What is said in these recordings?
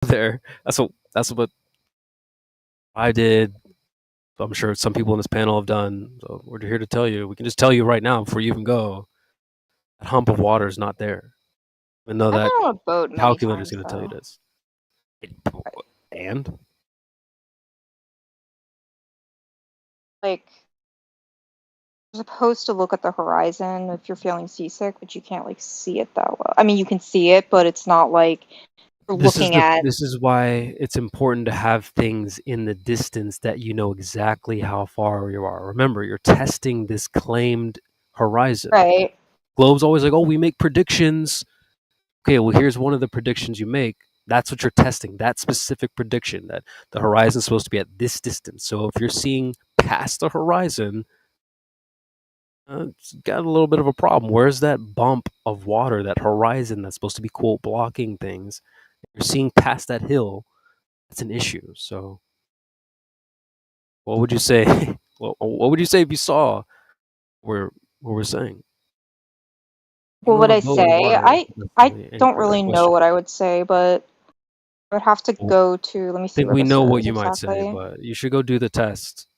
there. That's what I did. I'm sure some people in this panel have done. So we're here to tell you. We can just tell you right now before you even go. That hump of water is not there. Even though I've been that on a boat many calculator is times, going to tell you though. this. And Like, you're supposed to look at the horizon if you're feeling seasick, but you can't, like, see it that well. I mean, you can see it, but it's not like you're looking at... this is why it's important to have things in the distance that you know exactly how far you are. Remember, you're testing this claimed horizon. Right. Globe's always like, oh, we make predictions. Okay, well, here's one of the predictions you make. That's what you're testing, that specific prediction that the horizon is supposed to be at this distance. So if you're seeing past the horizon, it's got a little bit of a problem. Where's that bump of water, that horizon that's supposed to be, quote, blocking things? You're seeing past that hill. That's an issue. So what would you say? What would you say if you saw where what we're saying? What You're on would a I boat in say? water. I Definitely don't answer that really know question. what I would say, but I would have to Well, go to... Let me I see think where we this know what is you might say, exactly. but you should go do the test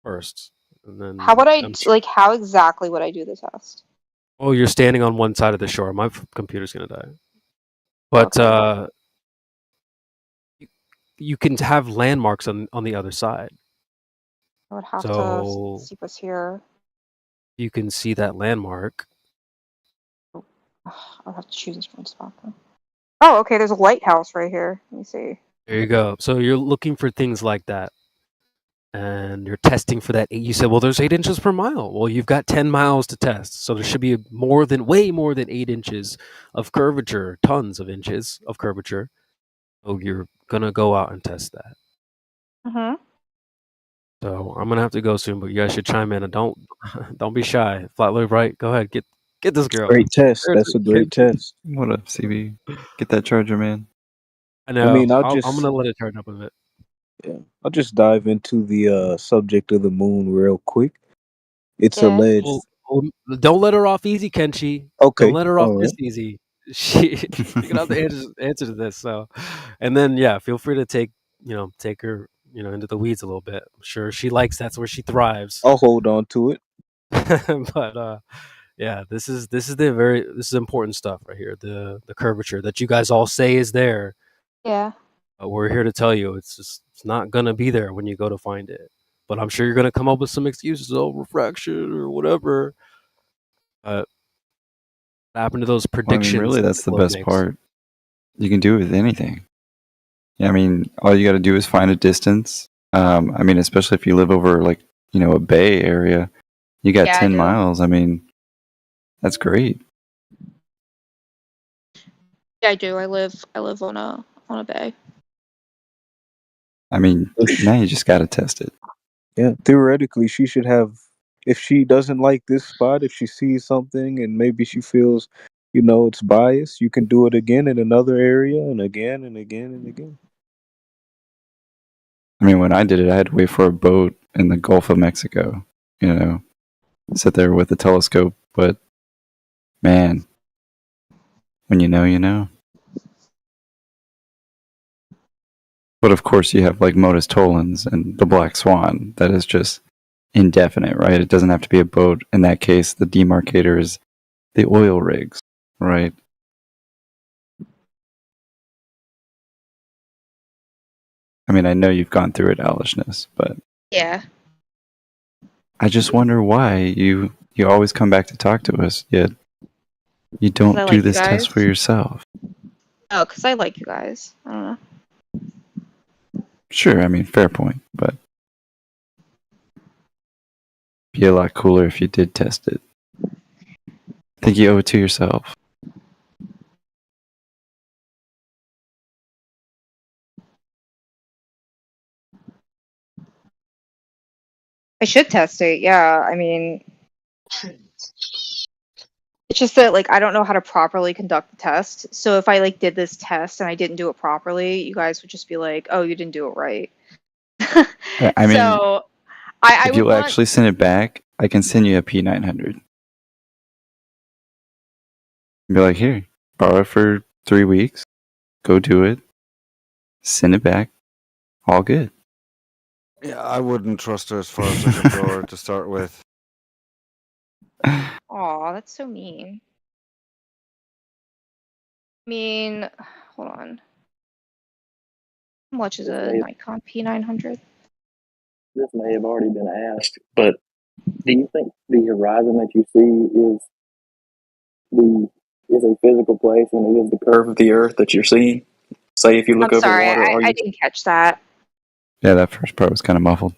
first, and How then would like, how exactly would I do the test? oh, you're standing on one side of the shore. My computer's gonna die. But Okay. you can have landmarks on the other side, I would have to so see what's here. you can see that landmark. I'll have to choose a different spot then. Oh, okay, there's a lighthouse right here. Let me see. There you go. So you're looking for things like that, and you're testing for that. You said, well, there's 8 inches per mile. Well, you've got 10 miles to test, so there should be way more than 8 inches of curvature, tons of inches of curvature. So you're gonna go out and test that. Mm-hmm. So I'm gonna have to go soon, but you guys should chime in and don't be shy. Flatloop, right? Go ahead, get this girl. Great test. That's a great test. What up, CB? Get that charger, man. I I mean, know. I'm gonna let it turn up a bit. I'll just dive into the subject of the moon real quick. It's Yeah. alleged. Well, don't let her off easy, Kenshi. Don't Okay, let her off all this right. easy. She you have the answer to this. So, and then yeah, feel free to take her into the weeds a little bit. I'm sure she likes that's where she thrives. I'll hold on to it. But yeah, this is important stuff right here. The curvature that you guys all say is there. Yeah. We're here to tell you it's not gonna be there when you go to find it. But I'm sure you're gonna come up with some excuses, oh, refraction or whatever. What happened to those Well, I mean, predictions really, that that's the globe best makes? part. You can do it with anything. Yeah, I mean, all you got to do is find a distance. I mean, especially if you live over like a bay area, you got Yeah, I 10 do. miles. I mean, that's great. Yeah, I do. I live on a bay. I mean, now you just got to test it. Yeah, theoretically, she should have. If she doesn't like this spot, if she sees something and maybe she feels, it's biased, you can do it again in another area and again and again and again. I mean, when I did it, I had to wait for a boat in the Gulf of Mexico, sit there with a telescope. But man, when you know, you know. But of course, you have like Modus Tollens and the Black Swan. That is just indefinite, right? It doesn't have to be a boat. In that case, the demarcator is the oil rigs, right? I mean, I know you've gone through it, Alishness, but Yeah. I just wonder why you always come back to talk to us, yet you don't I do like you this test guys. for yourself. Oh, because I like you guys. I don't know. Sure, I mean, fair point, but it'd be a lot cooler if you did test it. I think you owe it to yourself. I should test it. Yeah. I mean, it's just that, like, I don't know how to properly conduct the test. So if I, like, did this test and I didn't do it properly, you guys would just be like, oh, you didn't do it right. I mean, so I if would you'll actually send it back, I can send you a P900. Be like, here, borrow it for 3 weeks, go do it, send it back, all good. Yeah, I wouldn't trust her as far as I could throw her to start with. Aw, that's so mean. I mean, hold on. How much is a Nikon P900? This may have already been asked, but do you think the horizon that you see is a physical place and it is the curve of the earth that you're seeing? Say if you look I'm over sorry, water, I didn't catch that. Yeah, that first part was kind of muffled.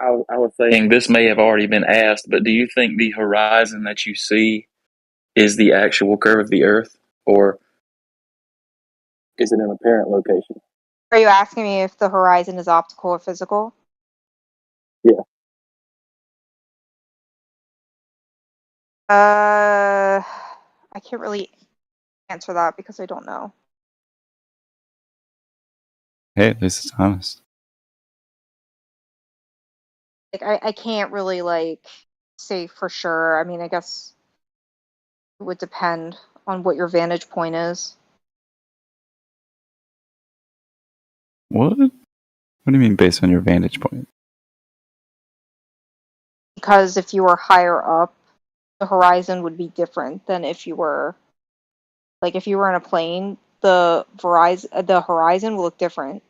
I was saying this may have already been asked, but do you think the horizon that you see is the actual curve of the earth, or is it an apparent location? Are you asking me if the horizon is optical or physical? Yeah. I can't really answer that because I don't know. Hey, at least it's honest. Like I can't really like say for sure. I mean, I guess it would depend on what your vantage point is. What? What do you mean based on your vantage point? Because if you were higher up, the horizon would be different than if you were if you were in a plane, the horizon will look different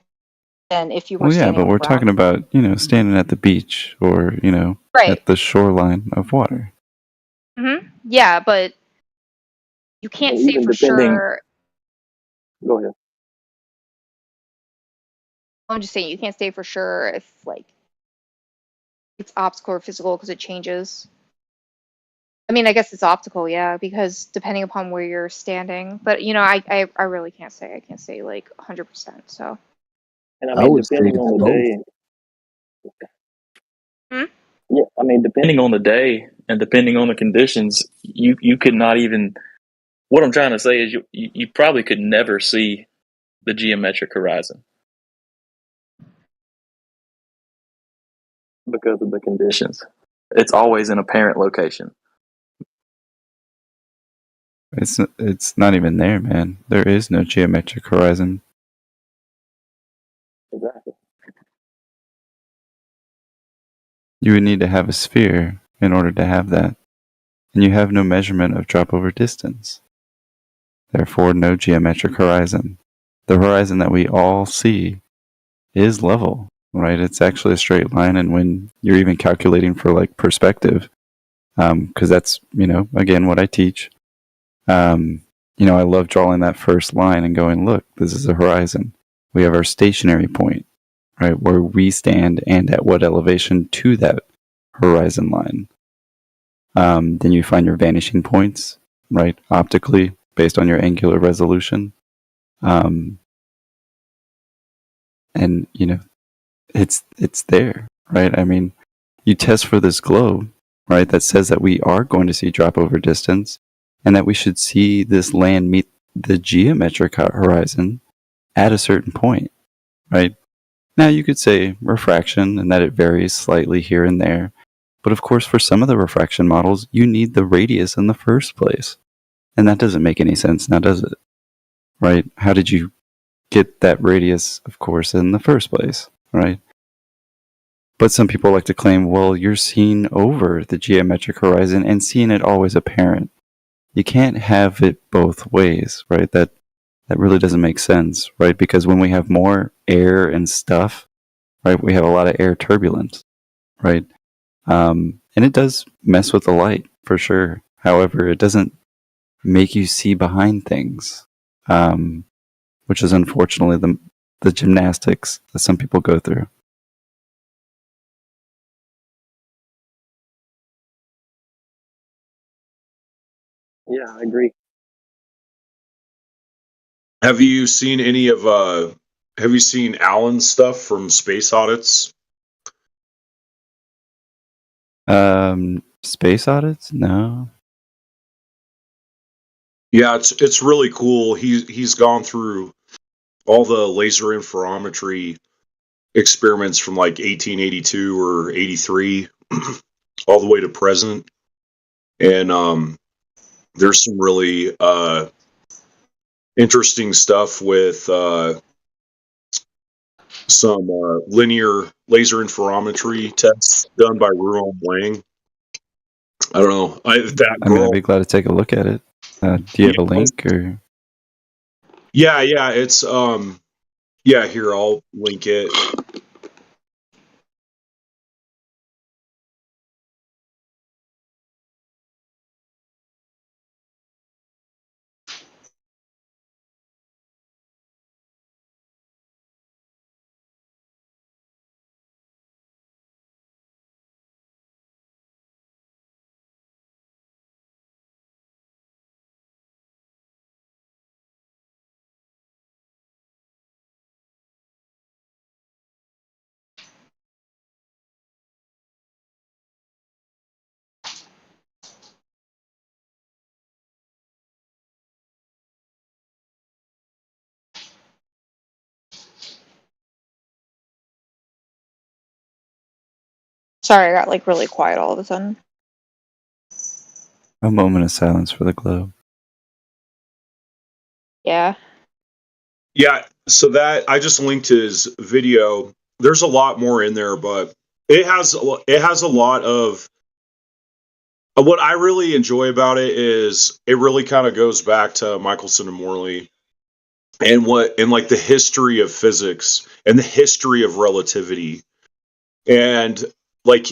than if you were Well, yeah, standing but on the we're ground. talking about, standing at the beach or, Right. at the shoreline of water. Mm-hmm. Yeah, but you can't Well, say even for depending- sure. Go ahead. I'm just saying you can't say for sure if it's optical or physical because it changes. I mean, I guess it's optical, yeah, because depending upon where you're standing. But I really can't say. I can't say 100%. So. And I I mean, would say depending it's on the both. day. Yeah, I mean, depending on the day and depending on the conditions, you could not even. What I'm trying to say is, you probably could never see the geometric horizon because of the conditions. It's always an apparent location. It's not even there, man. There is no geometric horizon. Exactly. You would need to have a sphere in order to have that. And you have no measurement of drop over distance. Therefore, no geometric horizon. The horizon that we all see is level, right? It's actually a straight line. And when you're even calculating for perspective, because that's, again, what I teach. I love drawing that first line and going, look, this is a horizon. We have our stationary point, right, where we stand and at what elevation to that horizon line. Then you find your vanishing points, right, optically based on your angular resolution. And it's there, right? I mean, you test for this globe, right, that says that we are going to see drop over distance and that we should see this land meet the geometric horizon at a certain point, right? Now you could say refraction and that it varies slightly here and there. But of course, for some of the refraction models, you need the radius in the first place. And that doesn't make any sense now, does it? Right? How did you get that radius, of course, in the first place, right? But some people like to claim, well, you're seeing over the geometric horizon and seeing it always apparent. You can't have it both ways, right? That really doesn't make sense, right? Because when we have more air and stuff, right, we have a lot of air turbulence, right? And it does mess with the light for sure. However, it doesn't make you see behind things, which is unfortunately the gymnastics that some people go through. Yeah, I agree. Have you seen have you seen Alan's stuff from Space Audits? Space audits? No. Yeah, it's really cool. He's gone through all the laser interferometry experiments from 1882 or 83 all the way to present. And there's some really interesting stuff with some linear laser interferometry tests done by Ruom Wang. I don't know. That I mean, I'd girl. be glad to take a look at it. Do you have a link or? Yeah, it's yeah, here I'll link it. Sorry, I got like really quiet all of a sudden. A moment of silence for the globe. Yeah. Yeah, so that I just linked his video. There's a lot more in there, but it has a lot of what I really enjoy about it is it really kind of goes back to Michelson and Morley and like the history of physics and the history of relativity. And like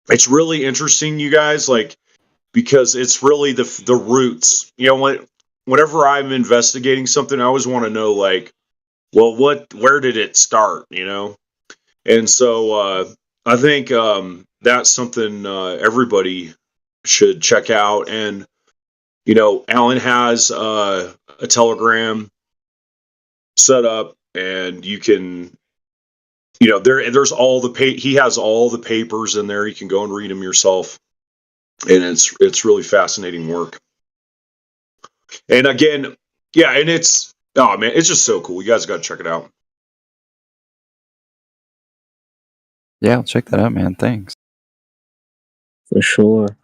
it's really interesting, you guys, like because it's really the roots. You know, whenever I'm investigating something, I always want to know like, well, where did it start, you know? And so I think that's something everybody should check out. And you know, Alan has a Telegram set up, and you can, you know, there's all the he has all the papers in there. You can go and read them yourself, and it's really fascinating work. And again, yeah, and it's oh man, it's just so cool. You guys got to check it out. Yeah, I'll check that out, man. Thanks. For sure.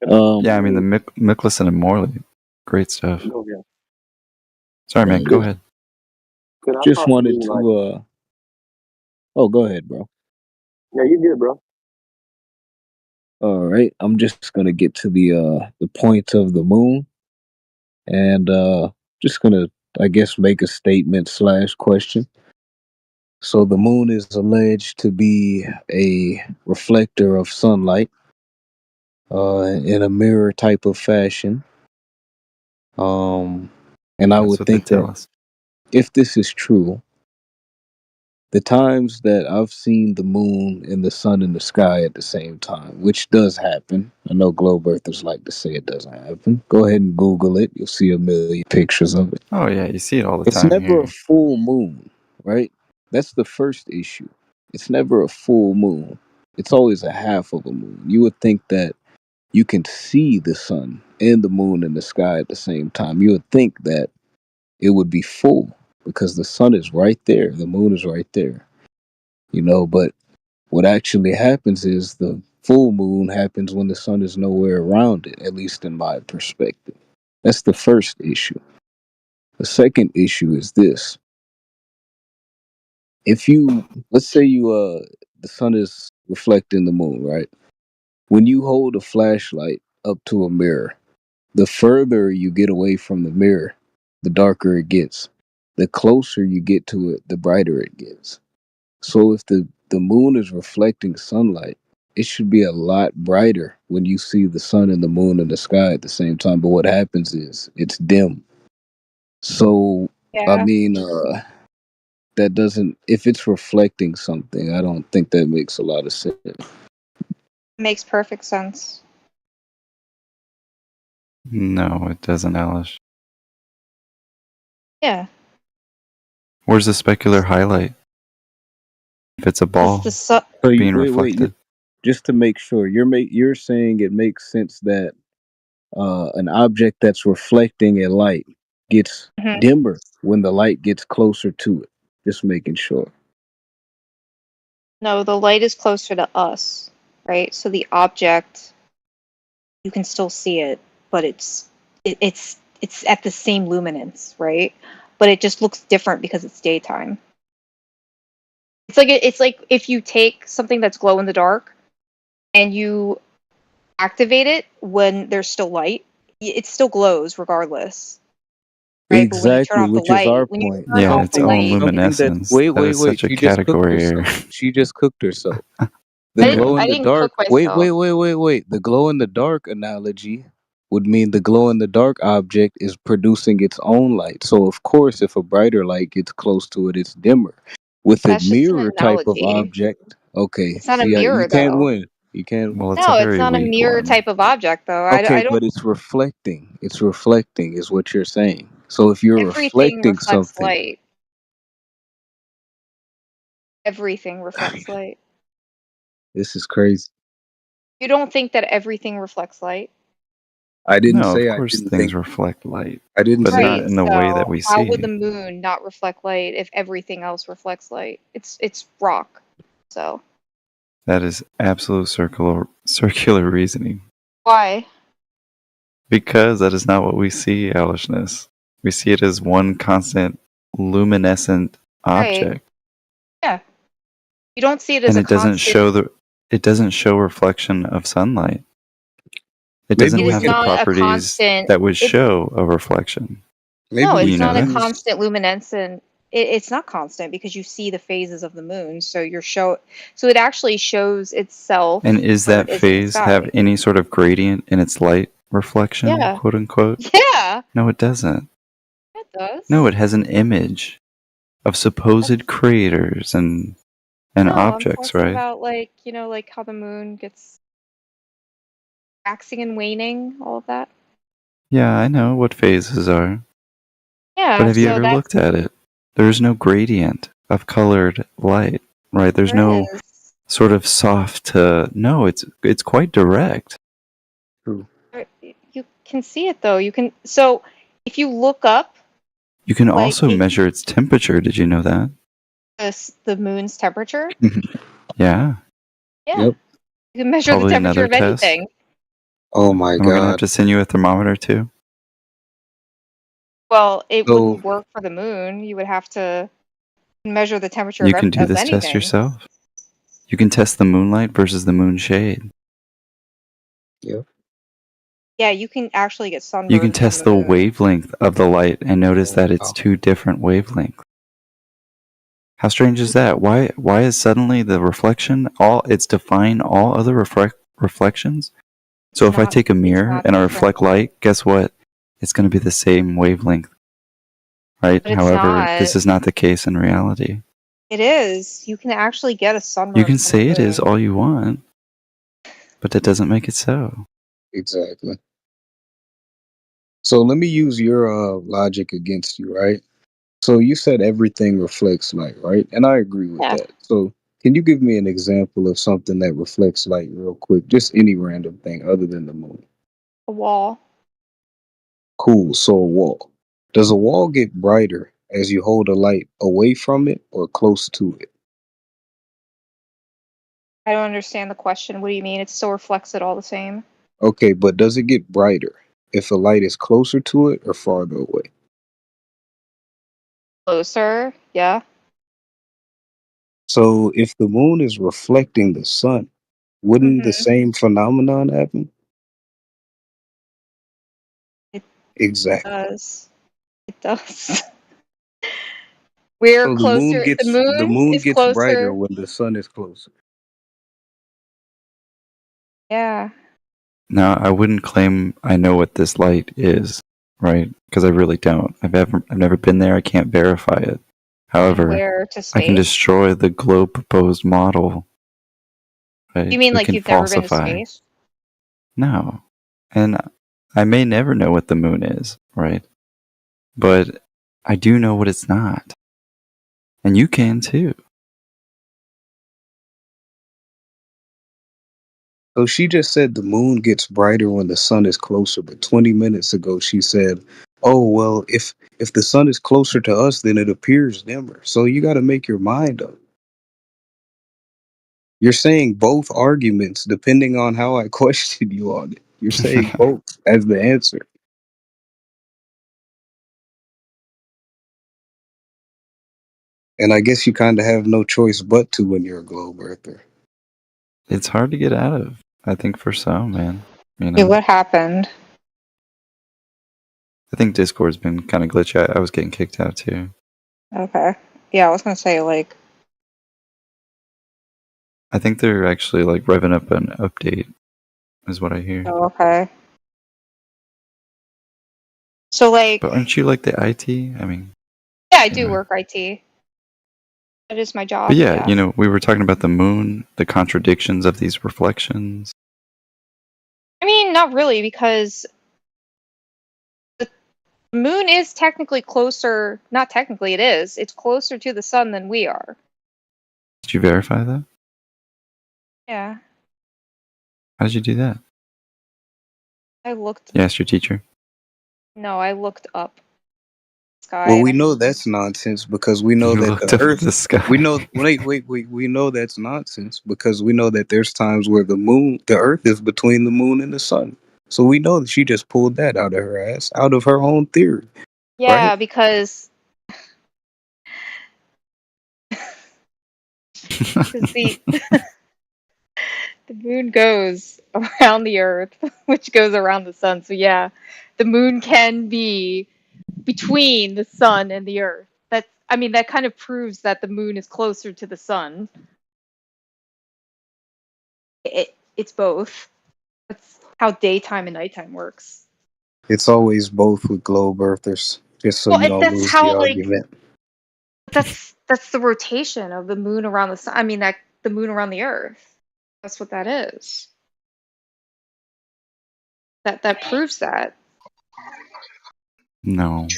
Yeah, I mean the Michelson and Morley, great stuff. Sorry, man. Go ahead. Just wanted to. Oh, go ahead, bro. Yeah, you good, bro. All right, I'm just gonna get to the point of the moon, and just gonna, I guess, make a statement slash question. So the moon is alleged to be a reflector of sunlight, in a mirror type of fashion. And I That's would what they think tell that us. if this is true, the times that I've seen the moon and the sun in the sky at the same time, which does happen. I know globe earthers like to say it doesn't happen. Go ahead and Google it. You'll see a million pictures of it. Oh yeah, you see it all the It's time never a here. full moon, right? That's the first issue. It's never a full moon. It's always a half of a moon. You would think that you can see the sun and the moon in the sky at the same time. You would think that it would be full because the sun is right there, the moon is right there, but what actually happens is the full moon happens when the sun is nowhere around it, at least in my perspective. That's the first issue. The second issue is this. If you, let's say the sun is reflecting the moon, right? When you hold a flashlight up to a mirror, the further you get away from the mirror, the darker it gets. The closer you get to it, the brighter it gets. So if the moon is reflecting sunlight, it should be a lot brighter when you see the sun and the moon in the sky at the same time. But what happens is it's dim. So I Yeah. mean, that doesn't. If it's reflecting something, I don't think that makes a lot of sense. Makes perfect sense. No, it doesn't, Alice. Yeah. Where's the specular highlight? If it's a ball The So being wait, reflected. just to make sure, you're saying it makes sense that an object that's reflecting a light gets Mhm. dimmer when the light gets closer to it. Just making sure. No, the light is closer to us, right? So the object, you can still see it, but it's at the same luminance, right? but it just looks different because it's daytime. It's like if you take something that's glow in the dark and you activate it when there's still light, it still glows regardless. Right? But when you turn Exactly, off the which is our light, when you point. turn Yeah, off its the own light, Something that luminescence. wait, That wait, is wait. such a She just cooked category herself. error. She just cooked herself. I The Yeah. glow in the didn't dark. cook Wait, myself. wait. The glow in the dark analogy would mean the glow in the dark object is producing its own light. So of course, if a brighter light gets close to it, it's dimmer. With a That's just an mirror type of analogy. object, okay. It's not a See, you mirror can't though. win. You can't. Well, it's a No, it's very not a weak mirror one. type of object though. Okay, I don't. but it's reflecting. It's reflecting, is what you're saying. So if you're Everything reflecting reflects something, light. Everything reflects light. this is crazy. You don't think that everything reflects light? I didn't No, of say I course didn't things think. reflect light, I didn't but say not Right. that. in the way that So we how would see. the moon not reflect light if everything else reflects light? It's rock. So That is absolute circular reasoning. why? Because that is not what we see, Alishness. We see it as one constant luminescent Right. object. Yeah. You don't see it as And a it doesn't constant. show reflection of sunlight. It Maybe doesn't It we is have the can. not a properties constant. that would It, show a reflection. Maybe no, we it's You know not a that? can use. constant luminescent. It's not constant because you see the phases of the moon. So So it actually shows itself And is where that it is in the phase have sky. any sort of gradient in its light reflection, Yeah. quote unquote? Yeah. No, it doesn't. It does. No, it has an image of supposed creators and No, I'm objects, talking right? about like how the moon gets waxing and waning, all of that. Yeah, I know what phases are. Yeah. But have you So ever that's looked at it? There's no gradient of colored light, right? There's there no is. sort of soft to no, it's quite direct. You can see it though. You can. So if you look up You can like also measure its temperature. Did you know that? the moon's temperature, Yeah. yeah, Yep. you can measure the Probably temperature another of test. anything. Oh my And we're gonna have god. to send you a thermometer too. Well, it So wouldn't work for the moon. You would have to measure the temperature You can do of this test anything. yourself. You can test the moonlight versus the moon shade. Yeah, you can actually get sunburned. You can from test the the moon. wavelength of the light and notice that it's wow. two different wavelengths. How strange is that? Why is suddenly the reflection it's defying all other reflections? So if I take a mirror not and I different. reflect light, guess what? It's going to be the same wavelength. Right? But it's However, not. this is not the case in reality. It is. You can actually get a sunburn. You can from say the it is moon. all you want, but that doesn't make it so. Exactly. So let me use your logic against you, right? So you said everything reflects light, right? And I agree with Yeah. that. So can you give me an example of something that reflects light real quick? Just any random thing other than the moon. A wall. Cool. So a wall. Does a wall get brighter as you hold a light away from it or close to it? I don't understand the question. What do you mean? It still reflects it all the same. Okay, but does it get brighter if a light is closer to it or farther away? Closer. Yeah. So if the moon is reflecting the sun, wouldn't the Mhm. same phenomenon happen? It Exactly. does. It does. We're So closer. The the moon moon is gets brighter closer. when the sun is closer. Yeah. Now, I wouldn't claim I know what this light is, right? Because I really don't. I've never been there. I can't verify it. However, Where to I can space? destroy the globe proposed model. Right? You mean We like can you've never been to falsify. space? No. And I may never know what the moon is, right? But I do know what it's not. And you can too. So she just said the moon gets brighter when the sun is closer, but 20 minutes ago she said, "Oh, well, if the sun is closer to us, then it appears dimmer." So you got to make your mind up. You're saying both arguments depending on how I question you on it. You're saying both as the answer. And I guess you kind of have no choice but to when you're a globe earther. It's hard to get out of, I think, for some, man. You Hey, know, what happened? I think Discord's been kind of glitchy. I was getting kicked out too. Okay. Yeah, I was gonna say, like, I think they're actually like revving up an update, is what I hear. oh, okay. So, like, But aren't you like the IT? I mean, yeah, I do anyway. work IT. That is my job. But yeah, yes. you know, we were talking about the moon, the contradictions of these reflections. I mean, not really, because the moon is technically closer. Not technically, it is. It's closer to the sun than we are. Did you verify that? Yeah, How did you do that? I looked. You asked your teacher? No, I looked up sky. Well, and we I- know that's nonsense because we know You that looked the up at Earth. the sky. We know. Wait. We know that's nonsense because we know that there's times where the Earth is between the moon and the sun. So we know that she just pulled that out of her ass, out of her own theory. Yeah, Right? because the the moon goes around the Earth, which goes around the sun. So yeah, the moon can be between the sun and the Earth. I mean, that kind of proves that the moon is closer to the sun. It's both. That's how daytime and nighttime works. It's always both with globe earthers, just so Well, you don't that's lose how the argument. that's the rotation of the moon around the sun. I mean, that the moon around the Earth. That's what that is. That proves that. No. do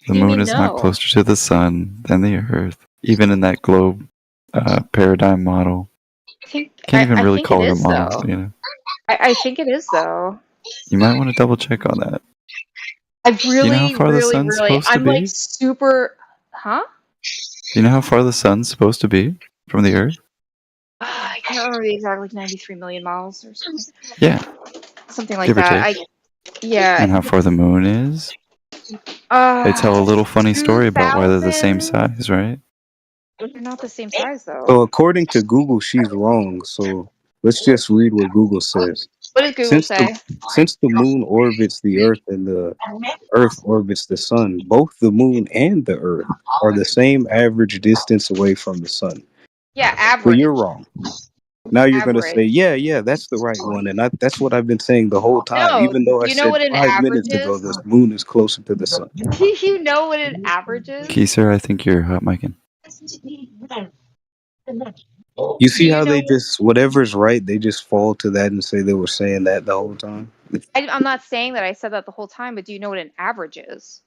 The you moon mean is not no? closer to the sun than the Earth, even in that globe paradigm model. Can't even really think call it it a is, model, though. you know. I think it is, though. You might want to double check on that. I Do you know how really, far the really, sun's really, supposed to I'm like be? super, huh? Do you know how far the sun's supposed to be from the Earth? I can't remember the exact, like 93 million miles or something, Yeah, something like give or that. take. Yeah. And how far the moon is? They tell a little funny story about why they're the same 2000. size, right? They're not the same size, So though. according to Google, she's wrong. So let's just read what Google says. What did Google say? Since the moon orbits the Earth and the Earth orbits the sun, both the moon and the Earth are the same average distance away from the sun. Yeah, So average. you're wrong. Now you're going to say, Average. yeah, that's the right one. And that's what I've been saying the whole time. No, Even though I you know said what an 5 average minutes ago, is? the moon is closer to the sun. Do you know what an average is? Keiser, I think you're hot micing. You see Do you how they know? just, whatever's right, they just fall to that and say they were saying that the whole time? I'm not saying that I said that the whole time, but do you know what an average is?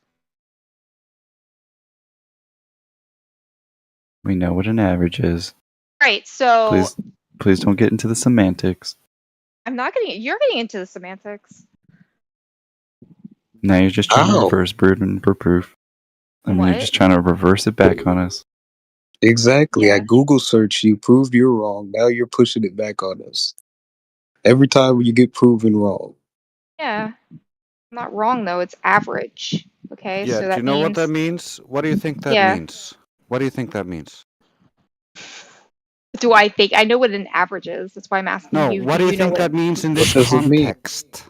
We know what an average is. Right. So Please don't get into the semantics. I'm not getting. You're getting into the semantics. Now you're just trying to Ow. reverse burden for proof. I mean, you're What? just trying to reverse it back on us. Exactly. Yeah. I Google searched you, proved you're wrong. Now you're pushing it back on us. Every time you get proven wrong. Yeah. I'm not wrong though. It's average. Okay. Yeah, So do that you know what means. that means? What do you think that Yeah. means? What do you think that means? Do I think I know what an average is? That's why I'm asking No, you. what do you you know think that means in this What does it mean? context?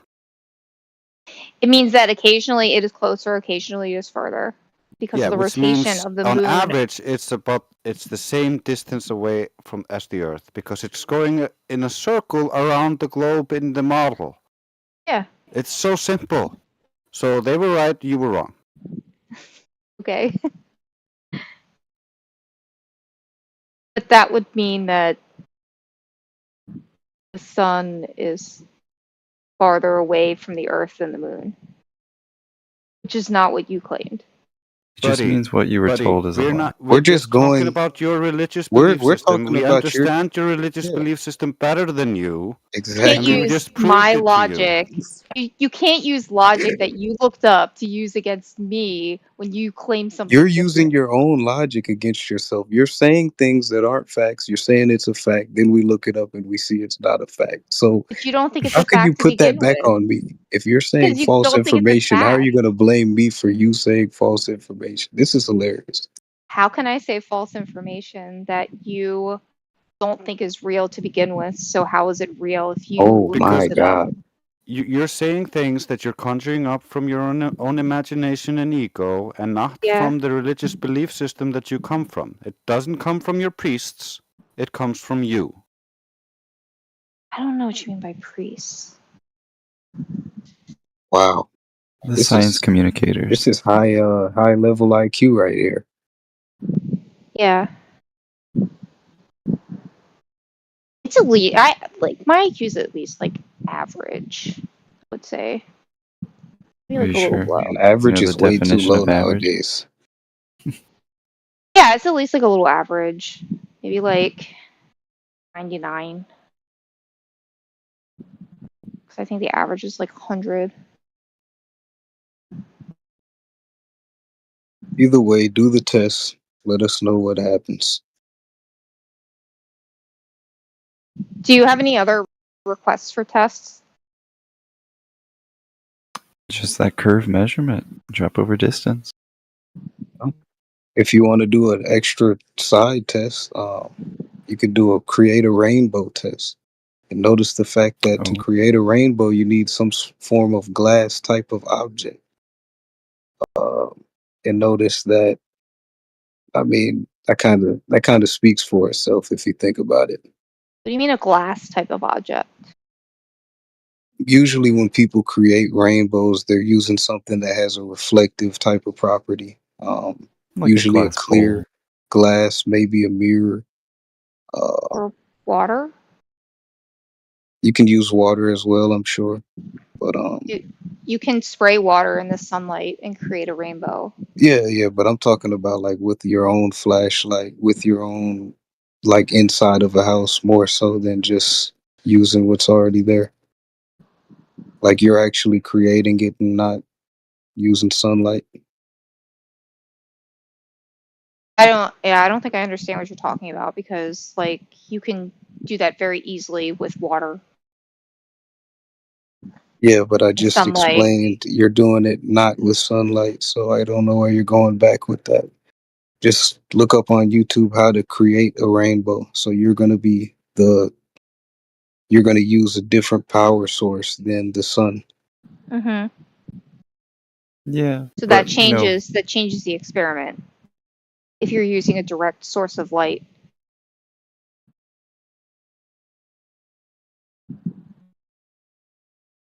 It means that occasionally it is closer, occasionally it is further, because Yeah, of the which rotation means of the on moon. average it's the same distance away from as the Earth because it's going in a circle around the globe in the model. Yeah. It's so simple. So they were right, you were wrong. Okay. But that would mean that the sun is farther away from the Earth than the moon, which is not what you claimed. It just Buddy, means what you were told is a lie. We're just just talking going- about your religious We're belief system. talking We about your- understand your religious Yeah. belief system better than you. Exactly. Can't we use just proved my it to you. logic. You can't use logic that you looked up to use against me when you claim something. You're different. using your own logic against yourself. You're saying things that aren't facts. You're saying it's a fact. Then we look it up and we see it's not a fact. So But you don't think it's how a can fact you to put that begin back with. on me? If you're saying Because you false don't think it's a information, how are fact. you going to blame me for you saying false information? This is hilarious. how can I say false information that you don't think is real to begin with? So how is it real if you Oh my looked it up? God. You're saying things that you're conjuring up from your own imagination and ego, and not Yeah. from the religious belief system that you come from. It doesn't come from your priests. It comes from you. I don't know what you mean by priests. Wow. The This science is communicators. this is high level IQ right here. Yeah. It's elite. I like my IQ is at least like average, I would say. Maybe Are like you a little sure? low. And average You know is the way too definition low of average? nowadays. Yeah, it's at least like a little average. Maybe like 99. Because I think the average is like 100. Either way, do the test. Let us know what happens. Do you have any other requests for tests? Just that curve measurement, drop over distance. If you want to do an extra side test, you could do a create a rainbow test. And notice the fact that to Oh. create a rainbow, you need some form of glass type of object. And notice that, I mean, that kind of speaks for itself if you think about it. What do you mean a glass type of object? Usually, when people create rainbows, they're using something that has a reflective type of property. Like Usually, a glass clear bowl. glass, maybe a mirror. Or water? You can use water as well, I'm sure. But You can spray water in the sunlight and create a rainbow. yeah, but I'm talking about like with your own flashlight, with your own like inside of a house more so than just using what's already there. Like you're actually creating it and not using sunlight. I don't think I understand what you're talking about because like you can do that very easily with water Yeah, but I and just sunlight. explained you're doing it not with sunlight, so I don't know where you're going back with that. Just look up on YouTube how to create a rainbow. So you're gonna use a different power source than the sun. Mm-hmm. Yeah. So but, that changes the experiment. If you're using a direct source of light.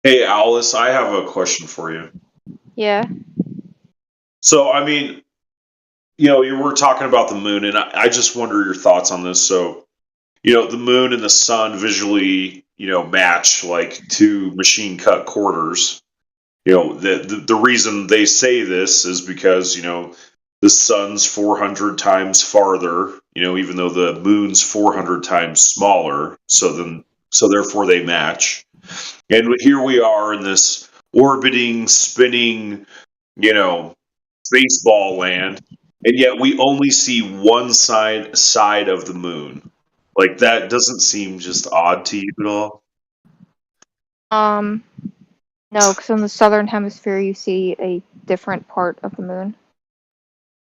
Hey, Alice, I have a question for you. Yeah. So, I mean, you were talking about the moon, and I just wonder your thoughts on this. So, the moon and the sun visually, match like two machine cut quarters. The reason they say this is because, the sun's 400 times farther, even though the moon's 400 times smaller. So therefore they match. And here we are in this orbiting, spinning, baseball land, and yet we only see one side of the moon. Like that doesn't seem just odd to you at all. No, because in the southern hemisphere you see a different part of the moon.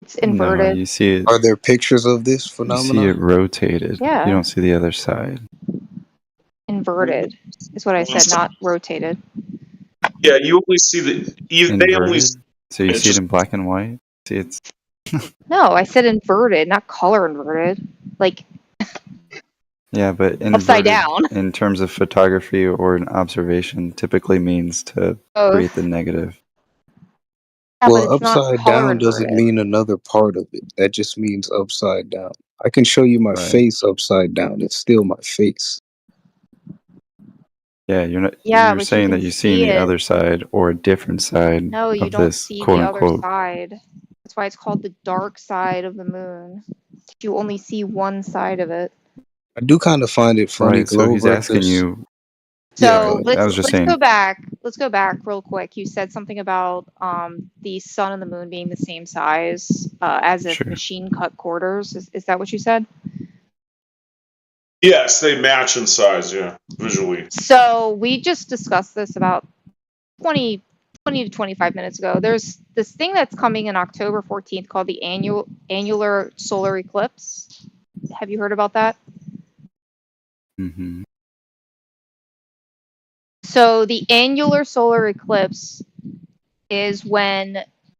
It's No, inverted. you see it. Are there pictures of this You see phenomenon? it rotated. Yeah. You don't see the other side. Inverted is what I said, not rotated. Yeah, you only see they only. Inverted. So you it's see it just- in black and white. See it's No, I said inverted, not color inverted. Like yeah, but upside inverted down. in terms of photography or an observation typically means to Both. create the negative. Yeah, but Well, it's not upside color down doesn't inverted. mean another part of it. That just means upside down. I can show you my Right. face upside down. It's still my face. Yeah, you're not. Yeah, You're but you saying can that you've seen see the it. other side or a different side No, you of don't this see quote the other unquote. side. That's why it's called the dark side of the moon. You only see one side of it. I do kind of find it funny, Right. So he's Glover. asking you. Yeah, So go ahead. I was just let's saying. go back. Let's go back real quick. You said something about the sun and the moon being the same size as if Sure. machine cut quarters. Is that what you said? Yes, they match in size. Yeah, visually. So we just discussed this about 20 20 to 25 minutes ago. There's this thing that's coming in October 14th called the annular solar eclipse. Have you heard about that? Mm-hmm. So the annular solar eclipse is when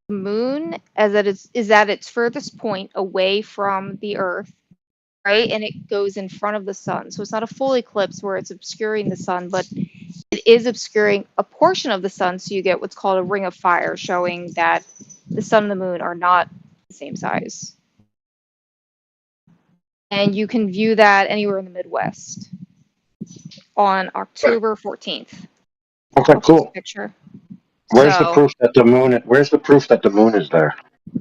the moon is at its furthest point away from the Earth, right? And it goes in front of the sun. So it's not a full eclipse where it's obscuring the sun, but it is obscuring a portion of the sun. So you get what's called a ring of fire, showing that the sun and the moon are not the same size. And you can view that anywhere in the Midwest on October 14th. Okay, I'll post cool. a picture. Where's the So, proof that the moon? Where's the proof that the moon is there? I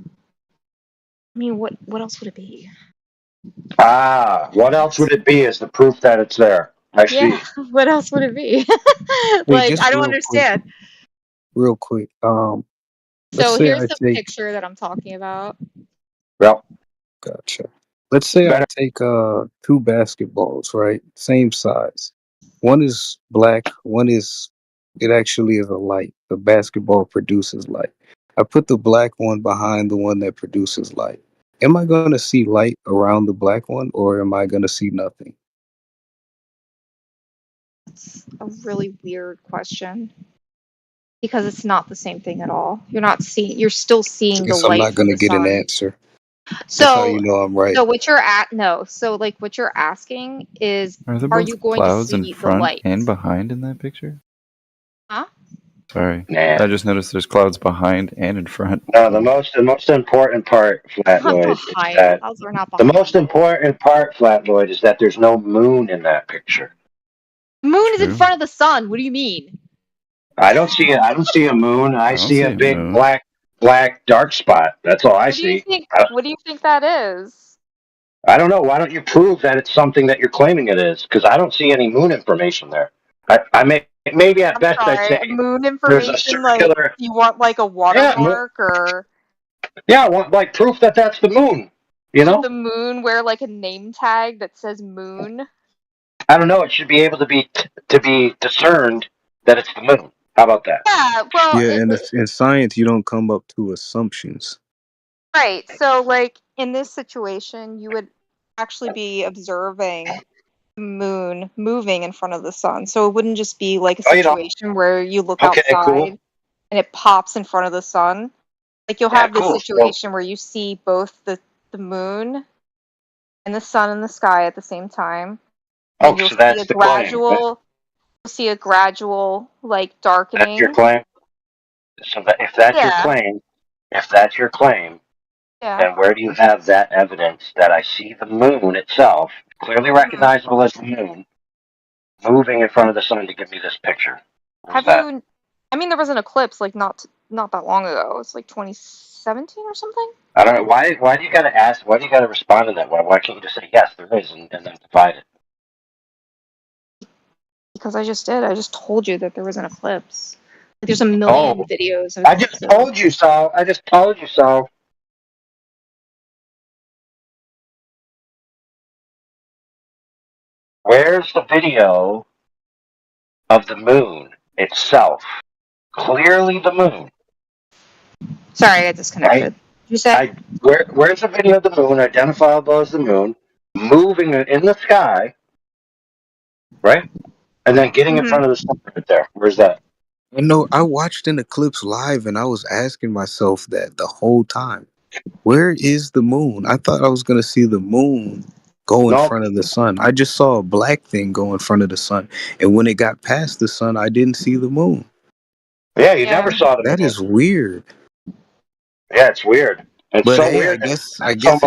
mean, what else would it be? Ah, what else would it be as the proof that it's there? I see. Yeah, what else would it be? Hey, Like, just I don't real quick, understand. real quick. Let's So say here's I the take. picture that I'm talking about. Well, Gotcha. Let's say I better. take two basketballs, right? Same size. One is black, one is it actually is a light. The basketball produces light. I put the black one behind the one that produces light. Am I going to see light around the black one or am I going to see nothing? It's a really weird question because it's not the same thing at all. You're still seeing the Guess I'm light not from going to the get an sun. answer. That's how you So, know I'm right. so what you're what you're asking is, Are there are both you going to clouds in see the front light? and behind in that picture? Huh? Sorry. Nah. I just noticed there's clouds behind and in front. No, the most important part, Flatloid, is Behind. that Clouds are not the behind. most important part, Flatloid, is that there's no moon in that picture. The moon is in True. front of the sun. What do you mean? I don't see it. I don't see a moon. I don't see a see a big moon. black dark spot. That's all I What do you see. think? What do you think that is? I don't know. Why don't you prove that it's something that you're claiming it is? Because I don't see any moon information there. I may maybe at I'm best I'd sorry. say Moon there's a information. Like, circular. you want like a watermark or Yeah, I want like proof that that's the moon. You know, the moon wear like a name tag that says moon? I don't know. It should be able to be discerned that it's the moon. How about that? Yeah. Well, Yeah, in science, you don't come up to assumptions. right. So, like in this situation, you would actually be observing the moon moving in front of the sun. So it wouldn't just be like a Oh, you know. situation where you look Okay, outside cool. and it pops in front of the sun. Like you'll Yeah, have this cool. situation where you see both the moon and the sun in the sky at the same time. Oh, And you'll so see that's a the claim. gradual like darkening. That's your claim. So that if that's your Yeah. claim, Yeah. then where do you have that evidence that I see the moon itself, clearly recognizable as the moon, moving in front of the sun to give me this picture? Where's that? you? I mean, there was an eclipse like not that long ago. It's like 2017 or something. I don't know. Why do you gotta ask? Why do you gotta respond to that? Why can't you just say yes, there is, and then divide it? Because I just did. I just told you that there was an eclipse. Like, there's a million Oh, videos of I just told you so. I just told you so. Where's the video of the moon itself? Clearly the moon. Sorry, I disconnected. You said? Where's the video of the moon, identifiable as the moon, moving in the sky, right? And then getting in front of the sun right there. Where's that? I know I watched an eclipse live and I was asking myself that the whole time. Where is the moon? I thought I was going to see the moon go in No. front of the sun. I just saw a black thing go in front of the sun. And when it got past the sun, I didn't see the moon. Yeah, you never saw the That moon. is weird. Yeah, it's weird. It's But so hey, weird. I guess it just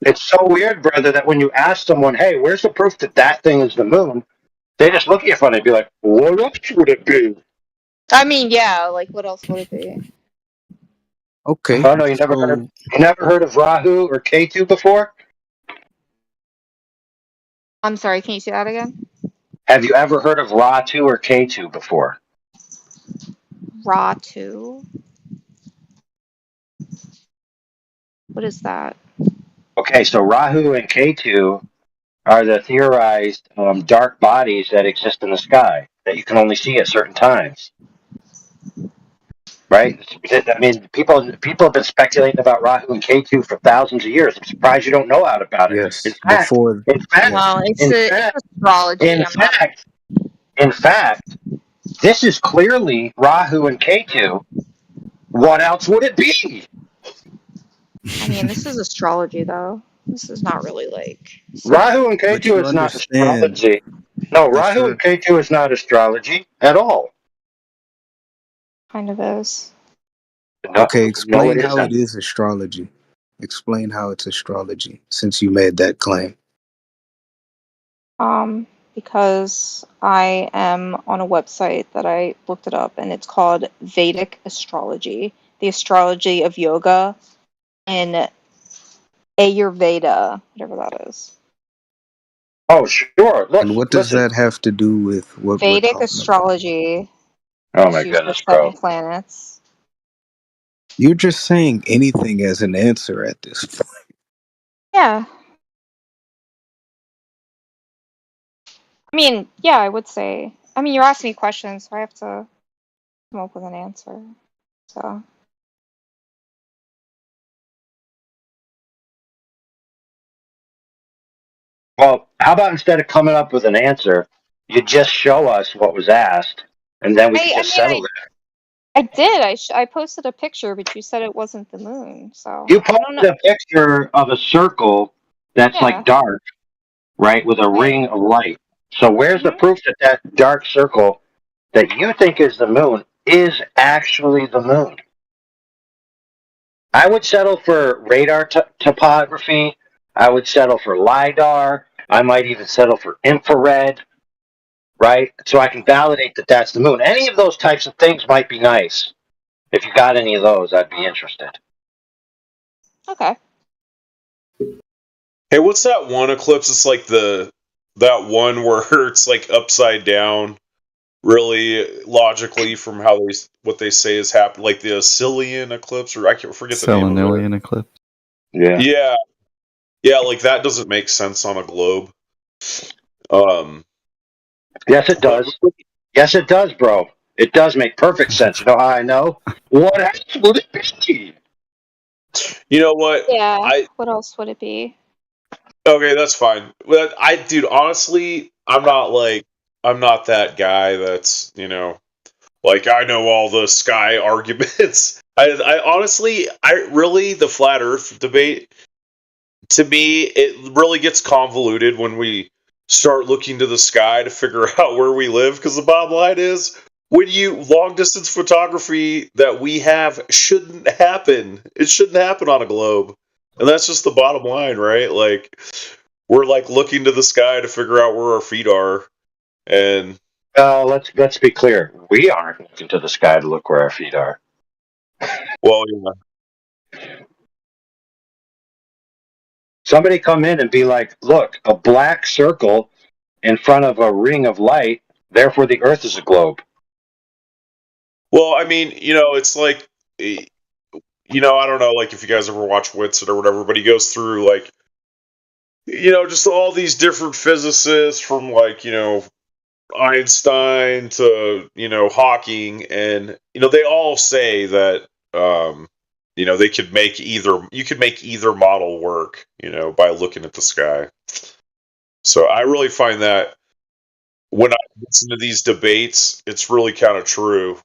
It's so weird, brother, that when you ask someone, hey, where's the proof that that thing is the moon? They just look at you funny and be like, what else would it be? I mean, yeah. Like, what else would it be? okay. Oh no, you never heard of Rahu or Ketu before? I'm sorry. Can you say that again? Have you ever heard of Ratu or Ketu before? Ratu. What is that? Okay, so Rahu and Ketu are the theorized dark bodies that exist in the sky that you can only see at certain times. Right? I mean, people have been speculating about Rahu and Ketu for thousands of years. I'm surprised you don't know out about it. Yes, before. In fact, Yes. Well, in it's fact, astrology. in fact, in fact, this is clearly Rahu and Ketu. What else would it be? I mean, this is astrology, though. This is not really like. Rahu and But Ketu you is not understand, astrology. No, but Rahu and Ketu is not astrology at all. Kind of is. No, okay, no, it explain how it isn't. is astrology. Explain how it's astrology since you made that claim. Because I am on a website that I looked it up, and it's called Vedic Astrology, the astrology of yoga in Ayurveda, whatever that is. Oh, sure. Look, And what does listen. that have to do with what we're Vedic talking about? astrology Oh is my used the goodness, bro. 7 planets. You're just saying anything as an answer at this point. Yeah. I mean, yeah, I would say. I mean, you're asking me questions, so I have to come up with an answer. So. Well, how about instead of coming up with an answer, you just show us what was asked, and then we can just settle it. I did. I posted a picture, but you said it wasn't the moon. So You I don't know. posted a picture of a circle that's Yeah. like dark, right, with a ring of light. So where's the Mhm. proof that that dark circle that you think is the moon is actually the moon? I would settle for radar topography. I would settle for LiDAR. I might even settle for infrared, right? So I can validate that that's the moon. Any of those types of things might be nice. If you got any of those, I'd be interested. Okay. Hey, what's that one eclipse? It's like that one where it's like upside down, really logically from how what they say has happened, like the Cillian eclipse, or I can't forget the name of it. Selenilian eclipse. Yeah, yeah, like that doesn't make sense on a globe. Yes, it does. Yes, it does, bro. It does make perfect sense. You know how I know? What else would it be? You know what? Yeah. What else would it be? Okay, that's fine. But dude, honestly, I'm not that guy that's, like I know all the sky arguments. I honestly, the flat Earth debate, to me, it really gets convoluted when we start looking to the sky to figure out where we live. Because the bottom line is, long distance photography that we have shouldn't happen. It shouldn't happen on a globe, and that's just the bottom line, right? Like we're like looking to the sky to figure out where our feet are, and let's be clear. We aren't looking to the sky to look where our feet are. well, yeah. Somebody come in and be like, look, a black circle in front of a ring of light, therefore the Earth is a globe. Well, I mean, it's like, I don't know, like if you guys ever watch Whitson or whatever, but he goes through like, just all these different physicists from like, Einstein to, Hawking, and, they all say that, you could make either model work, by looking at the sky. So I really find that when I listen to these debates, it's really kind of true.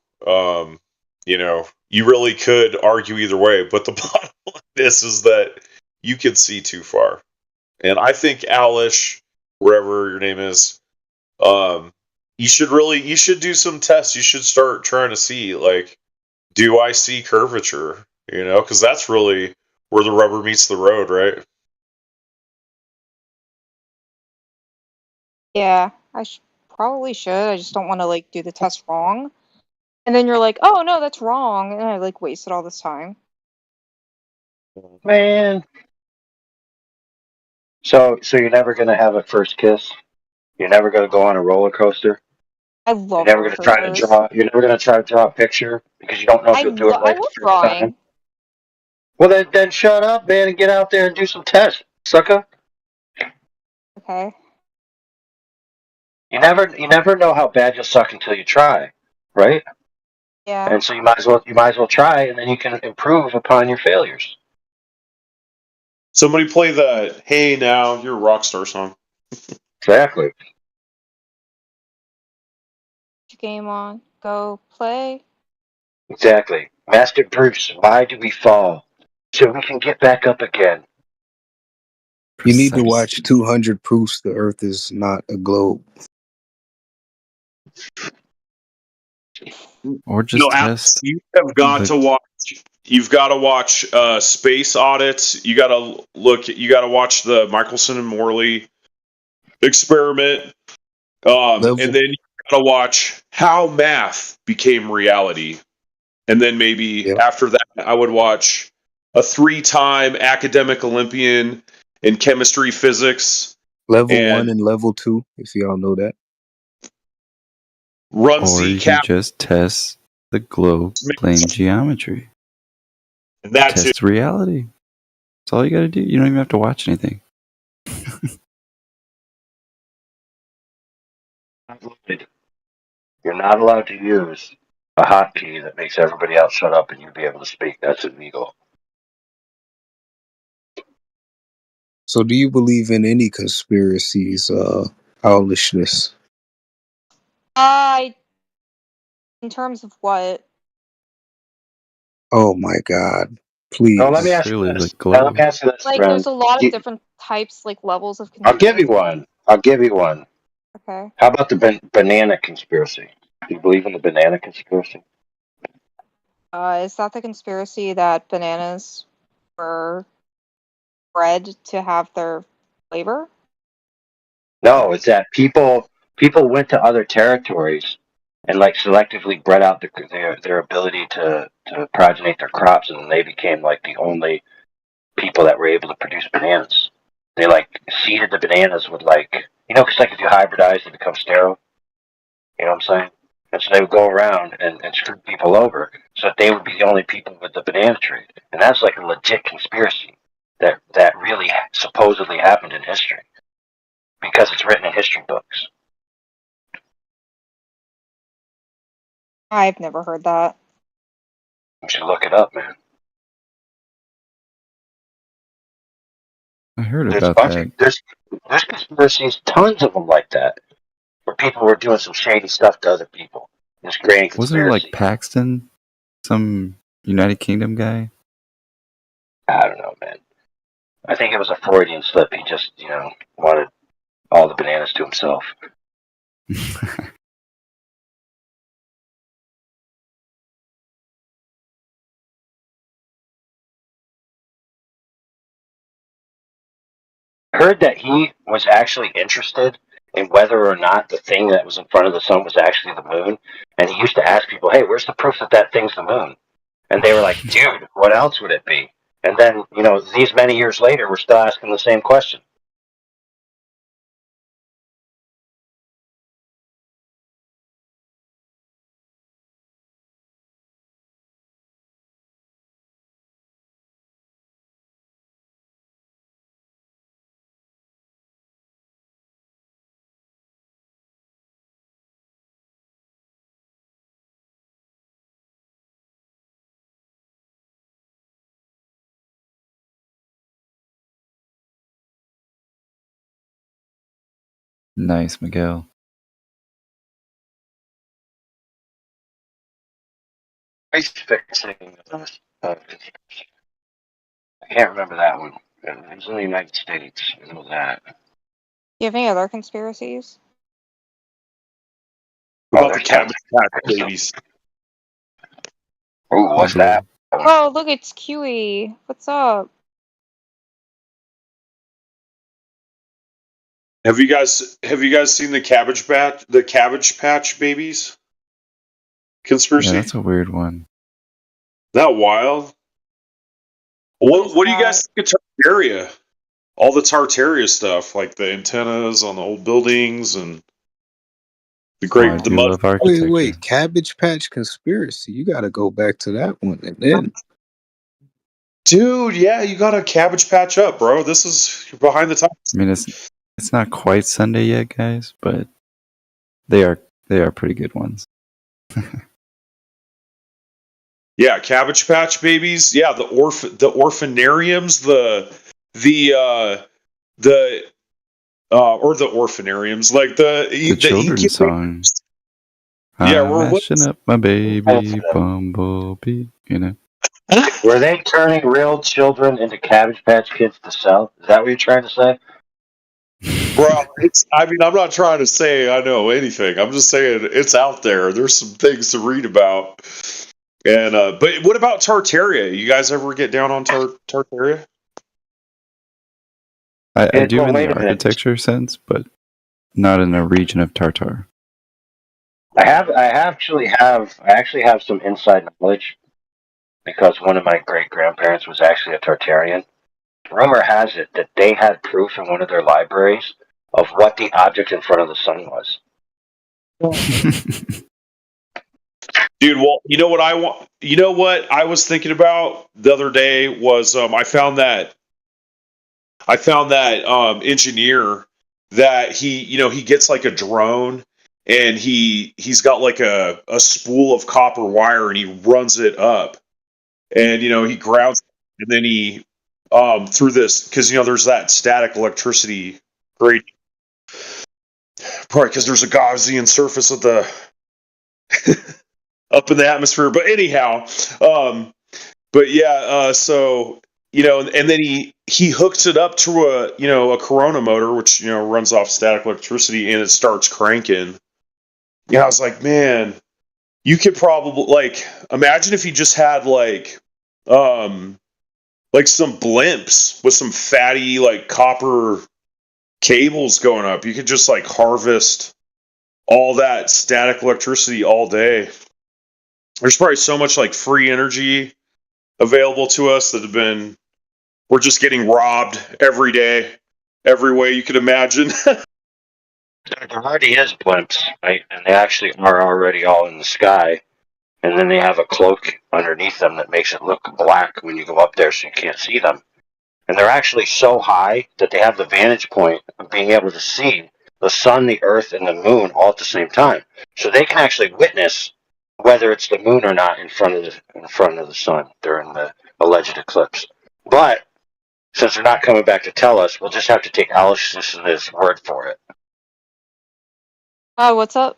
You really could argue either way, but the bottom line is that you can see too far. And I think Alish, wherever your name is, you should do some tests. You should start trying to see, like, do I see curvature? Because that's really where the rubber meets the road, right? Yeah, I probably should. I just don't want to like do the test wrong. And then you're like, oh no, that's wrong. And I like wasted all this time. Man. So you're never gonna have a first kiss? You're never gonna go on a roller coaster? I love You're never gonna try to draw a picture because you don't know if you'll do it I right love the first time. drawing. Well then shut up, man, and get out there and do some tests, sucker. Okay. You never know how bad you'll suck until you try, right? Yeah. And so you might as well try, and then you can improve upon your failures. Somebody play the "Hey Now You're a Rock Star" song. Exactly. Game on. Go play. Exactly. Master Bruce, why do we fall? So we can get back up again. You need to watch Precisely. 200 Proofs the Earth is not a globe. Or just No, Alex, test you have got the to watch. You've got to watch Space Audits. You got to look. You got to watch the Michelson and Morley experiment, and Level then you got to watch how math became reality. And then maybe Yep. after that, I would watch a 3-time academic Olympian in chemistry, physics, Level and 1 and level 2, if y'all know that. run or C you can cap. just test the globe plane geometry. And that too. Test reality. That's all you gotta do. You don't even have to watch anything. You're not allowed to use a hotkey that makes everybody else shut up and you be able to speak. That's illegal. So do you believe in any conspiracies, owlishness? In terms of what? Oh my God. Now, let me Please. ask you Clearly the this. Now, let globe. me ask you this, Like, friend. there's a lot of You- different types, like levels of I'll give conspiracy. you one. I'll give you one. Okay. How about the banana conspiracy? Do you believe in the banana conspiracy? Is that the conspiracy that bananas were bred to have their flavor? No, it's that people went to other territories and like selectively bred out their ability to progenate their crops, and they became like the only people that were able to produce bananas. They like seeded the bananas with like, because like if you hybridize, they become sterile. You know what I'm saying? And so they would go around and screw people over so that they would be the only people with the banana trade. And that's like a legit conspiracy that really supposedly happened in history because it's written in history books. I've never heard that. You should look it up, man. I heard There's a about bunch that. of there's conspiracies, tons of them like that, where people were doing some shady stuff to other people. Just creating Wasn't it like conspiracy. Paxton? Some United Kingdom guy? I don't know, man. I think it was a Freudian slip. He just, wanted all the bananas to himself. I heard that he was actually interested in whether or not the thing that was in front of the sun was actually the moon. And he used to ask people, hey, where's the proof that that thing's the moon? And they were like, dude, what else would it be? And then, these many years later, we're still asking the same question. Nice, Miguel. Ice fixing. I can't remember that one. It was in the United States. I know that. You have any other conspiracies? What about the there's Cabbage tons. Patch Babies? Ooh, what's that? Oh, look, it's QE. What's up? Have you guys seen the Cabbage Patch Babies conspiracy? Yeah, that's a weird one. That wild. What do you guys think of Tartaria? All the Tartaria stuff, like the antennas on the old buildings and the Oh, I the do mud. love architecture. Wait, Cabbage Patch Conspiracy. You got to go back to that one. And then, Dude, yeah, you got to Cabbage Patch up, bro. You're behind the times. I mean, it's not quite Sunday yet, guys, but they are pretty good ones. Yeah, Cabbage Patch Babies. Yeah, the orphanariums, or the orphanariums, like The children's song. Yeah, I'm we're mashing up my baby bumblebee. You know. Were they turning real children into Cabbage Patch Kids to sell? Is that what you're trying to say? Bro, I mean, I'm not trying to say I know anything. I'm just saying it's out there. There's some things to read about. And but what about Tartaria? You guys ever get down on Tartaria? I do Well, in wait the a minute. architecture sense, but not in the region of Tartar. I actually have some inside knowledge because one of my great grandparents was actually a Tartarian. Rumor has it that they had proof in one of their libraries of what the object in front of the sun was. Dude, well, you know what I want? You know what I was thinking about the other day was I found that engineer that he gets like a drone and he's got like a spool of copper wire and he runs it up and he grounds it, and then he through this because there's that static electricity gradient probably because there's a Gaussian surface of the up in the atmosphere. But anyhow, but yeah, so and then he hooks it up to a Corona motor, which runs off static electricity, and it starts cranking. Yeah, I was like, man, you could probably imagine if you just had some blimps with some fatty copper cables going up. You could just harvest all that static electricity all day. There's probably so much free energy available to us that we're just getting robbed every day, every way you could imagine. There already is blimps, right? And they actually are already all in the sky. And then they have a cloak underneath them that makes it look black when you go up there so you can't see them. And they're actually so high that they have the vantage point of being able to see the sun, the earth, and the moon all at the same time. So they can actually witness whether it's the moon or not in front of the sun during the alleged eclipse. But since they're not coming back to tell us, we'll just have to take Alex's word for it. What's up?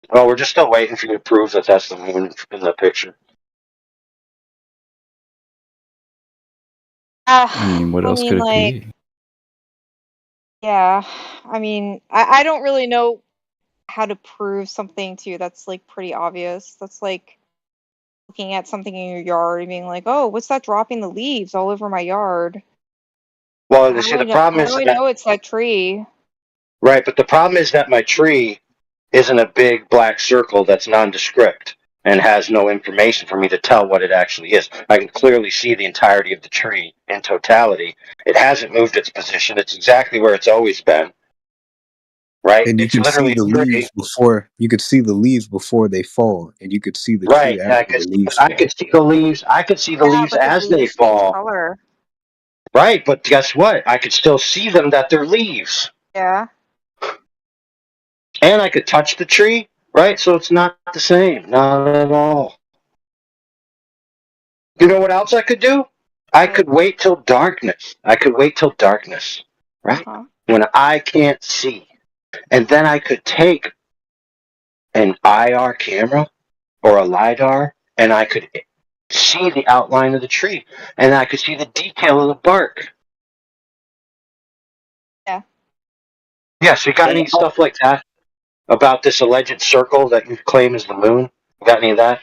Well, we're just still waiting for you to prove that that's the moon in the picture. I mean, what else could it be? Yeah, I mean, I don't really know how to prove something to you that's pretty obvious. That's like looking at something in your yard and being like, "Oh, what's that dropping the leaves all over my yard?" Well, you see, the problem is how do I know it's that tree? Right, but the problem is that my tree isn't a big black circle that's nondescript and has no information for me to tell what it actually is. I can clearly see the entirety of the tree in totality. It hasn't moved its position. It's exactly where it's always been. Right? And you It's can see literally the leaves before they fall, and you could see the tree right. after the leaves I fall. could see the leaves. I could see the leaves but the as they leaves change fall. color. Right, but guess what? I could still see them that they're leaves. Yeah. And I could touch the tree, right? So it's not the same. Not at all. You know what else I could do? I could wait till darkness. Right? Uh-huh. When I can't see. And then I could take an IR camera or a LiDAR and I could see the outline of the tree. And I could see the detail of the bark. Yeah. Yeah, so you got any stuff like that about this alleged circle that you claim is the moon? Got any of that?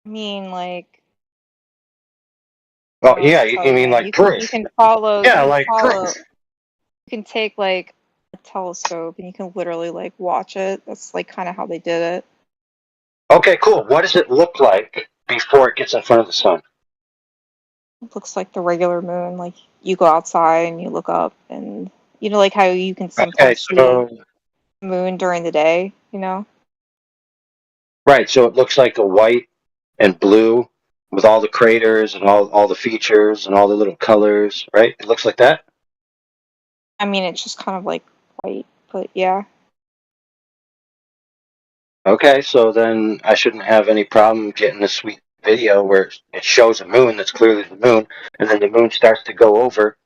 I mean, Oh, yeah, you mean like proof? You can follow. Yeah, You like proof. You can take a telescope and you can literally watch it. That's kind of how they did it. Okay, cool. What does it look like before it gets in front of the sun? It looks like the regular moon. You go outside and you look up, and like how you can sometimes see the moon during the day. Right, so it looks like a white and blue with all the craters and all the features and all the little colors, right? It looks like that? I mean, it's just kind of white, but yeah. Okay, so then I shouldn't have any problem getting a sweet video where it shows a moon that's clearly the moon, and then the moon starts to go over,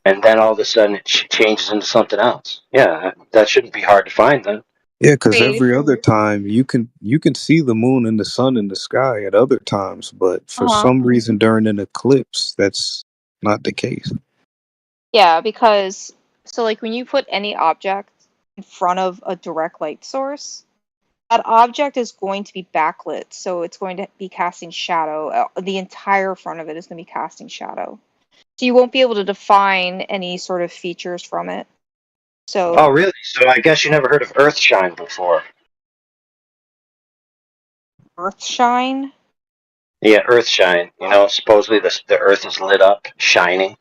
and then all of a sudden it changes into something else. Yeah, that shouldn't be hard to find then. Yeah, because Wait. every other time you can see the moon and the sun in the sky at other times, but for some reason during an eclipse, that's not the case. Yeah, because so like when you put any object in front of a direct light source, that object is going to be backlit, so it's going to be casting shadow. The entire front of it is going to be casting shadow. So you won't be able to define any sort of features from it. So Oh, really? So I guess you never heard of Earthshine before. Earthshine? Yeah, Earthshine. You know, supposedly the Earth is lit up, shining,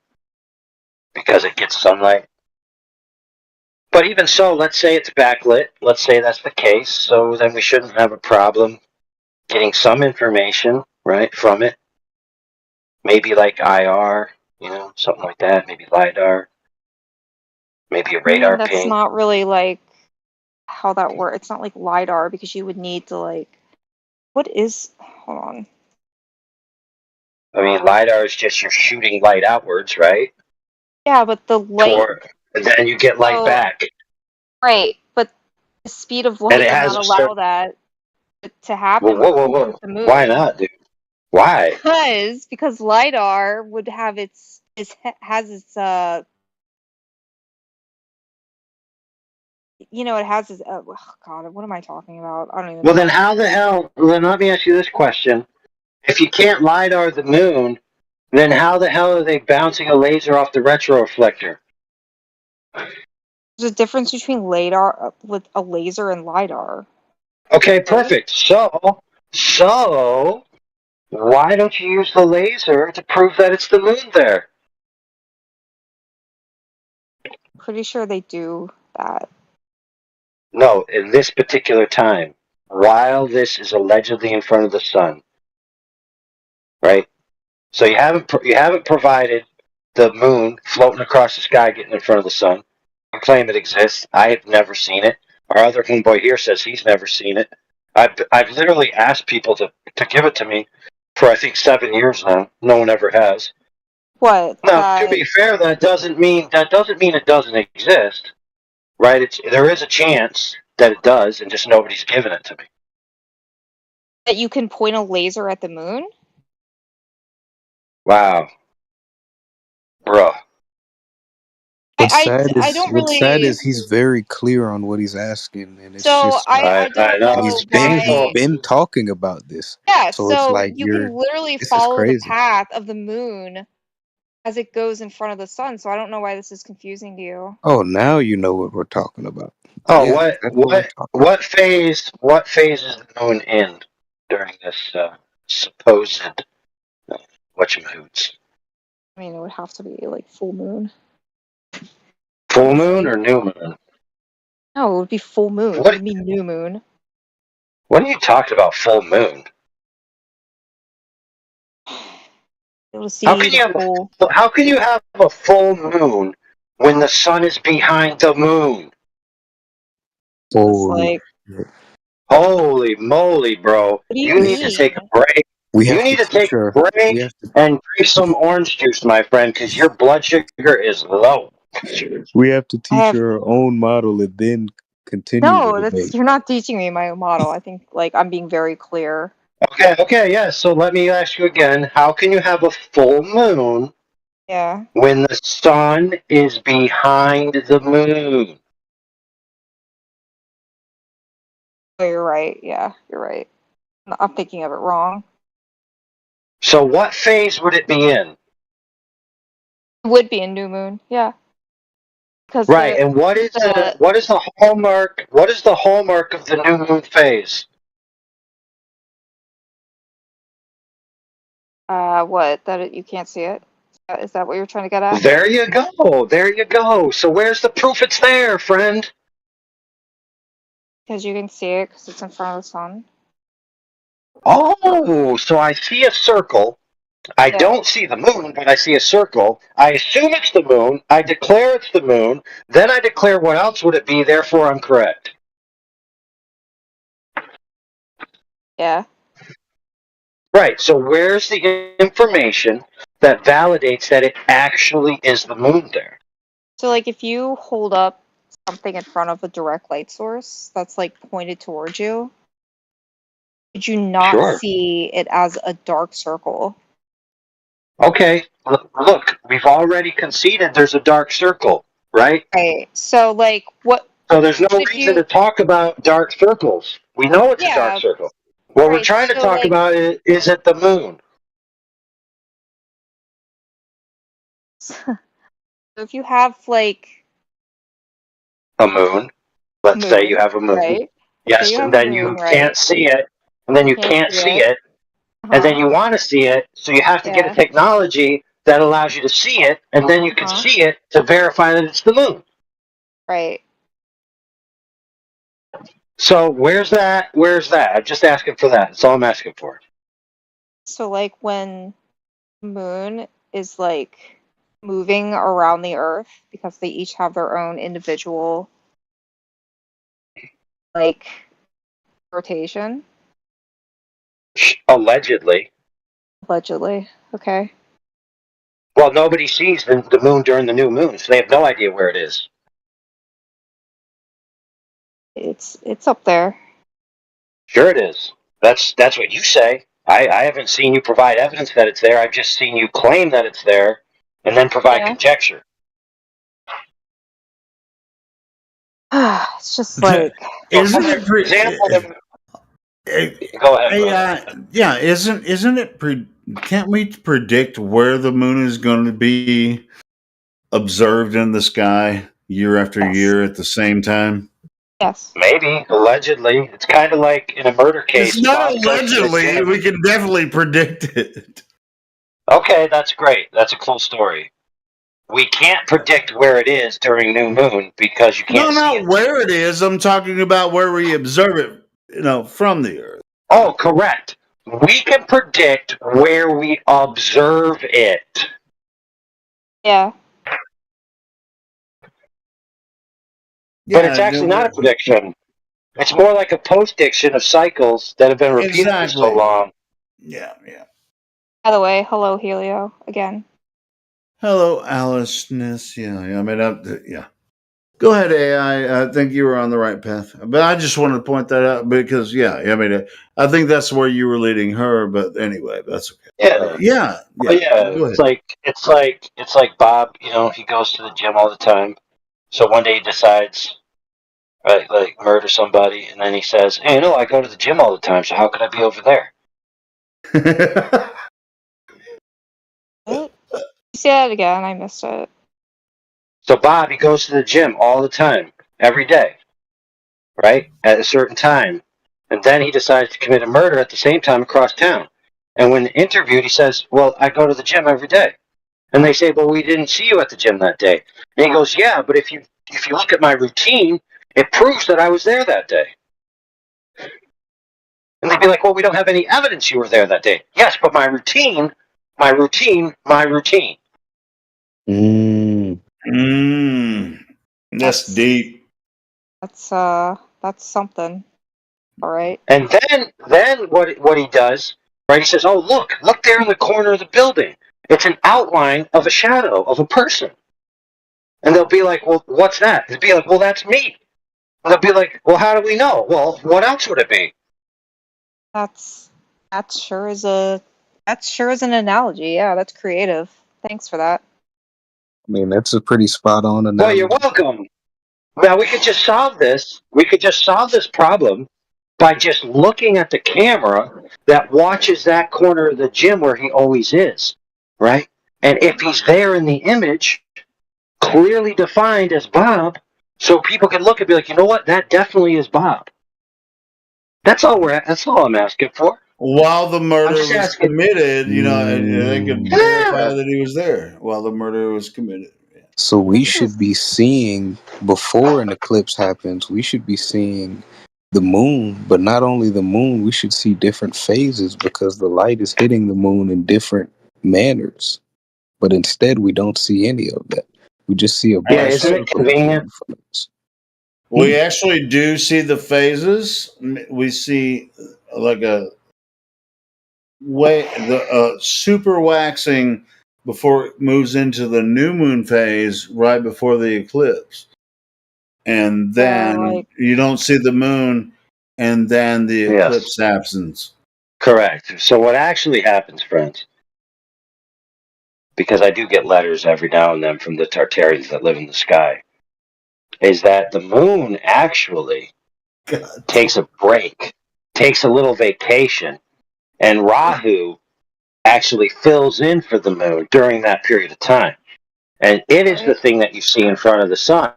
because it gets sunlight. But even so, let's say it's backlit. Let's say that's the case. So then we shouldn't have a problem getting some information, right, from it. Maybe like IR, you know, something like that. Maybe LiDAR. Maybe a radar that's ping. not really like how that works. It's not like LiDAR because you would need to like. What is? Hold on. I mean, LiDAR is just you're shooting light outwards, right? Yeah, but the light. And then you get light back. Right, but the speed of light And it will has not a allow certain... that to happen. Whoa. The moon. Why not, dude? Why? Because LiDAR would have its you know, it has its oh god, what am I talking about? I don't even Well, know. then how the hell... Then let me ask you this question. If you can't LiDAR the moon, then how the hell are they bouncing a laser off the retroreflector? There's a difference between LiDAR with a laser and LiDAR. Okay, perfect. So why don't you use the laser to prove that it's the moon there? Pretty sure they do that. No, in this particular time, while this is allegedly in front of the sun, right? So you haven't provided the moon floating across the sky getting in front of the sun. You claim it exists. I have never seen it. Our other homeboy here says he's never seen it. I've literally asked people to give it to me for I think 7 years now. No one ever has. What? Now, to be fair, that doesn't mean it doesn't exist, right? There is a chance that it does, and just nobody's given it to me. That you can point a laser at the moon? Wow, bro. What's sad is he's very clear on what he's asking, and it's so just I don't know he's why. been talking about this. Yeah, So it's so like you can literally this is follow the crazy. path of the moon as it goes in front of the sun. So I don't know why this is confusing to you. Oh, now you know what we're talking about. Oh, Yeah, that's what we're talking about. what phase is the moon in during this supposed whatchamahoots? I mean, it would have to be like full moon. Full moon or new moon? No, it would be full moon. It would be new moon. What are you talking about? Full moon? Able to see How can you have a full moon when the sun is behind the moon? Holy moly, bro! You need to take a break. You need to take a break and drink some orange juice, my friend, because your blood sugar is low. We have to teach her our own model and then continue No, the debate. you're not teaching me my own model. I think like I'm being very clear. Okay, yeah. So let me ask you again: how can you have a full moon? Yeah. When the sun is behind the moon? Oh, you're right. Yeah, you're right. I'm thinking of it wrong. So what phase would it be in? It would be a new moon. Yeah. Right, and what is the hallmark? What is the hallmark of the new moon phase? What? That you can't see it? Is that what you're trying to get at? There you go. There you go. So where's the proof it's there, friend? Because you can see it because it's in front of the sun. Oh, so I see a circle. I don't see the moon, but I see a circle. I assume it's the moon. I declare it's the moon. Then I declare what else would it be, therefore I'm correct. Yeah. Right. So where's the information that validates that it actually is the moon there? So like if you hold up something in front of a direct light source that's like pointed towards you, would you not Sure. see it as a dark circle? Okay. Look, we've already conceded there's a dark circle, right? Right. So like what So there's no if reason to you talk about dark circles. We know it's a dark yeah, circle. What we're right. trying to So talk like about is it the moon? so if you have like A moon. Let's say you moon, have a moon. right? Say Yes, you have and a then moon, you right? can't see it, and then you Can't can't see see it. it, and then Uh-huh. you want to see it, so you have to get a Yeah. technology that allows you to see it, and then you can Uh-huh. see it to verify that it's the moon. Right. So where's that? Where's that? I'm just asking for that. That's all I'm asking for. So like when the moon is like moving around the earth because they each have their own individual like rotation, Allegedly. allegedly. Okay. Well, nobody sees the moon during the new moon, so they have no idea where it is. It's up there. Sure it is. That's what you say. I haven't seen you provide evidence that it's there. I've just seen you claim that it's there and then provide Yeah. conjecture. It's just like Isn't it For example, go ahead, brother. yeah, isn't it can't we predict where the moon is going to be observed in the sky year after yes. year at the same time? Yes. Maybe, allegedly. It's kind of like in a murder case. It's not Bob goes to the allegedly. gym. We can definitely predict it. Okay, that's great. That's a cool story. We can't predict where it is during new moon because you can't see No, it. where it is. I'm talking about where we observe it, from the Earth. Oh, correct. We can predict where we observe it. Yeah. But it's actually not a prediction. It's more like a post-diction of cycles that have been repeated for so Exactly. long. Yeah. By the way, hello Helio again. Hello, Aliceness. Yeah. I mean, yeah. Go ahead, AI. I think you were on the right path, but I just wanted to point that out because, yeah, I mean, I think that's where you were leading her. But anyway, that's okay. Yeah. Yeah. But yeah, Go ahead. it's like Bob. He goes to the gym all the time. So one day he decides, right, like murder somebody, and then he says, "Hey, I go to the gym all the time. So how could I be over there?" What? Say that again. I missed it. So Bob, he goes to the gym all the time, every day, right, at a certain time, and then he decides to commit a murder at the same time across town. And when interviewed, he says, "Well, I go to the gym every day." And they say, "Well, we didn't see you at the gym that day." And he goes, "Yeah, but if you look at my routine, it proves that I was there that day." And they'd be like, "Well, we don't have any evidence you were there that day." "Yes, but my routine. That's deep. That's something. All right. And then what he does, right? He says, "Oh, look there in the corner of the building. It's an outline of a shadow of a person." And they'll be like, "Well, what's that?" They'll be like, "Well, that's me." And they'll be like, "Well, how do we know?" "Well, what else would it be?" That sure is an analogy. Yeah, that's creative. Thanks for that. I mean, that's a pretty spot on analogy. Well, you're welcome. Now we could just solve this. We could just solve this problem by just looking at the camera that watches that corner of the gym where he always is, right? And if he's there in the image, clearly defined as Bob, so people can look and be like, "You know what? That definitely is Bob." That's all I'm asking for. While the murder was asking. committed, they could verify that he was there while the murder was committed. So we should be seeing, before an eclipse happens, we should be seeing the moon, but not only the moon, we should see different phases because the light is hitting the moon in different manners. But instead, we don't see any of that. We just see a black Isn't it circle convenient? in front of us. We actually do see the phases. We see super waxing before it moves into the new moon phase right before the eclipse. And then like you don't see the moon, and then the Yes. eclipse happens. Correct. So what actually happens, friends, because I do get letters every now and then from the Tartarians that live in the sky, is that the moon actually God. takes a break, takes a little vacation, and Rahu actually fills in for the moon during that period of time. And it is the thing that you see in front of the sun.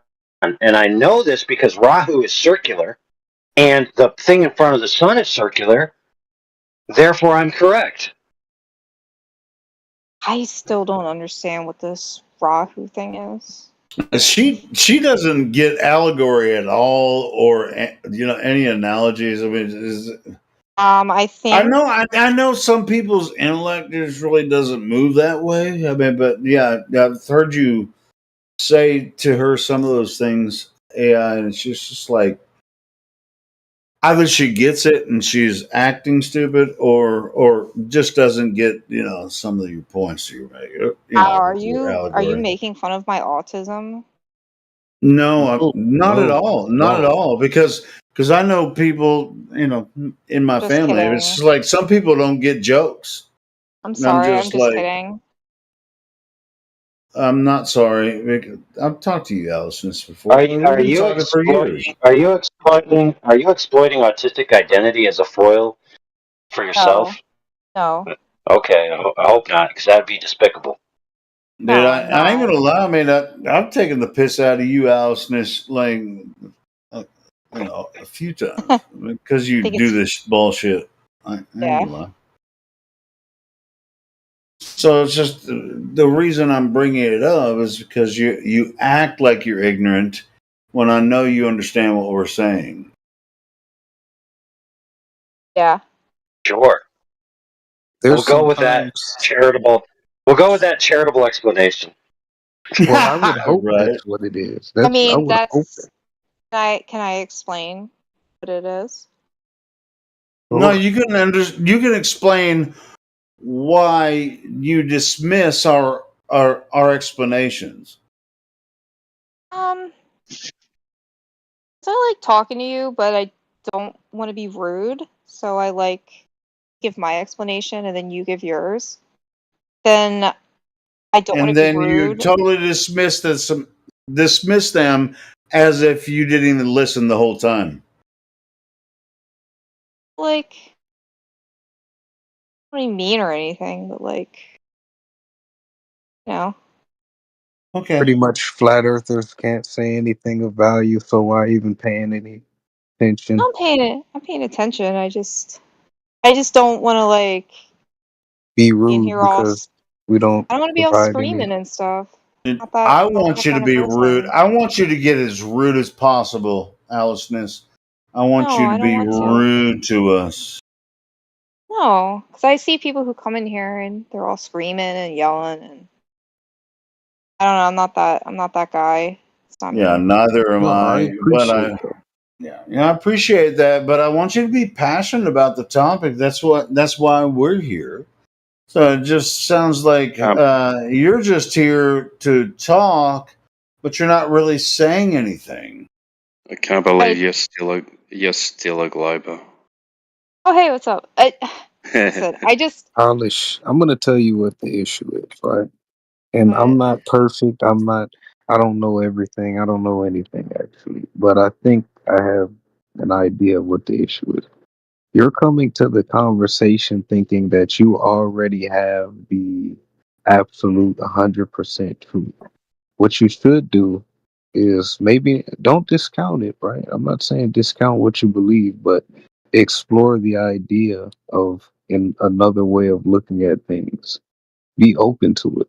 And I know this because Rahu is circular, and the thing in front of the sun is circular. Therefore, I'm correct. I still don't understand what this Rahu thing is. She doesn't get allegory at all, or any analogies. I mean, I think I know some people's intellect just really doesn't move that way. I mean, but yeah, I've heard you say to her some of those things, AI, and she's just like, either she gets it and she's acting stupid, or just doesn't get some of your points you make. are Your you allegory. making fun of my autism? No, not at no, all. Not at all. Because I know people, in my Just family. It's kidding. just like some people don't get jokes. I'm And I'm sorry, I'm just just like, kidding. I'm not sorry. I've talked to you, Allison, before. Are We've been talking for years. Are you exploiting autistic identity as a foil for yourself? No. Okay, I hope not, because that'd be despicable. Dude, No, I ain't gonna lie. I mean, I've taken the piss out of you, Allison, like, a few times because you think do it's this bullshit. I ain't yeah. gonna lie. So it's just the reason I'm bringing it up is because you act like you're ignorant when I know you understand what we're saying. Yeah. Sure. There's We'll go with that sometimes, charitable. We'll go with that charitable explanation. well, I would hope Right. that's what it is. I I mean, would hope that's can I explain what it is? No, that. you can explain why you dismiss our explanations. 'Cause I like talking to you, but I don't want to be rude, so I like give my explanation and then you give yours. Then I don't want And to be then you rude. totally dismiss them as if you didn't even listen the whole time. Like, I don't really mean or anything, but like, Okay. Pretty much flat earthers can't say anything of value, so why even paying any attention? I'm paying attention. I just don't want to like Be be in rude here all. because we don't I don't want to be all provide any. screaming and stuff. I Not want that you to kind of be rude. person. I want you to get as rude as possible, Aliceness. I want No, you I to don't be want to. rude to us. No, because I see people who come in here and they're all screaming and yelling, and I don't know. I'm not that guy. It's not Yeah, me. neither am No, I I. But appreciate that. I appreciate that. But I want you to be passionate about the topic. That's why we're here. So it just sounds like you're just here to talk, but you're not really saying anything. I can't believe I- you're still a glober. Oh, hey, what's up? Listen, I just Polish. I'm gonna tell you what the issue is, right? And What? I'm not perfect. I don't know everything. I don't know anything actually, but I think I have an idea of what the issue is. You're coming to the conversation thinking that you already have the absolute 100% truth. What you should do is maybe don't discount it, right? I'm not saying discount what you believe, but explore the idea of in another way of looking at things. Be open to it.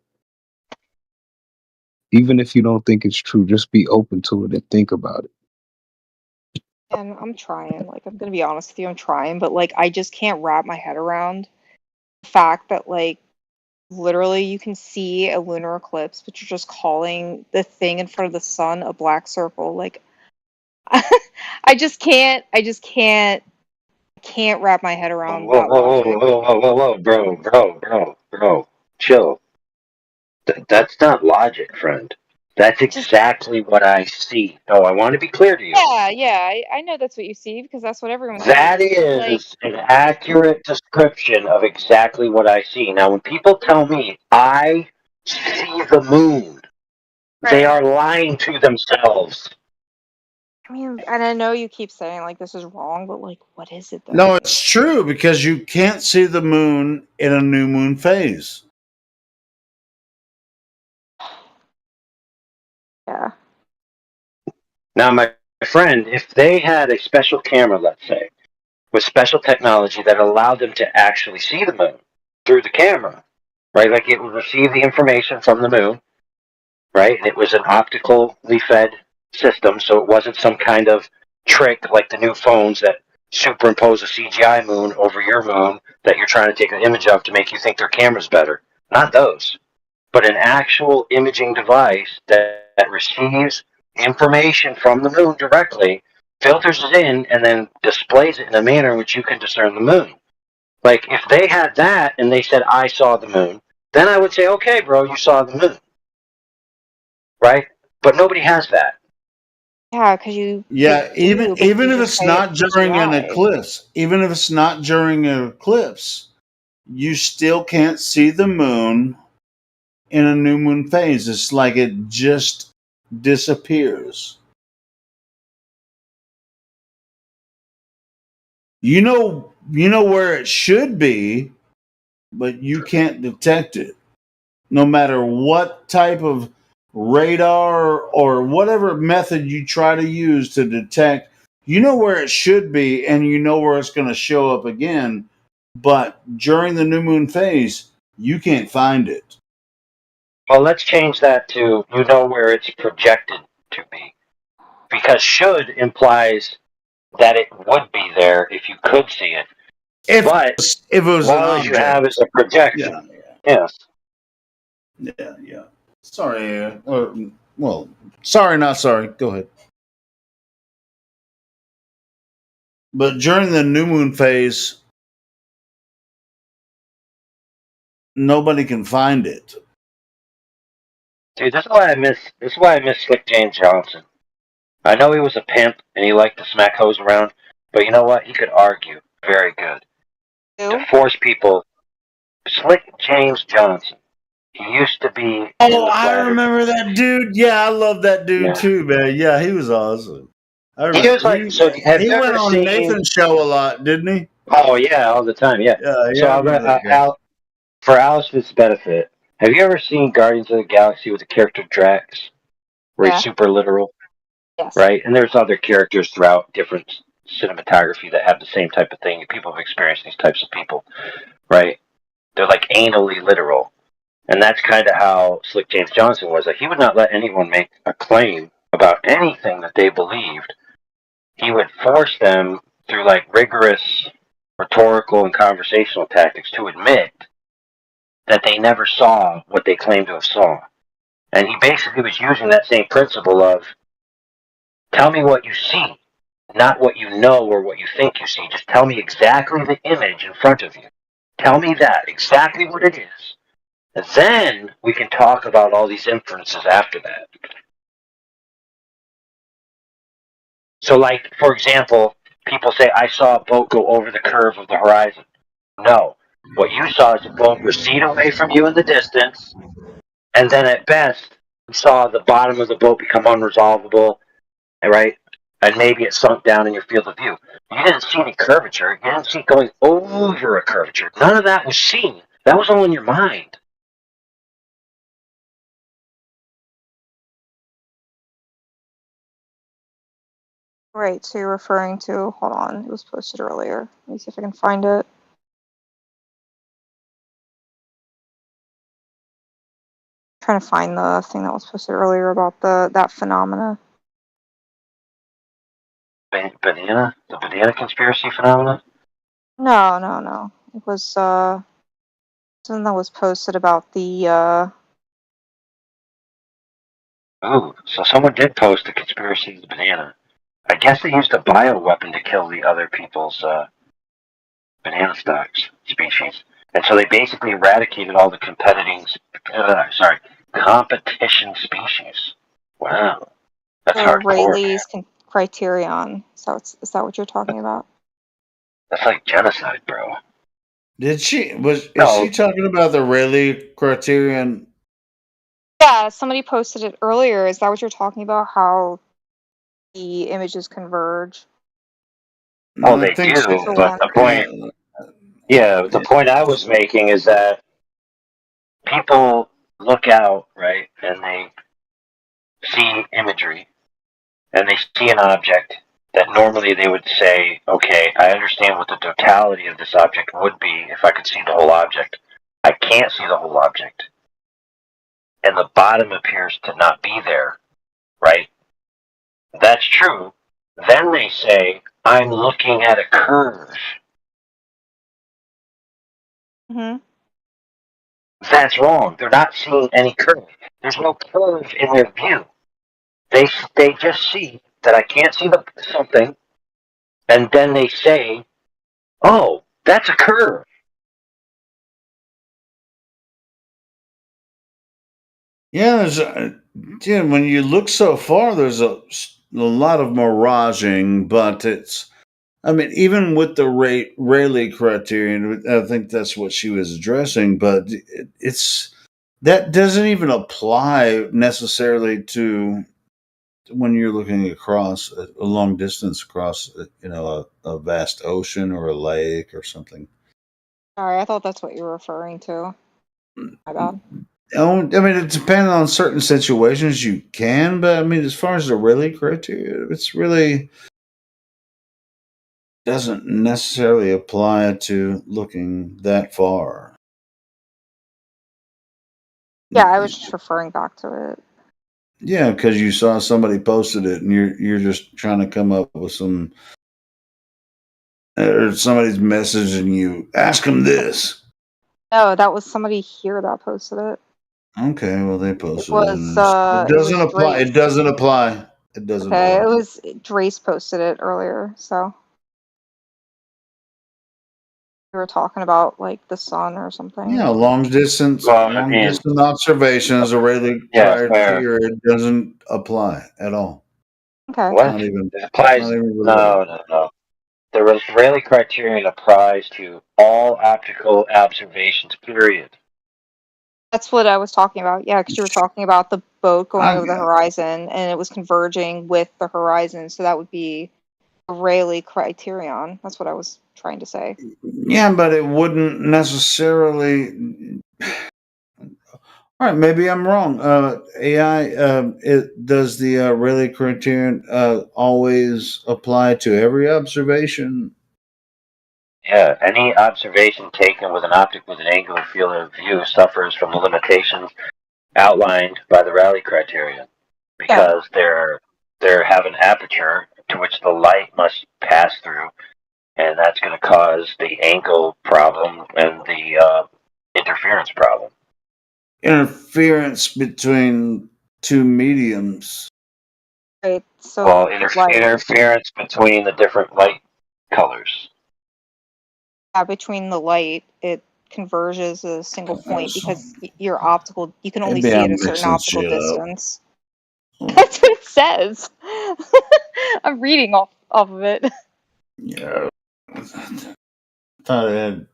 Even if you don't think it's true, just be open to it and think about it. and I'm trying. Like, I'm gonna be honest with you, I'm trying, but like, I just can't wrap my head around the fact that like, literally, you can see a lunar eclipse, but you're just calling the thing in front of the sun a black circle. Like, I just can't can't wrap my head Whoa, around whoa, that whoa, whoa, logic. whoa, whoa, whoa, whoa, bro, chill. That's not logic, friend. That's Just exactly what I see. No, I want to be clear to you. yeah, I know that's what you see because that's what everyone That sees. But like, is an accurate description of exactly what I see. Now, when people tell me I see the moon, they right. are lying to themselves. I mean, and I know you keep saying like this is wrong, but like, what is it though? No, it's true because you can't see the moon in a new moon phase. Yeah. Now, my friend, if they had a special camera, let's say, with special technology that allowed them to actually see the moon through the camera, right? Like it would receive the information from the moon, right? And it was an optically fed system, so it wasn't some kind of trick like the new phones that superimpose a CGI moon over your moon that you're trying to take an image of to make you think their camera's better. Not those, but an actual imaging device that receives information from the moon directly, filters it in, and then displays it in a manner in which you can discern the moon. Like, if they had that and they said, I saw the moon, then I would say, okay, bro, you saw the moon. Right? But nobody has that. Yeah, because you Yeah, they do, but even you if just it's say not it's during an CGI. eclipse, even if it's not during an eclipse, you still can't see the moon in a new moon phase. It's like it just disappears. You know where it should be, but you can't detect it. No matter what type of radar or whatever method you try to use to detect, you know where it should be and you know where it's going to show up again. But during the new moon phase, you can't find it. Well, let's change that to you know where it's projected to be. Because should implies that it would be there if you could see it. If But if it was an all you have object. is a projection. Yes. Yeah. Sorry. Well, sorry, not sorry. Go ahead. But during the new moon phase, nobody can find it. Dude, that's why I miss Slick James Johnson. I know he was a pimp and he liked to smack hoes around, but you know what? He could argue very good. Who? To force people. Slick James Johnson. He used to be in Oh, the I flat earth. remember that dude. Yeah, I love that dude Yeah. too, man. Yeah, he was awesome. I He remember was like, so have he you went ever on seen? Nathan's show a lot, didn't he? Oh yeah, all the time. Yeah. Yeah, I remember that guy. For Alice's benefit, have you ever seen Guardians of the Galaxy with the character Drax, where Yeah. he's super literal, Yes. right? And there's other characters throughout different cinematography that have the same type of thing. People have experienced these types of people, right? They're like anally literal. And that's kind of how Slick James Johnson was. Like, he would not let anyone make a claim about anything that they believed. He would force them through like rigorous rhetorical and conversational tactics to admit that they never saw what they claimed to have saw. And he basically was using that same principle of tell me what you see, not what you know or what you think you see. Just tell me exactly the image in front of you. Tell me that, exactly what it is. And then we can talk about all these inferences after that. So, like, for example, people say, I saw a boat go over the curve of the horizon. No. What you saw is a boat recede away from you in the distance, and then at best, you saw the bottom of the boat become unresolvable, right? And maybe it sunk down in your field of view. You didn't see any curvature. You didn't see it going over a curvature. None of that was seen. That was all in your mind. Right, so you're referring to, hold on, it was posted earlier. Let me see if I can find it. Trying to find the thing that was posted earlier about that phenomena. The banana conspiracy phenomenon? No. It was something that was posted about the Oh, so someone did post a conspiracy of the banana. I guess they used a bioweapon to kill the other people's banana stocks species. And so they basically eradicated all the competition species. Wow. That's The hardcore, man. Rayleigh's criterion. Is that what you're talking about? That's like genocide, bro. Is she No. talking about the Rayleigh criterion? Yeah, somebody posted it earlier. Is that what you're talking about? How the images converge? Oh, I they think do, so. but the point, the point I was making is that people look out, right, and they see imagery, and they see an object that normally they would say, okay, I understand what the totality of this object would be if I could see the whole object. I can't see the whole object. And the bottom appears to not be there, right? That's true. Then they say, I'm looking at a curve. Mm-hmm. That's wrong. They're not seeing any curve. There's no curve in their view. They just see that I can't see something, and then they say, oh, that's a curve. Yeah, when you look so far, there's a lot of miraging, but even with the Rayleigh criterion, I think that's what she was addressing, but that doesn't even apply necessarily to when you're looking across a long distance across, a vast ocean or a lake or something. Sorry, I thought that's what you were referring to. My bad. It depends on certain situations you can, but as far as the Rayleigh criteria, it's really doesn't necessarily apply to looking that far. Yeah, I was just referring back to it. Yeah, because you saw somebody posted it, and you're just trying to come up with some, or somebody's messaging you, ask them this. No, that was somebody here that posted it. Okay, well they posted It doesn't apply. It doesn't apply. It doesn't Okay, apply. it was Drace posted it earlier, so we were talking about like the sun or something. Yeah, long distance observations, a Rayleigh criteria doesn't apply at all. Okay. What? Not even. It applies. Not even No. The Rayleigh criterion applies to all optical observations, period. That's what I was talking about. Yeah, because you were talking about the boat going over the horizon, and it was converging with the horizon, so that would be a Rayleigh criterion. That's what I was trying to say. Yeah, but it wouldn't necessarily. All right, maybe I'm wrong. AI, does the Rayleigh criterion always apply to every observation? Yeah, any observation taken with an optic with an angular field of view suffers from the limitations outlined by the Rayleigh criterion because they have an aperture to which the light must pass through, and that's going to cause the angle problem and the interference problem. Interference between two mediums. Right. So Well, interference between the different light colors. Between the light, it converges a single point because your optical, you can only Maybe see I'm at a certain mixing optical shit up. distance. That's what it says. I'm reading off of it. Yeah. Thought it had.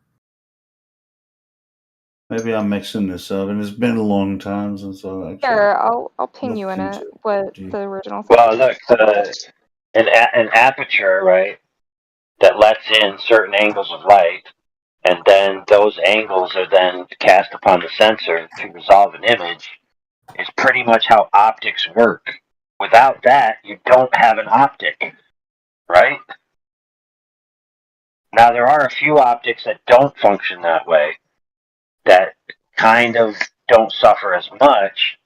Maybe I'm mixing this up, and it's been a long time since I actually. Sure, I'll ping you in it what the original thing. Well, look, an aperture, right, that lets in certain angles of light, and then those angles are then cast upon the sensor to resolve an image, is pretty much how optics work. Without that, you don't have an optic, right? Now, there are a few optics that don't function that way, that kind of don't suffer as much,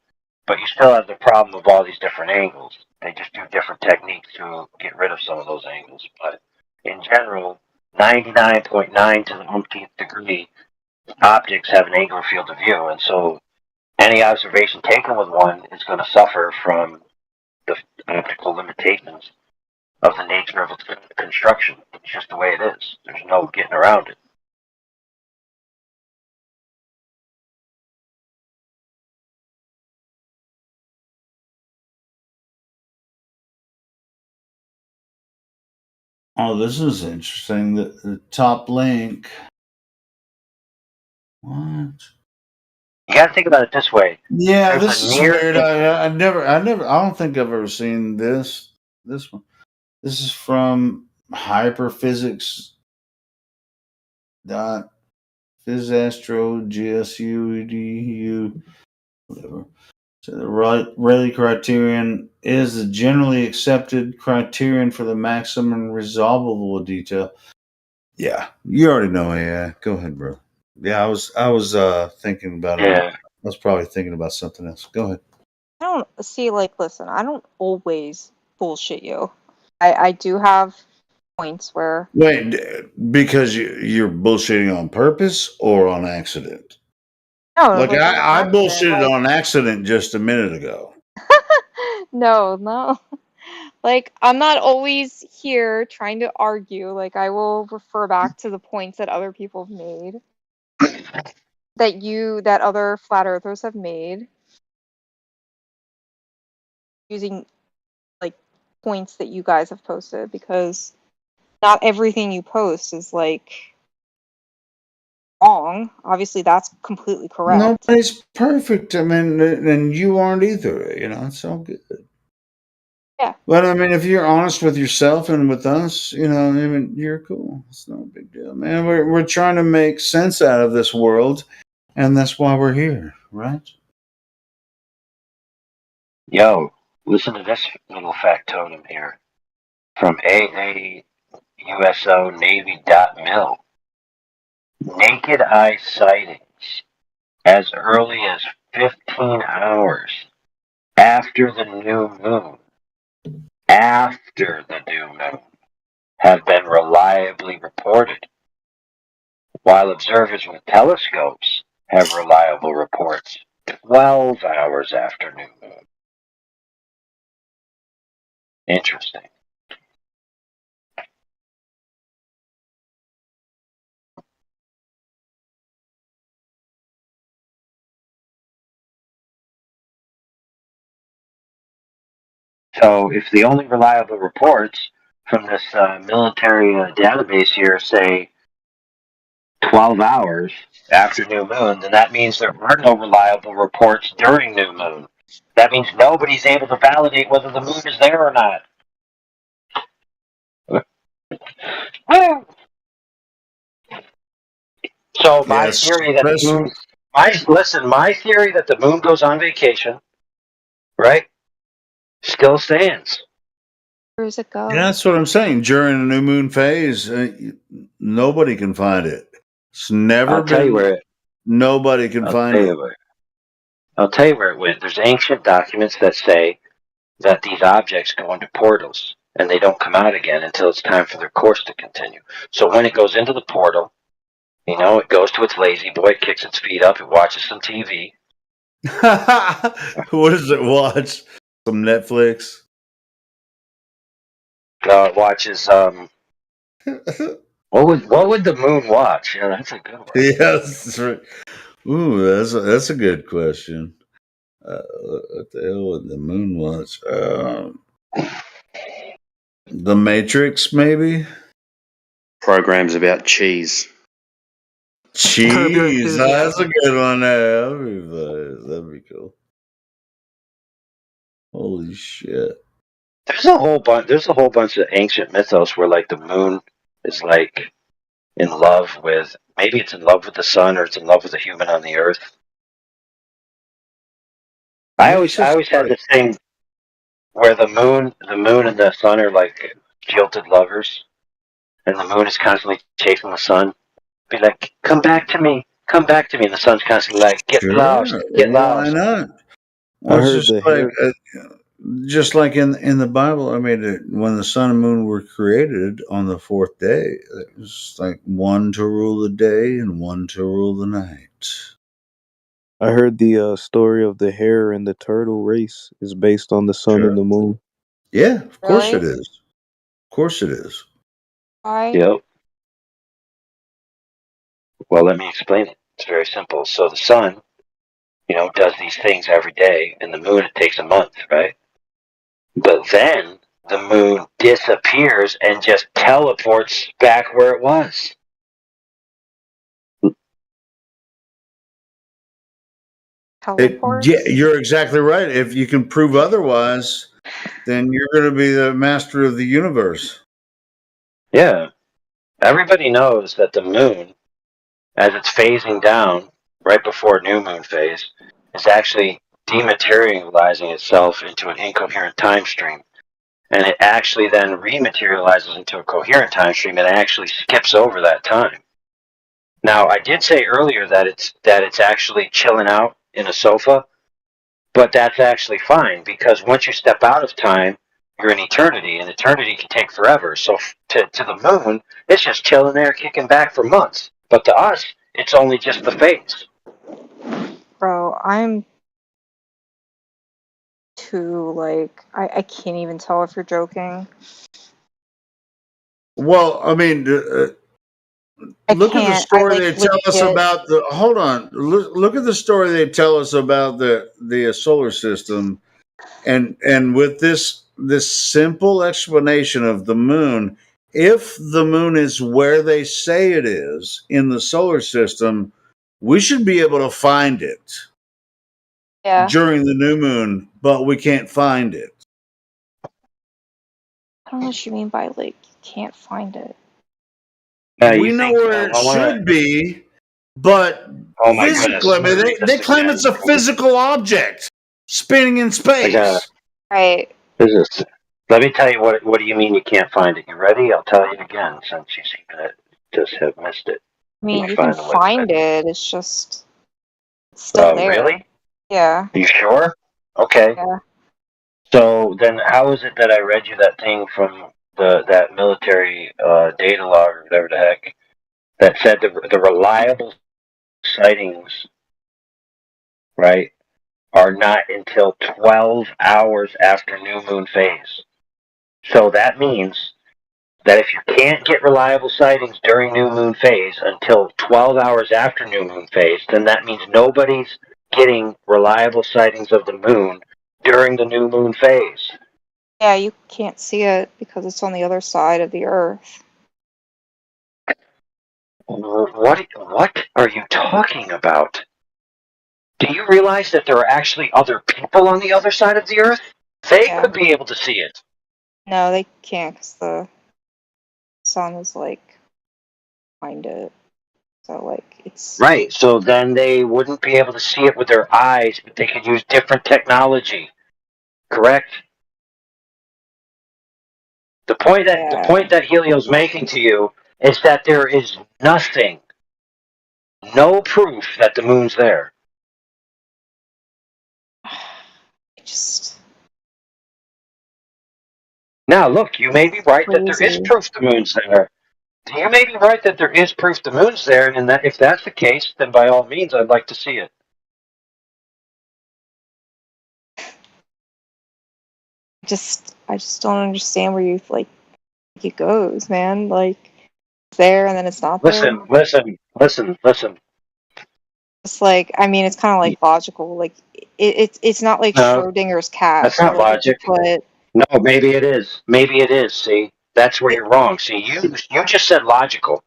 but you still have the problem of all these different angles. They just do different techniques to get rid of some of those angles. But in general, 99.9 to the umpteenth degree, optics have an angular field of view, and so any observation taken with one is going to suffer from the optical limitations of the nature of its construction. It's just the way it is. There's no getting around it. Oh, this is interesting. The top link. What? You got to think about it this way. Yeah, There's this a is near weird. I don't think I've ever seen this one. This is from hyperphysics dot physastro gsu edu whatever. So the Rayleigh criterion is the generally accepted criterion for the maximum resolvable detail. Yeah, you already know. Yeah, go ahead, bro. Yeah, I was thinking about it. Yeah. I was probably thinking about something else. Go ahead. I don't see, like, listen, I don't always bullshit you. I do have points where Wait, because you're bullshitting on purpose or on accident? no, Like like on I accident, bullshitted like on accident just a minute ago. no. Like, I'm not always here trying to argue. Like, I will refer back to the points that other people have made, that other flat earthers have made, using, like, points that you guys have posted, because not everything you post is, like, wrong. Obviously, that's completely correct. Nobody's perfect. I mean, and you aren't either. You know, it's all good. Yeah. But I mean, if you're honest with yourself and with us, you know, I mean, you're cool. It's no big deal, man. We're trying to make sense out of this world, and that's why we're here, right? Yo, listen to this little factotum here from AAUSO Naked eye sightings as early as 15 hours after the new moon. After the new moon have been reliably reported, while observers with telescopes have reliable reports 12 hours after new moon. Interesting. So if the only reliable reports from this military database here say 12 hours after new moon, then that means there are no reliable reports during new moon. That means nobody's able to validate whether the moon is there or not. So my Yes, theory that the moon, my theory that the moon goes on vacation, right, still stands. Where does it go? Yeah, that's what I'm saying. During the new moon phase, nobody can find it. It's never I'll tell you been. where it. Nobody can I'll find tell it. you where. I'll tell you where it went. There's ancient documents that say that these objects go into portals and they don't come out again until it's time for their course to continue. So when it goes into the portal, you know, it goes to its lazy boy, it kicks its feet up, it watches some TV. What does it watch? Some Netflix. It watches. What would the moon watch? Yeah, that's a good one. Yes, that's right. Ooh, that's a good question. What the hell would the moon watch? The Matrix, maybe. Programs about cheese. Cheese. That's a good one. That'd be cool. Holy shit. There's a whole bunch of ancient mythos where like the moon is like in love with, maybe it's in love with the sun or it's in love with a human on the earth. I always had this thing where the moon and the sun are like jilted lovers, and the moon is constantly chasing the sun. Be like, come back to me, come back to me. And the sun's constantly like, get lost, get Why lost. not? I Well, it's heard just the like hair. just like in the Bible. I mean, when the sun and moon were created on the fourth day, it was like one to rule the day and one to rule the night. I heard the story of the hare and the turtle race is based on the sun and the moon. Yeah, of course it Really? is. course it is. Why? Yep. Well, let me explain it. It's very simple. So the sun, does these things every day, and the moon, it takes a month, right? But then the moon disappears and just teleports back where it was. Teleports? Yeah, you're exactly right. If you can prove otherwise, then you're going to be the master of the universe. Yeah. Everybody knows that the moon, as it's phasing down right before new moon phase, is actually dematerializing itself into an incoherent time stream. And it actually then rematerializes into a coherent time stream and actually skips over that time. Now, I did say earlier that it's actually chilling out in a sofa, but that's actually fine because once you step out of time, you're in eternity, and eternity can take forever. So to the moon, it's just chilling there, kicking back for months. But to us, it's only just the phase. Bro, I'm too, like, I can't even tell if you're joking. Well, I mean, look at the story they tell us about the. Hold on, look at the story they tell us about the solar system, and with this simple explanation of the moon. If the moon is where they say it is in the solar system, we should be able to find it during the new moon, but we can't find it. I don't know what you mean by, like, you can't find it. We know where it should be, but physically, I mean, they claim it's a physical object spinning in space. Right. Let me tell you what do you mean you can't find it? You ready? I'll tell you again since you seem to just have missed it. I mean, you can find it. It's just still there. Really? Yeah. Are you sure? Okay. Yeah. So then, how is it that I read you that thing from that military data log or whatever the heck that said the reliable sightings, right, are not until 12 hours after new moon phase. So that means that if you can't get reliable sightings during new moon phase until 12 hours after new moon phase, then that means nobody's getting reliable sightings of the moon during the new moon phase. Yeah, you can't see it because it's on the other side of the Earth. What are you talking about? Do you realize that there are actually other people on the other side of the Earth? They could be able to see it. No, they can't because the sun is, like, behind it. So, like, it's... Right, so then they wouldn't be able to see it with their eyes, but they could use different technology. Correct? The point that Helio's making to you is that there is nothing, no proof that the moon's there. Now, look, you may be right that there is proof the moon's there. You may be right that there is proof the moon's there, and that if that's the case, then by all means, I'd like to see it. I just don't understand where you, like, it goes, man. Like, it's there and then it's not there. Listen. It's like, I mean, it's kind of like logical. Like, it's not like Schrodinger's cat. That's not logic. No, maybe it is. Maybe it is. See, that's where you're wrong. See, you just said logical,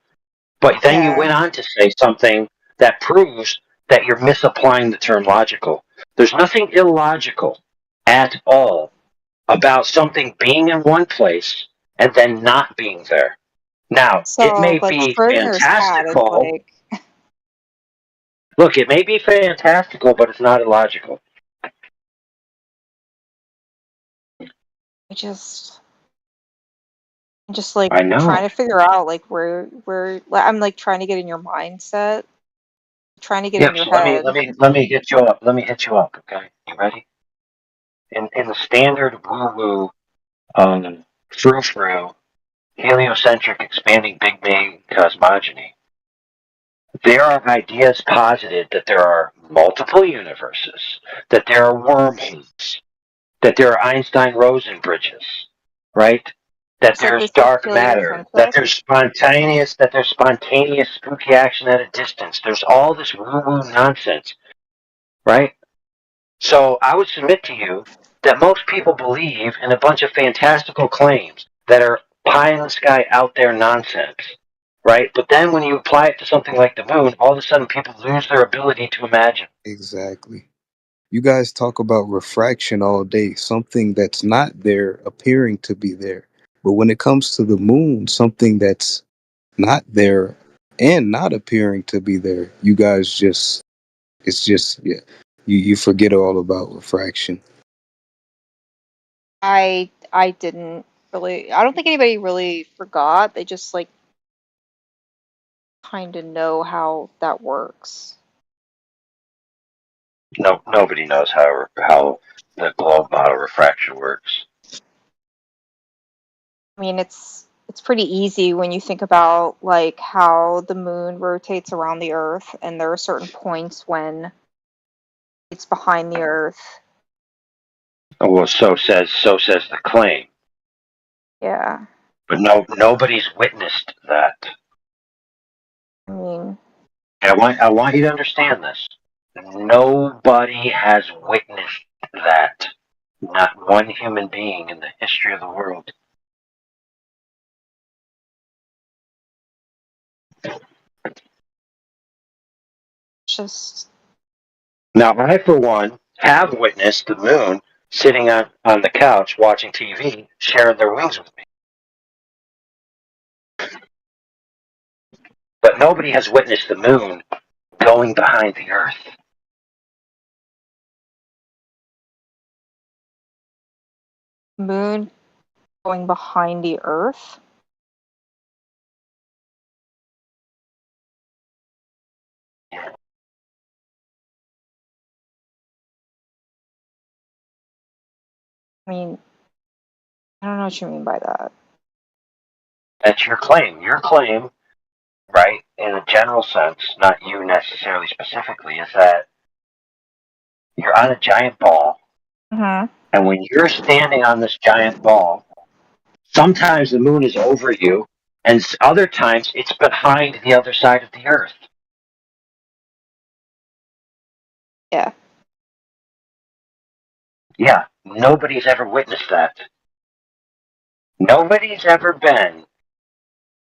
but then you went on to say something that proves that you're misapplying the term logical. There's nothing illogical at all about something being in one place and then not being there. Now, it may be fantastical. Look, it may be fantastical, but it's not illogical. I'm just like trying to figure out like where I'm like trying to get in your mindset, trying to get in your head. Let me hit you up. Okay, you ready? In the standard woo-woo, frou-frou, heliocentric expanding Big Bang cosmogony, there are ideas posited that there are multiple universes, that there are wormholes, that there are Einstein-Rosen bridges, right? that So there's this is dark matter, that heliocentric. there's spontaneous spooky action at a distance. There's all this woo-woo nonsense, right? So I would submit to you that most people believe in a bunch of fantastical claims that are pie in the sky out there nonsense, right? But then when you apply it to something like the moon, all of a sudden people lose their ability to imagine. Exactly. You guys talk about refraction all day, something that's not there appearing to be there. But when it comes to the moon, something that's not there and not appearing to be there, you guys just, it's just, yeah, you forget all about refraction. I didn't really. I don't think anybody really forgot. They just like kind of know how that works. No, nobody knows how the globe model refraction works. I mean, it's pretty easy when you think about like how the moon rotates around the Earth, and there are certain points when it's behind the Earth. Oh, well, so says the claim, Yeah, but nobody's witnessed that. I mean, I want you to understand this. Nobody has witnessed that. Not one human being in the history of the world. it's just Now, I, for one, have witnessed the moon sitting on the couch watching TV, sharing their wings with me. But nobody has witnessed the moon going behind the Earth. moon going behind the Earth. I mean, I don't know what you mean by that. That's your claim. Your claim, right, in a general sense, not you necessarily specifically, is that you're on a giant ball, and when you're standing on this giant ball, sometimes the moon is over you, and other times it's behind the other side of the Earth. Yeah. Yeah, nobody's ever witnessed that. Nobody's ever been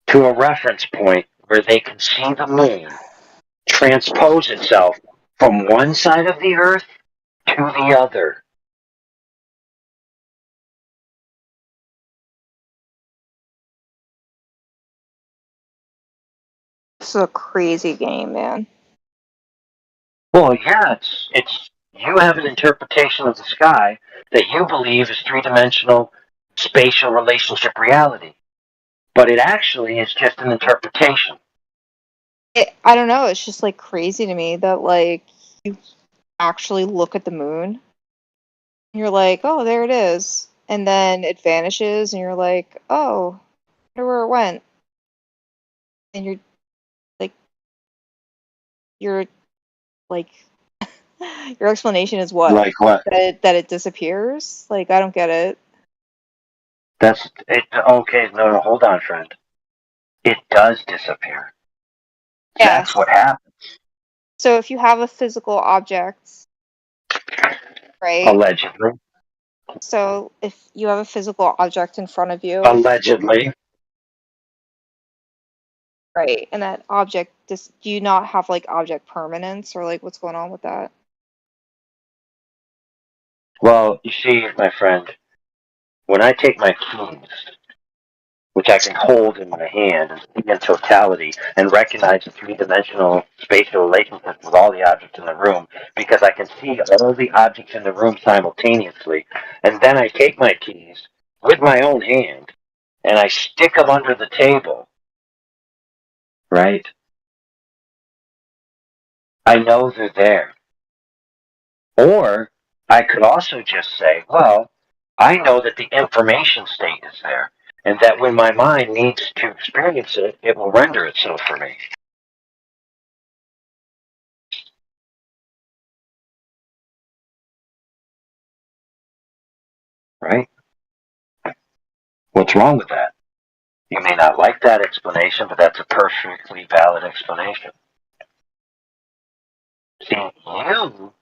to a reference point where they can see the moon transpose itself from one side of the Earth to the other. This is a crazy game, man. Well, yeah, it's you have an interpretation of the sky that you believe is three-dimensional spatial relationship reality, but it actually is just an interpretation. I don't know. It's just like crazy to me that like you actually look at the moon, and you're like, oh, there it is, and then it vanishes, and you're like, oh, I wonder where it went, and like, you're like, your explanation is what? Like what? That it disappears? Like, I don't get it. That's it. Okay, no, hold on, friend. It does disappear. Yes. That's what happens. So if you have a physical object, right? Allegedly. So if you have a physical object in front of you, Allegedly. right, and that object, do you not have like object permanence, or like what's going on with that? Well, you see, my friend, when I take my keys, which I can hold in my hand and see in totality and recognize the three-dimensional spatial relationship with all the objects in the room, because I can see all the objects in the room simultaneously, and then I take my keys with my own hand and I stick them under the table, right? I know they're there. Or I could also just say, well, I know that the information state is there, and that when my mind needs to experience it, it will render it so for me. Right? What's wrong with that? You may not like that explanation, but that's a perfectly valid explanation. See, you,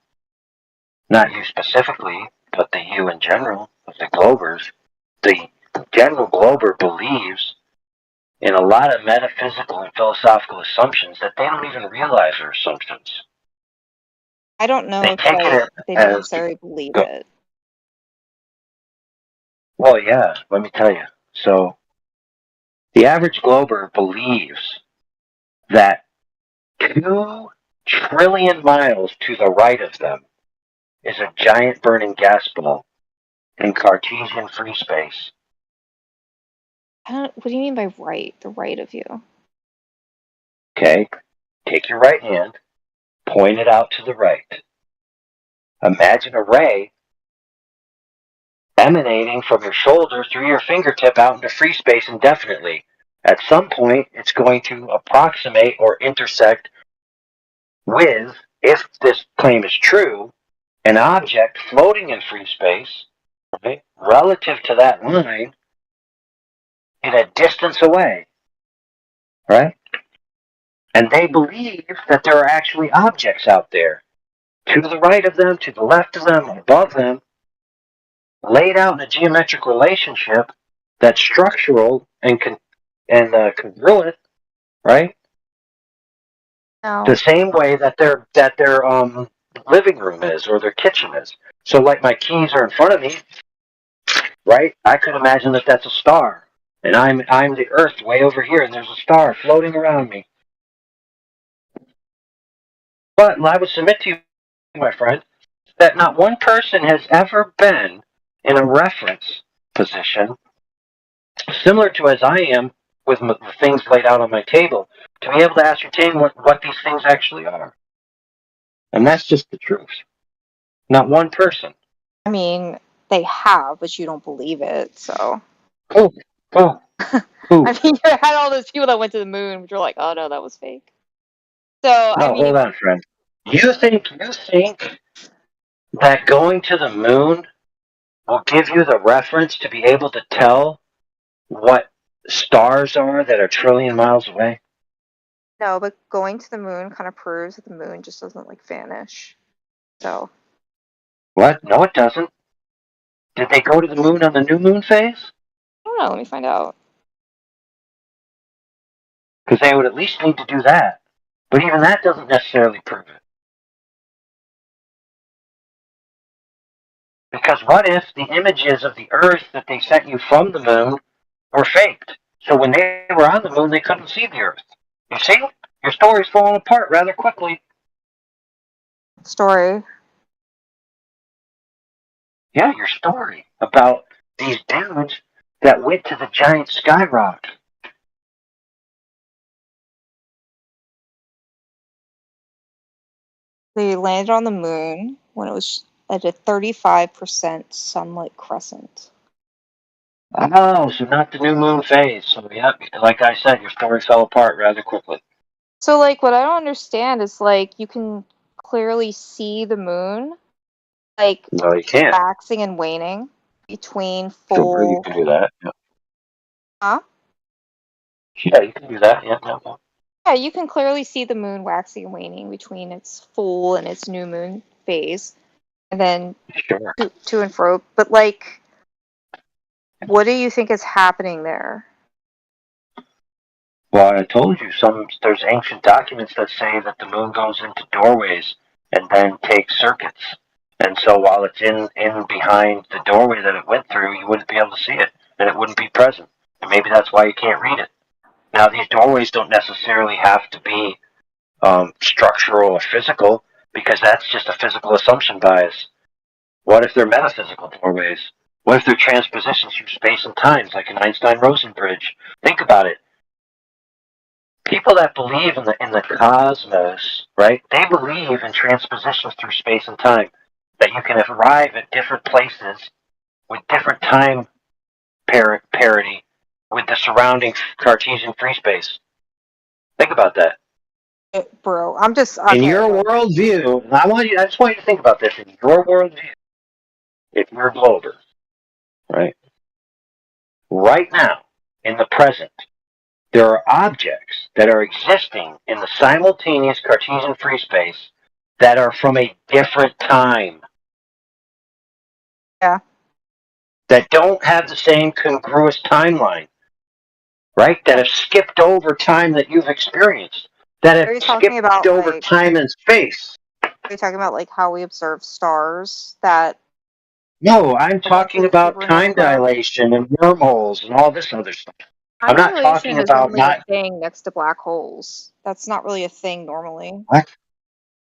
not you specifically, but the you in general, the Globers, the general Glober believes in a lot of metaphysical and philosophical assumptions that they don't even realize are assumptions. I don't know They if take it they as necessarily believe it. well, yeah, let me tell you. So, the average Glober believes that 2 trillion miles to the right of them is a giant burning gas ball in Cartesian free space. What do you mean by right? The right of you? Okay? Take your right hand, point it out to the right. Imagine a ray emanating from your shoulder through your fingertip out into free space indefinitely. At some point, it's going to approximate or intersect with, if this claim is true, an object floating in free space, right, relative to that line in a distance away, right? And they believe that there are actually objects out there, to the right of them, to the left of them, above them, laid out in a geometric relationship that's structural and congruent, right? No. The same way that their living room is or their kitchen is. So, like my keys are in front of me, right? I could imagine that that's a star, and I'm the Earth way over here, and there's a star floating around me. But I would submit to you, my friend, that not one person has ever been in a reference position similar to as I am with the things laid out on my table to be able to ascertain what these things actually are. And that's just the truth. Not one person. I mean, they have, but you don't believe it, so. Oh. I mean, you had all those people that went to the moon, but you're like, oh no, that was fake. So, No, I mean, hold on, friend. You think that going to the moon will give you the reference to be able to tell what stars are that are trillion miles away? no, but going to the moon kind of proves that the moon just doesn't like vanish. So. What? No, it doesn't. Did they go to the moon on the new moon phase? I don't know. Let me find out. Because they would at least need to do that. But even that doesn't necessarily prove it. Because what if the images of the Earth that they sent you from the moon were faked? So when they were on the moon, they couldn't see the Earth. You see? Your story's falling apart rather quickly. Story? Yeah, your story about these dudes that went to the giant skyrock. They landed on the moon when it was at a 35% sunlight crescent. Oh, so not the new moon phase. So yeah, like I said, your story fell apart rather quickly. So, like, what I don't understand is, like, you can clearly see the moon, like, No, you can't. waxing and waning between Sure, full. you can do that. Yeah. Huh? Yeah, you can do that. Yeah. Yeah, you can clearly see the moon waxing and waning between its full and its new moon phase, and then Sure. to and fro. But, like, what do you think is happening there? Well, I told you there's ancient documents that say that the moon goes into doorways and then takes circuits. And so while it's in behind the doorway that it went through, you wouldn't be able to see it, and it wouldn't be present. And maybe that's why you can't read it. Now, these doorways don't necessarily have to be structural or physical, because that's just a physical assumption bias. What if they're metaphysical doorways? What if they're transpositions through space and time, like an Einstein-Rosen bridge? Think about it. People that believe in the cosmos, right? They believe in transpositions through space and time, that you can arrive at different places with different time parity with the surrounding Cartesian free space. Think about that. Bro, I'm just In your worldview, and I just want you to think about this. In your worldview, if you're a Glober, right? right now, in the present, there are objects that are existing in the simultaneous Cartesian free space that are from a different time. Yeah. That don't have the same congruous timeline, right? That have skipped over time that you've experienced. That Are have you talking skipped about over like? time and space. Are you talking about like how we observe stars that No, I'm go into talking the about time supernova? dilation and wormholes and all this other stuff. Time I'm not dilation talking is about only a not thing next to black holes. That's not really a thing normally. what?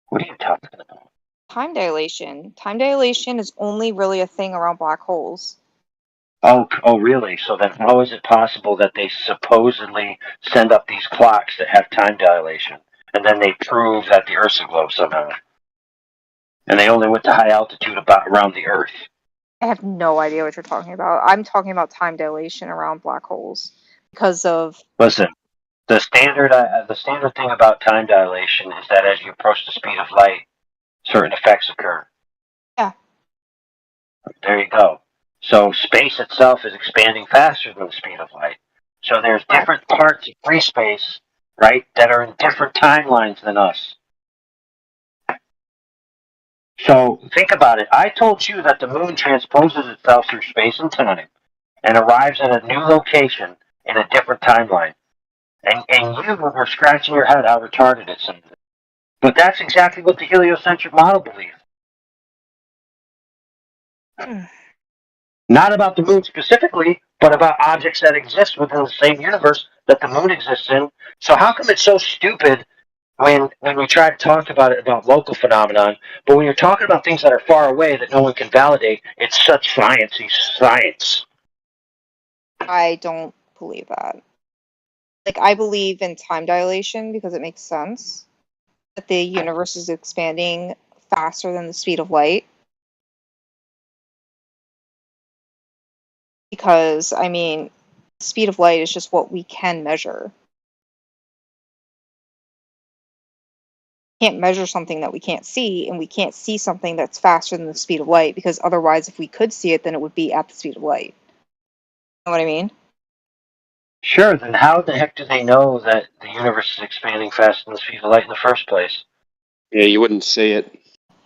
What are you talking about? Time dilation. Time dilation is only really a thing around black holes. Oh, really? So then, how is it possible that they supposedly send up these clocks that have time dilation, and then they prove that the Earth's a globe somehow, and they only went to high altitude about around the Earth? I have no idea what you're talking about. I'm talking about time dilation around black holes because of Listen, the standard thing about time dilation is that as you approach the speed of light, certain effects occur. yeah. There you go. So space itself is expanding faster than the speed of light. So there's Right. different parts of free space, right, that are in different timelines than us. So think about it. I told you that the moon transposes itself through space and time and arrives at a new location in a different timeline. And you were scratching your head how retarded it seemed. But that's exactly what the heliocentric model believes. Not about the moon specifically, but about objects that exist within the same universe that the moon exists in. So how come it's so stupid when we try to talk about it about local phenomenon, but when you're talking about things that are far away that no one can validate, it's such sciencey science. I don't believe that. Like, I believe in time dilation because it makes sense that the universe is expanding faster than the speed of light. Because, I mean, the speed of light is just what we can measure. We can't measure something that we can't see, and we can't see something that's faster than the speed of light, because otherwise, if we could see it, then it would be at the speed of light. You know what I mean? Sure, then how the heck do they know that the universe is expanding faster than the speed of light in the first place? Yeah, you wouldn't see it.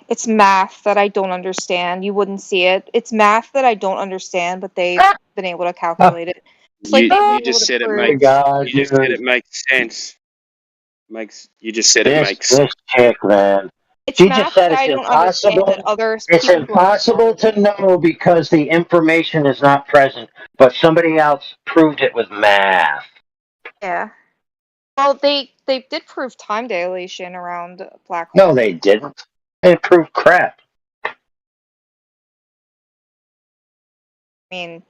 It's math that I don't understand. You wouldn't see it. It's math that I don't understand, but they've been able to calculate it. It's like they've been You able just to said it Oh my prove. makes. God, You just said dude. it makes sense. You just said it This makes. chick, man. It's She just math said that I it's don't understand that impossible. other It's people don't impossible understand. to know because the information is not present, but somebody else proved it with math. Yeah. Well, they did prove time dilation around black holes. No, they didn't. They proved crap. I mean,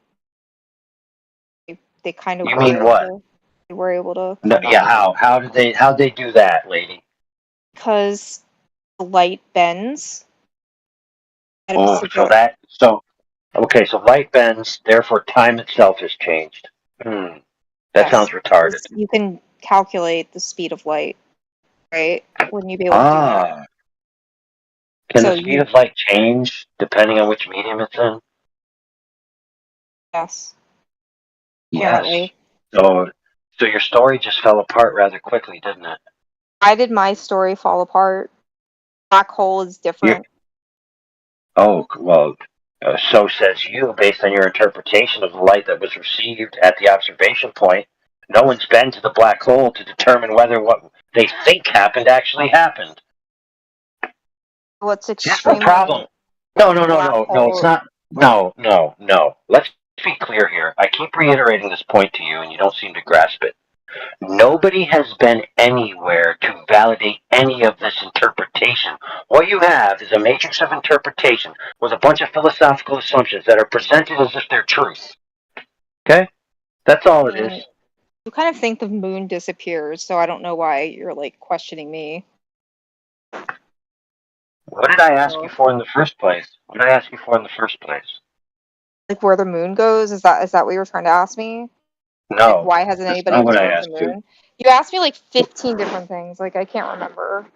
they kind of You were mean able what? to. They were able to No, come up yeah, with it how'd they do that, lady? because the light bends at a Oh, specific. so light bends, therefore time itself has changed. That sounds Yes, retarded. you can calculate the speed of light, right? Wouldn't you be able to do that? Can So the speed of light change depending on which medium it's in? yes, Yes. apparently. So your story just fell apart rather quickly, didn't it? Why did my story fall apart? Black hole is different. Oh, well, so says you, based on your interpretation of the light that was received at the observation point. No one's been to the black hole to determine whether what they think happened actually happened. What's That's the extremely problem. No, black it's hole? not. No. Let's be clear here. I keep reiterating this point to you, and you don't seem to grasp it. Nobody has been anywhere to validate any of this interpretation. What you have is a matrix of interpretation with a bunch of philosophical assumptions that are presented as if they're truth. Okay? That's all it is. You kind of think the moon disappears, so I don't know why you're like questioning me. What did I ask you for in the first place? Like where the moon goes? Is that what you were trying to ask me? No. Like, why hasn't That's anybody not what I observed asked the you. moon? You asked me like 15 different things. Like I can't remember.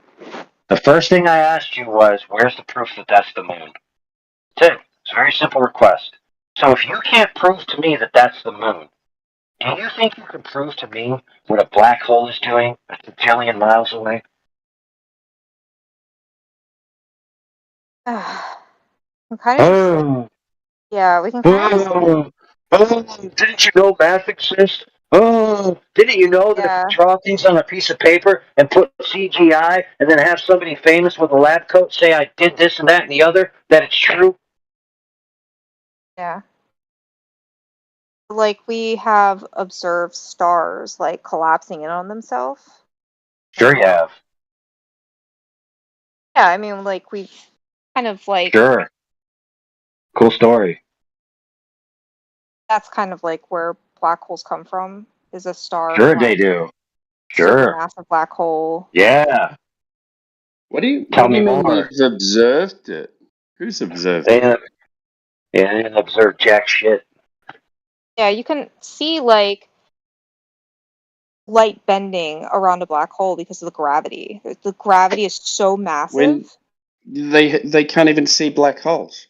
The first thing I asked you was, where's the proof that that's the moon? That's it. It's a very simple request. So if you can't prove to me that that's the moon, do you think you can prove to me what a black hole is doing a bajillion miles away? I'm kind of just like, yeah, we can kind of just like, Didn't you know math exists? Oh, didn't you know that if yeah, you draw things on a piece of paper and put CGI and then have somebody famous with a lab coat say I did this and that and the other, that it's true? yeah. Like we have observed stars like collapsing in on themselves. Sure you have. Yeah, I mean, like we've kind of like Sure. Cool story. that's kind of like where black holes come from. Is a star Sure from they like do. Sure. supermassive black hole. Yeah. What do you Tell me mean more. we've observed it? Who's observed They it? didn't observe jack shit. Yeah, you can see like light bending around a black hole because of the gravity. The gravity is so massive. When they can't even see black holes.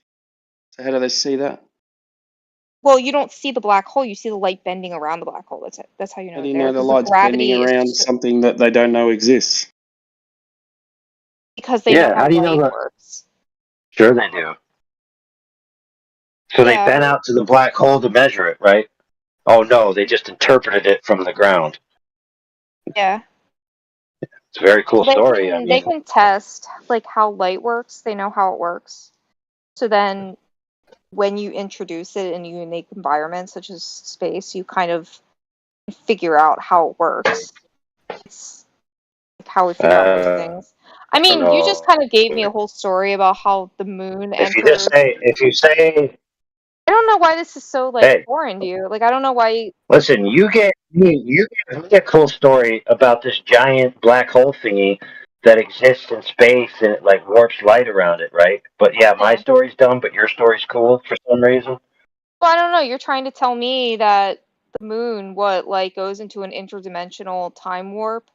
So how do they see that? Well, you don't see the black hole; you see the light bending around the black hole. That's it. That's how you know How do it's you there know the because light's bending around something that they don't know exists? because they know Yeah, how how do you know light that? works. Sure they do. So they Yeah, bent out to the black hole to measure it, right? Oh no, they just interpreted it from the ground. yeah. It's a very cool They story. I can they mean, can test like how light works. They know how it works. So then, when you introduce it in a unique environment such as space, you kind of figure out how it works. It's like how we figure out most things. I mean, you just kind of gave me a whole story about how the moon if you just enters. say, I don't know why this is so like hey, foreign to you. Like I don't know why. listen, you gave me a cool story about this giant black hole thingy that exists in space and it like warps light around it, right? But yeah, my Yeah. story's dumb, but your story's cool for some reason. Well, I don't know. You're trying to tell me that the moon, like goes into an interdimensional time warp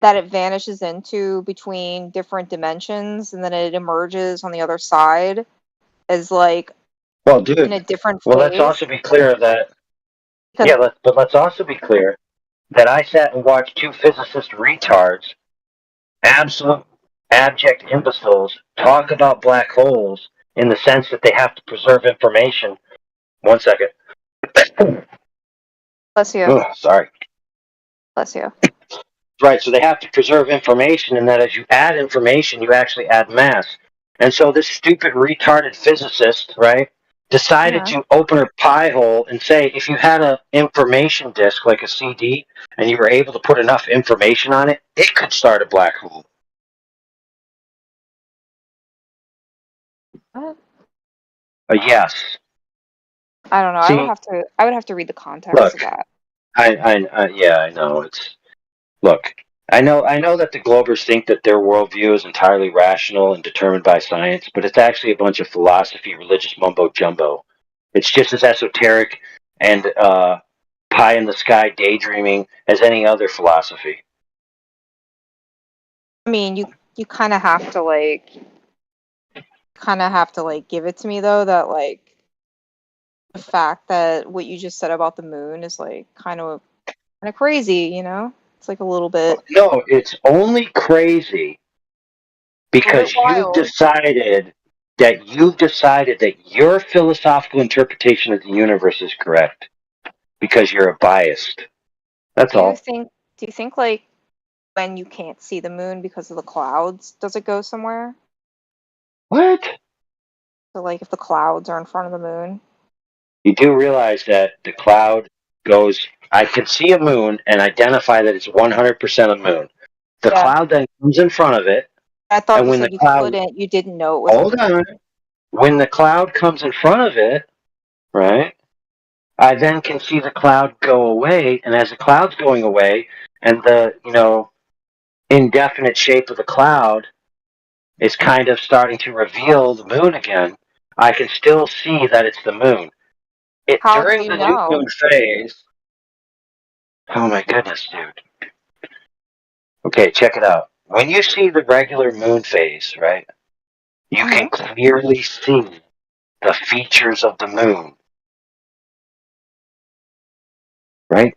that it vanishes into between different dimensions, and then it emerges on the other side as like Well, in dude, a different well, let's phase. also be clear that Because let's also be clear that I sat and watched two physicist retards, absolute abject imbeciles, talk about black holes in the sense that they have to preserve information. 1 second. bless you, Ugh, sorry. bless you. Right, so they have to preserve information, and that as you add information, you actually add mass. And so this stupid, retarded physicist, right, decided Uh-huh. to open her pie hole and say if you had an information disk, like a CD, and you were able to put enough information on it, it could start a black hole. What? Yes. I don't know. See, I would have to read the context look, of that. I know. Look, I know that the Globers think that their worldview is entirely rational and determined by science, but it's actually a bunch of philosophy, religious mumbo jumbo. It's just as esoteric and pie in the sky daydreaming as any other philosophy. I mean, you kind of have to give it to me though that like the fact that what you just said about the moon is like kind of crazy, you know? It's like a little bit No, it's only crazy because wild. you've decided that your philosophical interpretation of the universe is correct because you're a biased. That's Do you all. think like when you can't see the moon because of the clouds, does it go somewhere? What? So like if the clouds are in front of the moon. You do realize that the cloud goes. I can see a moon and identify that it's 100% a moon. The Yeah. cloud then comes in front of it, I thought and you when said the you cloud you didn't know it was hold on, when the cloud comes in front of it, right? I then can see the cloud go away, and as the cloud's going away, and the indefinite shape of the cloud is kind of starting to reveal the moon again, I can still see that it's the moon. How do During you the new know? moon phase. Oh my goodness, dude. Okay, check it out. When you see the regular moon phase, right, you can clearly see the features of the moon. Right?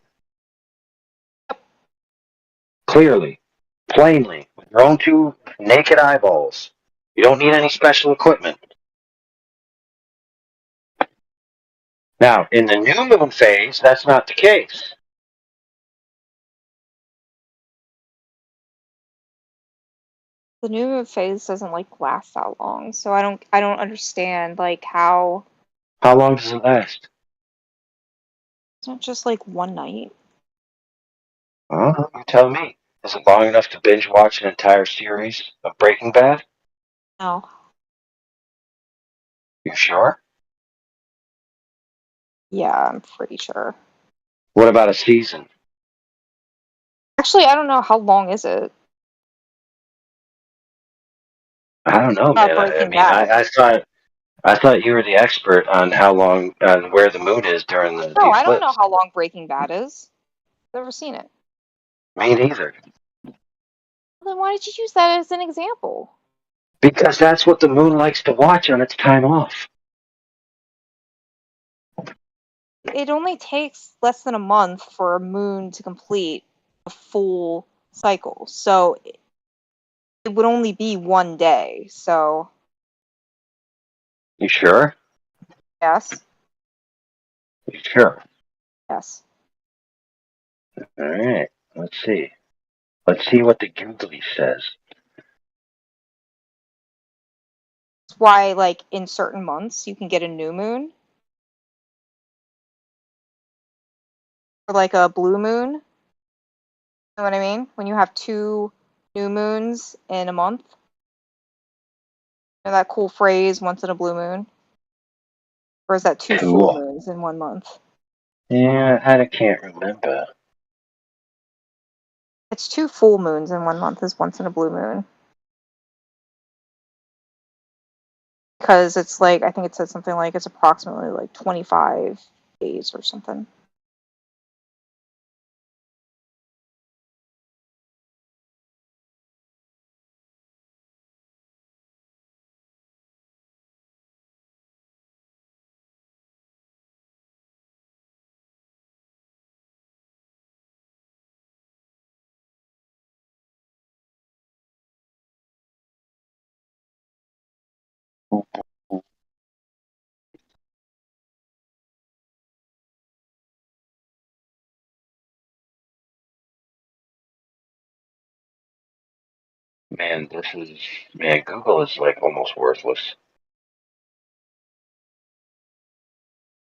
Clearly, plainly, with your own two naked eyeballs. You don't need any special equipment. Now, in the new moon phase, that's not the case. The new moon phase doesn't like last that long, so I don't understand like how How long does it last? it's not just like one night. I don't know. You tell me. Is it long enough to binge watch an entire series of Breaking Bad? No. You sure? Yeah, I'm pretty sure. What about a season? Actually, I don't know how long is it. I don't know, Not man. I Breaking mean, Bad. I thought you were the expert on how long on where the moon is during the No, I don't know eclipse. how long Breaking Bad is. Never seen it. Me neither. Well, then why did you use that as an example? Because that's what the moon likes to watch on its time off. It only takes less than a month for a moon to complete a full cycle. So it would only be one day. So, You sure? yes. You sure? Yes. All right. Let's see. Let's see what the Googly says. That's why, like, in certain months, you can get a new moon. Or, like, a blue moon. You know what I mean? When you have 2 new moons in a month. You know that cool phrase, once in a blue moon? Or is that 2 full Cool. moons in 1 month? Yeah, I can't remember. It's 2 full moons in 1 month is once in a blue moon. Because it's like, I think it said something like it's approximately like 25 days or something. Man, Google is like almost worthless.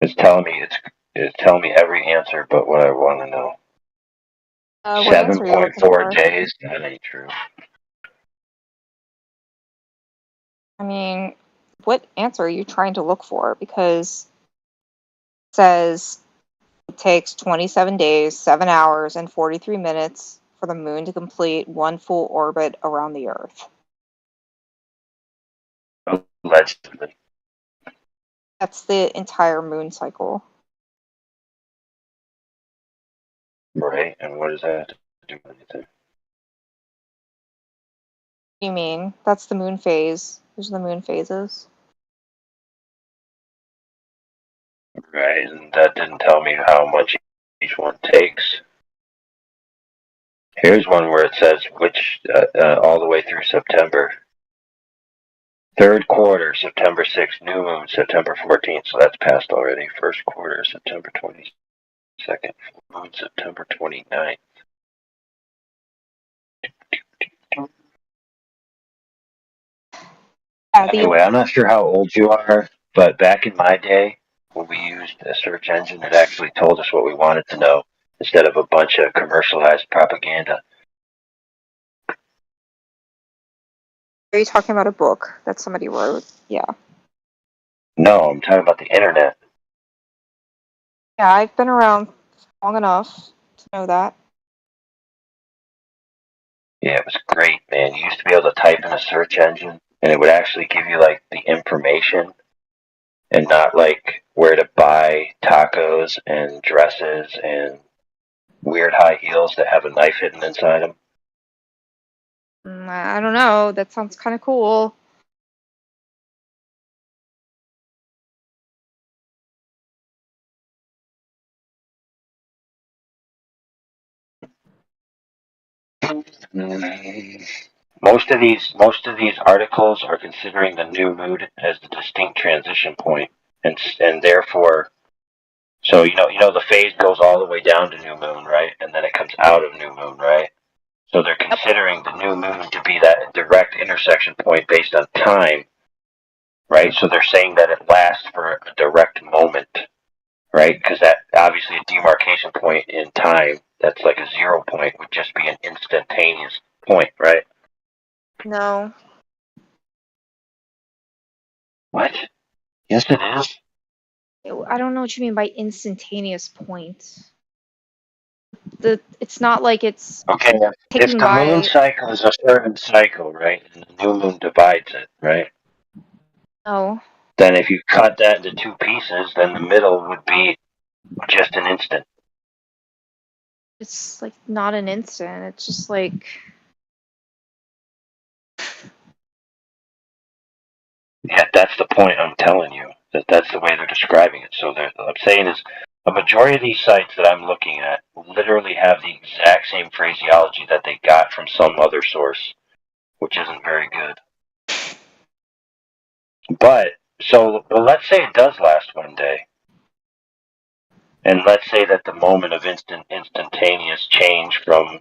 It's telling me every answer but what I want to know. What answer are you looking 7.4 for? days? That ain't true. I mean, what answer are you trying to look for? Because it says it takes 27 days, 7 hours, and 43 minutes for the moon to complete 1 full orbit around the Earth. Allegedly. That's the entire moon cycle. Right, and what does that have to do with anything? What do you mean? That's the moon phase. Those are the moon phases. Right, and that didn't tell me how much each one takes. Here's one where it says which all the way through September. Third quarter, September 6th, new moon, September 14th, so that's passed already. First quarter, September 22nd, full moon, September 29th. Anyway, I'm not sure how old you are, but back in my day, when we used a search engine, it actually told us what we wanted to know instead of a bunch of commercialized propaganda. Are you talking about a book that somebody wrote? Yeah. No, I'm talking about the internet. Yeah, I've been around long enough to know that. Yeah, it was great, man. You used to be able to type in a search engine, and it would actually give you like the information and not like where to buy tacos and dresses and weird high heels that have a knife hidden inside them. I don't know. That sounds kind of cool. Most of these articles are considering the new moon as the distinct transition point, and therefore, so you know the phase goes all the way down to new moon, right, and then it comes out of new moon, right. So they're considering the new moon to be that direct intersection point based on time, right? So they're saying that it lasts for a direct moment, right? Because that obviously a demarcation point in time that's like a 0 point would just be an instantaneous point, right? No. What? Yes, it is. I don't know what you mean by instantaneous point. It's not like it's Okay, if ticking the moon by. cycle is a certain cycle, right, and the new moon divides it, right? No. Then if you cut that into two pieces, then the middle would be just an instant. It's like not an instant. It's just like Yeah, that's the point I'm telling you. That's the way they're describing it. So I'm saying is a majority of these sites that I'm looking at literally have the exact same phraseology that they got from some other source, which isn't very good. But let's say it does last one day. And let's say that the moment of instantaneous change from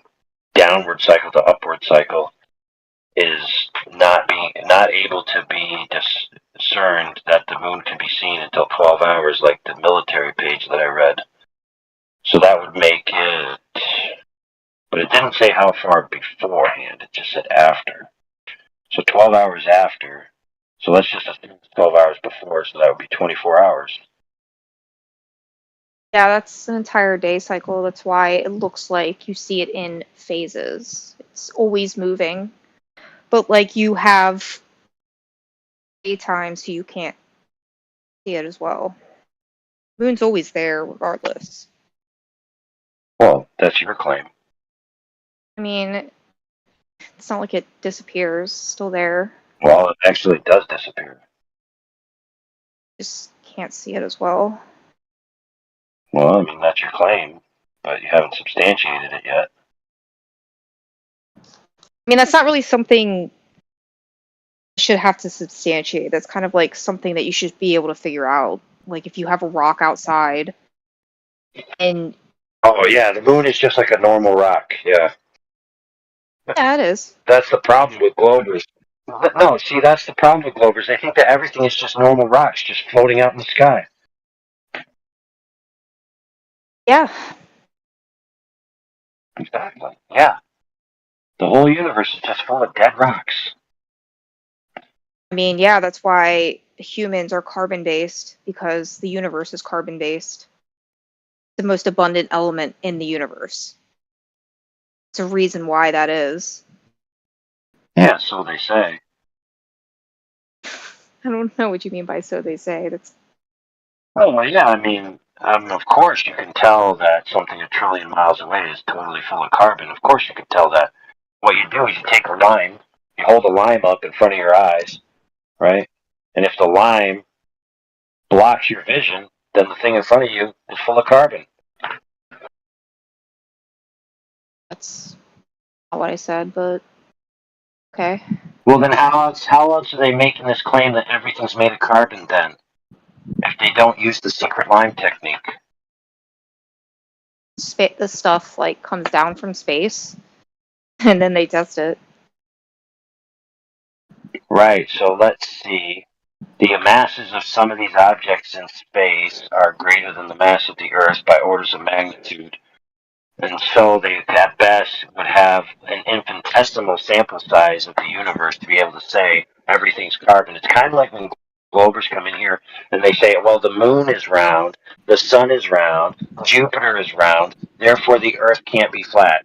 downward cycle to upward cycle is not able to be discerned that the moon can be seen until 12 hours, like the military page that I read. So that would make it, but it didn't say how far beforehand. It just said after. So 12 hours after. So let's just assume it's 12 hours before. So that would be 24 hours. yeah, that's an entire day cycle. That's why it looks like you see it in phases. It's always moving. But like you have daytime, so you can't see it as well. Moon's always there regardless. Well, that's your claim. I mean, it's not like it disappears. It's still there. Well, it actually does disappear. Just can't see it as well. Well, I mean, that's your claim, but you haven't substantiated it yet. I mean, that's not really something you should have to substantiate. That's kind of like something that you should be able to figure out. Like if you have a rock outside and Oh, yeah, the moon is just like a normal rock, yeah. yeah, it is. That's the problem with globers. No, see, that's the problem with globers. They think that everything is just normal rocks, just floating out in the sky. Yeah. Exactly. Yeah. The whole universe is just full of dead rocks. I mean, yeah, that's why humans are carbon based because the universe is carbon based. The most abundant element in the universe. It's a reason why that is. Yeah, so they say. I don't know what you mean by so they say. That's Oh, well, yeah, I mean, of course you can tell that something a trillion miles away is totally full of carbon. Of course you can tell that. What you do is you take a lime, you hold a lime up in front of your eyes, right? And if the lime blocks your vision, then the thing in front of you is full of carbon. not what I said, but okay. Well, then how else are they making this claim that everything's made of carbon then? If they don't use the secret lime technique. The stuff like comes down from space, and then they test it. Right, so let's see. The masses of some of these objects in space are greater than the mass of the Earth by orders of magnitude. And so they, at best, would have an infinitesimal sample size of the universe to be able to say everything's carbon. It's kind of like when globers come in here and they say, well, the moon is round, the sun is round, Jupiter is round, therefore the Earth can't be flat.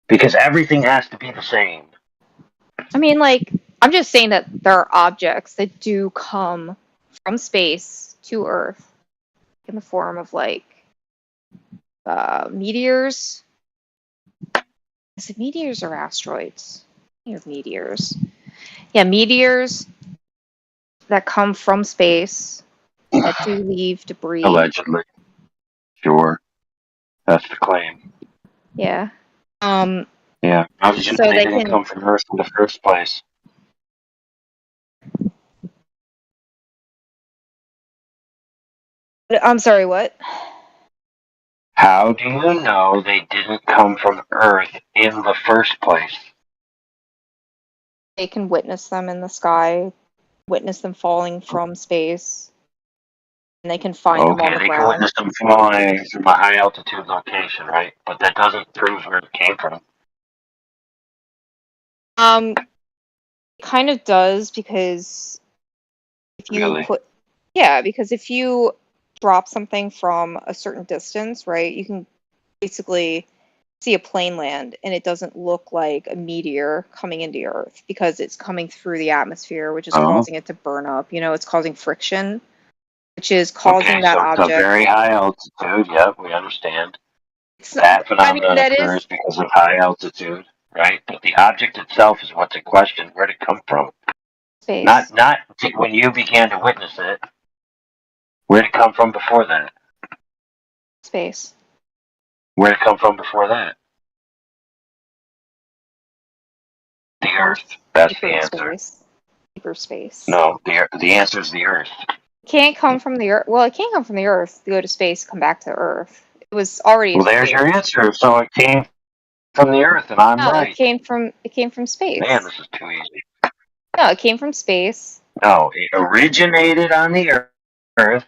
Because everything has to be the same. I mean, like, I'm just saying that there are objects that do come from space to Earth in the form of like meteors. Is it meteors or asteroids? I think it's meteors. Yeah, meteors that come from space that do leave debris. Allegedly. Sure. That's the claim. Yeah. Yeah. How did you So know they they didn't can. come from Earth in the first place? I'm sorry. What? How do you know they didn't come from Earth in the first place? They can witness them in the sky, witness them falling from space, and they can find them on Okay, the they can ground. witness them flying from a high altitude location, right? But that doesn't prove where it came from. It kind of does, because if you Really? put, yeah, because if you drop something from a certain distance, right, you can basically see a plane land, and it doesn't look like a meteor coming into Earth because it's coming through the atmosphere, which is Oh. causing it to burn up. It's causing friction, which is Okay, causing that so it's a object. very high altitude. Yep, we understand. It's That I mean, phenomenon that occurs is because of high altitude, right? But the object itself is what's in question. Where'd it come from? space. Not when you began to witness it. Where'd it come from before that? Space. Where'd it come from before that? The Earth. That's the answer. Space. Deeper space. No, the answer is the Earth. It can't come from the Earth. Well, it can't come from the Earth to go to space, come back to Earth. It was already Well, in there's space. your answer. So it came from the Earth, and I'm No, right. it came from space. Man, this is too easy. No, it came from space. No, it originated on the Earth.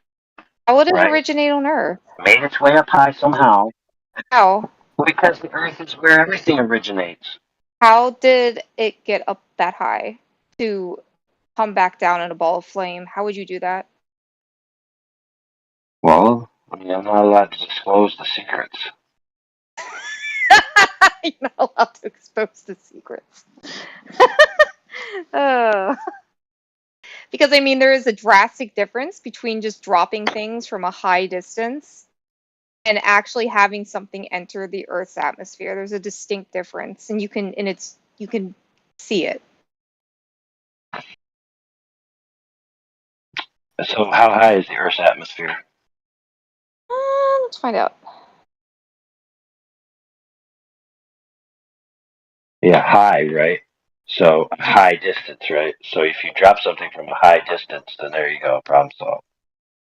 How would it Right. originate on Earth? Made its way up high somehow. How? Because the Earth is where everything originates. How did it get up that high to come back down in a ball of flame? How would you do that? Well, I mean, I'm not allowed to disclose the secrets. You're not allowed to expose the secrets. Because, I mean, there is a drastic difference between just dropping things from a high distance and actually having something enter the Earth's atmosphere. There's a distinct difference, and you can see it. So how high is the Earth's atmosphere? Let's find out. Yeah, high, right? So high distance, right? So if you drop something from a high distance, then there you go, problem solved.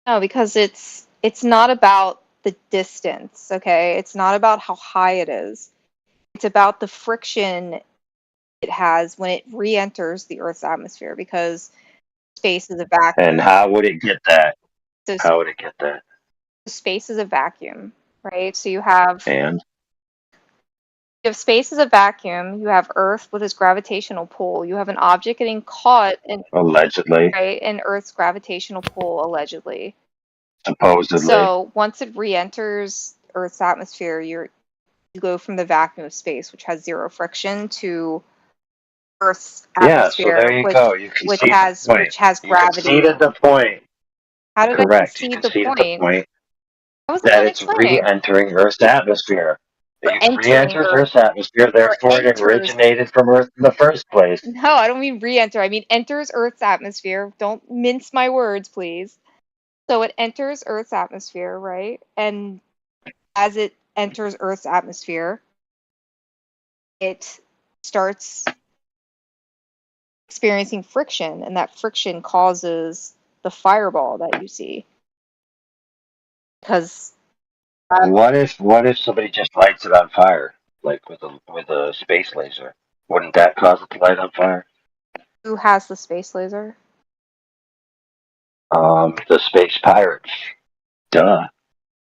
No, because it's not about the distance, okay? It's not about how high it is. It's about the friction it has when it re-enters the Earth's atmosphere, because space is a vacuum. And how would it get that? So How would it get that? space is a vacuum, right? So you have And space is a vacuum, you have Earth with its gravitational pull, you have an object getting caught in allegedly, right in Earth's gravitational pull, allegedly. supposedly. So once it re-enters Earth's atmosphere, you go from the vacuum of space, which has zero friction, to Earth's atmosphere, so there you go. You which conceded has the point. which has You gravity. conceded the point. How did Correct. I You concede the conceded point? the point I was that done it's explaining. re-entering Earth's atmosphere. It Entering re-enters Earth. Earth's atmosphere, therefore it enters. originated from Earth in the first place. No, I don't mean re-enter. I mean enters Earth's atmosphere. Don't mince my words, please. So it enters Earth's atmosphere, right? And as it enters Earth's atmosphere, it starts experiencing friction, and that friction causes the fireball that you see. Because What if somebody just lights it on fire, like with a space laser? Wouldn't that cause it to light on fire? who has the space laser? The space pirates. Duh.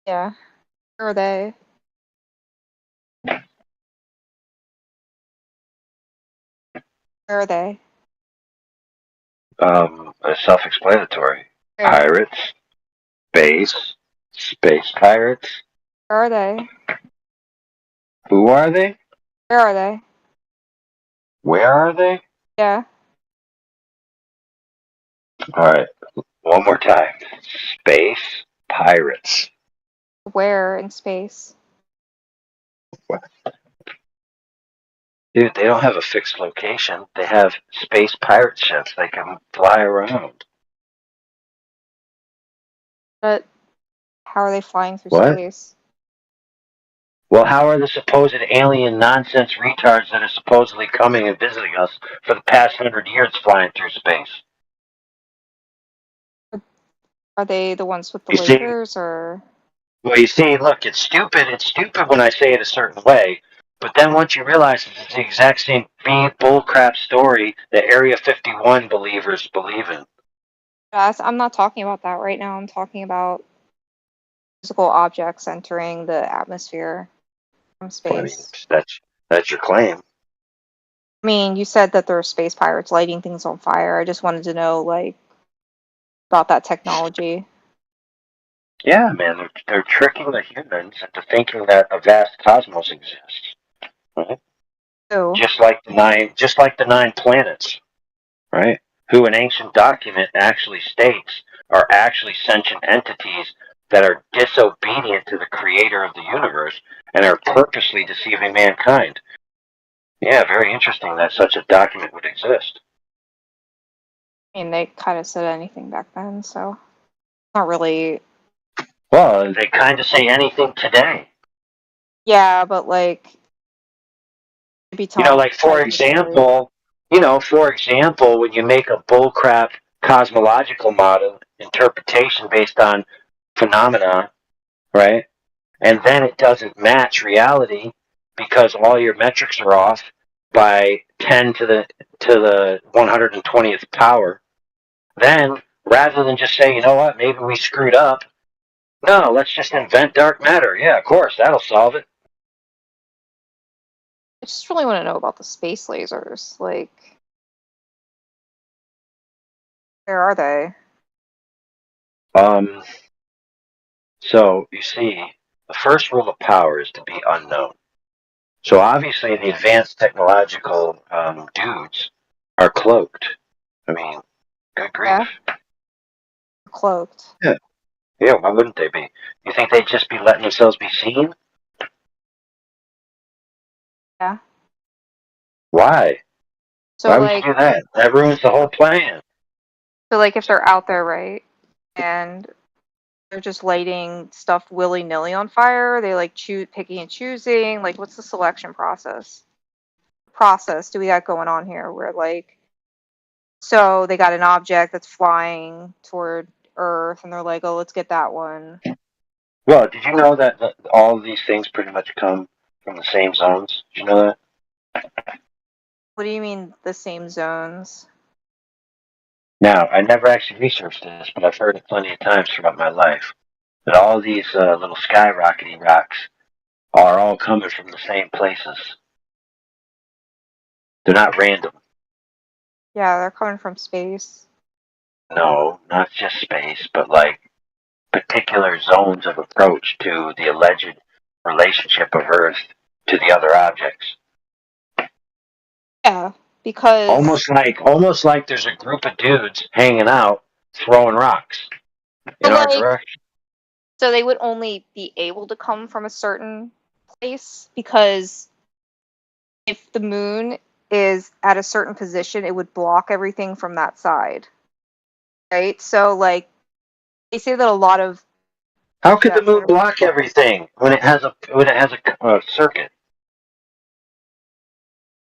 Yeah. Where are they? Where are they? Self-explanatory. Where? Pirates. Space pirates. Where are they? Who are they? Where are they? Where are they? Yeah. Alright, one more time. Space pirates. Where in space? Dude, they don't have a fixed location. They have space pirate ships. They can fly around. But how are they flying through What? space? Well, how are the supposed alien nonsense retards that are supposedly coming and visiting us for the past 100 years flying through space? Are they the ones with the You see, lasers, or? well, you see, look, it's stupid. It's stupid when I say it a certain way. But then once you realize it's the exact same bullcrap story that Area 51 believers believe in. Yes, I'm not talking about that right now. I'm talking about physical objects entering the atmosphere from I mean, space. that's your claim. I mean, you said that there are space pirates lighting things on fire. I just wanted to know, like, about that technology. Yeah, man, they're tricking the humans into thinking that a vast cosmos exists. Right? So, Just like the nine planets, right? Who an ancient document actually states are actually sentient entities that are disobedient to the creator of the universe and are purposely deceiving mankind. Yeah, very interesting that such a document would exist. I mean, they kind of said anything back then, so not really. Well, they kind of say anything today. Yeah, but like, be You know, telling like for types of stories. example, when you make a bullcrap cosmological model interpretation based on phenomena, right? And then it doesn't match reality because all your metrics are off by 10 to the 120th power. Then rather than just say, you know what, maybe we screwed up. No, let's just invent dark matter. Yeah, of course, that'll solve it. I just really want to know about the space lasers. Like, where are they? So you see, the first rule of power is to be unknown. So obviously, the advanced technological dudes are cloaked. I mean, good grief. Yeah, cloaked. Yeah, why wouldn't they be? You think they'd just be letting themselves be seen? Yeah. Why? So Why would you like, do that? That ruins the whole plan. if they're out there, right, and they're just lighting stuff willy nilly on fire, are they like picking and choosing? Like, what's the selection process? Do we got going on here? Where like, so they got an object that's flying toward Earth, and they're like, oh, let's get that one. Well, did you know that all of these things pretty much come from the same zones? Did you know that? What do you mean the same zones? Now, I never actually researched this, but I've heard it plenty of times throughout my life that all these little skyrockety rocks are all coming from the same places. They're not random. Yeah, they're coming from space. No, not just space, but like particular zones of approach to the alleged relationship of Earth to the other objects. Yeah, because Almost like there's a group of dudes hanging out throwing rocks in our direction. So they would only be able to come from a certain place because if the moon is at a certain position, it would block everything from that side. Right? So like they say that a lot of How could the moon block everything when it has a circuit?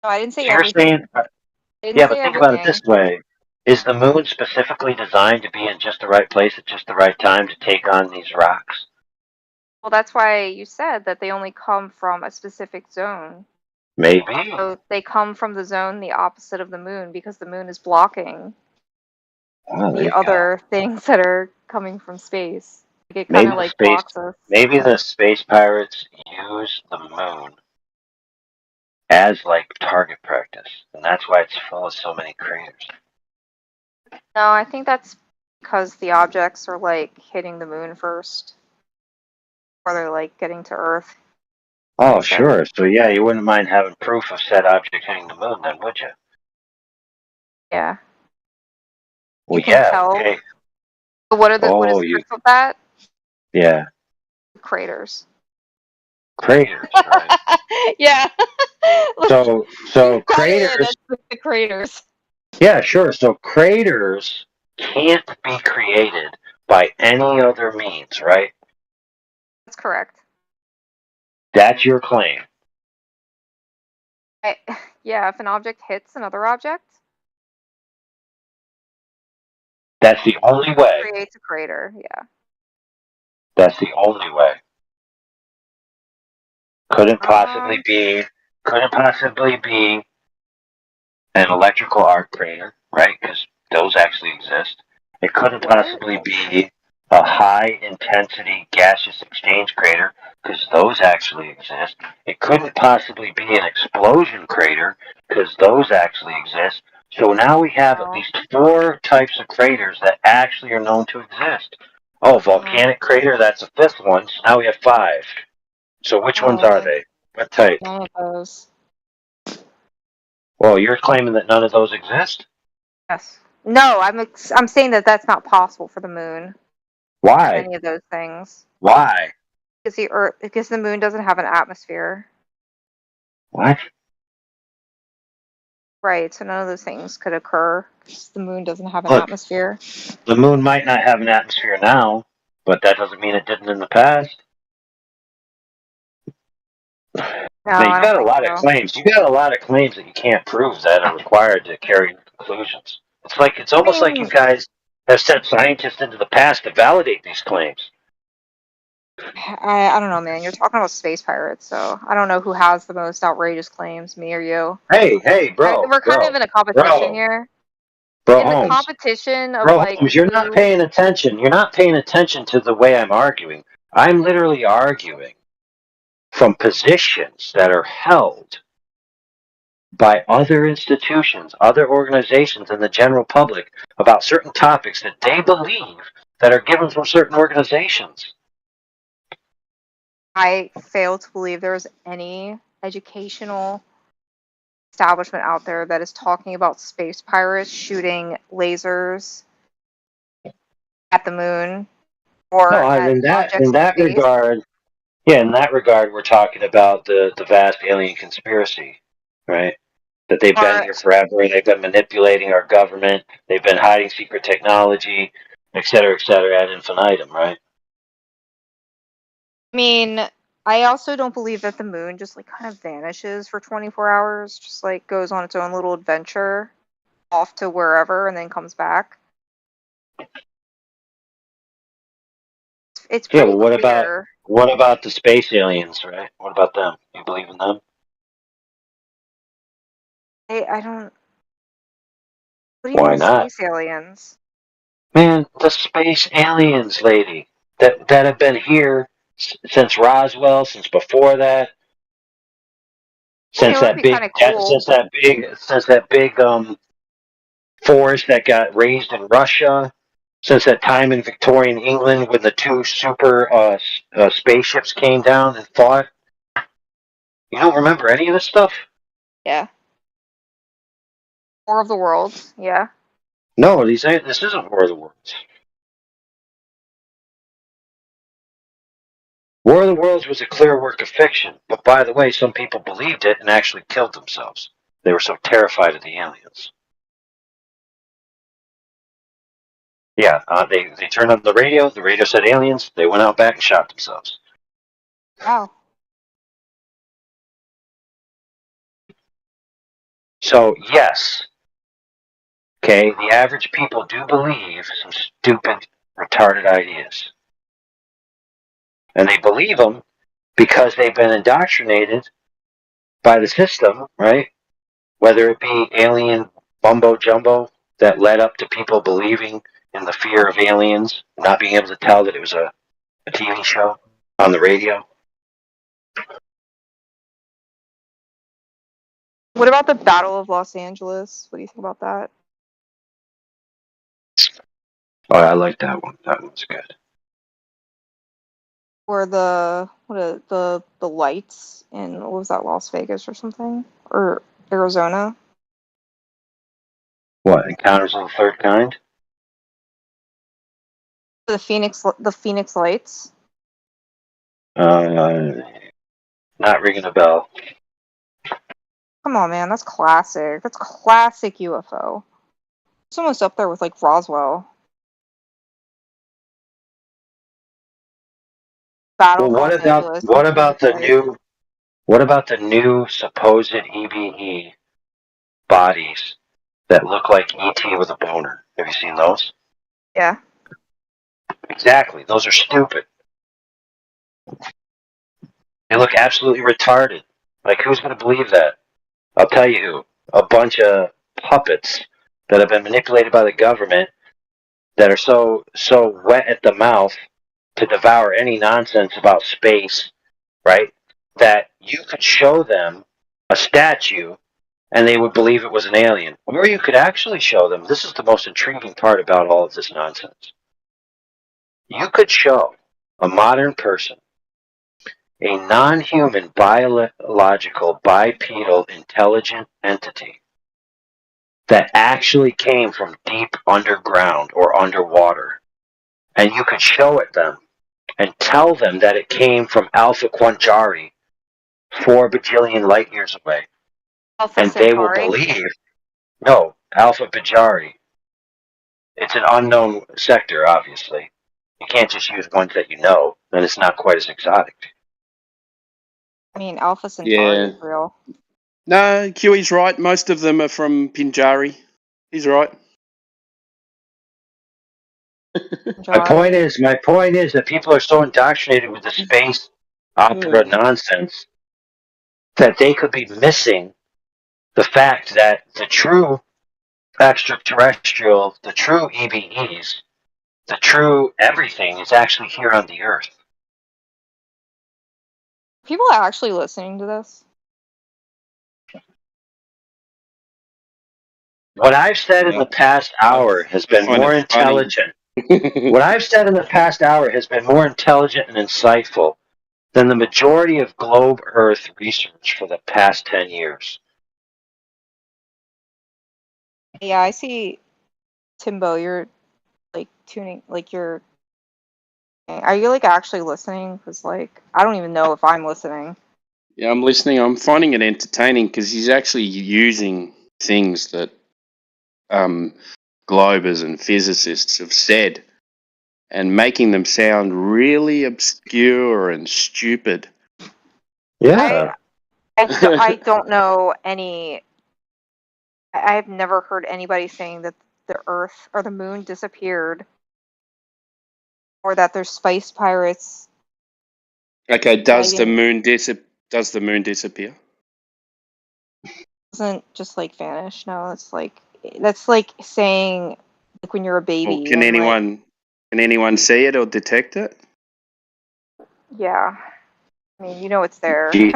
No, I didn't say You're everything. saying, yeah, but think about it this way: is the moon specifically designed to be in just the right place at just the right time to take on these rocks? Well, that's why you said that they only come from a specific zone. Maybe. So they come from the zone the opposite of the moon because the moon is blocking the other things that are coming from space. Like, it kind of like blocks us. Maybe the space pirates use the moon as like target practice, and that's why it's full of so many craters. No, I think that's because the objects are like hitting the moon first, or they're like getting to Earth. Oh, sure. So yeah, you wouldn't mind having proof of said object hitting the moon, then, would you? Yeah. Well, You can tell. Okay. But what is proof of that? Yeah. Craters. Craters, right? Yeah. So craters. That's the craters. Yeah, sure. So craters can't be created by any other means, right? That's correct. That's your claim. Yeah, if an object hits another object, That's the only way. creates a crater. Yeah. That's the only way. Couldn't possibly be an electrical arc crater, right? Because those actually exist. It couldn't possibly be a high intensity gaseous exchange crater, because those actually exist. It couldn't possibly be an explosion crater, because those actually exist. So now we have at least 4 types of craters that actually are known to exist. Oh, volcanic crater, that's the 5th one. So now we have 5. So which ones are they? What type? None of those. Well, you're claiming that none of those exist? Yes. No, I'm saying that that's not possible for the moon. Why? Any of those things. Why? Because the moon doesn't have an atmosphere. What? Right, so none of those things could occur because the moon doesn't have an Look. atmosphere. The moon might not have an atmosphere now, but that doesn't mean it didn't in the past. No, Now, you I got don't a lot think of so. claims. You got a lot of claims that you can't prove that are required to carry conclusions. It's almost like you guys have sent scientists into the past to validate these claims. I don't know, man. You're talking about space pirates, so I don't know who has the most outrageous claims, me or you. Hey, bro. We're kind of in a competition here. Bro, In the Holmes. competition of Bro, like, Holmes, you're not paying attention. You're not paying attention to the way I'm arguing. I'm literally arguing from positions that are held by other institutions, other organizations, and the general public about certain topics that they believe that are given from certain organizations. I fail to believe there's any educational establishment out there that is talking about space pirates shooting lasers at the moon or No, at in objects in that space. regard, yeah, in that regard, we're talking about the vast alien conspiracy, right? That they've been here forever, and they've been manipulating our government, they've been hiding secret technology, et cetera, ad infinitum, right? I mean, I also don't believe that the moon just like kind of vanishes for 24 hours, just like goes on its own little adventure off to wherever and then comes back. It's Yeah, pretty but clear. what about the space aliens, right? What about them? You believe in them? I don't. What do you Why mean not? space aliens? Man, the space aliens, lady, that have been here since Roswell, since before that, since that big forest that got raised in Russia, since that time in Victorian England when the 2 super spaceships came down and fought. You don't remember any of this stuff? Yeah. War of the Worlds, yeah. No, this isn't War of the Worlds. War of the Worlds was a clear work of fiction, but by the way, some people believed it and actually killed themselves. They were so terrified of the aliens. Yeah, they turned on the radio said aliens, they went out back and shot themselves. Wow. So, yes, okay, the average people do believe some stupid, retarded ideas. And they believe them because they've been indoctrinated by the system, right? Whether it be alien bumbo jumbo that led up to people believing in the fear of aliens, not being able to tell that it was a TV show on the radio. What about the Battle of Los Angeles? What do you think about that? Oh, I like that one. That one's good. Or the lights in, what was that, Las Vegas or something? Or Arizona? What, Encounters of the Third Kind? The Phoenix Lights? Not ringing a bell. Come on, man, that's classic. That's classic UFO. It's almost up there with like Roswell. Battle of Los Angeles. What about the What about the new supposed EBE bodies that look like ET with a boner? Have you seen those? Yeah. Exactly. Those are stupid. They look absolutely retarded. Like, who's going to believe that? I'll tell you who. A bunch of puppets that have been manipulated by the government that are so wet at the mouth to devour any nonsense about space, right? That you could show them a statue and they would believe it was an alien. Or you could actually show them, this is the most intriguing part about all of this nonsense. You could show a modern person a non-human biological bipedal intelligent entity that actually came from deep underground or underwater. And you could show it them and tell them that it came from Alpha Quanjari, 4 bajillion light years away. Alpha And they will Centauri. believe, no, Alpha Bajari. It's an unknown sector, obviously. You can't just use ones that you know, then it's not quite as exotic. I mean, Alpha Centauri Yeah. is real. No, Huey's right. Most of them are from Pinjari. He's right. My point Centauri. is that people are so indoctrinated with the space opera nonsense that they could be missing the fact that the true extraterrestrial, the true EBEs, the true everything is actually here on the Earth. People are actually listening to this. What I've said in the past hour has been find more it funny. intelligent. What I've said in the past hour has been more intelligent and insightful than the majority of globe Earth research for the past 10 years. Yeah, I see. Timbo, you're like tuning, like you're. Are you like actually listening? Because like I don't even know if I'm listening. Yeah, I'm listening. I'm finding it entertaining because he's actually using things that globers and physicists have said and making them sound really obscure and stupid. Yeah. I don't know any. I've never heard anybody saying that the Earth or the Moon disappeared, or that there's space pirates. Okay, does the Fighting. moon disappear? Doesn't just like vanish. No, it's like that's like saying like when you're a baby. Well, can and, like, anyone see it or detect it? yeah, I mean, you know it's there. She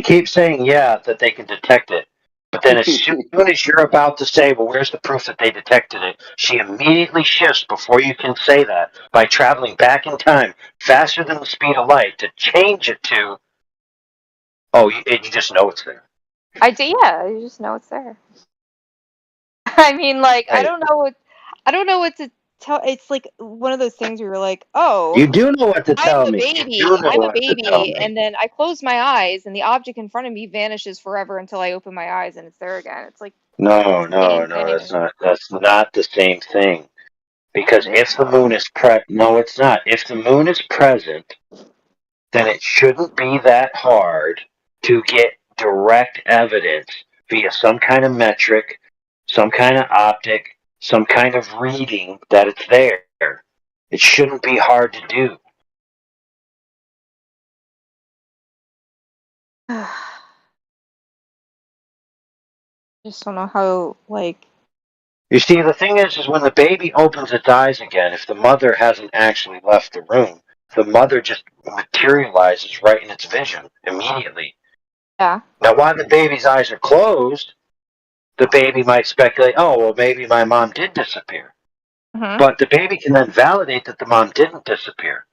keeps saying, yeah, that they can detect it. But then as soon as you're about to say, well, where's the proof that they detected it? She immediately shifts before you can say that by traveling back in time faster than the speed of light to change it to, oh, you just know it's there. Yeah, you just know it's there. I mean, like, Hey. I don't know what to tell. It's like one of those things where you're like, oh, You do know what to tell I'm a me. baby. You do know I'm a what to tell baby, me. and then I close my eyes, and the object in front of me vanishes forever until I open my eyes, and it's there again. It's like No, same that's thing. not the same thing. Because if the moon is no, it's not. If the moon is present, then it shouldn't be that hard to get direct evidence via some kind of metric, some kind of optic, some kind of reading that it's there. It shouldn't be hard to do. Just don't know how, like. You see, the thing is when the baby opens its eyes again, if the mother hasn't actually left the room, the mother just materializes right in its vision immediately. Yeah. Now, while the baby's eyes are closed, the baby might speculate, oh, well, maybe my mom did disappear. Mm-hmm. But the baby can then validate that the mom didn't disappear.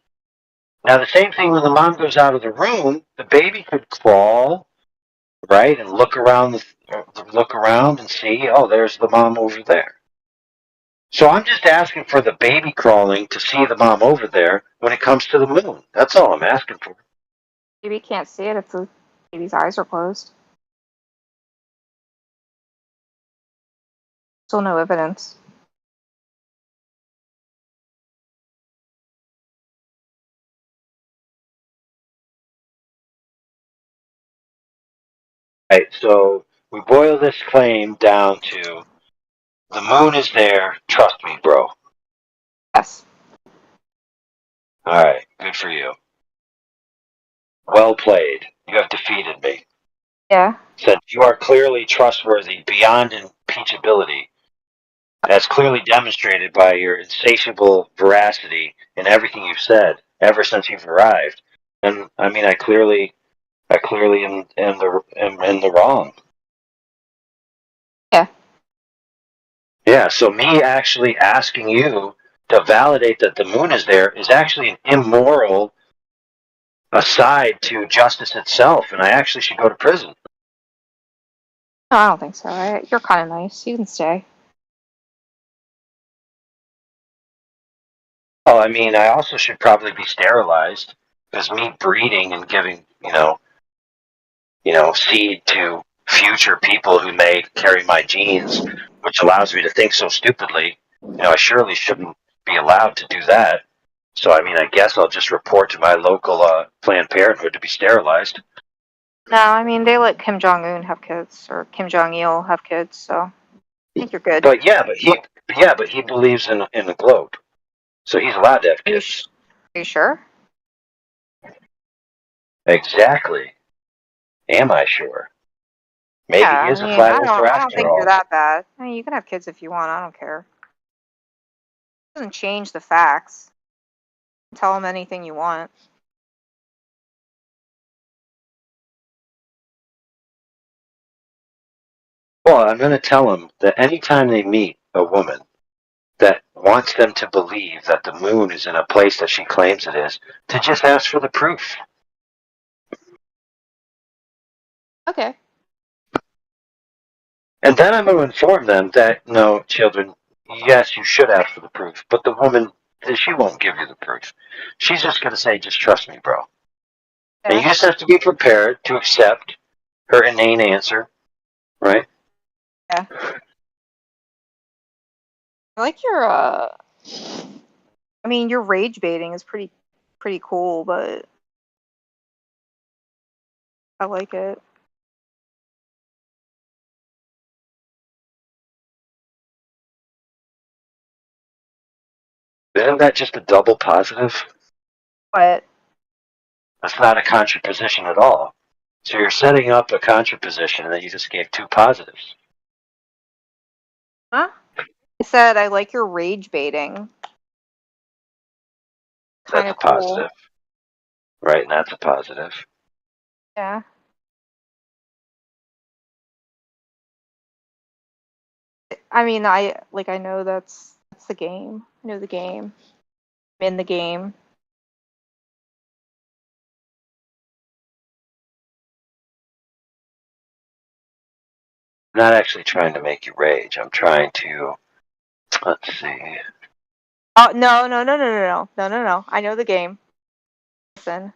Now, the same thing when the mom goes out of the room, the baby could crawl, right, and look around and see, oh, there's the mom over there. So I'm just asking for the baby crawling to see the mom over there when it comes to the moon. That's all I'm asking for. Baby can't see it if the baby's eyes are closed. Still no evidence. Right, so we boil this claim down to the moon is there, trust me, bro. Yes. Alright, good for you. Well played. You have defeated me. Yeah. Since you are clearly trustworthy beyond impeachability, as clearly demonstrated by your insatiable veracity in everything you've said ever since you've arrived. And I mean, I clearly am in the wrong. Yeah. Yeah, so me actually asking you to validate that the moon is there is actually an immoral aside to justice itself, and I actually should go to prison. No, I don't think so. You're kind of nice. You can stay. Well, I mean, I also should probably be sterilized because me breeding and giving, seed to future people who may carry my genes, which allows me to think so stupidly. I surely shouldn't be allowed to do that. So, I mean, I guess I'll just report to my local Planned Parenthood to be sterilized. No, I mean they let Kim Jong Un have kids or Kim Jong Il have kids, so I think you're good. But he believes in the globe, so he's allowed to have kids. Are you sure? Exactly. Am I sure? Maybe Yeah, he is I a mean, flat I earther don't after think all. you're that bad. I mean, you can have kids if you want. I don't care. It doesn't change the facts. Tell them anything you want. Well, I'm going to tell them that anytime they meet a woman that wants them to believe that the moon is in a place that she claims it is, to just ask for the proof. Okay. And then I'm going to inform them that, no, children, yes, you should ask for the proof, but the woman, she won't give you the proof. She's just going to say, just trust me, bro. Yeah. And you just have to be prepared to accept her inane answer, right? Yeah. I like your I mean, your rage baiting is pretty cool, but I like it. Isn't that just a double positive? But That's not a contraposition at all. So you're setting up a contraposition and then you just gave two positives. huh? I said I like your rage baiting. Kind That's of a cool. positive. Right, and that's a positive. Yeah. I mean, I know that's the game. I know the game. I'm in the game. I'm not actually trying to make you rage. I'm trying to, let's see. Oh no. I know the game. Listen.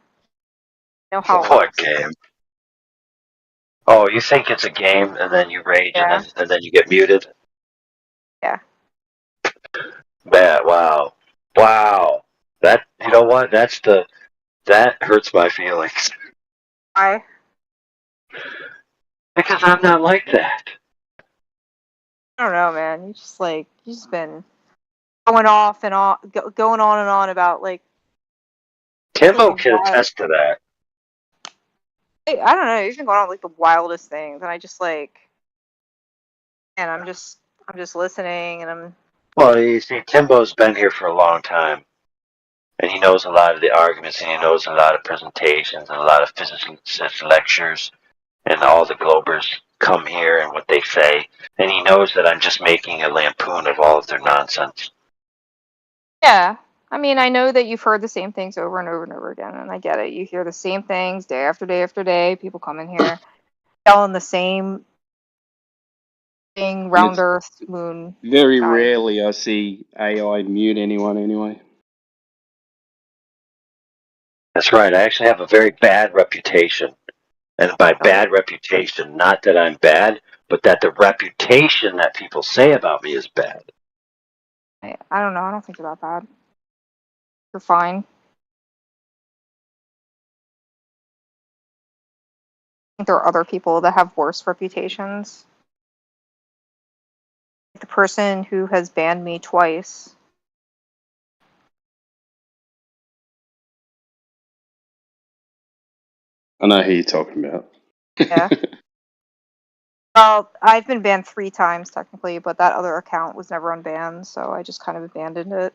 I know how it What works. game? Oh, you think it's a game and then you rage Yeah. and then you get muted? Yeah. Man, wow. Wow. That, you know what? That hurts my feelings. Why? Because I'm not like that. I don't know, man. You just been going off and on, going on and on about like. Timbo can attest to that. I don't know. You've been going on like the wildest things, and I just and I'm just listening, and I'm. Well, you see, Timbo's been here for a long time. And he knows a lot of the arguments, and he knows a lot of presentations, and a lot of physicist lectures, and all the Globers come here and what they say. And he knows that I'm just making a lampoon of all of their nonsense. Yeah. I mean, I know that you've heard the same things over and over and over again, and I get it. You hear the same things day after day after day. People come in here telling the same thing, round Earth, moon. Very sky. rarely I see AI mute anyone anyway. That's right. I actually have a very bad reputation. And by bad reputation, not that I'm bad, but that the reputation that people say about me is bad. I don't know. I don't think you're that bad. You're fine. think there are other people that have worse reputations. The person who has banned me twice. I know who you're talking about. Yeah. Well, I've been banned 3 times technically, but that other account was never unbanned, so I just kind of abandoned it.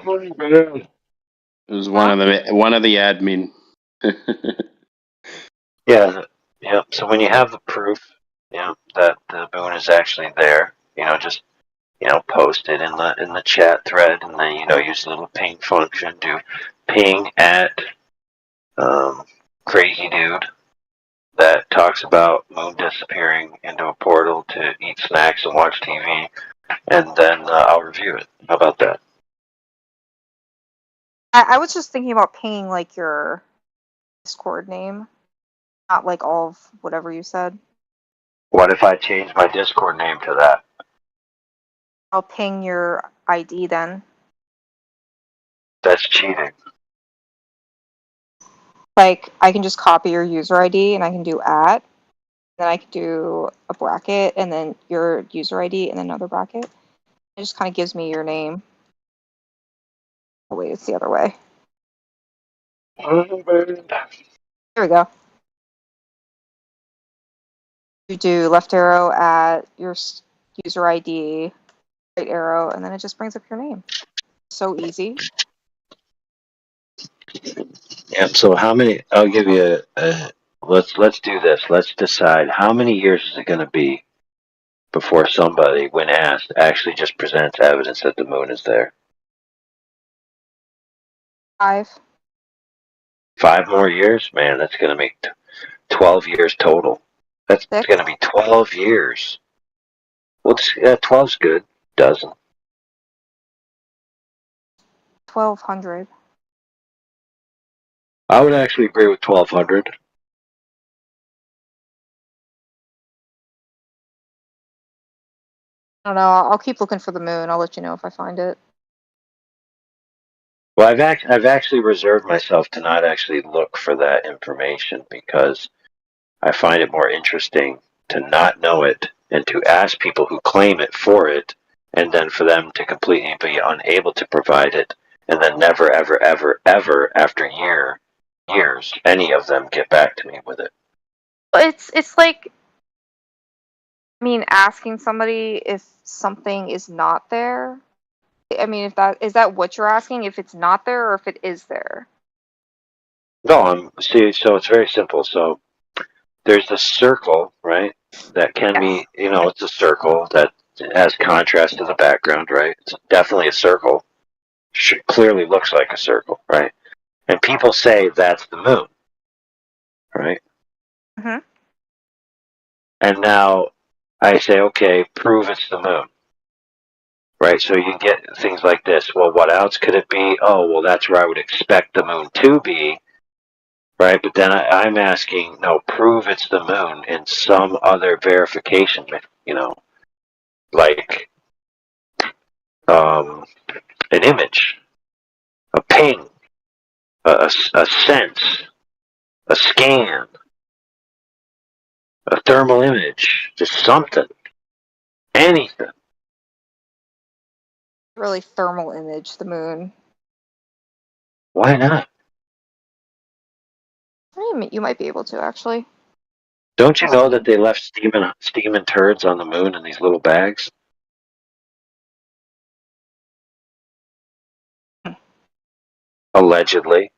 It was one of the admin. Yeah, yeah. So when you have the proof, that the moon is actually there, just post it in the chat thread, and then use the little ping function to ping at crazy dude that talks about moon disappearing into a portal to eat snacks and watch TV, and then I'll review it. How about that? I was just thinking about pinging like your Discord name, not like all of whatever you said. What if I change my Discord name to that? I'll ping your ID then. That's cheating. Like, I can just copy your user ID and I can do @ then I can do a bracket and then your user ID and then another bracket. It just kind of gives me your name. Oh wait, it's the other way. There we go. You do left arrow at your user ID, right arrow, and then it just brings up your name. So easy. Yep. So how many? I'll give you a. Let's do this. Let's decide how many years is it going to be before somebody, when asked, actually just presents evidence that the moon is there. 5. 5 more years, man. That's going to make 12 years total. That's 6. going to be 12 years. Well, 12's good. Dozen. 1200. I would actually agree with 1200. I don't know. I'll keep looking for the moon. I'll let you know if I find it. Well, I've actually reserved myself to not actually look for that information because I find it more interesting to not know it and to ask people who claim it for it, and then for them to completely be unable to provide it, and then never, ever, ever, ever, after years, any of them get back to me with it. It's like, I mean, asking somebody if something is not there. I mean, if that is that what you're asking? If it's not there or if it is there? No, so it's very simple. So there's the circle, right? That can be, it's a circle that has contrast to the background, right? It's definitely a circle. Clearly looks like a circle, right? And people say that's the moon, right? Mm-hmm. And now I say, okay, prove it's the moon, right? So you get things like this. Well, what else could it be? Oh, well, that's where I would expect the moon to be, right? But then I'm asking, no, prove it's the moon in some other verification, like an image, a ping, a sense, a scan, a thermal image, just something, anything. Really thermal image the moon. Why not? I mean, you might be able to actually. Don't you know that they left steaming turds on the moon in these little bags? Allegedly.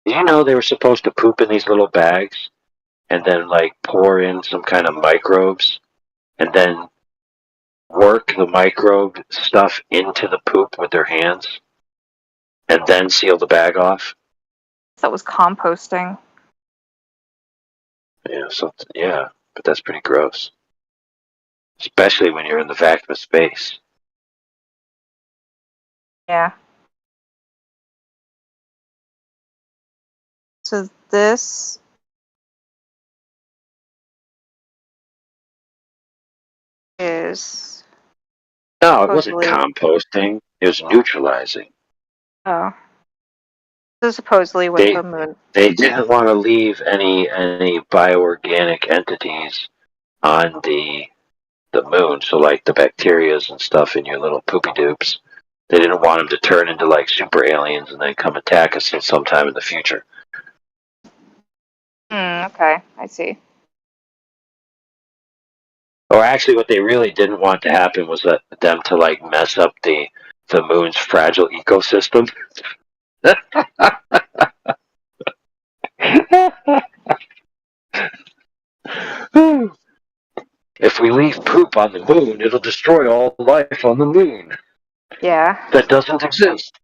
Did you know they were supposed to poop in these little bags and then like pour in some kind of microbes and then work the microbe stuff into the poop with their hands and then seal the bag off? That was composting. Yeah, but that's pretty gross. Especially when you're in the vacuum of space. Yeah. So this is No, it wasn't supposedly composting. It was neutralizing. oh, this is supposedly what They the moon. they didn't want to leave any bioorganic entities on the moon. So like the bacterias and stuff in your little poopy doops. They didn't want them to turn into like super aliens and then come attack us at some time in the future. Okay, I see. Or actually, what they really didn't want to happen was that them to like mess up the moon's fragile ecosystem. If we leave poop on the moon, it'll destroy all life on the moon Yeah. that doesn't exist.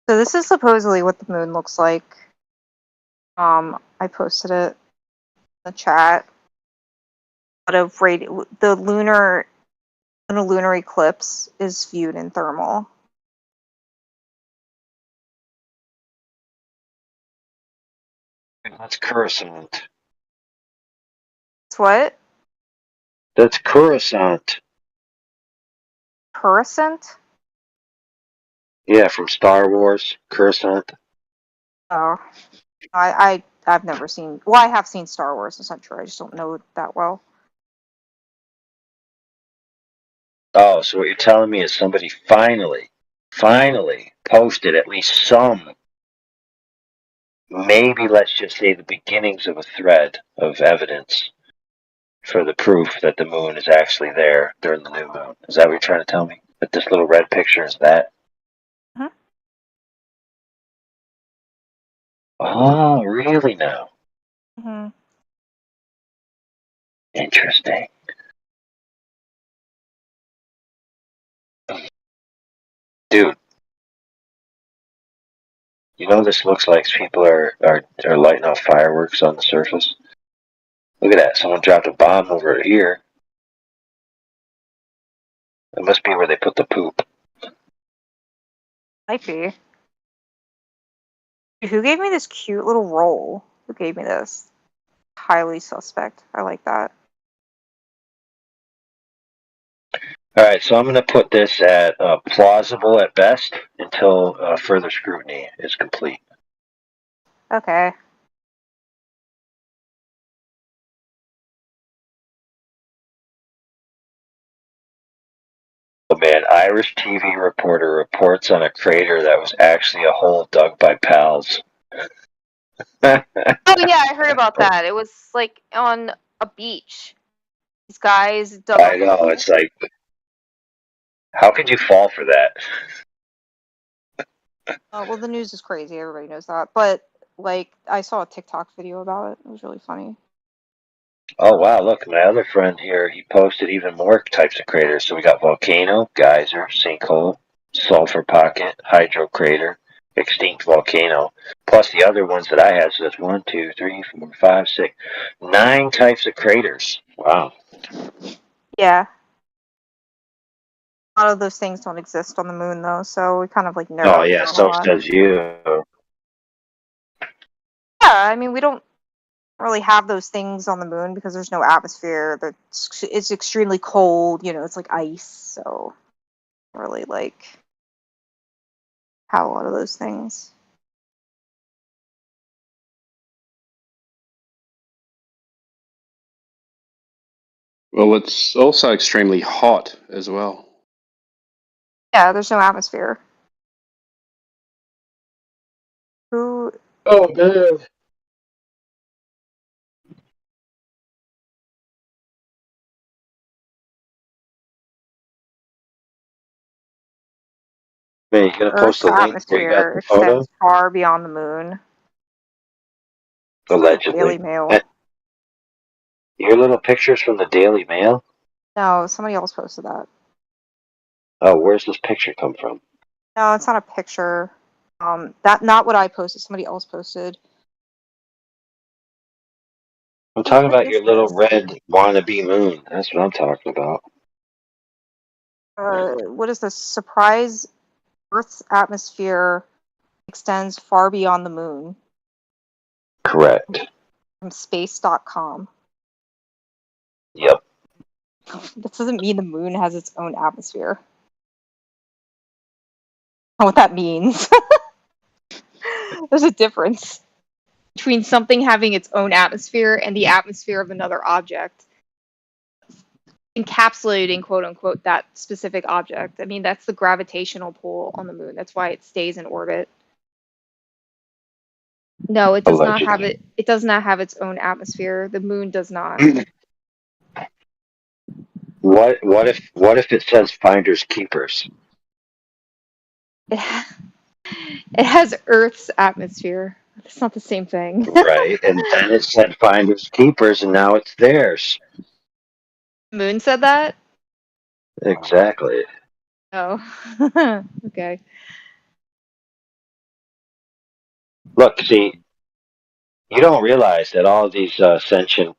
So this is supposedly what the moon looks like. I posted it in the chat. The lunar eclipse is viewed in thermal. That's Coruscant. It's what? That's Coruscant. Coruscant? Yeah, from Star Wars. Coruscant. Oh, I've never seen. Well, I have seen Star Wars. It's not true. I just don't know it that well. Oh, so what you're telling me is somebody finally posted at least some, maybe let's just say the beginnings of a thread of evidence for the proof that the moon is actually there during the new moon. Is that what you're trying to tell me? That this little red picture is that? Huh? Oh, really now? Mm-hmm. Interesting. Dude, you know this looks like people are lighting off fireworks on the surface? Look at that. Someone dropped a bomb over here. It must be where they put the poop. Might be. Who gave me this cute little roll? Who gave me this? Highly suspect. I like that. Alright, so I'm going to put this at plausible at best until further scrutiny is complete. Okay. Oh man, Irish TV reporter reports on a crater that was actually a hole dug by pals. Oh yeah, I heard about that. It was like on a beach. These guys dug I a know, hole. it's like, how could you fall for that? Well, the news is crazy. Everybody knows that. But like, I saw a TikTok video about it. It was really funny. Oh wow, look, my other friend here, he posted even more types of craters. So we got volcano, geyser, sinkhole, sulfur pocket, hydro crater, extinct volcano, plus the other ones that I had. So that's 1, 2, 3, 4, 5, 6, 9 types of craters. Wow. Yeah. A lot of those things don't exist on the moon, though, so we kind of like Oh narrowed yeah, down a so lot. says you. Yeah, I mean, we don't really have those things on the moon because there's no atmosphere. It's extremely cold. You know, it's like ice, so really like have a lot of those things. Well, it's also extremely hot as well. Yeah, there's no atmosphere. Who? Oh man. Man, you gonna post Earth's a link where you got atmosphere the photo? extends far beyond the moon. Allegedly. Daily Mail. Your little pictures from the Daily Mail? No, somebody else posted that. Oh, where's this picture come from? No, it's not a picture. That not what I posted. Somebody else posted. I'm talking What about is your little this? red wannabe moon. That's what I'm talking about. What is this? Surprise! Earth's atmosphere extends far beyond the moon. Correct. From space.com. Yep. That doesn't mean the moon has its own atmosphere. Not what that means. There's a difference between something having its own atmosphere and the atmosphere of another object, encapsulating quote unquote that specific object. I mean, that's the gravitational pull on the moon. That's why it stays in orbit. No, it does not have Allegedly. it does not have its own atmosphere. The moon does not. What if it says finders keepers? It has Earth's atmosphere. It's not the same thing. Right, and then it said finders keepers, and now it's theirs. The moon said that? Exactly. Oh. Okay. Look, see, you don't realize that all of these sentient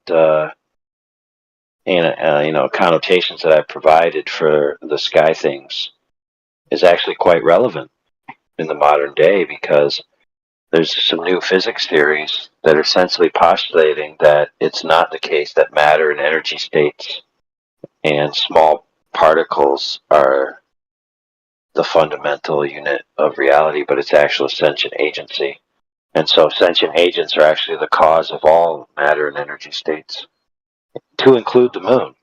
connotations that I've provided for the sky things is actually quite relevant in the modern day, because there's some new physics theories that are essentially postulating that it's not the case that matter and energy states and small particles are the fundamental unit of reality, but it's actual sentient agency. And so sentient agents are actually the cause of all matter and energy states, to include the moon.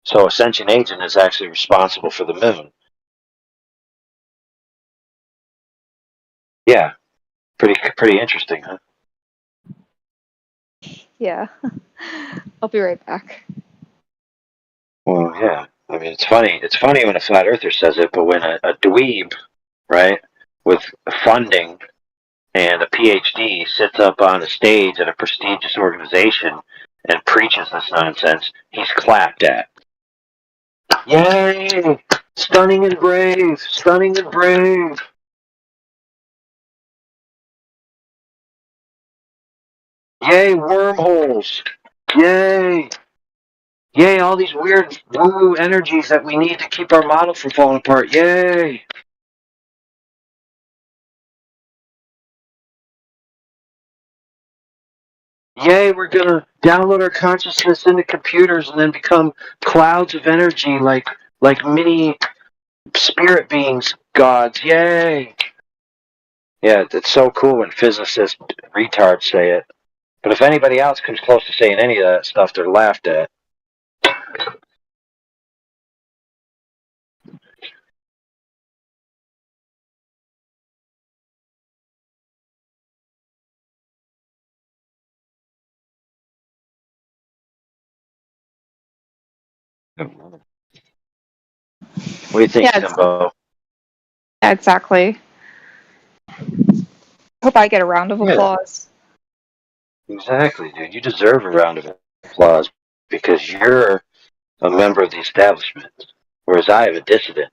So a sentient agent is actually responsible for the moon. Yeah, pretty interesting, huh? Yeah. I'll be right back. Well, yeah. I mean, it's funny. It's funny when a flat earther says it, but when a dweeb, right, with funding and a PhD sits up on a stage at a prestigious organization and preaches this nonsense, he's clapped at. Yay! Stunning and brave! Stunning and brave! Yay, wormholes! Yay! Yay, all these weird woo energies that we need to keep our model from falling apart. Yay! Yay, we're gonna download our consciousness into computers and then become clouds of energy like mini spirit beings, gods. Yay! Yeah, it's so cool when physicists retards say it. But if anybody else comes close to saying any of that stuff, they're laughed at. What do you think, Yeah, Timbo? yeah, exactly. Hope I get a round of Yeah. applause. Exactly, dude. You deserve a round of applause because you're a member of the establishment, whereas I am a dissident.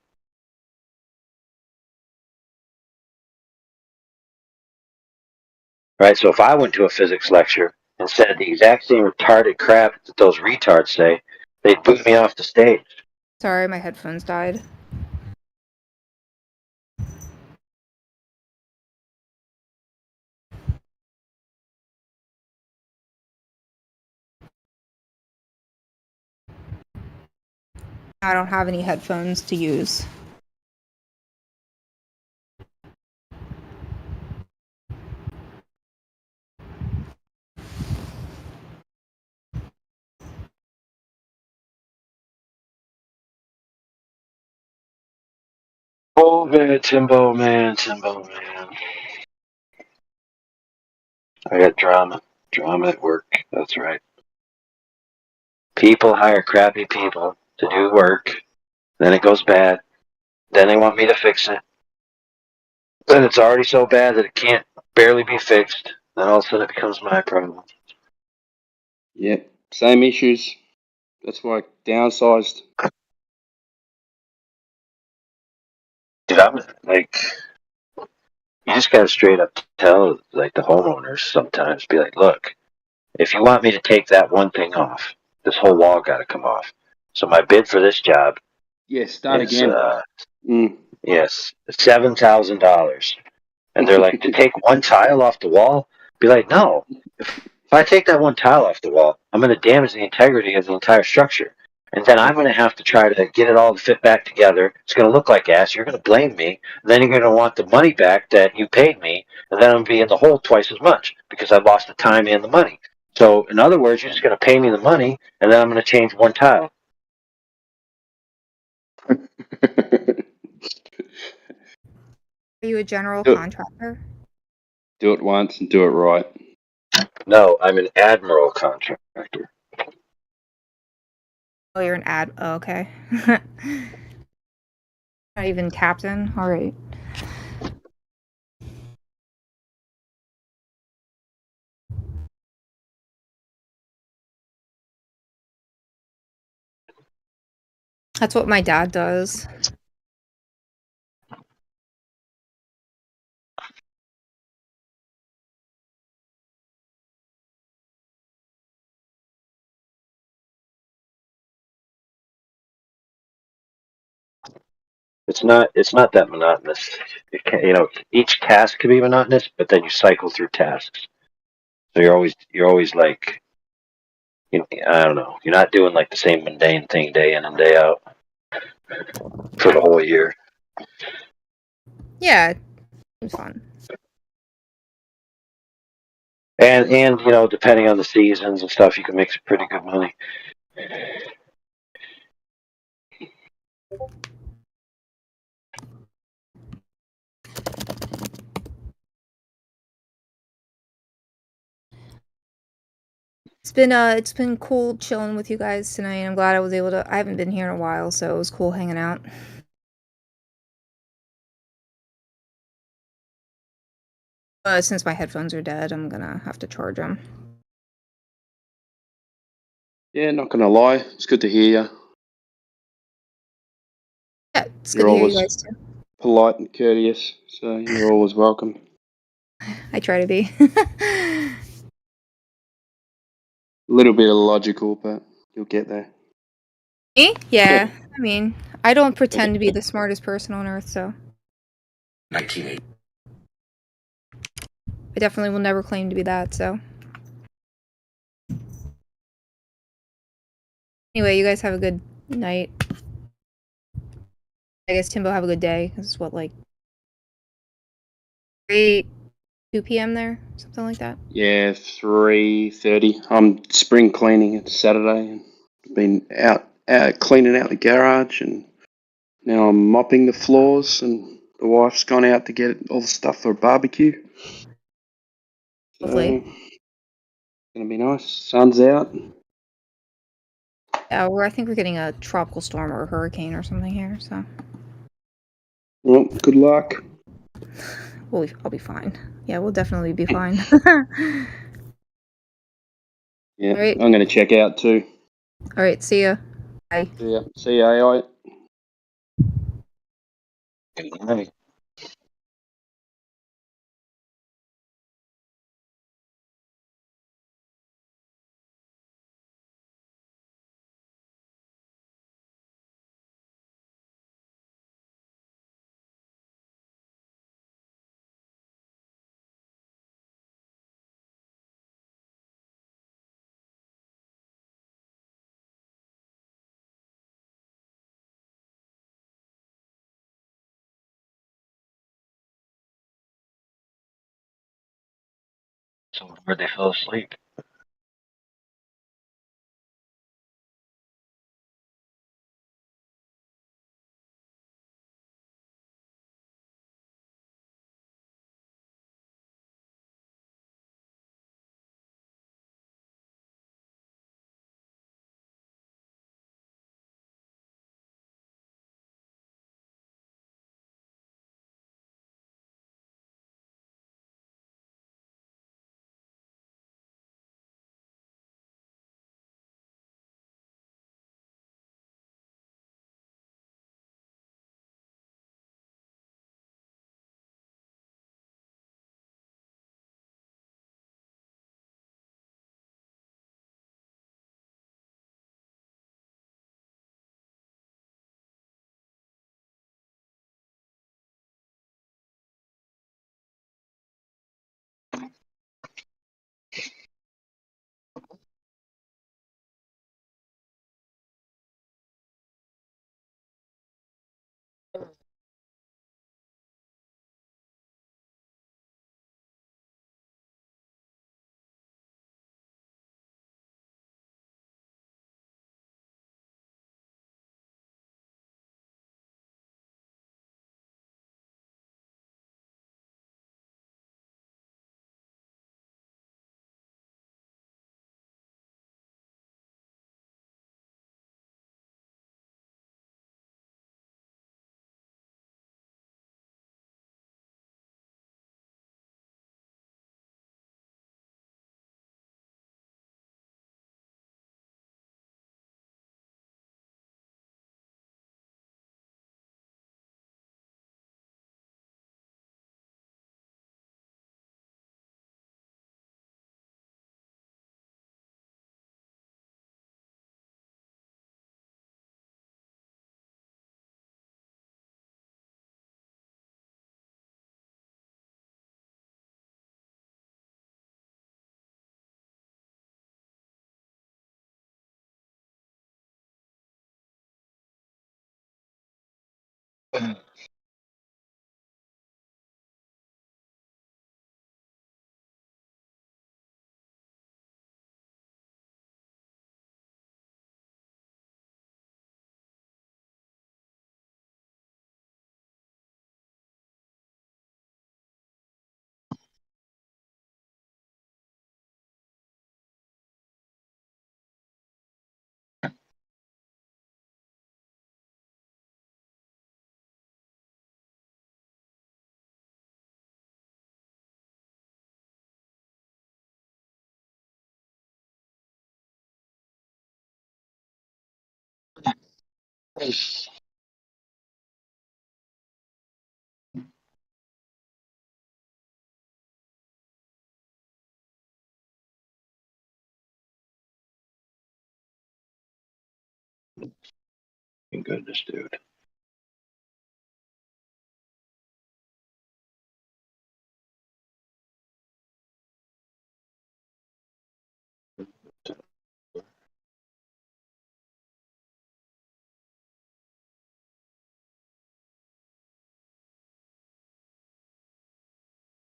Right? So if I went to a physics lecture and said the exact same retarded crap that those retards say, they'd boot me off the stage. Sorry, my headphones died. I don't have any headphones to use. Oh man, Timbo, man. I got drama at work. That's right. People hire crappy people to do work. Then it goes bad. Then they want me to fix it. Then it's already so bad that it can't barely be fixed. Then all of a sudden it becomes my problem. Yep, same issues. That's why I downsized. Dude, I'm like, you just gotta straight up tell like the homeowners sometimes, be like, look, if you want me to take that one thing off, this whole wall gotta come off. So my bid for this job Yeah, start is again. yes, $7,000. And they're like, to take one tile off the wall? Be like, no. If I take that one tile off the wall, I'm going to damage the integrity of the entire structure. And then I'm going to have to try to get it all to fit back together. It's going to look like ass. You're going to blame me. And then you're going to want the money back that you paid me. And then I'm going to be in the hole twice as much because I lost the time and the money. So, in other words, you're just going to pay me the money, and then I'm going to change one tile. Are you a general Do it, contractor? do it once and do it right. No, I'm an admiral contractor. Oh, you're an ad. Oh, okay. Not even captain. All right. That's what my dad does. It's not that monotonous. It can, each task can be monotonous, but then you cycle through tasks. So you're always like, I don't know. You're not doing like the same mundane thing day in and day out for the whole year. Yeah, it's fun. And depending on the seasons and stuff, you can make some pretty good money. It's been cool chilling with you guys tonight. I'm glad I was able to. I haven't been here in a while, so it was cool hanging out. Since my headphones are dead, I'm gonna have to charge them. Yeah, not gonna lie, it's good to hear you. Yeah, it's You're good to hear you always guys too. polite and courteous, so you're always welcome. I try to be. A little bit illogical, but you'll get there. Me? Yeah. I mean, I don't pretend to be the smartest person on earth, so. 1980. I definitely will never claim to be that, so. Anyway, you guys have a good night. I guess Timbo have a good day. This is what, like 2 p.m. there? Something like that? Yeah, 3:30. I'm spring cleaning. It's Saturday, and been out cleaning out the garage, and now I'm mopping the floors. And the wife's gone out to get all the stuff for a barbecue. Lovely. So, gonna be nice. Sun's out. Yeah, I think we're getting a tropical storm or a hurricane or something here, so. Well, good luck. I'll be fine. Yeah, we'll definitely be fine. Yeah, All right. I'm gonna check out too. All right, see ya. Bye. See ya, AI. Good night. So where'd they fall asleep? Thank goodness, dude.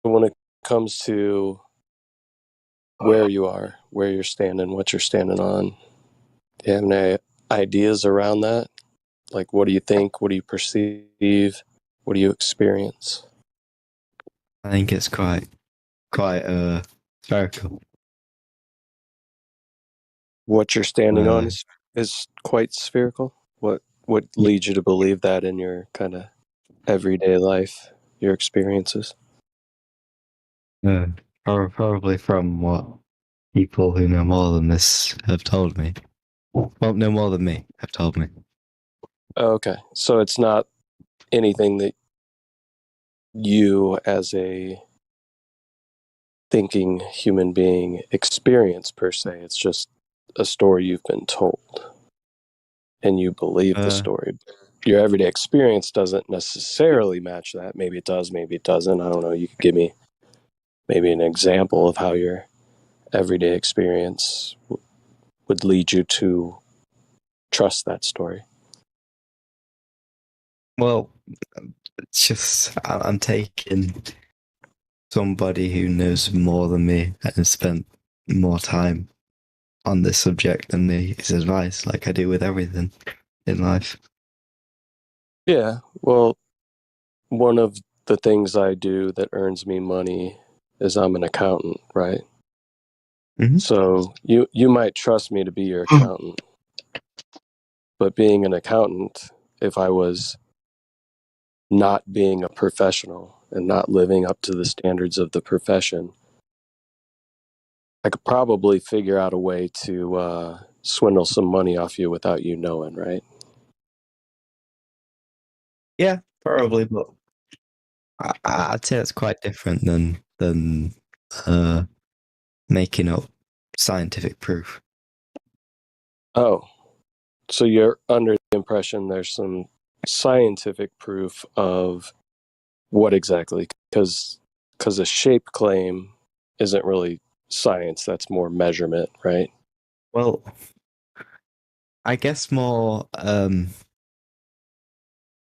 When it comes to where you are, where you're standing, what you're standing on, do you have any ideas around that? Like, what do you think? What do you perceive? What do you experience? I think it's quite spherical. What you're standing on is quite spherical. What leads you to believe that in your kind of everyday life, your experiences? Probably from what people who know more than this have told me. Well, no more than me have told me. Okay, so it's not anything that you, as a thinking human being, experience per se. It's just a story you've been told, and you believe the story. Your everyday experience doesn't necessarily match that. Maybe it does, maybe it doesn't. I don't know. You could give me maybe an example of how your everyday experience would lead you to trust that story. Well, it's just I'm taking somebody who knows more than me and has spent more time on this subject than me, his advice, like I do with everything in life. Yeah, well, one of the things I do that earns me money is I'm an accountant, right? Mm-hmm. So you might trust me to be your accountant, but being an accountant, if I was not being a professional and not living up to the standards of the profession, I could probably figure out a way to swindle some money off you without you knowing, right? Yeah, probably, but I'd say it's quite different than making up scientific proof. Oh, so you're under the impression there's some scientific proof of what exactly? Because a shape claim isn't really science. That's more measurement, right? Well, I guess more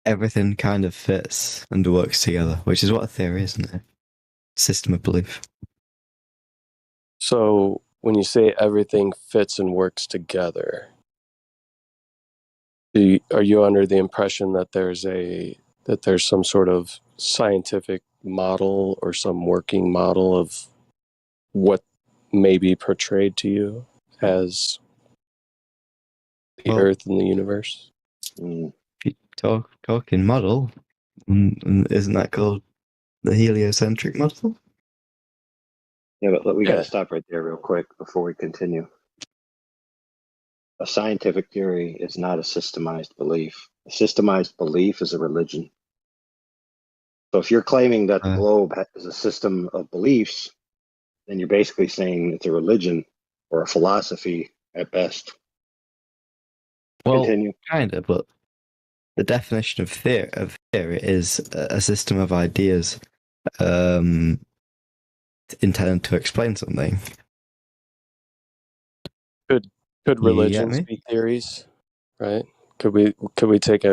everything kind of fits and works together, which is what a theory is, isn't it? System of belief. So when you say everything fits and works together, are you under the impression that there's some sort of scientific model or some working model of what may be portrayed to you as the Earth and the universe? Talking model, isn't that called the heliocentric model? Yeah, but we got Yeah. to stop right there real quick before we continue. A scientific theory is not a systemized belief. A systemized belief is a religion. So if you're claiming that the globe is a system of beliefs, then you're basically saying it's a religion or a philosophy at best. Well, Continue. kind of, but the definition of theory is a system of ideas intended to explain something. Could You get religions me? be theories, right? Could we take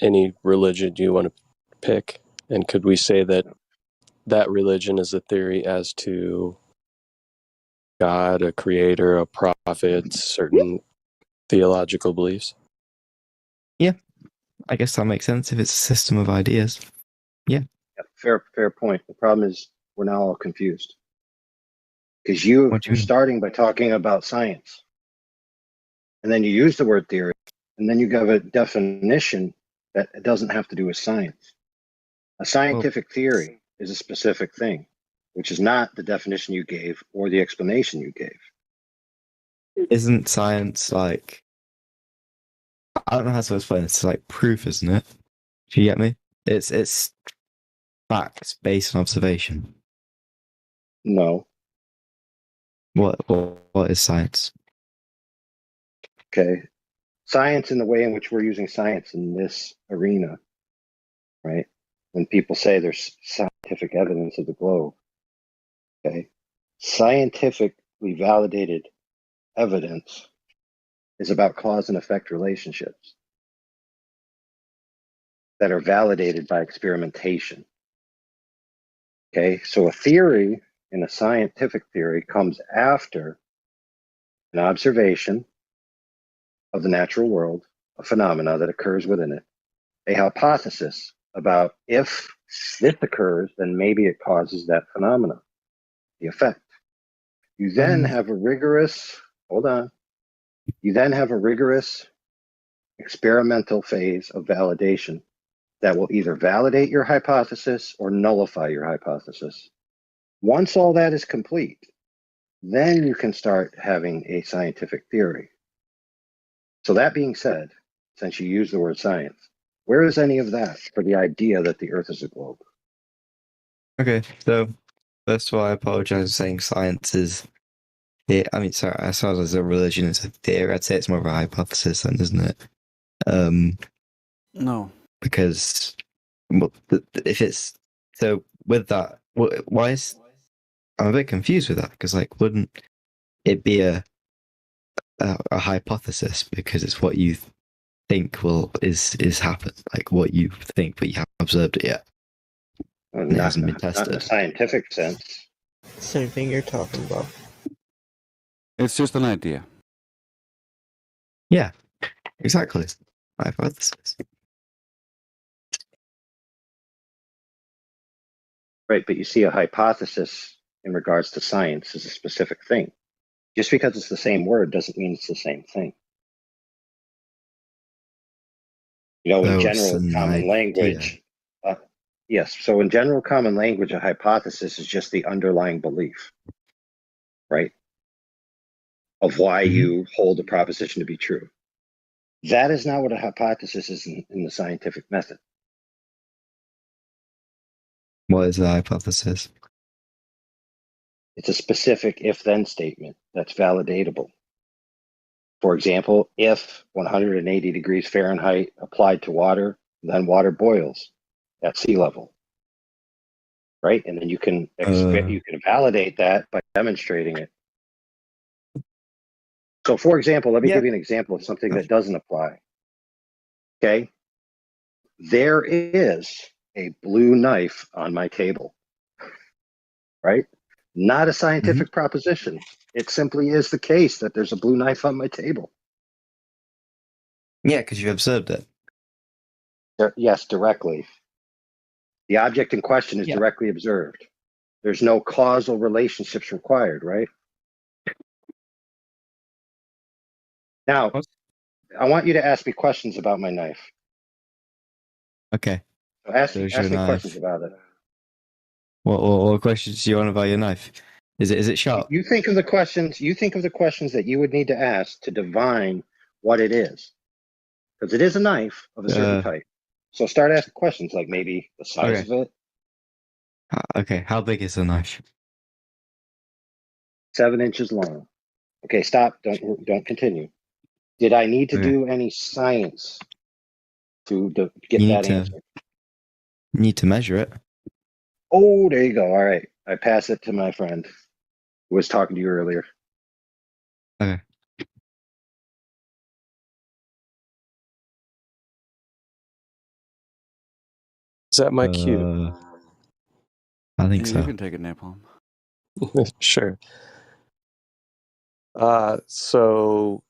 any religion you want to pick, and could we say that religion is a theory as to God, a creator, a prophet, certain theological beliefs? Yeah, I guess that makes sense if it's a system of ideas. Yeah. Fair point. The problem is we're now all confused. Because you're starting by talking about science. And then you use the word theory. And then you give a definition that it doesn't have to do with science. A scientific theory is a specific thing, which is not the definition you gave or the explanation you gave. Isn't science like, I don't know how to explain it. It's like proof, isn't it? Do you get me? It's facts based on observation. No. What is science? Okay. Science in the way in which we're using science in this arena, right? When people say there's scientific evidence of the globe, okay? Scientifically validated evidence is about cause and effect relationships that are validated by experimentation. Okay, so a theory in a scientific theory comes after an observation of the natural world, a phenomena that occurs within it, a hypothesis about if this occurs, then maybe it causes that phenomena, the effect. You then have a rigorous, you then have a rigorous experimental phase of validation that will either validate your hypothesis or nullify your hypothesis. Once all that is complete, then you can start having a scientific theory. So that being said, since you use the word science, where is any of that for the idea that the Earth is a globe? Okay, so first of all, I apologize for saying science is. I mean, sorry, as far as a religion is a theory, I'd say it's more of a hypothesis, then, isn't it? No. Because if it's so with that, why is I'm a bit confused with that? Because like, wouldn't it be a hypothesis because it's what you think is happen, like what you think, but you haven't observed it yet. And it hasn't been tested. Not in a scientific sense. Same thing you're talking about. It's just an idea. Yeah, exactly. Hypothesis. Right, but you see, a hypothesis in regards to science is a specific thing. Just because it's the same word doesn't mean it's the same thing. You know, in general common language, yes. So in general common language, a hypothesis is just the underlying belief, right? Of why you hold a proposition to be true. That is not what a hypothesis is in the scientific method. What is the hypothesis? It's a specific if-then statement that's validatable. For example, if 180 degrees Fahrenheit applied to water, then water boils at sea level. right? And then you can you can validate that by demonstrating it. So, for example, let me give you an example of something that doesn't apply. Okay, there is a blue knife on my table, right? Not a scientific proposition. It simply is the case that there's a blue knife on my table. Yeah, because you observed it. Yes, directly. The object in question is directly observed. There's no causal relationships required, right? Now, I want you to ask me questions about my knife. Okay. So ask There's me your knife. questions about it. What questions do you want about your knife? Is it sharp? You think of the questions. You think of the questions that you would need to ask to divine what it is, because it is a knife of a certain type. So start asking questions like maybe the size of it. Okay, how big is the knife? 7 inches long. Okay, stop. Don't continue. Did I need to do any science to get that answer? Need to measure it. Oh, there you go. All right. I pass it to my friend who was talking to you earlier. Okay. Is that my cue? I think You so. can take it, Napalm. Sure. So,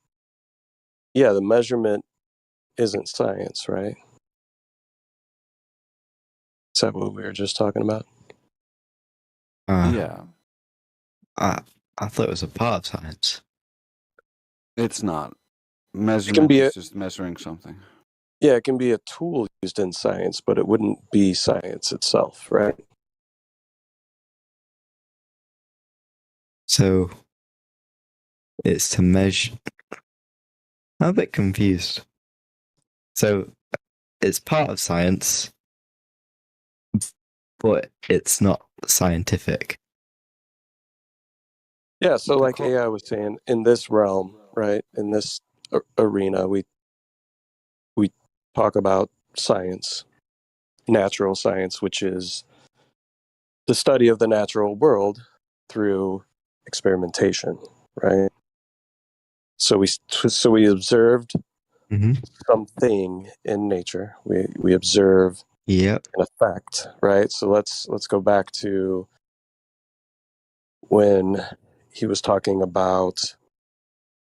yeah, the measurement isn't science, right? Is that what we were just talking about? Yeah. I thought it was a part of science. It's not. It can Measurement be is just measuring something. Yeah, it can be a tool used in science, but it wouldn't be science itself, right? So it's to measure. I'm a bit confused. So it's part of science, but it's not scientific. Yeah, so like AI was saying, in this realm, right, in this arena, we talk about science, natural science, which is the study of the natural world through experimentation, right? So we observed something in nature. We observe an effect, right? So let's go back to when he was talking about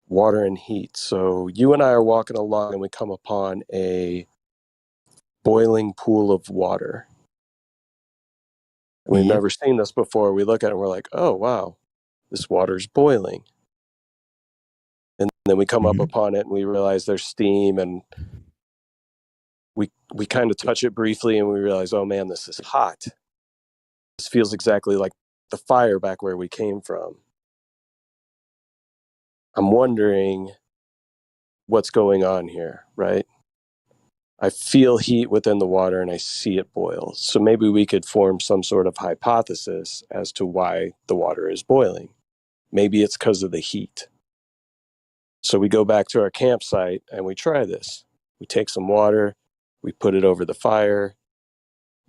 water and heat. So you and I are walking along and we come upon a boiling pool of water. We've never seen this before. We look at it and we're like, oh, wow, this water's boiling. And then we come up upon it and we realize there's steam, and we kind of touch it briefly and we realize, oh man, this is hot. This feels exactly like the fire back where we came from. I'm wondering what's going on here, right? I feel heat within the water and I see it boil. So maybe we could form some sort of hypothesis as to why the water is boiling. Maybe it's because of the heat. So we go back to our campsite and we try this. We take some water, we put it over the fire,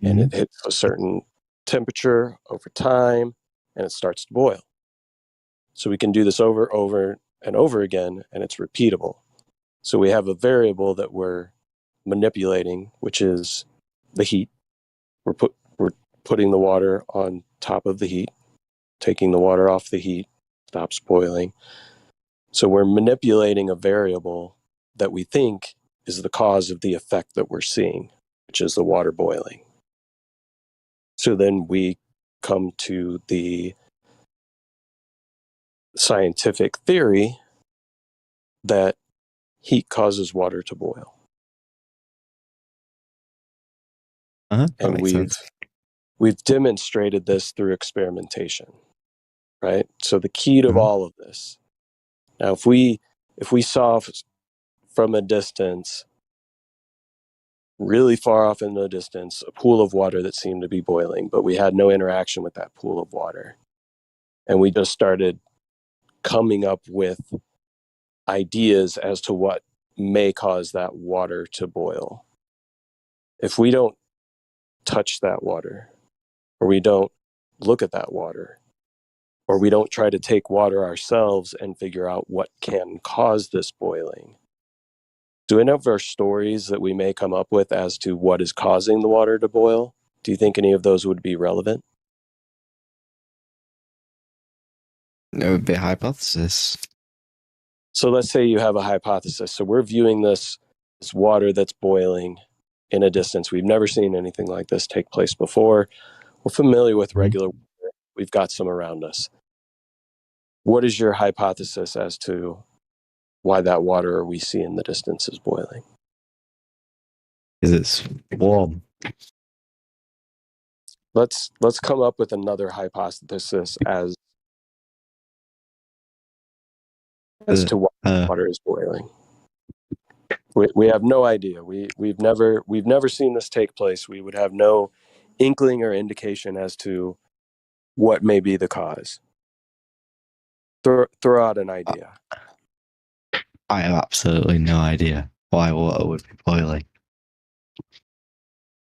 and it hits a certain temperature over time, and it starts to boil. So we can do this over and over again, and it's repeatable. So we have a variable that we're manipulating, which is the heat. We're putting the water on top of the heat, taking the water off the heat, stops boiling. So we're manipulating a variable that we think is the cause of the effect that we're seeing, which is the water boiling. So then we come to the scientific theory that heat causes water to boil. And we've demonstrated this through experimentation, right? So the key to all of this. Now, if we saw from a distance, really far off in the distance, a pool of water that seemed to be boiling, but we had no interaction with that pool of water, and we just started coming up with ideas as to what may cause that water to boil. If we don't touch that water, or we don't look at that water, or we don't try to take water ourselves and figure out what can cause this boiling. Do any of our stories that we may come up with as to what is causing the water to boil, do you think any of those would be relevant? It would be a hypothesis. So let's say you have a hypothesis. So we're viewing this water that's boiling in a distance. We've never seen anything like this take place before. We're familiar with regular water. We've got some around us. What is your hypothesis as to why that water we see in the distance is boiling? Because it's warm. Let's come up with another hypothesis as to why water is boiling. We have no idea. We've never seen this take place. We would have no inkling or indication as to what may be the cause. Throw out an idea. I have absolutely no idea why water would be boiling.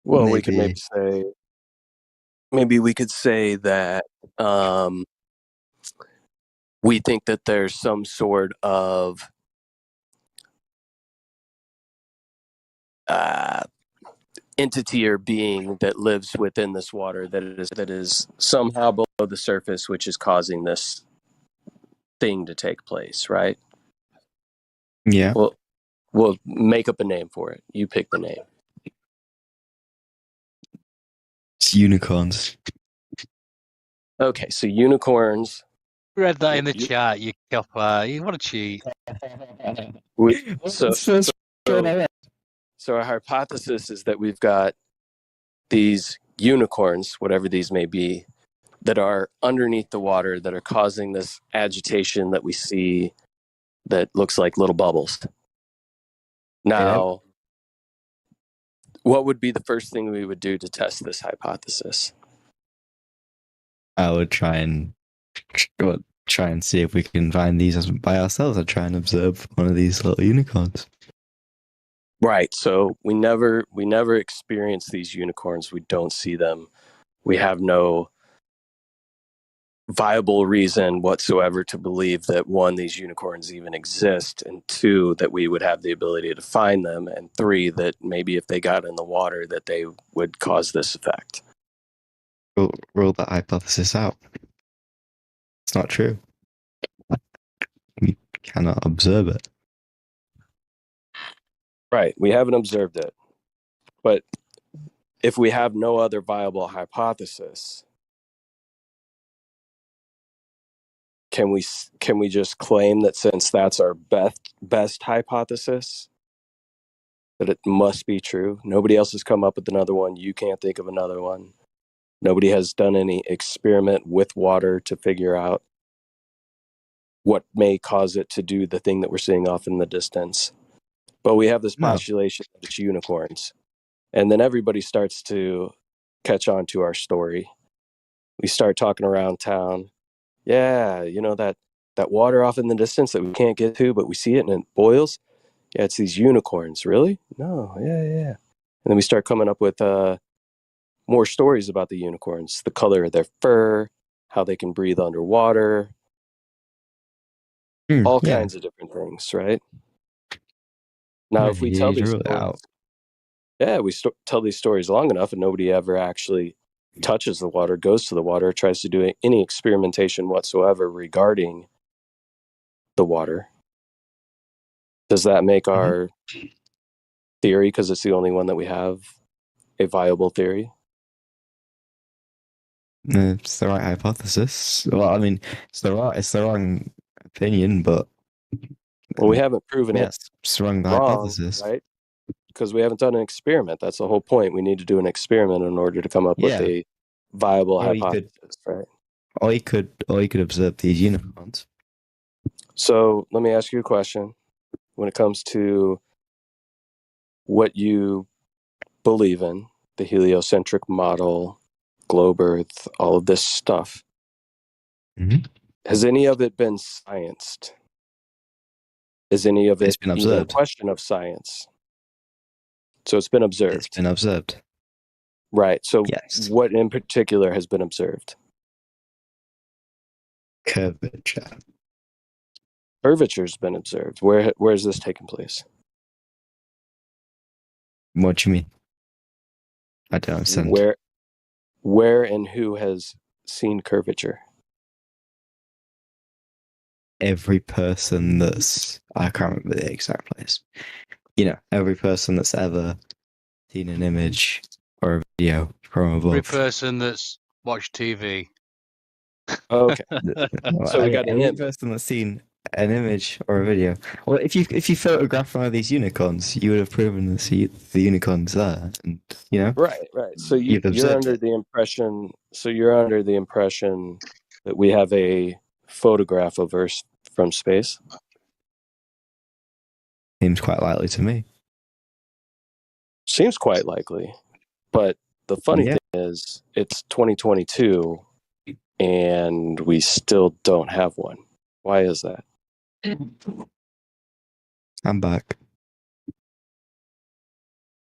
Well, we could maybe we could say that we think that there's some sort of entity or being that lives within this water that is somehow below the surface, which is causing this thing to take place, right? Yeah. Well, we'll make up a name for it. You pick the name. It's unicorns. Okay, so unicorns. Read that in the chat, you copper. You want to cheat. So our hypothesis is that we've got these unicorns, whatever these may be, that are underneath the water that are causing this agitation that we see that looks like little bubbles. Now, what would be the first thing we would do to test this hypothesis? I would try and see if we can find these by ourselves. I'd try and observe one of these little unicorns. Right. So we never experience these unicorns. We don't see them. We have no viable reason whatsoever to believe that, one, these unicorns even exist, and two, that we would have the ability to find them, and three, that maybe if they got in the water that they would cause this effect. Rule that hypothesis out. It's not true. We cannot observe it. Right. We haven't observed it. But if we have no other viable hypothesis, can we just claim that since that's our best hypothesis, that it must be true? Nobody else has come up with another one. You can't think of another one. Nobody has done any experiment with water to figure out what may cause it to do the thing that we're seeing off in the distance. But we have this postulation of it's unicorns. And then everybody starts to catch on to our story. We start talking around town. Yeah, you know that water off in the distance that we can't get to, but we see it and it boils? Yeah, it's these unicorns. Really? No, yeah. And then we start coming up with more stories about the unicorns, the color of their fur, how they can breathe underwater, all kinds of different things, right? Now, if we tell these stories, we tell these stories long enough and nobody ever actually touches the water, goes to the water, tries to do any experimentation whatsoever regarding the water, does that make our theory, because it's the only one that we have, a viable theory? It's the right hypothesis. Well, I mean, it's the wrong opinion, but we haven't proven it's the wrong hypothesis, right? Because we haven't done an experiment. That's the whole point. We need to do an experiment in order to come up with a viable hypothesis, right? Or you could observe these unicorns. So let me ask you a question. When it comes to what you believe in, the heliocentric model, globe Earth, all of this stuff, has any of it been scienced? Is any of it been observed? A question of science? So it's been observed. It's been observed. Right. So Yes. what in particular has been observed? Curvature. Curvature's been observed. Where is this taking place? What do you mean? I don't understand. Where and who has seen curvature? Every person that's, I can't remember the exact place. You know, every person that's ever seen an image or a video from Every above. person that's watched TV. Okay. So we got an every image. person that's seen an image or a video. Well, if you photograph one of these unicorns, you would have proven the unicorns there, and you know. Right. So You've you're observed under it. the impression. So you're under the impression that we have a photograph of Earth from space. Seems quite likely to me. Seems quite likely, but the funny Yeah. thing is, it's 2022, and we still don't have one. Why is that? I'm back.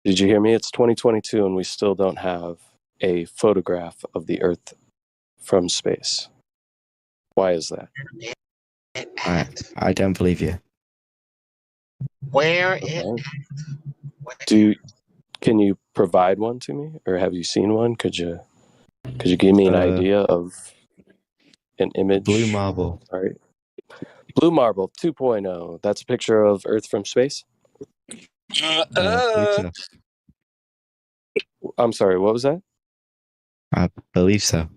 Did you hear me? It's 2022, and we still don't have a photograph of the Earth from space. Why is that? I don't believe you. Where Okay. Can you provide one to me, or have you seen one? Could you give me an idea of an image? Blue marble. All right. Blue marble 2.0. That's a picture of Earth from space. I'm sorry. What was that? I believe so.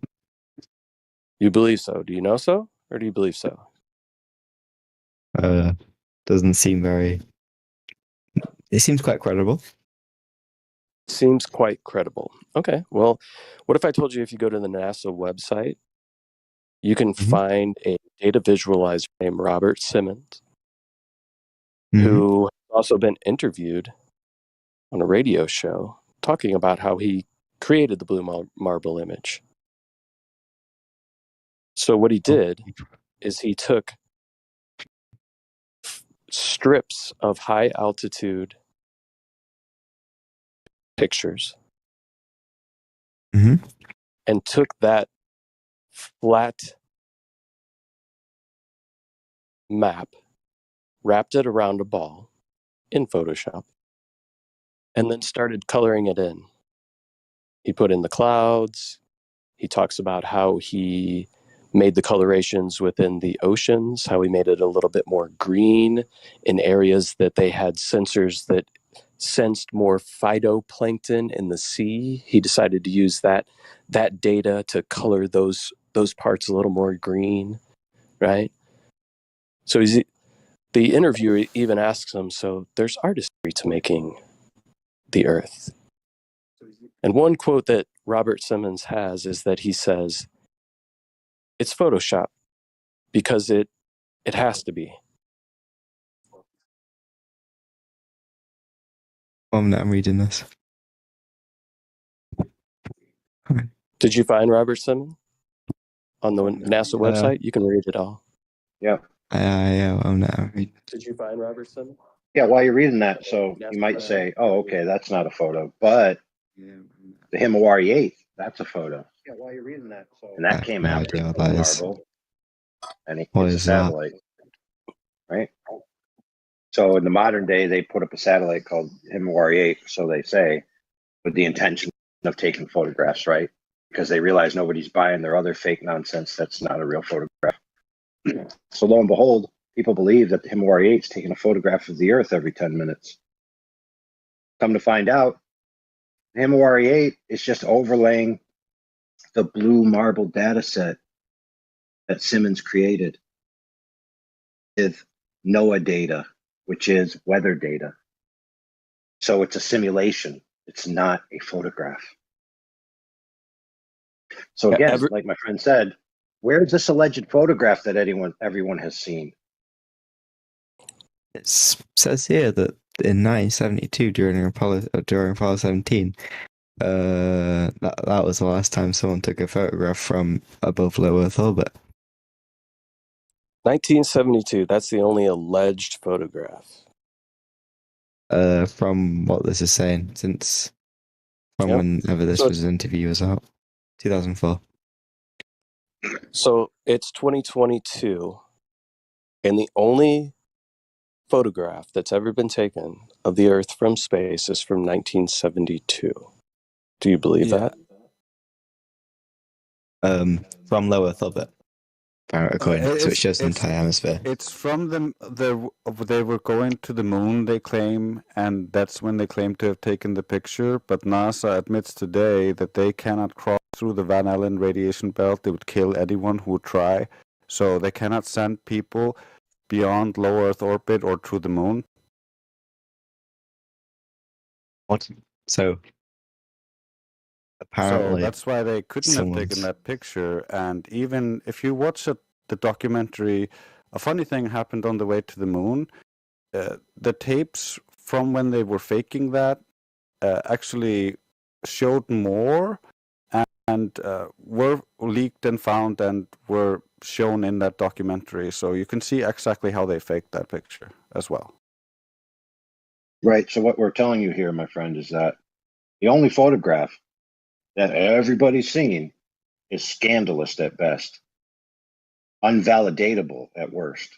You believe so? Do you know so, or do you believe so? Doesn't seem very. It seems quite credible. Seems quite credible. Okay. Well, what if I told you if you go to the NASA website, you can find a data visualizer named Robert Simmons, who has also been interviewed on a radio show talking about how he created the blue marble image. So what he did is he took strips of high altitude pictures and took that flat map, wrapped it around a ball in Photoshop, and then started coloring it in. He put in the clouds. He talks about how he made the colorations within the oceans, how he made it a little bit more green in areas that they had sensors that sensed more phytoplankton in the sea. He decided to use that data to color those parts a little more green, right? So the interviewer even asks him, so there's artistry to making the Earth. And one quote that Robert Simmons has is that he says, it's Photoshop because it has to be. I'm reading this. Did you find Robert Simmons on the NASA website? You can read it all. Yeah. I'm not reading. Did you find Robert Simmons? Yeah, while you're reading that, so you might say, oh, okay, that's not a photo. But the Himawari 8, that's a photo. Yeah, while you're reading that, so and that came after the blue marble. And it's a satellite. Right? So in the modern day, they put up a satellite called Himawari 8, so they say, with the intention of taking photographs, right? Because they realize nobody's buying their other fake nonsense that's not a real photograph. So lo and behold, people believe that the Himawari 8 is taking a photograph of the Earth every 10 minutes. Come to find out, the Himawari 8 is just overlaying the blue marble data set that Simmons created with NOAA data, which is weather data. So it's a simulation. It's not a photograph. So again, like my friend said, where's this alleged photograph that everyone has seen? It says here that in 1972, during Apollo 17, that was the last time someone took a photograph from above low Earth orbit. 1972. That's the only alleged photograph. From what this is saying, since from Yep. whenever this So- was interview was out. 2004. So it's 2022, and the only photograph that's ever been taken of the Earth from space is from 1972. Do you believe Yeah. From low Earth orbit, according so it shows the entire hemisphere. It's from they were going to the moon, they claim, and that's when they claim to have taken the picture. But NASA admits today that they cannot cross through the Van Allen radiation belt. They would kill anyone who would try. So they cannot send people beyond low Earth orbit or to the moon. What? So apparently, So that's why they couldn't have taken that picture. And even if you watch the documentary, a funny thing happened on the way to the moon. The tapes from when they were faking that actually showed more and were leaked and found and were shown in that documentary. So you can see exactly how they faked that picture as well. Right. So what we're telling you here, my friend, is that the only photograph that everybody's seen is scandalous at best, unvalidatable at worst.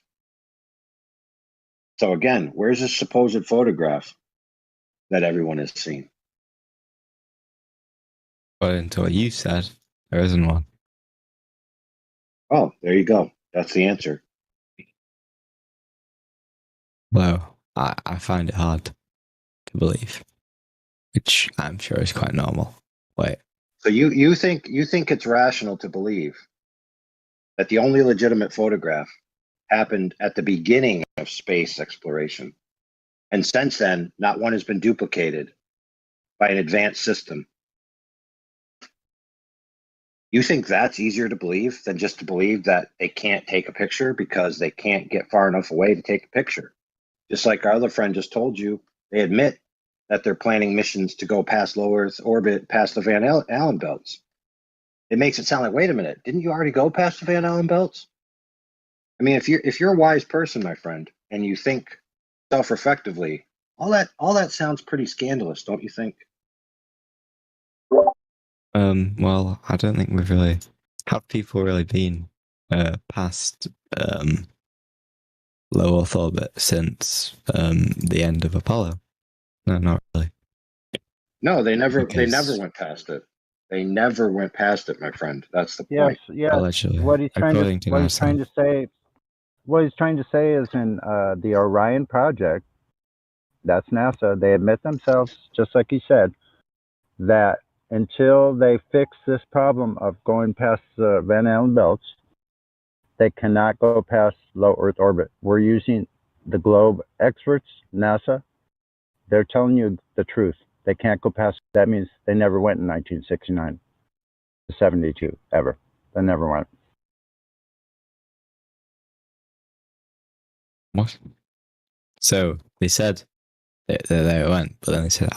So again, where's this supposed photograph that everyone has seen? according to what you said, there isn't one. Oh, there you go. That's the answer. Well, I find it hard to believe, which I'm sure is quite normal. Wait, So you think it's rational to believe that the only legitimate photograph happened at the beginning of space exploration, and since then, not one has been duplicated by an advanced system. You think that's easier to believe than just to believe that they can't take a picture because they can't get far enough away to take a picture? Just like our other friend just told you, they admit that they're planning missions to go past low Earth orbit, past the Van Allen belts. It makes it sound like, wait a minute, didn't you already go past the Van Allen belts? I mean, if you're a wise person, my friend, and you think self-reflectively, all that sounds pretty scandalous, don't you think? well, I don't think we've really have people really been past low Earth orbit since the end of Apollo. No, not really. No, they never Because- went past it. They never went past it, my friend. That's the Yes, point. yes. Allegedly, What he's trying according to what he's NASA. trying to say, is in the Orion project. That's NASA. They admit themselves, just like he said, that until they fix this problem of going past the Van Allen belts, they cannot go past low Earth orbit. We're using the globe experts, NASA. They're telling you the truth. They can't go past. That means they never went in 1969 to 72 ever. They never went. What? So they said they went, but then they said,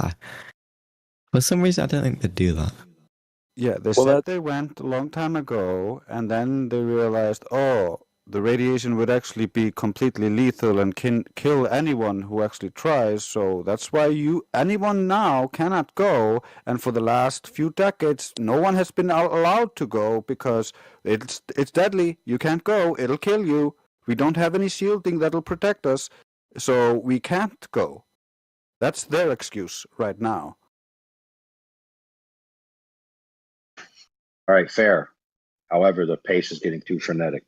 for some reason, I don't think they'd do that. Yeah, they Well, said they went a long time ago, and then they realized, oh, the radiation would actually be completely lethal and can kill anyone who actually tries. So that's why anyone now cannot go. And for the last few decades, no one has been allowed to go because it's deadly. You can't go. It'll kill you. We don't have any shielding that'll protect us, so we can't go. That's their excuse right now. All right, fair. However, the pace is getting too frenetic.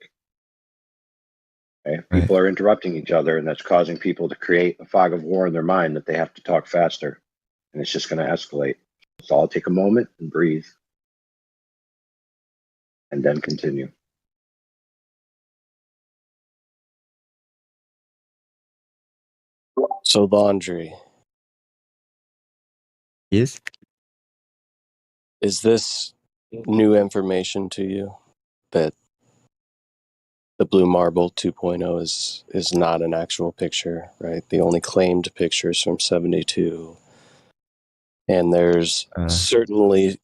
Okay? People are interrupting each other, and that's causing people to create a fog of war in their mind that they have to talk faster, and it's just going to escalate. So I'll take a moment and breathe, and then continue. So laundry. Yes. Is this new information to you that the Blue Marble 2.0 is not an actual picture, right? The only claimed pictures from 72. And there's certainly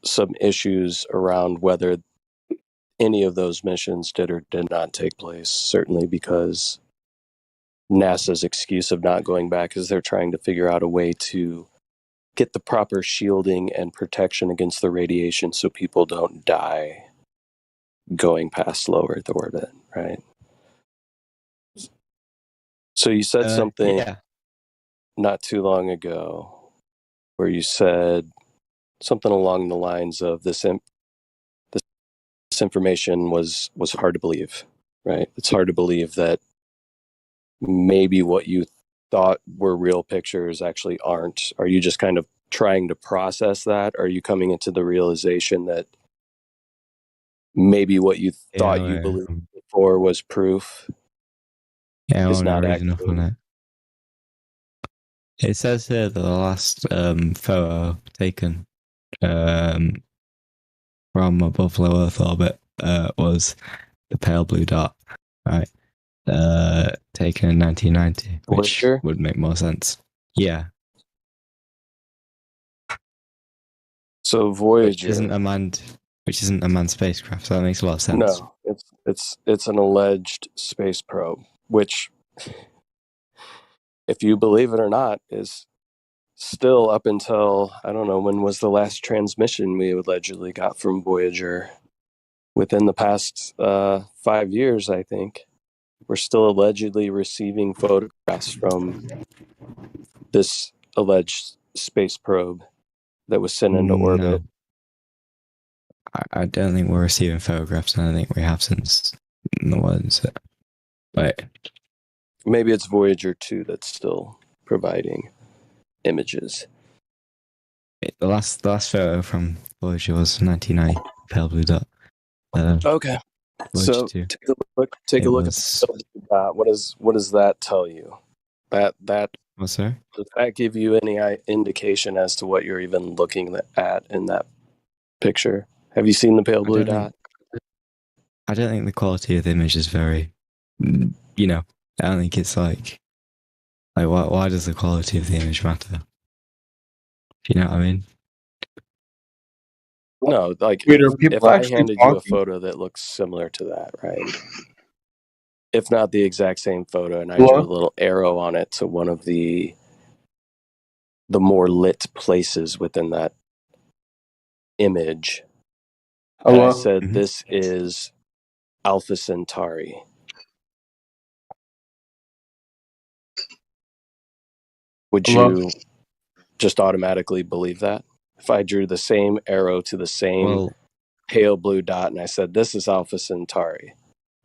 some issues around whether any of those missions did or did not take place, certainly because NASA's excuse of not going back is they're trying to figure out a way to get the proper shielding and protection against the radiation so people don't die going past low Earth orbit, right? So you said something not too long ago where you said something along the lines of this information was hard to believe, right? It's hard to believe that maybe what you thought were real pictures actually aren't. Are you just kind of trying to process that? Are you coming into the realization that maybe what you thought you believed before was proof is not reading up on actually? it. It says here that the last photo taken from above low Earth orbit was the pale blue dot, right? Taken in 1990, which Voyager? would make more sense. Yeah. So Voyager which isn't a manned spacecraft, so that makes a lot of sense. No, it's an alleged space probe, which, if you believe it or not, is still up until, I don't know, when was the last transmission we allegedly got from Voyager? Within the past 5 years, I think. We're still allegedly receiving photographs from this alleged space probe that was sent into orbit. I don't think we're receiving photographs, and I think we have since the ones. But maybe it's Voyager 2 that's still providing images. The last photo from Voyager was 1990, pale blue dot. Okay. Voyager So 2. take a look at that. What does that tell you? That What's that? Does that give you any indication as to what you're even looking at in that picture? Have you seen the pale blue dot? I don't think the quality of the image is very, I don't think it's like why does the quality of the image matter? Do you know what I mean? No, like Wait, are if people I actually handed you a talking? photo that looks similar to that, right? If not the exact same photo, and I Hello? drew a little arrow on it to one of the more lit places within that image, and I Hello? said this is Alpha Centauri. Would Hello? you just automatically believe that? If I drew the same arrow to the same pale blue dot and I said, this is Alpha Centauri,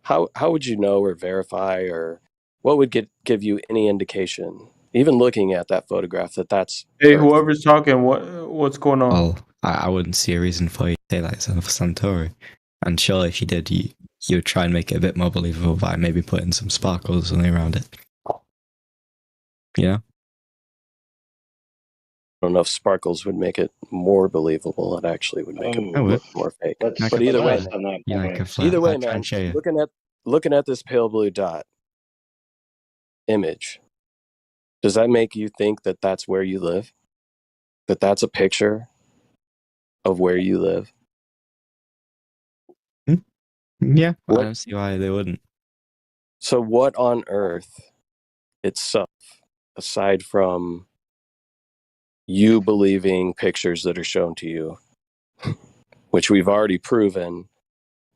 how would you know or verify, or what would give you any indication, even looking at that photograph, that that's Hey, Earth? whoever's talking, what's going on? Well, I wouldn't see a reason for you to say that it's Alpha Centauri. And surely if you did, you would try and make it a bit more believable by maybe putting some sparkles or something around it. Yeah? I don't know if sparkles would make it more believable. It actually would make it look more fake. But either way, man, looking at this pale blue dot image, does that make you think that that's where you live? That that's a picture of where you live? Yeah, I don't see why they wouldn't. So what on Earth itself, aside from you believing pictures that are shown to you, which we've already proven,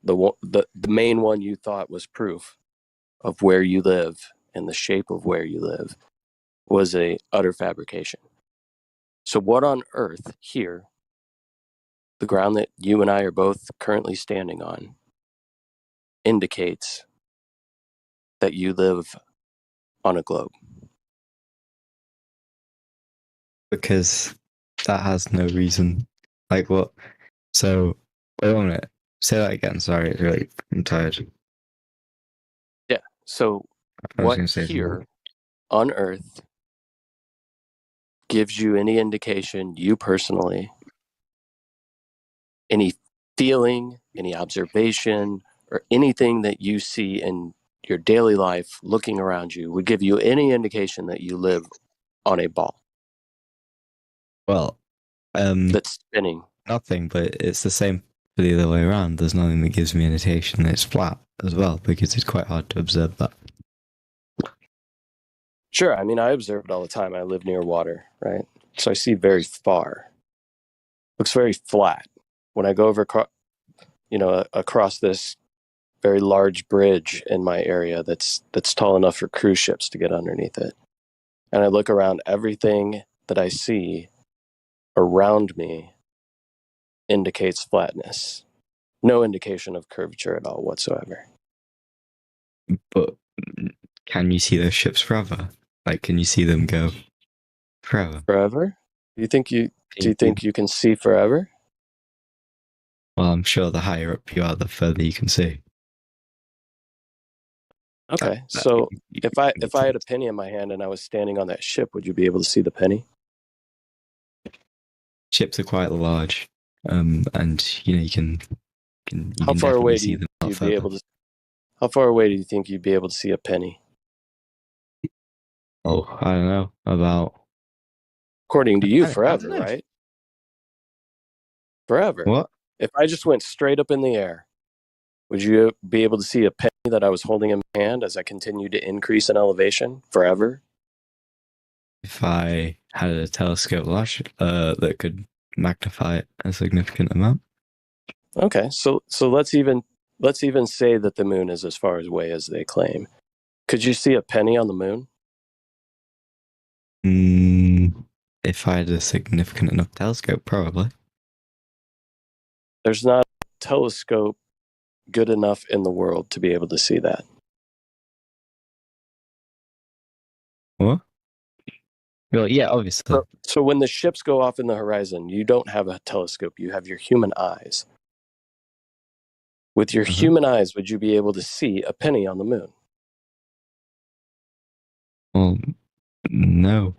the main one you thought was proof of where you live and the shape of where you live, was a utter fabrication. So what on Earth here, the ground that you and I are both currently standing on, indicates that you live on a globe? Because that has no reason. Like what? So, wait a minute. Say that again. Sorry, I'm tired. Yeah. So I was what gonna say here on Earth gives you any indication, you personally, any feeling, any observation, or anything that you see in your daily life looking around you would give you any indication that you live on a ball? Well, that's spinning. Nothing, but it's the same for the other way around. There's nothing that gives me an indication that it's flat as well, because it's quite hard to observe that. Sure, I mean, I observe it all the time. I live near water, right? So I see very far. Looks very flat. When I go over, across this very large bridge in my area that's tall enough for cruise ships to get underneath it, and I look around, everything that I see around me indicates flatness. No indication of curvature at all whatsoever. But can you see those ships forever? Like, can you see them go forever? Forever? Do you think you can see forever? Well, I'm sure the higher up you are, the further you can see. Okay, so if I had a penny in my hand and I was standing on that ship, would you be able to see the penny? Ships are quite large, and you can How far away see do them you a lot be able further. to? How far away do you think you'd be able to see a penny? Oh, I don't know, about. According to you, I forever, don't know. right? Forever. What? If I just went straight up in the air, would you be able to see a penny that I was holding in my hand as I continued to increase in elevation forever? If I had a telescope large that could magnify it a significant amount. Okay, so let's even say that the moon is as far away as they claim. Could you see a penny on the moon? If I had a significant enough telescope, probably. There's not a telescope good enough in the world to be able to see that. What? Well, yeah, obviously. So when the ships go off in the horizon, you don't have a telescope. You have your human eyes. With your human eyes, would you be able to see a penny on the moon? Well, no.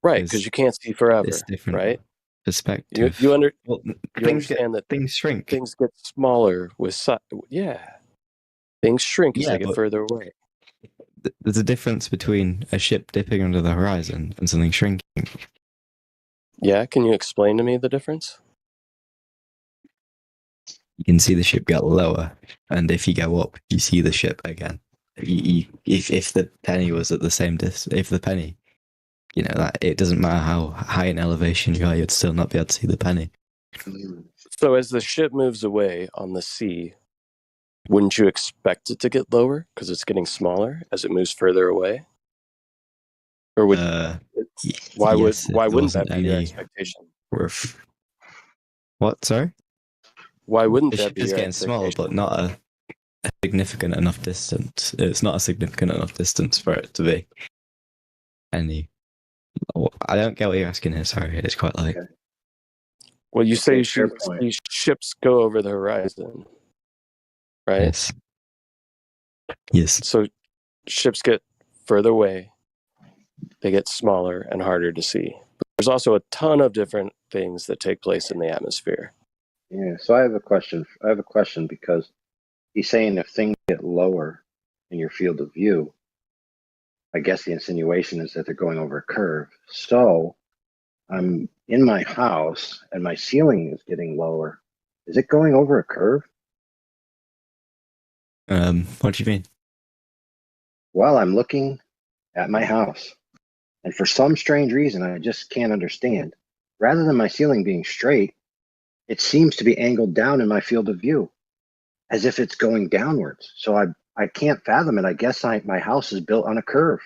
Right, because you can't see forever. It's different, right? Perspective. You things understand that things shrink. Things get smaller with things shrink as Yeah, they get but- further away. There's a difference between a ship dipping under the horizon and something shrinking. Yeah, can you explain to me the difference? You can see the ship get lower, and if you go up, you see the ship again. If the penny was at the same distance, if the penny, that it doesn't matter how high in elevation you are, you'd still not be able to see the penny. So as the ship moves away on the sea, wouldn't you expect it to get lower because it's getting smaller as it moves further away? Or would why wouldn't that be your expectation? What? Sorry. Why wouldn't The that ship be is your getting smaller, but not a significant enough distance. It's not a significant enough distance for it to be any. I don't get what you're asking here. Sorry, it's quite late. Well, you say fair point. these ships go over the horizon, right? Yes. Yes. So ships get further away, they get smaller and harder to see. But there's also a ton of different things that take place in the atmosphere. Yeah, so I have a question because he's saying if things get lower in your field of view, I guess the insinuation is that they're going over a curve. So I'm in my house and my ceiling is getting lower. Is it going over a curve? What do you mean? Well, I'm looking at my house, and for some strange reason I just can't understand, rather than my ceiling being straight, it seems to be angled down in my field of view, as if it's going downwards. So I can't fathom it. I guess my house is built on a curve.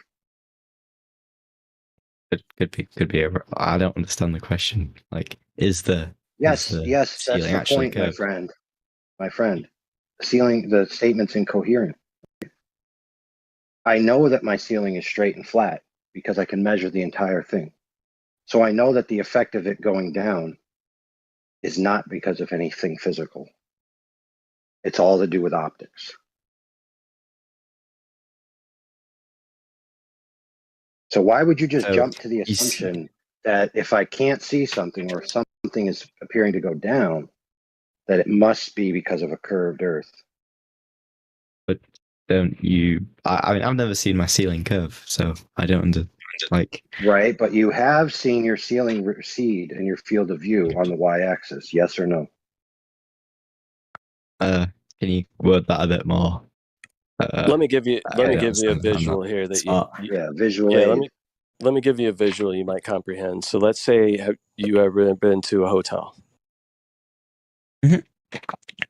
Could be. I don't understand the question. Like, is the Yes, is the that's ceiling the actually point, my curved? friend. My friend, the statement's incoherent. I know that my ceiling is straight and flat because I can measure the entire thing. So I know that the effect of it going down is not because of anything physical. It's all to do with optics. So why would you just jump to the assumption that if I can't see something or if something is appearing to go down, that it must be because of a curved earth? But don't you? I mean, I've never seen my ceiling curve, so I don't Right, but you have seen your ceiling recede in your field of view on the y-axis, yes or no? Can you word that a bit more? Let me give you a I'm visual here that visual Yeah, aid. let me give you a visual you might comprehend. So let's say have you ever been to a hotel?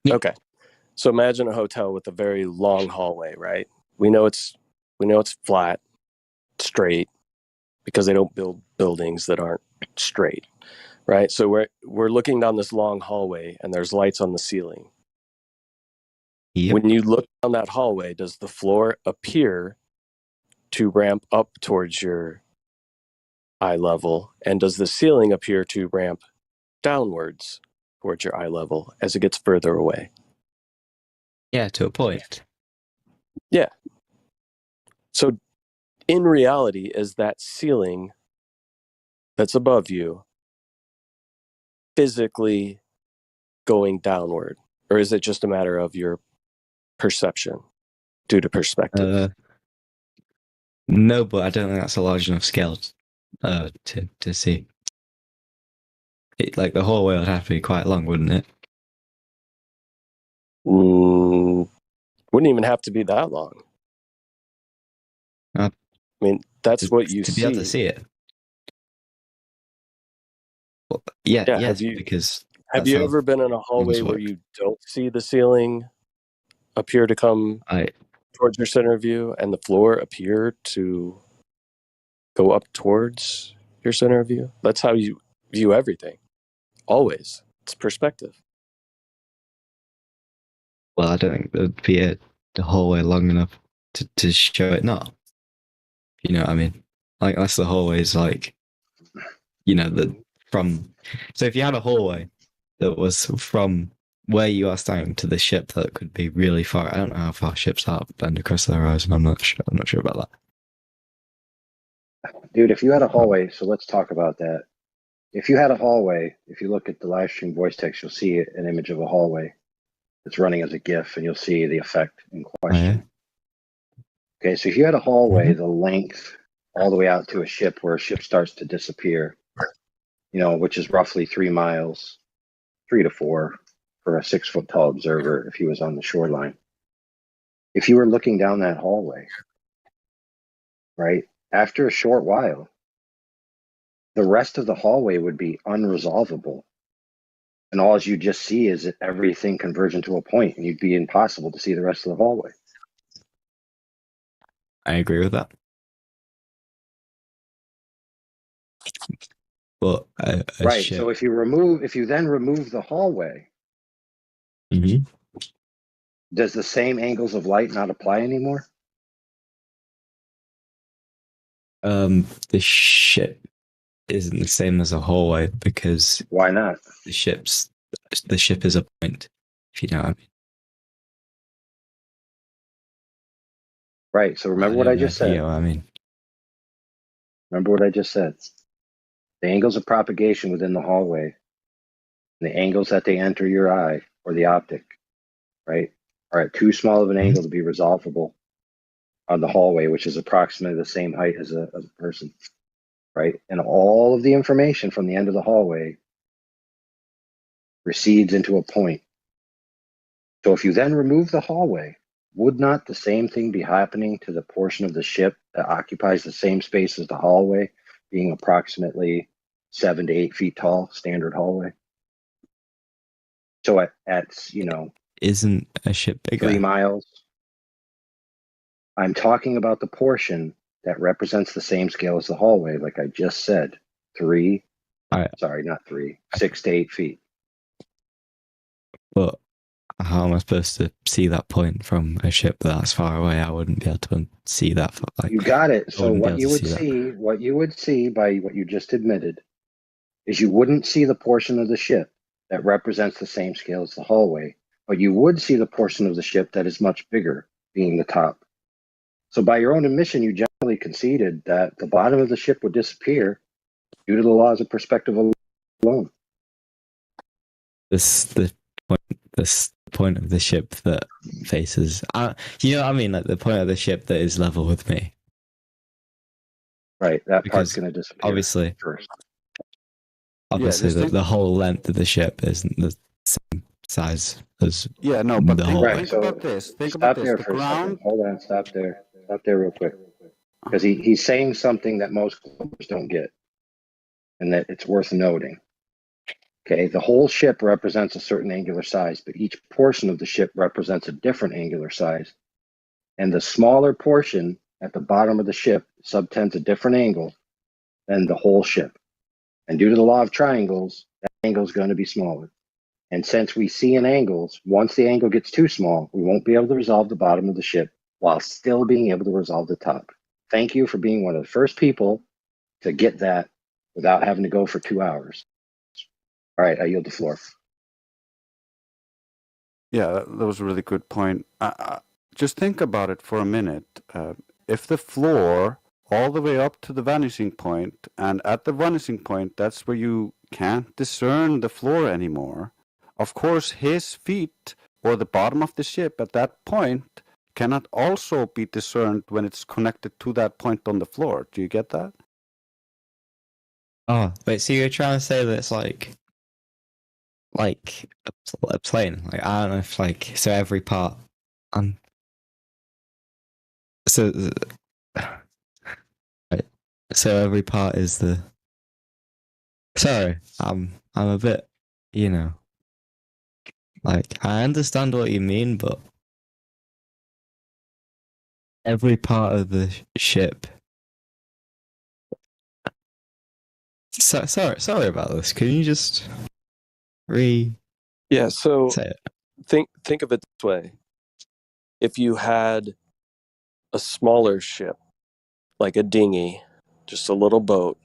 Okay. So imagine a hotel with a very long hallway, right? We know it's flat, straight, because they don't build buildings that aren't straight, right? So we're looking down this long hallway and there's lights on the ceiling. Yep. When you look down that hallway, does the floor appear to ramp up towards your eye level, and does the ceiling appear to ramp downwards towards your eye level as it gets further away? Yeah, to a point. Yeah. So in reality, is that ceiling that's above you physically going downward, or is it just a matter of your perception due to perspective? No, but I don't think that's a large enough scale to see. Like the hallway would have to be quite long, wouldn't it? Wouldn't even have to be that long. I mean, that's what you to see. be able to see it. Well, yes, Have you ever been in a hallway where you don't see the ceiling appear to come towards your center view and the floor appear to go up towards your center view? That's how you view everything. Always. It's perspective. Well, I don't think there'd be a hallway long enough to show it not. You know what I mean? Like, unless the hallway is like, so if you had a hallway that was from where you are standing to the ship, that could be really far. I don't know how far ships are bend across the horizon. I'm not sure about that. Dude, if you had a hallway, so let's talk about that. If you had a hallway, if you look at the live stream voice text, you'll see an image of a hallway that's running as a GIF, and you'll see the effect in question. Okay, so if you had a hallway, the length all the way out to a ship where a ship starts to disappear, which is roughly 3 miles, 3 to 4 for a 6 foot tall observer if he was on the shoreline. If you were looking down that hallway, right, after a short while, the rest of the hallway would be unresolvable. And all you just see is everything converging to a point, and you'd be impossible to see the rest of the hallway. I agree with that. But right. ship. So if you then remove the hallway, does the same angles of light not apply anymore? The ship isn't the same as a hallway because why not? The ship is a point, if you know what I mean. Right. So remember what I just said. You know what I mean. Remember what I just said. The angles of propagation within the hallway, and the angles that they enter your eye or the optic, right, are at too small of an angle to be resolvable on the hallway, which is approximately the same height as a person, right? And all of the information from the end of the hallway recedes into a point. So if you then remove the hallway, would not the same thing be happening to the portion of the ship that occupies the same space as the hallway, being approximately 7 to 8 feet tall, standard hallway? So at isn't a ship bigger? 3 miles. I'm talking about the portion that represents the same scale as the hallway, like I just said. 6 to 8 feet. But how am I supposed to see that point from a ship that's far away? I wouldn't be able to see that. You got it. So what you would see by what you just admitted is you wouldn't see the portion of the ship that represents the same scale as the hallway, but you would see the portion of the ship that is much bigger, being the top. So by your own admission, you generally conceded that the bottom of the ship would disappear due to the laws of perspective alone. The point of the ship that faces, you know what I mean? Like the point of the ship that is level with me. Right, that part's going to disappear. Obviously, first. The whole length of the ship isn't the same size as but the whole. Right, so about this. Think stop about this. there The for a ground. second. Hold on, stop there. Stop there real quick. because he's saying something that most climbers don't get, and that it's worth noting. Okay, the whole ship represents a certain angular size, but each portion of the ship represents a different angular size. And the smaller portion at the bottom of the ship subtends a different angle than the whole ship. And due to the law of triangles, that angle is going to be smaller. And since we see in angles, once the angle gets too small, we won't be able to resolve the bottom of the ship while still being able to resolve the top. Thank you for being one of the first people to get that without having to go for 2 hours. All right, I yield the floor. Yeah, that was a really good point. Just think about it for a minute. If the floor all the way up to the vanishing point, and at the vanishing point, that's where you can't discern the floor anymore. Of course, his feet or the bottom of the ship at that point cannot also be discerned when it's connected to that point on the floor. Do you get that? Oh, wait, so you're trying to say that it's like a plane? Like, I don't know if, like, so every part, so, right, so every part is the, sorry, I'm a bit, you know, like, I understand what you mean, but every part of the ship. Sorry about this. Can you just Yeah, so say it? think of it this way. If you had a smaller ship, like a dinghy, just a little boat,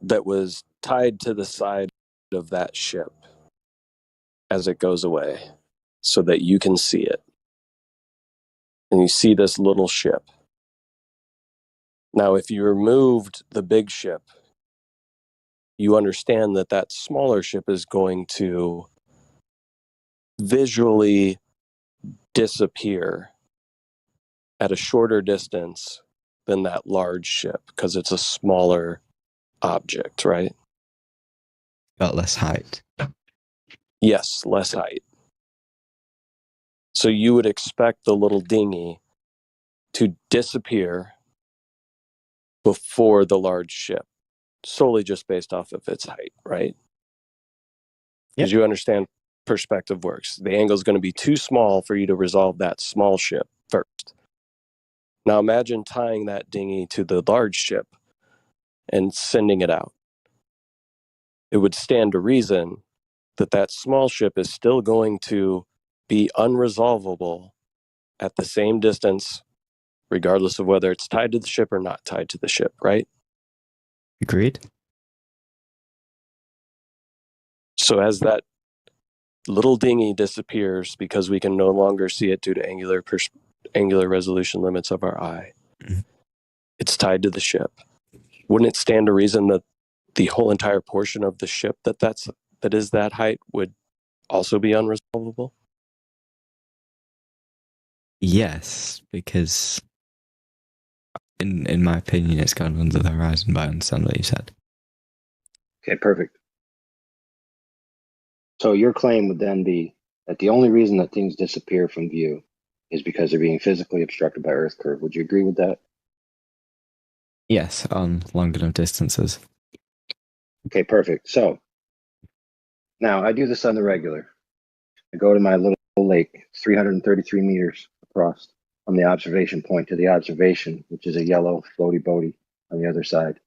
that was tied to the side of that ship as it goes away so that you can see it. And you see this little ship. Now, if you removed the big ship, you understand that that smaller ship is going to visually disappear at a shorter distance than that large ship because it's a smaller object, right? Got less height. Yes, less height. So you would expect the little dinghy to disappear before the large ship, solely just based off of its height, right? Because you understand perspective works. The angle is going to be too small for you to resolve that small ship first. Now imagine tying that dinghy to the large ship and sending it out. It would stand to reason that that small ship is still going to be unresolvable at the same distance, regardless of whether it's tied to the ship or not tied to the ship, right? Agreed. So as that little dinghy disappears because we can no longer see it due to angular resolution limits of our eye, it's tied to the ship. Wouldn't it stand to reason that the whole entire portion of the ship that is that height would also be unresolvable? Yes, because in my opinion, it's gone under the horizon, but I understand what you said. Okay, perfect. So your claim would then be that the only reason that things disappear from view is because they're being physically obstructed by Earth curve. Would you agree with that? Yes, on long enough distances. Okay, perfect. So now I do this on the regular. I go to my little lake, 333 meters across from the observation point to the observation, which is a yellow floaty boaty on the other side.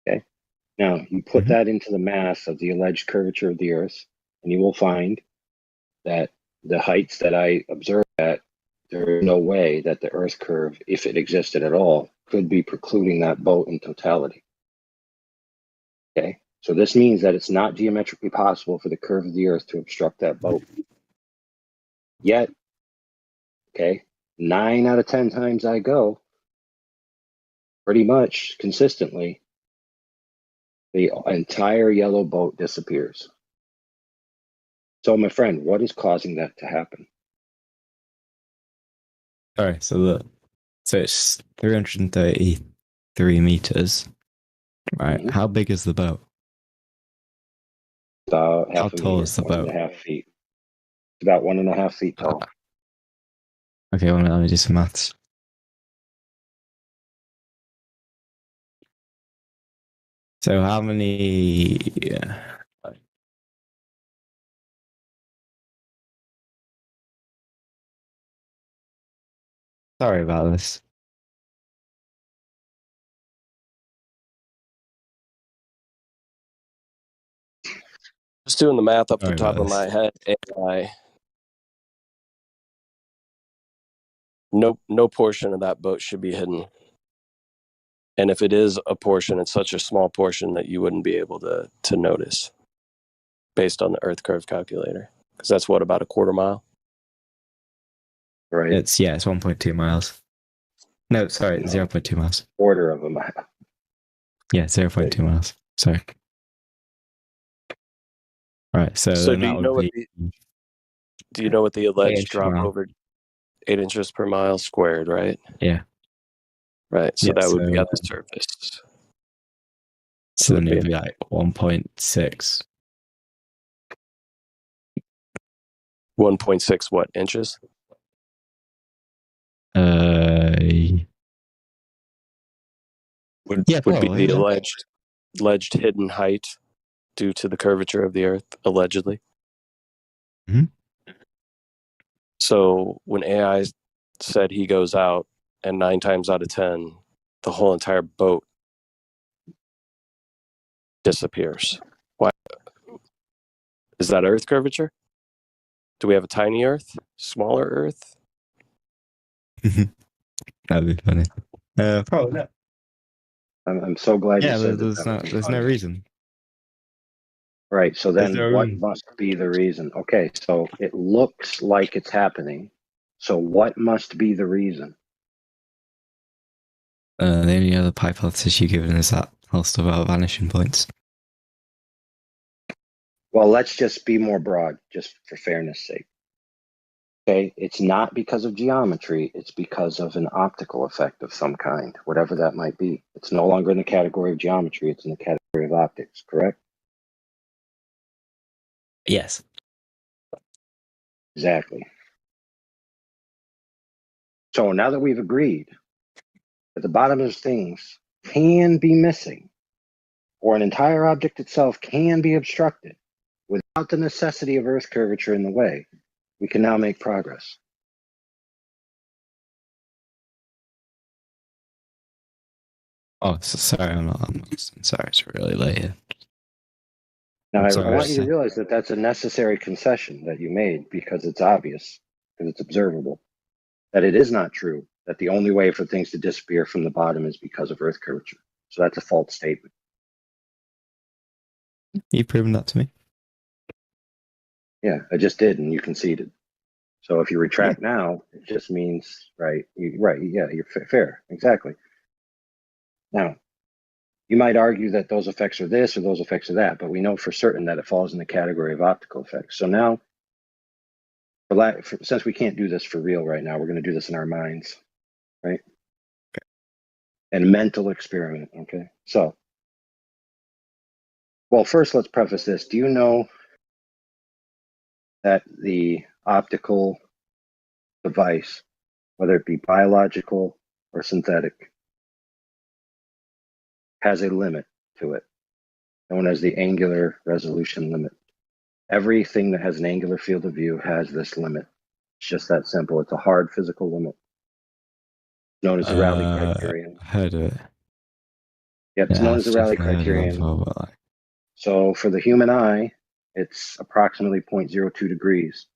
Okay. Now you put that into the mass of the alleged curvature of the Earth, and you will find that the heights that I observed at, there is no way that the Earth curve, if it existed at all, could be precluding that boat in totality. Okay. So this means that it's not geometrically possible for the curve of the Earth to obstruct that boat. Yet, okay, 9 out of 10 times I go, pretty much consistently, the entire yellow boat disappears. So, my friend, what is causing that to happen? Sorry, so it's 333 meters, right? How big is the boat? About How half a tall meter, is the 1.5 boat? feet. It's about 1.5 feet tall. Okay, well, let me do some maths. So how many? Sorry about this. Just doing the math off the Sorry top about of my this. head. AI. No portion of that boat should be hidden. And if it is a portion, it's such a small portion that you wouldn't be able to notice based on the Earth curve calculator. Because that's what, about a quarter mile? Right. It's 1.2 miles. No, sorry, 0.2 miles. Quarter of a mile. Yeah, 0.2 miles. Sorry. Right, so So then do that you know would what be do you know what the alleged 8 drop mile. over 8 inches per mile squared, right? Yeah. Right. So Yeah, that would be so- at the surface. So then it would be like 1.6. 1.6 what inches? Would be probably, the yeah. alleged hidden height due to the curvature of the Earth, allegedly. Mhm. So when AI said he goes out, and 9 times out of 10, the whole entire boat disappears. Why? Is that Earth curvature? Do we have a tiny Earth? Smaller Earth? That'd be funny. Probably not. I'm so glad you Yeah, said that. there's no reason. Right. So There's then no what reason. must be the reason? Okay. So it looks like it's happening. So what must be the reason? The only other hypothesis you've given is that whole stuff about vanishing points. Well, let's just be more broad, just for fairness sake. Okay. It's not because of geometry. It's because of an optical effect of some kind, whatever that might be. It's no longer in the category of geometry. It's in the category of optics, correct? Yes. Exactly. So now that we've agreed that the bottom of things can be missing, or an entire object itself can be obstructed without the necessity of Earth curvature in the way, we can now make progress. Oh, sorry, I'm sorry, it's really late here. Now, I'm I sorry, want you to realize that that's a necessary concession that you made because it's obvious, because it's observable, that it is not true that the only way for things to disappear from the bottom is because of Earth curvature. So that's a false statement. You've proven that to me. Yeah, I just did, and you conceded. So if you retract now, it just means, right, you're fair, exactly. Now, you might argue that those effects are this or those effects are that, but we know for certain that it falls in the category of optical effects. So now, since we can't do this for real right now, we're going to do this in our minds, right? Okay. And mental experiment, okay? So, well, first let's preface this. Do you know that the optical device, whether it be biological or synthetic, has a limit to it, known as the angular resolution limit? Everything that has an angular field of view has this limit. It's just that simple. It's a hard physical limit, known as the Rayleigh criterion. Heard of it. Yep, it's known as the Rayleigh definitely heard of that criterion. before, but like, So for the human eye, it's approximately 0.02 degrees.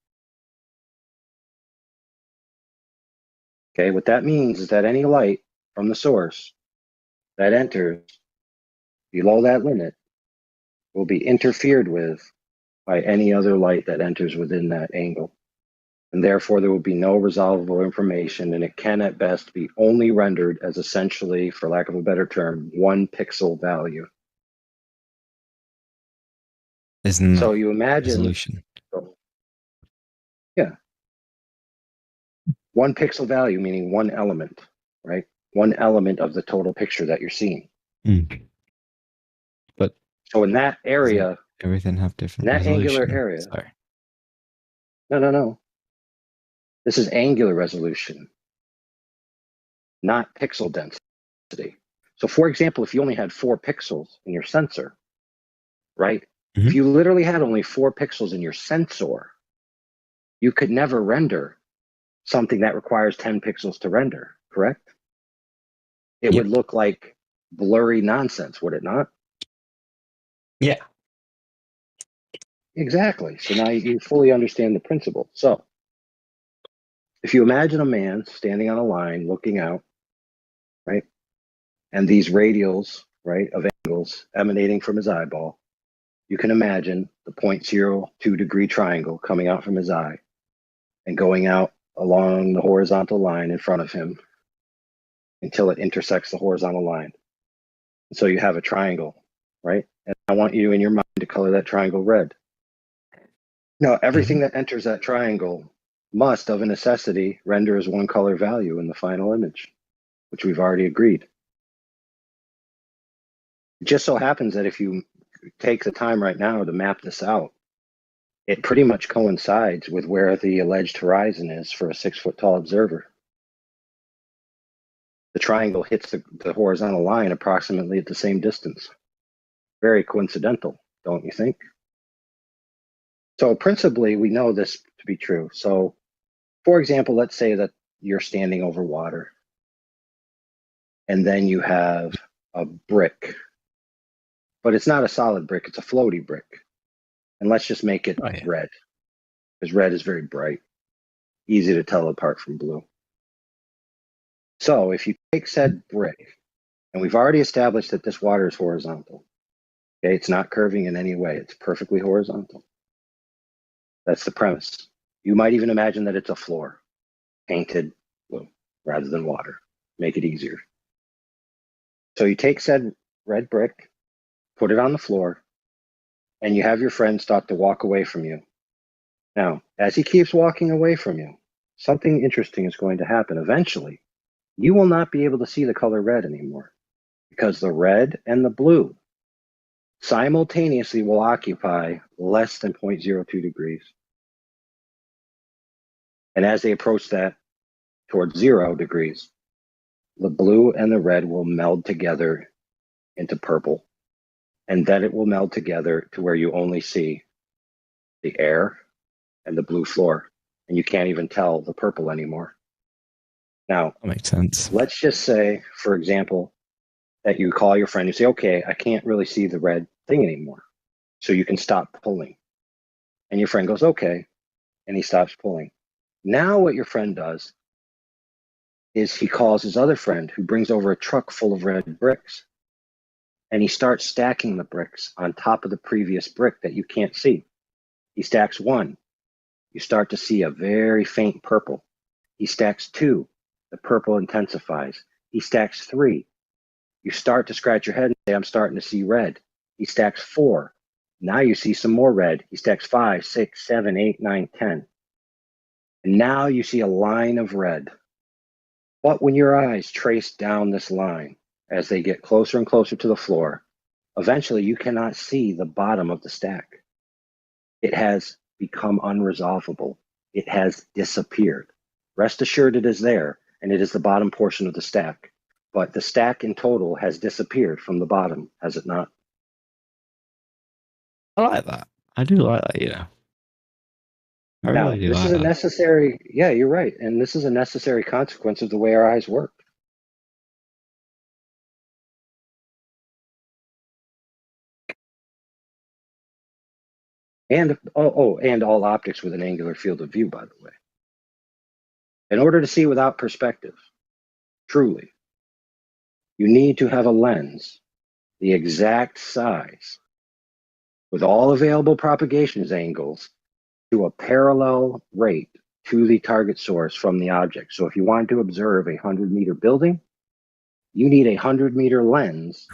Okay, what that means is that any light from the source that enters below that limit will be interfered with by any other light that enters within that angle. And therefore, there will be no resolvable information, and it can at best be only rendered as essentially, for lack of a better term, 1 pixel value. isn't So that you imagine, resolution? yeah, 1 pixel value meaning 1 element, right? 1 element of the total picture that you're seeing. But so in that area, everything have different in that resolution. angular area. Sorry. No. This is angular resolution, not pixel density. So for example, if you only had 4 pixels in your sensor, right? If you literally had only 4 pixels in your sensor, you could never render something that requires 10 pixels to render, correct? It would look like blurry nonsense, would it not? Yeah. Exactly. So now you fully understand the principle. So if you imagine a man standing on a line looking out, right? And these radials, right, of angles emanating from his eyeball, you can imagine the 0.02 degree triangle coming out from his eye and going out along the horizontal line in front of him until it intersects the horizontal line. And so you have a triangle, right? And I want you in your mind to color that triangle red. Now, everything that enters that triangle must, of a necessity, render as one color value in the final image, which we've already agreed. It just so happens that if you take the time right now to map this out, it pretty much coincides with where the alleged horizon is for a 6-foot-tall observer. The triangle hits the horizontal line approximately at the same distance. Very coincidental, don't you think? So principally, we know this to be true. So, for example, let's say that you're standing over water, and then you have a brick, but it's not a solid brick, it's a floaty brick. And let's just make it red, because red is very bright, easy to tell apart from blue. So if you take said brick, and we've already established that this water is horizontal, okay, it's not curving in any way, it's perfectly horizontal. That's the premise. You might even imagine that it's a floor, painted blue rather than water, make it easier. So you take said red brick, put it on the floor, and you have your friend start to walk away from you. Now, as he keeps walking away from you, something interesting is going to happen. Eventually, you will not be able to see the color red anymore, because the red and the blue simultaneously will occupy less than 0.02 degrees. And as they approach that towards 0 degrees, the blue and the red will meld together into purple. And then it will meld together to where you only see the air and the blue floor. And you can't even tell the purple anymore. Now, That makes sense. let's just say, for example, that you call your friend, you say, okay, I can't really see the red thing anymore. So you can stop pulling. And your friend goes, okay. And he stops pulling. Now what your friend does is he calls his other friend who brings over a truck full of red bricks. And he starts stacking the bricks on top of the previous brick that you can't see. He stacks 1. You start to see a very faint purple. He stacks 2. The purple intensifies. He stacks 3. You start to scratch your head and say, I'm starting to see red. He stacks 4. Now you see some more red. He stacks 5, 6, 7, 8, 9, 10. And now you see a line of red. But when your eyes trace down this line, as they get closer and closer to the floor, eventually you cannot see the bottom of the stack. It has become unresolvable. It has disappeared. Rest assured it is there, and it is the bottom portion of the stack. But the stack in total has disappeared from the bottom, has it not? I like that. I do like that, yeah. I Now, really do this like is a that. necessary, yeah, you're right. And this is a necessary consequence of the way our eyes work. And and all optics with an angular field of view, by the way. In order to see without perspective, truly, you need to have a lens the exact size with all available propagation angles to a parallel rate to the target source from the object. So if you want to observe a 100-meter building, you need a 100-meter lens,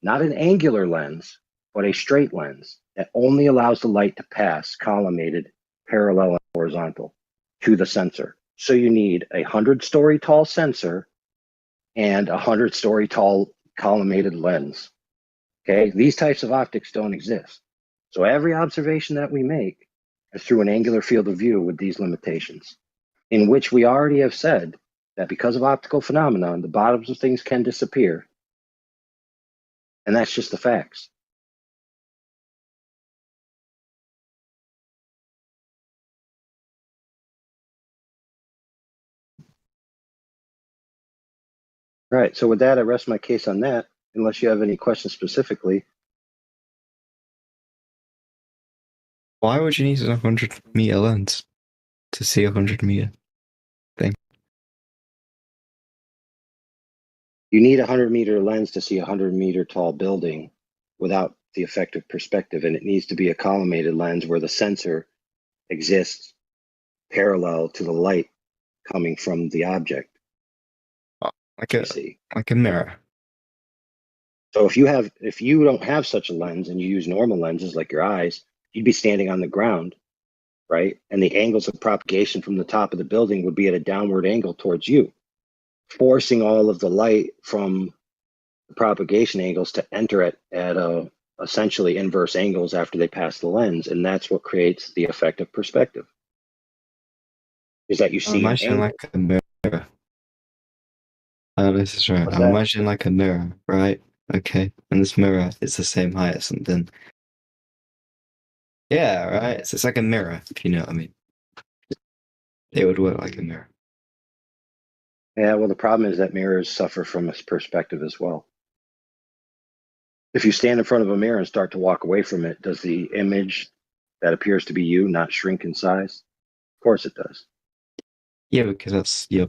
not an angular lens, but a straight lens that only allows the light to pass collimated, parallel, and horizontal to the sensor. So you need a 100-story tall sensor and a 100-story tall collimated lens. Okay, these types of optics don't exist. So every observation that we make is through an angular field of view with these limitations, in which we already have said that because of optical phenomenon, the bottoms of things can disappear, And that's just the facts. All right. So with that, I rest my case on that, unless you have any questions specifically. Why would you need a 100-meter lens to see a 100-meter thing? You need a 100-meter lens to see a 100-meter tall building without the effective perspective, and it needs to be a collimated lens where the sensor exists parallel to the light coming from the object. Like a mirror. So if you don't have such a lens and you use normal lenses like your eyes, you'd be standing on the ground, right? And the angles of propagation from the top of the building would be at a downward angle towards you, forcing all of the light from the propagation angles to enter at essentially inverse angles after they pass the lens, and that's what creates the effect of perspective. Is that you see an Imagine angle. like a mirror. This is right. What's I'm that? imagining like a mirror, right? Okay, and this mirror is the same height as something. Yeah, right. So it's like a mirror, if you know what I mean. It would work like a mirror. Yeah, well, the problem is that mirrors suffer from a perspective as well. If you stand in front of a mirror and start to walk away from it, does the image that appears to be you not shrink in size? Of course it does. Yeah, because that's your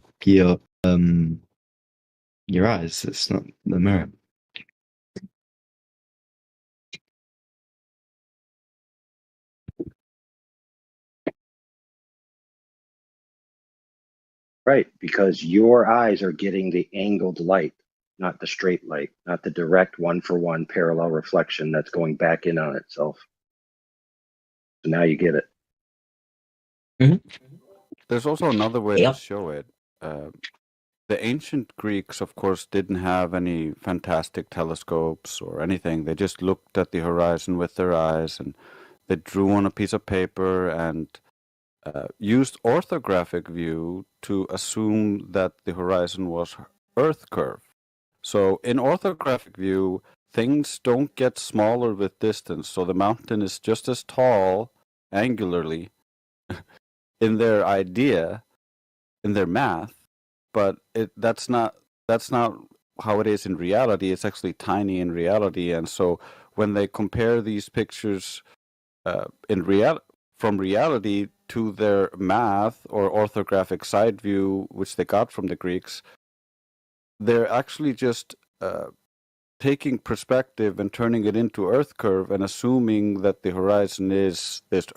eyes. It's not the mirror. Right, because your eyes are getting the angled light, not the straight light, not the direct one-for-one parallel reflection that's going back in on itself. So now you get it. There's also another way Yeah. to show it. The ancient Greeks, of course, didn't have any fantastic telescopes or anything. They just looked at the horizon with their eyes, and they drew on a piece of paper and used orthographic view to assume that the horizon was Earth curve. So in orthographic view, things don't get smaller with distance. So the mountain is just as tall angularly in their idea, in their math, but that's not how it is in reality. It's actually tiny in reality, and so when they compare these pictures from reality to their math or orthographic side view, which they got from the Greeks, they're actually just taking perspective and turning it into Earth curve and assuming that the horizon is this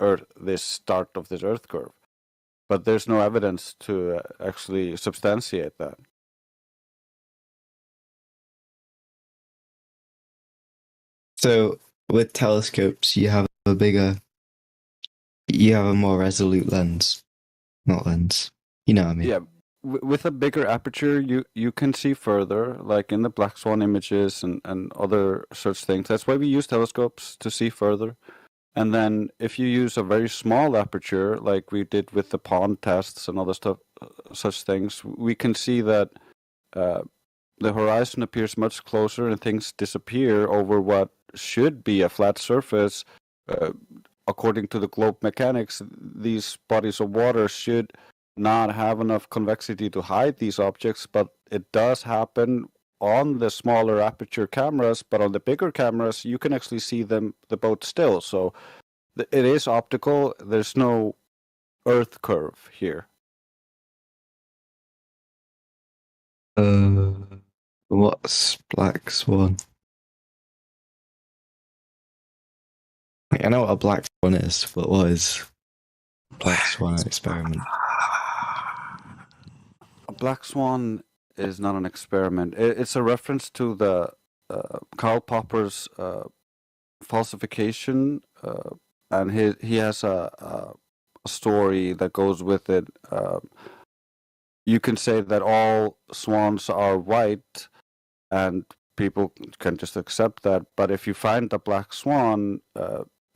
start of this Earth curve. But there's no evidence to actually substantiate that. So with telescopes, you have a more resolute lens, not lens. You know what I mean? Yeah, with a bigger aperture, you can see further, like in the Black Swan images and other such things. That's why we use telescopes, to see further. And then if you use a very small aperture, like we did with the pond tests and other stuff, such things, we can see that the horizon appears much closer and things disappear over what should be a flat surface. According to the globe mechanics, these bodies of water should not have enough convexity to hide these objects, but it does happen on the smaller aperture cameras. But on the bigger cameras, you can actually see the boat still. So it is optical. There's no Earth curve here. What's Black Swan? I know what a black swan is, but what is Black Swan experiment? A black swan is not an experiment. It's a reference to the Karl Popper's falsification, and he has a story that goes with it. You can say that all swans are white, and people can just accept that. But if you find a black swan,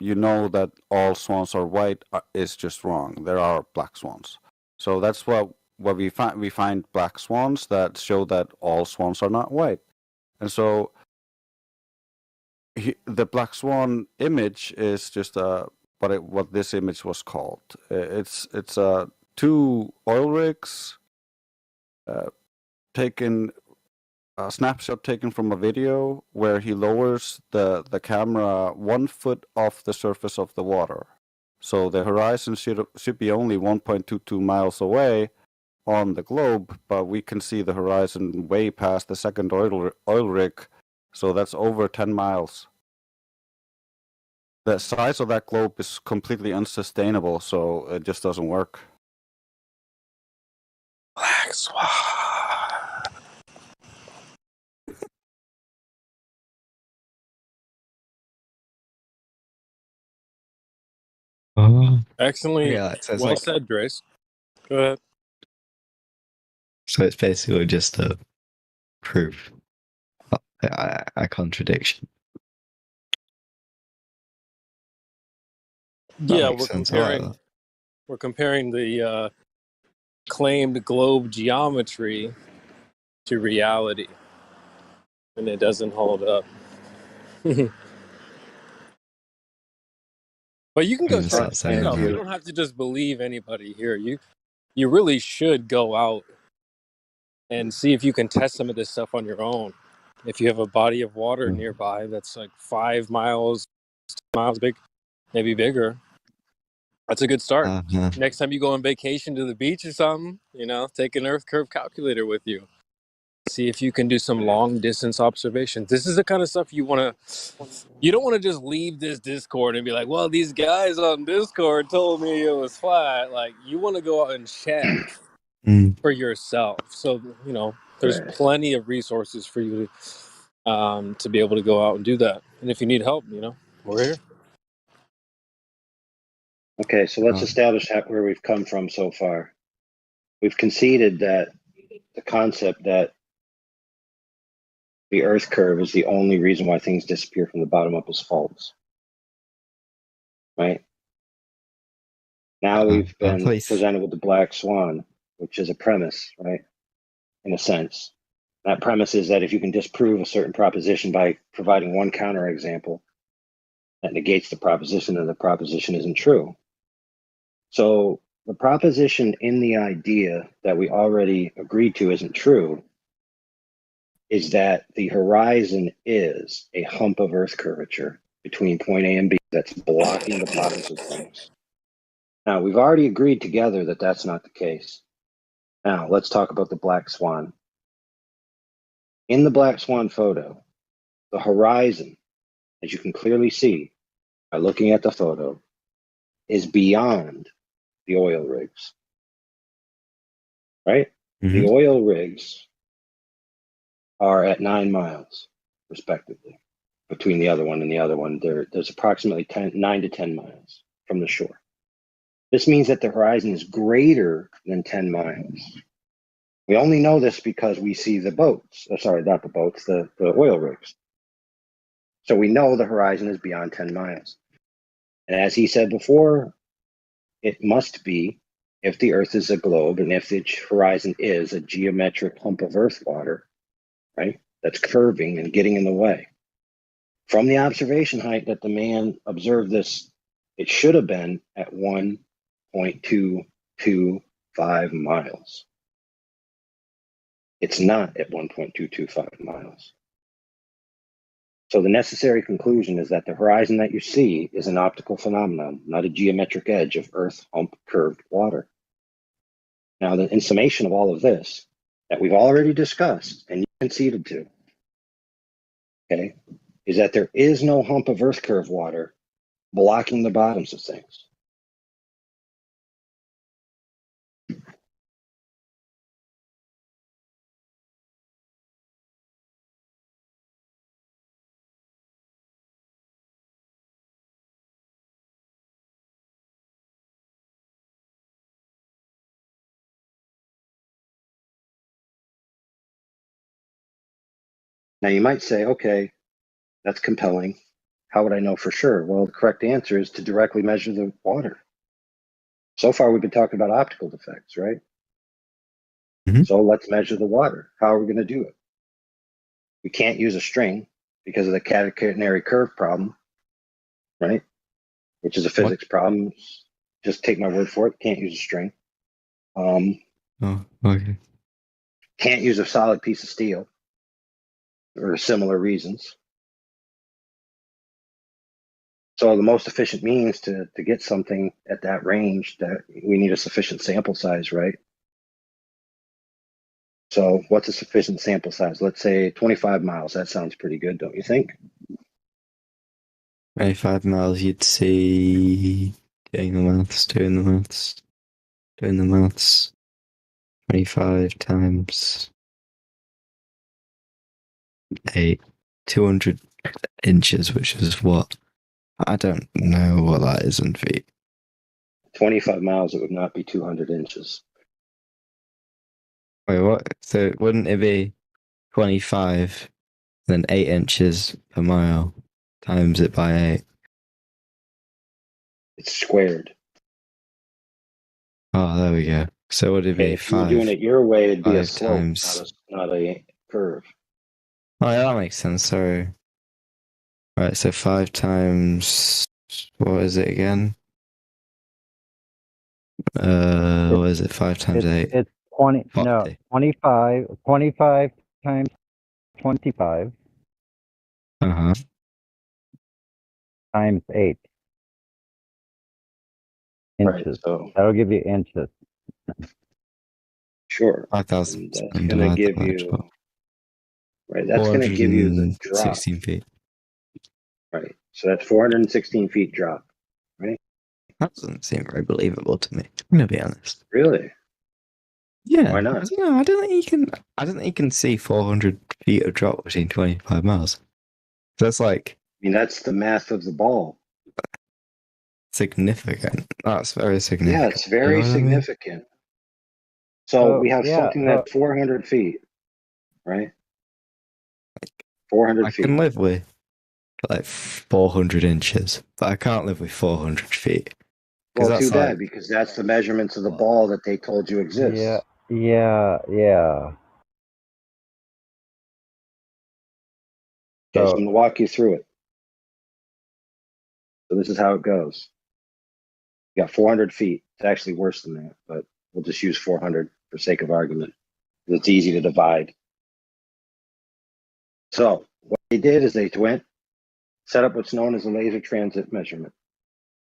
you know that all swans are white is just wrong. There are black swans. So that's what we find. We find black swans that show that all swans are not white. And so the Black Swan image is just what this image was called. It's two oil rigs taken. A snapshot taken from a video where he lowers the camera 1 foot off the surface of the water. So the horizon should be only 1.22 miles away on the globe, but we can see the horizon way past the second oil rig. So that's over 10 miles. The size of that globe is completely unsustainable, so it just doesn't work. Black Swan. Excellent. Yeah, so it's Well like, said, Grace. Go ahead. so it's basically just a proof, a contradiction. That Yeah, makes sense. I like that. we're comparing the claimed globe geometry to reality, and it doesn't hold up. But you can I'm go gonna check start it saying yourself. You that. don't have to just believe anybody here. You really should go out and see if you can test some of this stuff on your own. If you have a body of water nearby that's like 5 miles, 10 miles big, maybe bigger, that's a good start. Next time you go on vacation to the beach or something, take an Earth curve calculator with you. See if you can do some long distance observations. This is the kind of stuff you don't want to just leave this Discord and be like, well, these guys on Discord told me it was flat. Like, you want to go out and check for yourself. So, there's plenty of resources for you to be able to go out and do that. And if you need help, we're here. Okay, so let's establish where we've come from so far. We've conceded that the concept that the Earth curve is the only reason why things disappear from the bottom up is false. Right? Now we've been presented with the Black Swan, which is a premise, right? In a sense. That premise is that if you can disprove a certain proposition by providing one counterexample, that negates the proposition and the proposition isn't true. So the proposition in the idea that we already agreed to isn't true is that the horizon is a hump of Earth curvature between point A and B that's blocking the bottoms of things. Now, we've already agreed together that that's not the case. Now, let's talk about the Black Swan. In the Black Swan photo, the horizon, as you can clearly see by looking at the photo, is beyond the oil rigs. Right? The oil rigs are at 9 miles, respectively, between the other one and the other one. There's approximately 9 to 10 miles from the shore. This means that the horizon is greater than 10 miles. We only know this because we see the boats. Sorry, not the boats, the oil rigs. So we know the horizon is beyond 10 miles. And as he said before, it must be, if the Earth is a globe and if the horizon is a geometric hump of Earth water, right, that's curving and getting in the way. From the observation height that the man observed this, it should have been at 1.225 miles. It's not at 1.225 miles. So the necessary conclusion is that the horizon that you see is an optical phenomenon, not a geometric edge of Earth hump curved water. Now, in summation of all of this that we've already discussed and you conceded to, okay, is that there is no hump of Earth curved water blocking the bottoms of things. Now you might say, okay, that's compelling. How would I know for sure? Well, the correct answer is to directly measure the water. So far, we've been talking about optical defects, right? So let's measure the water. How are we going to do it? We can't use a string because of the catenary curve problem, right? Which is a physics problem. Just take my word for it. Can't use a string. Oh, okay. Can't use a solid piece of steel for similar reasons. So the most efficient means to get something at that range, that we need a sufficient sample size, right? So what's a sufficient sample size? Let's say 25 miles. That sounds pretty good, don't you think? 25 miles, you'd see. Doing the maths. 25 times 8. 200 inches, which is what? I don't know what that is in feet. 25 miles, it would not be 200 inches. Wait, what? So wouldn't it be 25, then 8 inches per mile, times it by 8? It's squared. Oh, there we go. So would it be If you were 5? doing it your way, it'd be a 5 slope, times. not a curve. Oh, yeah, that makes sense. Sorry. Right, so 5 times. What is it again? What is it? 5 times 8? It's 20. 40. No, 25. 25 times 25 Uh-huh. times 8 Right, inches. so That'll give you inches. sure. 5,000. That's going to give you, right, that's going to give you the drop. 416 feet. Right, so that's 416 feet drop, right? That doesn't seem very believable to me. I'm gonna be honest. Really? Yeah. Why not? I don't know. I don't think you can see 400 feet of drop between 25 miles. That's like. I mean, that's the math of the ball. Significant. That's very significant. Yeah, it's very significant. So we have something that's 400 feet, right? 400 feet. I can live with like 400 inches, but I can't live with 400 feet. Well, too bad, because that's the measurements of the ball that they told you exists. Yeah. Okay, so I'm going to walk you through it. So this is how it goes. You got 400 feet. It's actually worse than that, but we'll just use 400 for sake of argument. It's easy to divide. So what they did is they went, set up what's known as a laser transit measurement.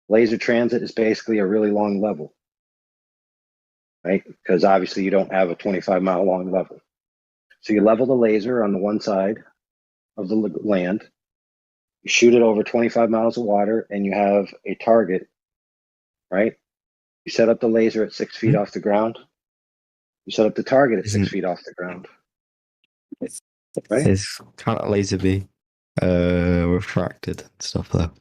Laser transit is basically a really long level, right? Because obviously you don't have a 25-mile long level. So you level the laser on the one side of the land, you shoot it over 25 miles of water, and you have a target, right? You set up the laser at 6 feet off the ground. You set up the target at 6 feet off the ground. Right? It's can't a laser be refracted and stuff though?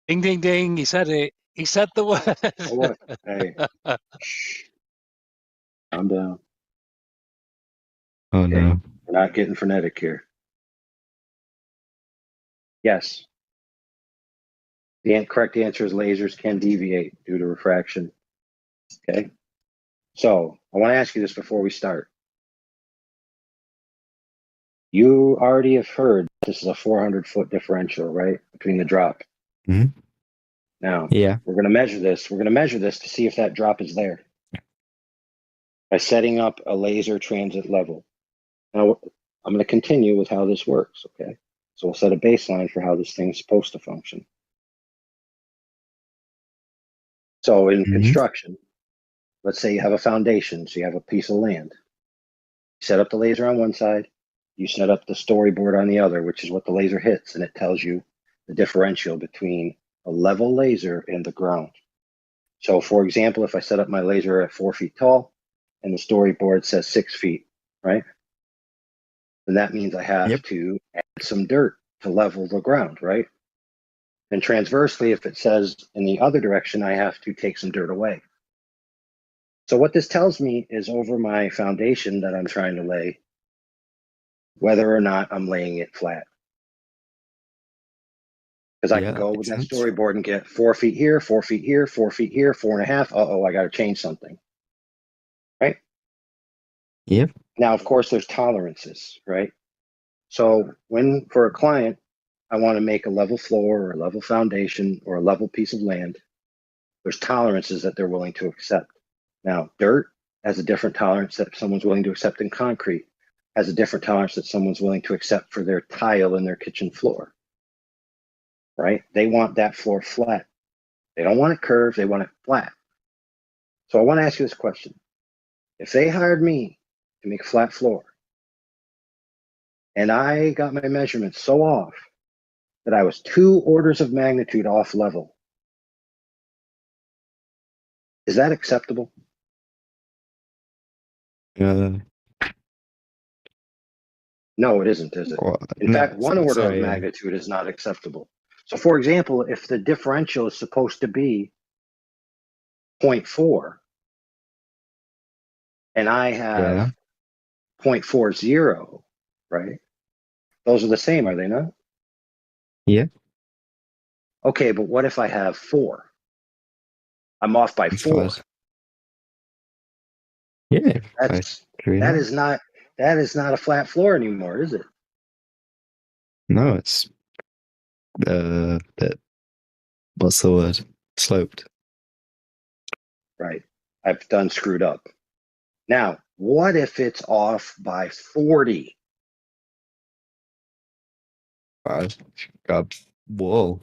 Ding, ding, ding. He said it. He said the word. Oh, what? Hey. Calm down. Oh, no. We're not getting frenetic here. Yes. The correct answer is lasers can deviate due to refraction. Okay. So I want to ask you this before we start. You already have heard this is a 400-foot differential, right, between the drop. Mm-hmm. Now, yeah, we're going to measure this. We're going to measure this to see if that drop is there by setting up a laser transit level. Now, I'm going to continue with how this works, okay? So we'll set a baseline for how this thing's supposed to function. So in construction, let's say you have a foundation, so you have a piece of land. You set up the laser on one side, you set up the storyboard on the other, which is what the laser hits, and it tells you the differential between a level laser and the ground. So for example, if I set up my laser at 4 feet tall and the storyboard says 6 feet, right? Then that means I have to add some dirt to level the ground, right? And transversely, if it says in the other direction, I have to take some dirt away. So what this tells me is over my foundation that I'm trying to lay, whether or not I'm laying it flat. Because I can go with that storyboard and get 4 feet here, 4 feet here, 4 feet here, 4.5. Uh-oh, I got to change something. Right? Yep. Now, of course, there's tolerances, right? So when, for a client, I want to make a level floor or a level foundation or a level piece of land, there's tolerances that they're willing to accept. Now, dirt has a different tolerance that someone's willing to accept in concrete, has a different tolerance that someone's willing to accept for their tile in their kitchen floor, right? They want that floor flat. They don't want it curved, they want it flat. So I want to ask you this question. If they hired me to make a flat floor, and I got my measurements so off that I was 2 orders of magnitude off level, is that acceptable? Uh, No, it isn't, is it? well, In no, fact, 1 order of sorry. magnitude is not acceptable. So for example, if the differential is supposed to be 0.4 and I have Yeah. 0.40, right? Those are the same, are they not? Yeah. Okay, but what if I have 4? I'm off by It's 4. fine. Yeah. I agree That with is not a flat floor anymore, is it? No, it's bit, what's the word? Sloped. Right. I've done screwed up. Now, what if it's off by 40? God, whoa.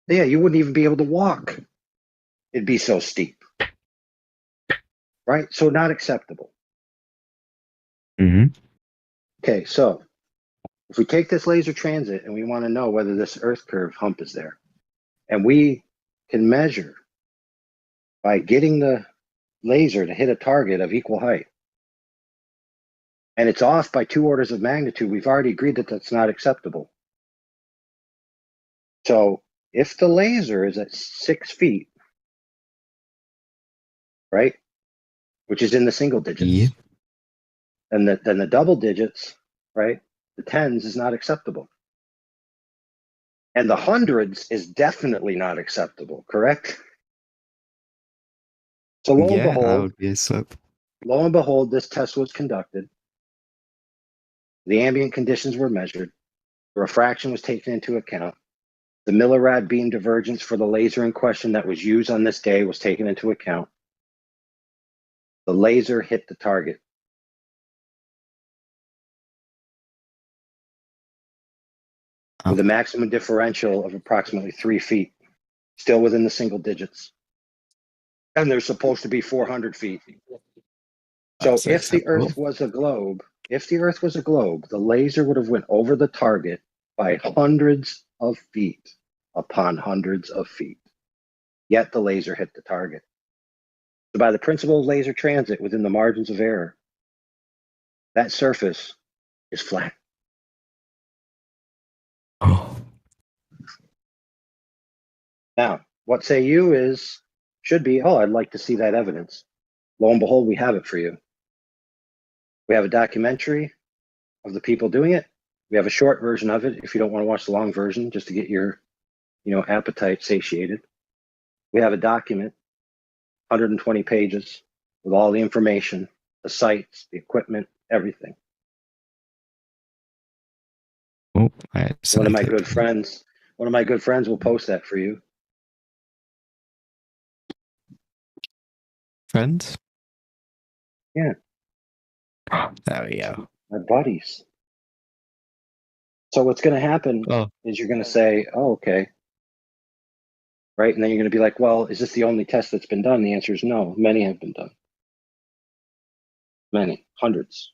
Yeah, you wouldn't even be able to walk. It'd be so steep. Right? So not acceptable. Mm-hmm. Okay, so if we take this laser transit and we want to know whether this Earth curve hump is there, and we can measure by getting the laser to hit a target of equal height, and it's off by 2 orders of magnitude, we've already agreed that that's not acceptable. So if the laser is at 6 feet, right, which is in the single digits, Yeah. then the double digits, right, the tens is not acceptable. And the hundreds is definitely not acceptable, correct? So lo and Yeah, that behold, would be a slope. this test was conducted. The ambient conditions were measured. The refraction was taken into account. The millirad beam divergence for the laser in question that was used on this day was taken into account. The laser hit the target. With a maximum differential of approximately 3 feet, still within the single digits. And they're supposed to be 400 feet. So That's if the acceptable. Earth was a globe, the laser would have went over the target by hundreds of feet upon hundreds of feet. Yet the laser hit the target. So by the principle of laser transit within the margins of error, that surface is flat. Now, what say you should be, oh, I'd like to see that evidence. Lo and behold, we have it for you. We have a documentary of the people doing it. We have a short version of it if you don't want to watch the long version, just to get your, appetite satiated. We have a document, 120 pages, with all the information, the sites, the equipment, everything. Oh, One of my good friends will post that for you. Friends? Yeah. There we go. My buddies. So what's going to happen is you're going to say, oh, okay. Right? And then you're going to be like, well, is this the only test that's been done? The answer is no. Many have been done. Many. Hundreds.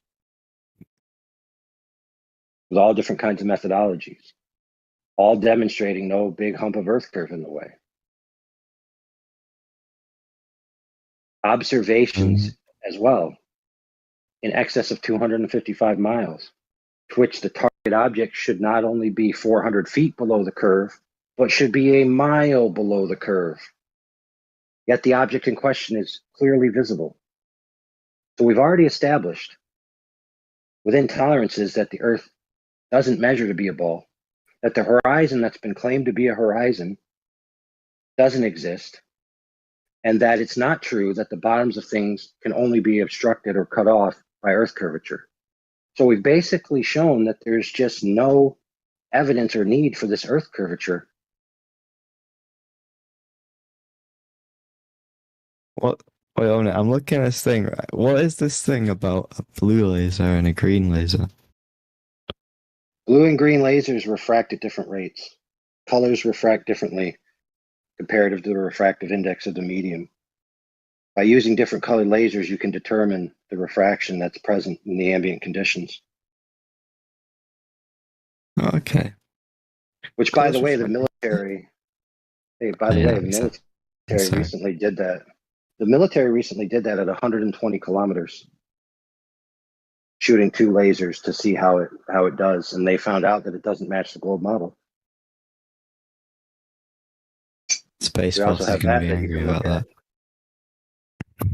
With all different kinds of methodologies. All demonstrating no big hump of Earth curve in the way. Observations as well in excess of 255 miles, to which the target object should not only be 400 feet below the curve, but should be a mile below the curve. Yet the object in question is clearly visible. So we've already established within tolerances that the Earth doesn't measure to be a ball, that the horizon that's been claimed to be a horizon doesn't exist, and that it's not true that the bottoms of things can only be obstructed or cut off by Earth curvature. So we've basically shown that there's just no evidence or need for this Earth curvature. What? Wait a minute, I'm looking at this thing, right? What is this thing about a blue laser and a green laser? Blue and green lasers refract at different rates. Colors refract differently comparative to the refractive index of the medium. By using different colored lasers, you can determine the refraction that's present in the ambient conditions. Okay. Which, by Colors the way, the refract- military, hey, by Oh, the yeah, way, the so- military sorry. recently did that. The military recently did that at 120 kilometers, shooting 2 lasers to see how it does, and they found out that it doesn't match the globe model. Space We Force also is have going to that be that you angry can look about at.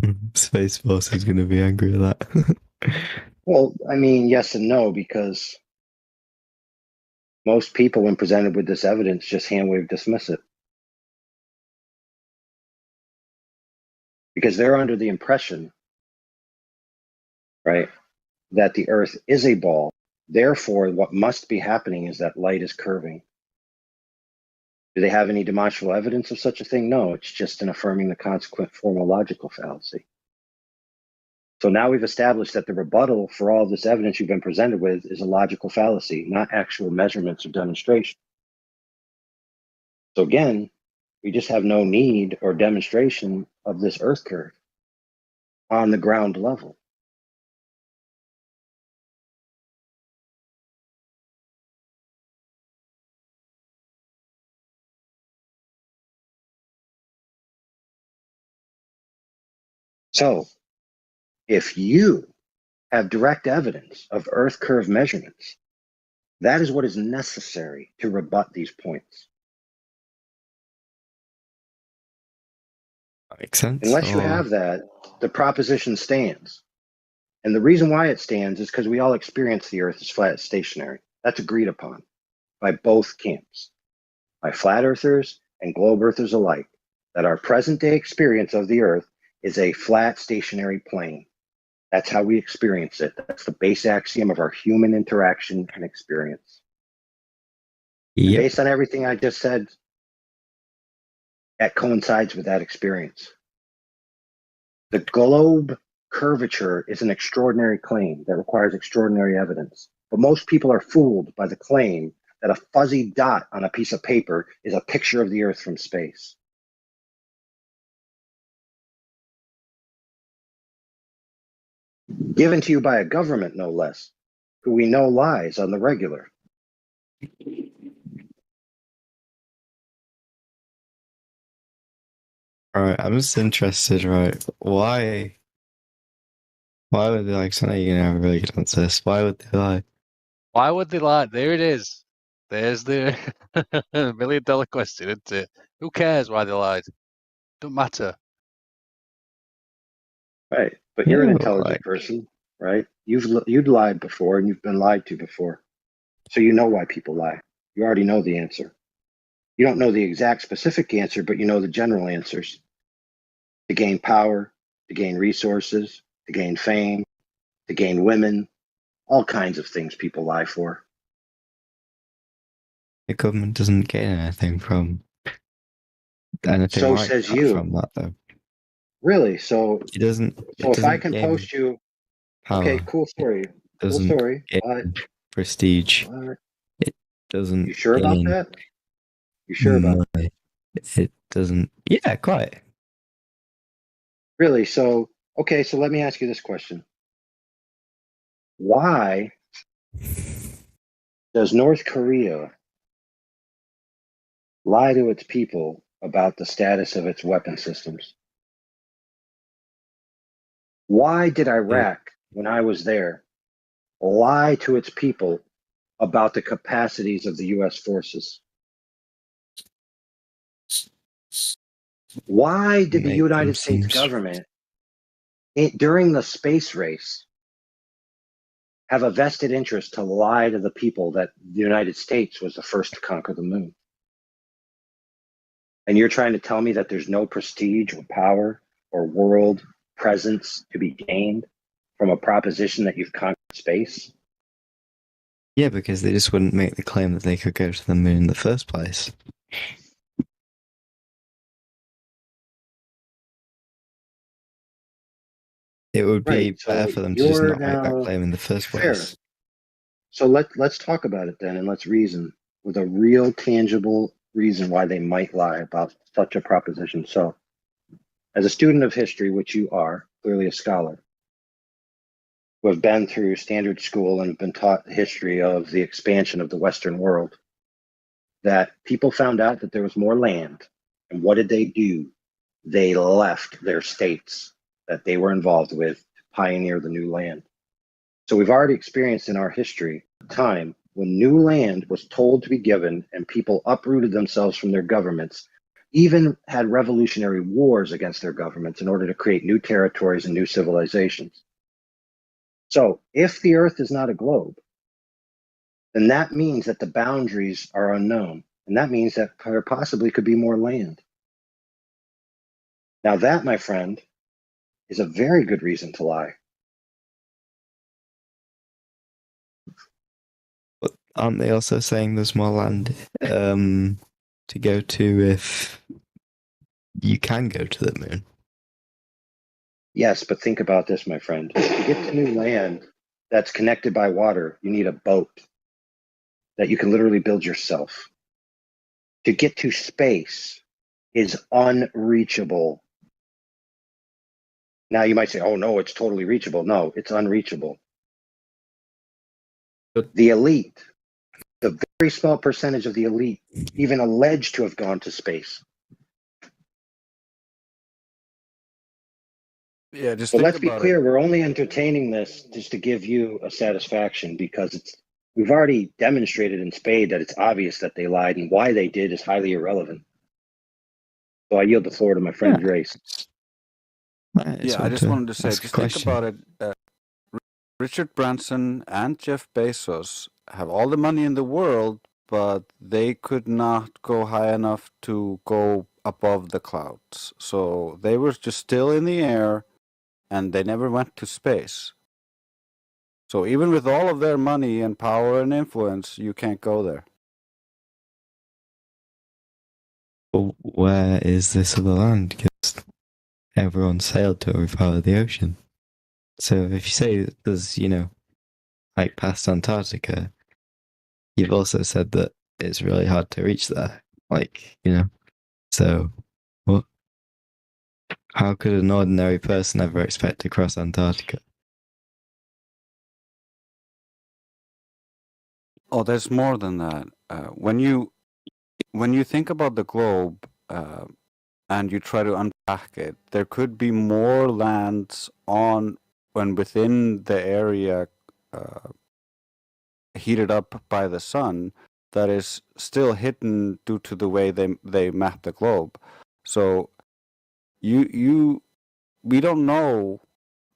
that. Space Force is going to be angry at that. Well, I mean, yes and no, because most people, when presented with this evidence, just hand-wave dismiss it. Because they're under the impression, right, that the Earth is a ball. Therefore, what must be happening is that light is curving. Do they have any demonstrable evidence of such a thing? No, it's just an affirming the consequent formal logical fallacy. So now we've established that the rebuttal for all this evidence you've been presented with is a logical fallacy, not actual measurements or demonstration. So again, we just have no need or demonstration of this Earth curve on the ground level. So if you have direct evidence of Earth curve measurements, that is what is necessary to rebut these points. Makes sense. Unless you Or- have that, the proposition stands. And the reason why it stands is because we all experience the Earth as flat, stationary. That's agreed upon by both camps, by flat earthers and globe earthers alike, that our present day experience of the Earth is a flat, stationary plane. That's how we experience it. That's the base axiom of our human interaction and experience. And Yep. based on everything I just said, that coincides with that experience. The globe curvature is an extraordinary claim that requires extraordinary evidence. But most people are fooled by the claim that a fuzzy dot on a piece of paper is a picture of the Earth from space. Given to you by a government, no less, who we know lies on the regular. Alright, I'm just interested, right? Why would they like, so now you're gonna have a really good answer this. Why would they lie? Why would they lie? There it is. There's the $1 million question, isn't it? Who cares why they lied? Don't matter. Right. But you're an Yeah, intelligent like- person, right? You'd lied before and you've been lied to before. So you know why people lie. You already know the answer. You don't know the exact specific answer, but you know the general answers. To gain power, to gain resources, to gain fame, to gain women, all kinds of things people lie for. The government doesn't gain anything from anything So like says that you. from that though. Really? So It doesn't. so It if I doesn't can gain post you, power. okay, cool story. Cool Doesn't story. gain prestige. What? It doesn't. You sure about gain that? You sure about that? money. It doesn't. Yeah, quite. Really? So, okay, so let me ask you this question. Why does North Korea lie to its people about the status of its weapon systems? Why did Iraq, when I was there, lie to its people about the capacities of the U.S. forces? Why did the Make United them States seem government, during the space race, have a vested interest to lie to the people that the United States was the first to conquer the moon? And you're trying to tell me that there's no prestige or power or world presence to be gained from a proposition that you've conquered space? Yeah, because they just wouldn't make the claim that they could go to the moon in the first place. It would be Right. better So for them to just you're not make that now claim in the first fair. place. So let's talk about it then, and let's reason with a real tangible reason why they might lie about such a proposition. So, as a student of history, which you are, clearly a scholar, who have been through standard school and have been taught the history of the expansion of the Western world, that people found out that there was more land. And what did they do? They left their states that they were involved with to pioneer the new land. So we've already experienced in our history a time when new land was told to be given and people uprooted themselves from their governments, even had revolutionary wars against their governments in order to create new territories and new civilizations. So if the earth is not a globe, then that means that the boundaries are unknown. And that means that there possibly could be more land. Now that, my friend, is a very good reason to lie. But aren't they also saying there's more land to go to if you can go to the moon? Yes, but think about this, my friend. To get to new land that's connected by water, you need a boat that you can literally build yourself. To get to space is unreachable. Now you might say, oh no, it's totally reachable. No, it's unreachable. The elite, the very small percentage of the elite, even alleged to have gone to space. Yeah, just But think let's be about it. clear, we're only entertaining this just to give you a satisfaction because we've already demonstrated in spade that it's obvious that they lied, and why they did is highly irrelevant. So I yield the floor to my friend Drace. Yeah, I just wanted to say, just think about it. Richard Branson and Jeff Bezos have all the money in the world, but they could not go high enough to go above the clouds. So they were just still in the air, and they never went to space. So even with all of their money and power and influence, you can't go there. Well, where is this other land? Because everyone sailed to every part of the ocean. So if you say there's, like past Antarctica, you've also said that it's really hard to reach there. So what? How could an ordinary person ever expect to cross Antarctica? Oh, there's more than that. When you think about the globe and you try to unpack it, there could be more lands on when within the area heated up by the sun that is still hidden due to the way they map the globe. So we don't know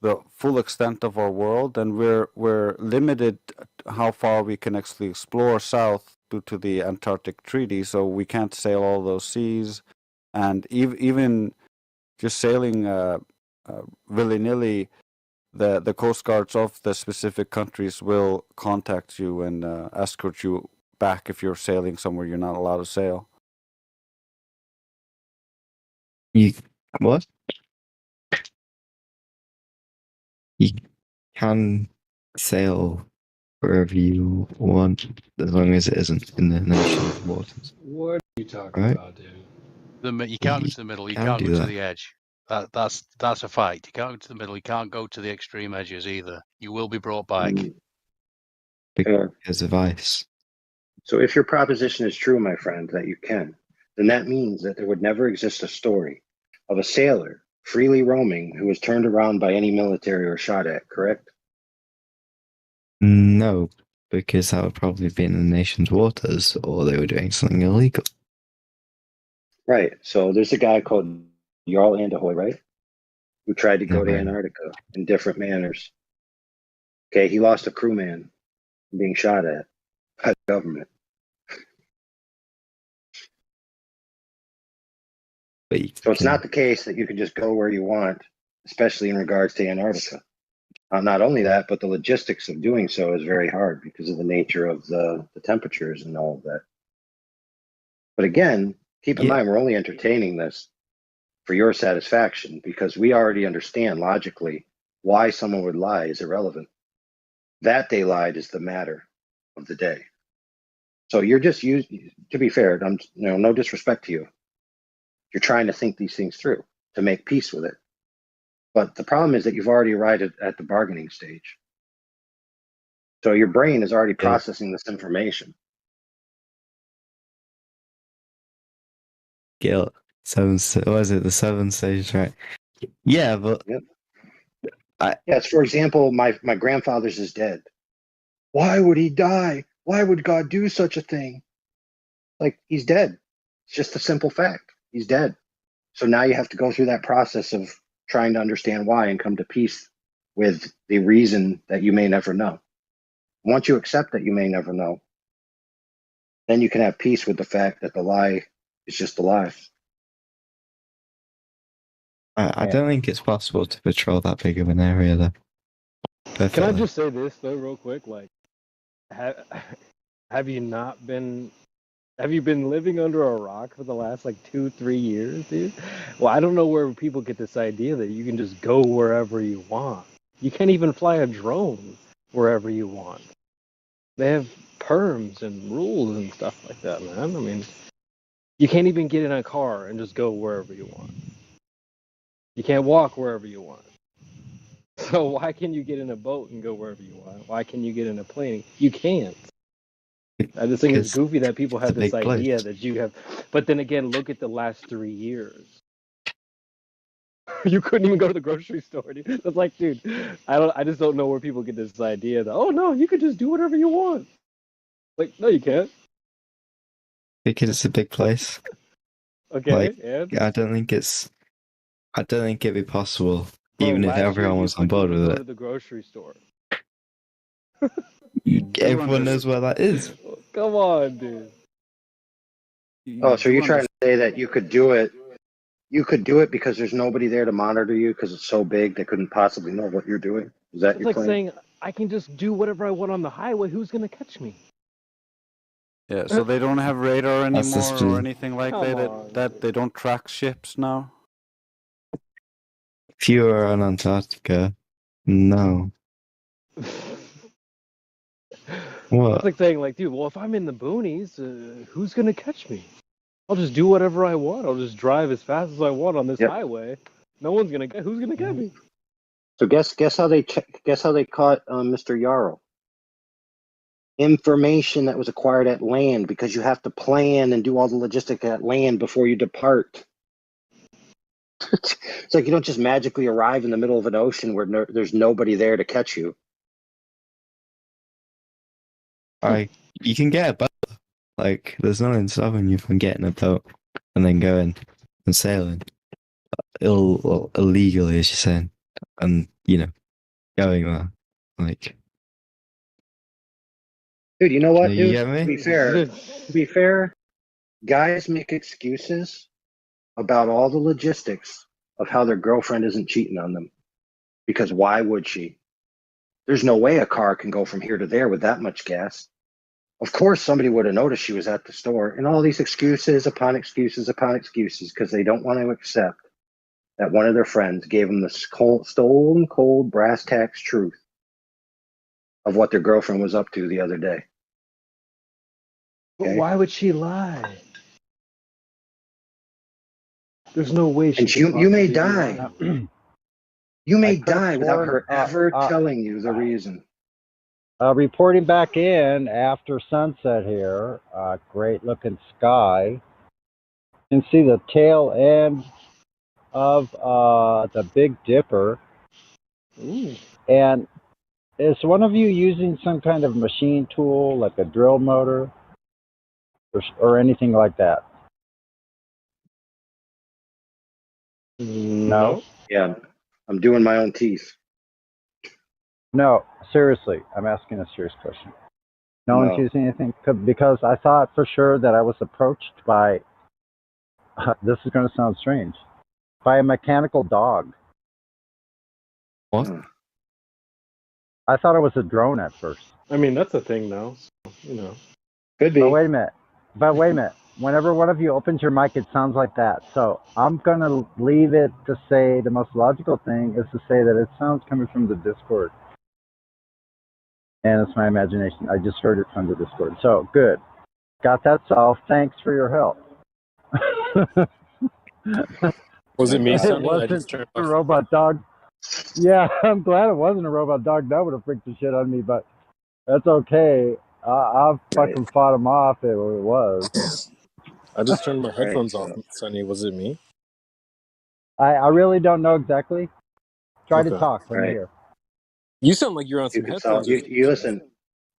the full extent of our world, and we're limited how far we can actually explore south due to the Antarctic Treaty. So we can't sail all those seas, and even just sailing willy-nilly, the coast guards of the specific countries will contact you and escort you back if you're sailing somewhere you're not allowed to sail. What? You can sail wherever you want, as long as it isn't in the nation's waters. What are you talking Right? about, dude? You can't go to the middle. You can can't do go to that. the edge. That's a fact. You can't go to the middle. You can't go to the extreme edges either. You will be brought back. Because of ice. So if your proposition is true, my friend, that you can, then that means that there would never exist a story of a sailor freely roaming who was turned around by any military or shot at, correct? No, because that would probably be in the nation's waters, or they were doing something illegal. Right. So there's a guy called Jarl Anderhoy, right? Who tried to go to Right. Antarctica in different manners. Okay, he lost a crewman being shot at by the government. But you So it's can, not the case that you can just go where you want, especially in regards to Antarctica. Not only that, but the logistics of doing so is very hard because of the nature of the temperatures and all of that. But again, keep in yeah, mind, we're only entertaining this for your satisfaction because we already understand logically why someone would lie is irrelevant. That they lied is the matter of the day. So you're just using, to be fair, no disrespect to you. You're trying to think these things through to make peace with it. But the problem is that you've already arrived at the bargaining stage. So your brain is already yeah, processing this information. guilt. Was it the 7 stage, right? Yeah, but Yep. I, Yes, for example, my grandfather's is dead. Why would he die? Why would God do such a thing? Like, he's dead. It's just a simple fact. He's dead. So now you have to go through that process of trying to understand why and come to peace with the reason that you may never know. Once you accept that you may never know, then you can have peace with the fact that the lie is just a lie. I don't think it's possible to patrol that big of an area, though. Can I Perfectly. just say this though, real quick? Like, have you not been? Have you been living under a rock for the last like 2-3 years, dude? Well, I don't know where people get this idea that you can just go wherever you want. You can't even fly a drone wherever you want. They have perms and rules and stuff like that, man. I mean, you can't even get in a car and just go wherever you want. You can't walk wherever you want. So why can you get in a boat and go wherever you want? Why can you get in a plane? You can't. I just think it's Because goofy that people it's a have this big place. idea that you have. But then again, look at the last 3 years. You couldn't even go to the grocery store. Dude. It's like, dude, I just don't know where people get this idea that, oh no, you could just do whatever you want. Like, no, you can't. Because it's a big place. Okay, Like, and I don't think it'd be possible, bro, even if last year everyone you was on couldn't board even with go it. to the grocery store. Everyone knows where that is. Come on, dude. Oh, so you're trying to say that you could do it? You could do it because there's nobody there to monitor you because it's so big they couldn't possibly know what you're doing. Is that It's your like claim? saying I can just do whatever I want on the highway. Who's gonna catch me? Yeah, so they don't have radar That's the anymore or speed. anything like Come that, on, that they don't track ships now? If you were on Antarctica, no. What? It's like saying, like, dude, well, if I'm in the boonies, who's gonna catch me? I'll just do whatever I want. I'll just drive as fast as I want on this Yep. highway. No one's gonna get. Who's gonna get me? So guess how they caught Mr. Yarrow? Information that was acquired at land because you have to plan and do all the logistics at land before you depart. It's like you don't just magically arrive in the middle of an ocean where there's nobody there to catch you. You can get a boat. Like, there's nothing stopping you from getting a boat and then going and sailing. Illegally, as you're saying. And, going there. Like, Dude, you know what, you dude? get me? To be fair, guys make excuses about all the logistics of how their girlfriend isn't cheating on them. Because why would she? There's no way a car can go from here to there with that much gas. Of course, somebody would have noticed she was at the store. And all these excuses upon excuses upon excuses because they don't want to accept that one of their friends gave them the stone cold brass tacks truth of what their girlfriend was up to the other day. But Okay? why would she lie? There's no way she. And could you may possibly die. lie. You may I could've die without sworn, her ever telling you the reason. Reporting back in after sunset here, great looking sky. You can see the tail end of the Big Dipper. Ooh. And is one of you using some kind of machine tool, like a drill motor, or anything like that? No? Yeah, I'm doing my own teeth. No, seriously, I'm asking a serious question. No one's No. using anything? Because I thought for sure that I was approached by This is going to sound strange. By a mechanical dog. What? I thought it was a drone at first. I mean, that's a thing now. So, you know. Could be. But wait a minute. Whenever one of you opens your mic, it sounds like that. So I'm going to leave it to say the most logical thing is to say that it sounds coming from the Discord. And it's my imagination. I just heard it from the Discord. So good. Got that solved. Thanks for your help. Was it me, It Sonny? I wasn't just turned a my robot dog. Yeah, I'm glad it wasn't a robot dog. That would have freaked the shit out of me, but that's okay. I've fucking fought him off if it was. I just turned my Right, headphones so- off, Sonny. Was it me? I really don't know exactly. Try to Okay. talk. Let me Right. hear. You sound like you're on You some can headphones. solve. You listen.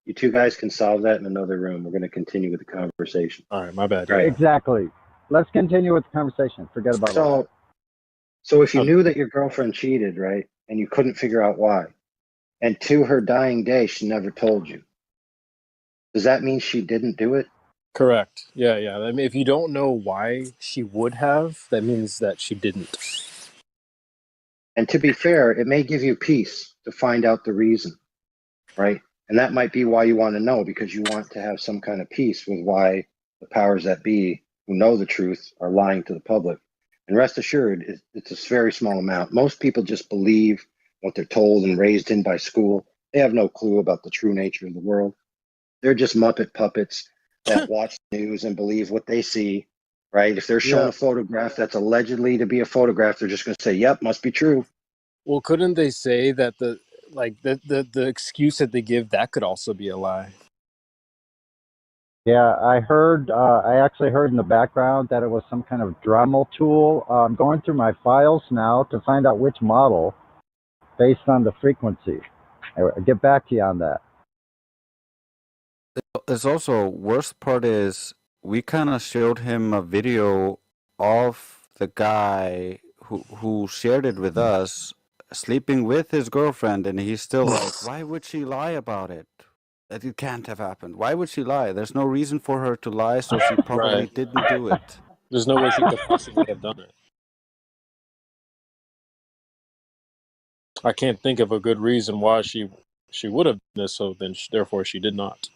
You two guys can solve that in another room. We're going to continue with the conversation. All right, my bad. Right. Exactly. Let's continue with the conversation. Forget about all that. So if you knew that your girlfriend cheated, right, and you couldn't figure out why, and to her dying day she never told you, does that mean she didn't do it? Correct. Yeah. I mean, if you don't know why she would have, that means that she didn't. And to be fair, it may give you peace to find out the reason, right? And that might be why you want to know, because you want to have some kind of peace with why the powers that be who know the truth are lying to the public. And rest assured, it's a very small amount. Most people just believe what they're told and raised in by school. They have no clue about the true nature of the world. They're just Muppet puppets that watch the news and believe what they see, right? If they're shown Yeah. a photograph that's allegedly to be a photograph, they're just going to say, yep, must be true. Well, couldn't they say that the excuse that they give, that could also be a lie? Yeah, I actually heard in the background that it was some kind of Dremel tool. I'm going through my files now to find out which model based on the frequency. I'll get back to you on that. It's also worst part is we kind of showed him a video of the guy who shared it with us sleeping with his girlfriend, and he's still like, why would she lie about it? That it can't have happened. Why would she lie? There's no reason for her to lie, so she probably Right. didn't do it. There's no way she could possibly have done it. I can't think of a good reason why she would have done this, so then therefore she did not.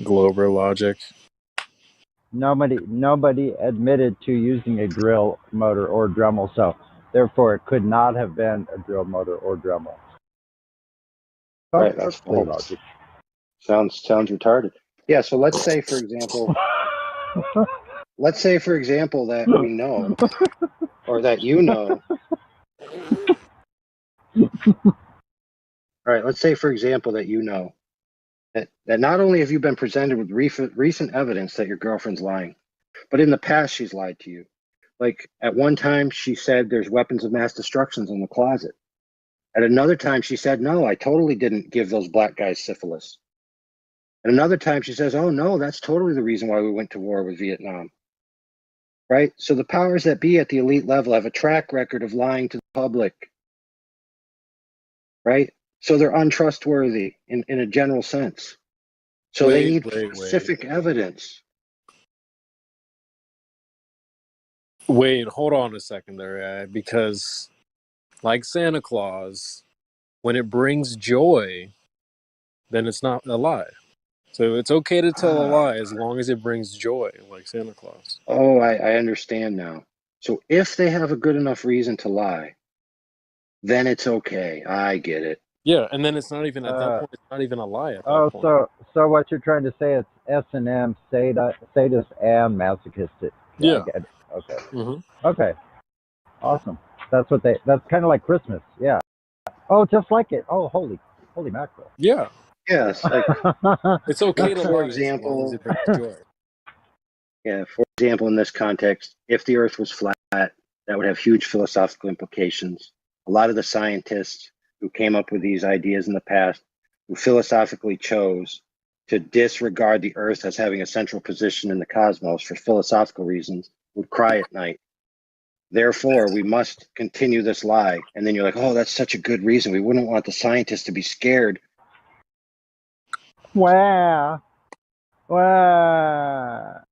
Glober logic. Nobody admitted to using a drill motor or Dremel, so therefore it could not have been a drill motor or Dremel. Right, that's Perfectly false. logic. Sounds retarded. Yeah, so let's say, for example, that we know, or that you know. All right, let's say, for example, that you know that not only have you been presented with recent evidence that your girlfriend's lying, but in the past she's lied to you. Like at one time she said there's weapons of mass destruction in the closet. At another time she said, no, I totally didn't give those black guys syphilis. And another time she says, oh no, that's totally the reason why we went to war with Vietnam. Right? So the powers that be at the elite level have a track record of lying to the public. Right? So they're untrustworthy in a general sense. So they need specific evidence. Wait, hold on a second there, because like Santa Claus, when it brings joy, then it's not a lie. So it's okay to tell a lie as long as it brings joy, like Santa Claus. Oh, I understand now. So if they have a good enough reason to lie, then it's okay. I get it. Yeah, and then it's not even at that point. It's not even a lie at that Oh, point. so what you're trying to say is S&M, sadist, and masochistic. Yeah. I get it. Okay. Mm-hmm. Okay. Awesome. That's kind of like Christmas. Yeah. Oh, just like it. Oh, holy mackerel. Yeah. Yes. Like, it's okay to for lie example, as long as it brings joy. Yeah. For example, in this context, if the Earth was flat, that would have huge philosophical implications. A lot of the scientists who came up with these ideas in the past, who philosophically chose to disregard the Earth as having a central position in the cosmos for philosophical reasons, would cry at night. Therefore, we must continue this lie. And then you're like, oh, that's such a good reason. We wouldn't want the scientists to be scared. Wow. Wow.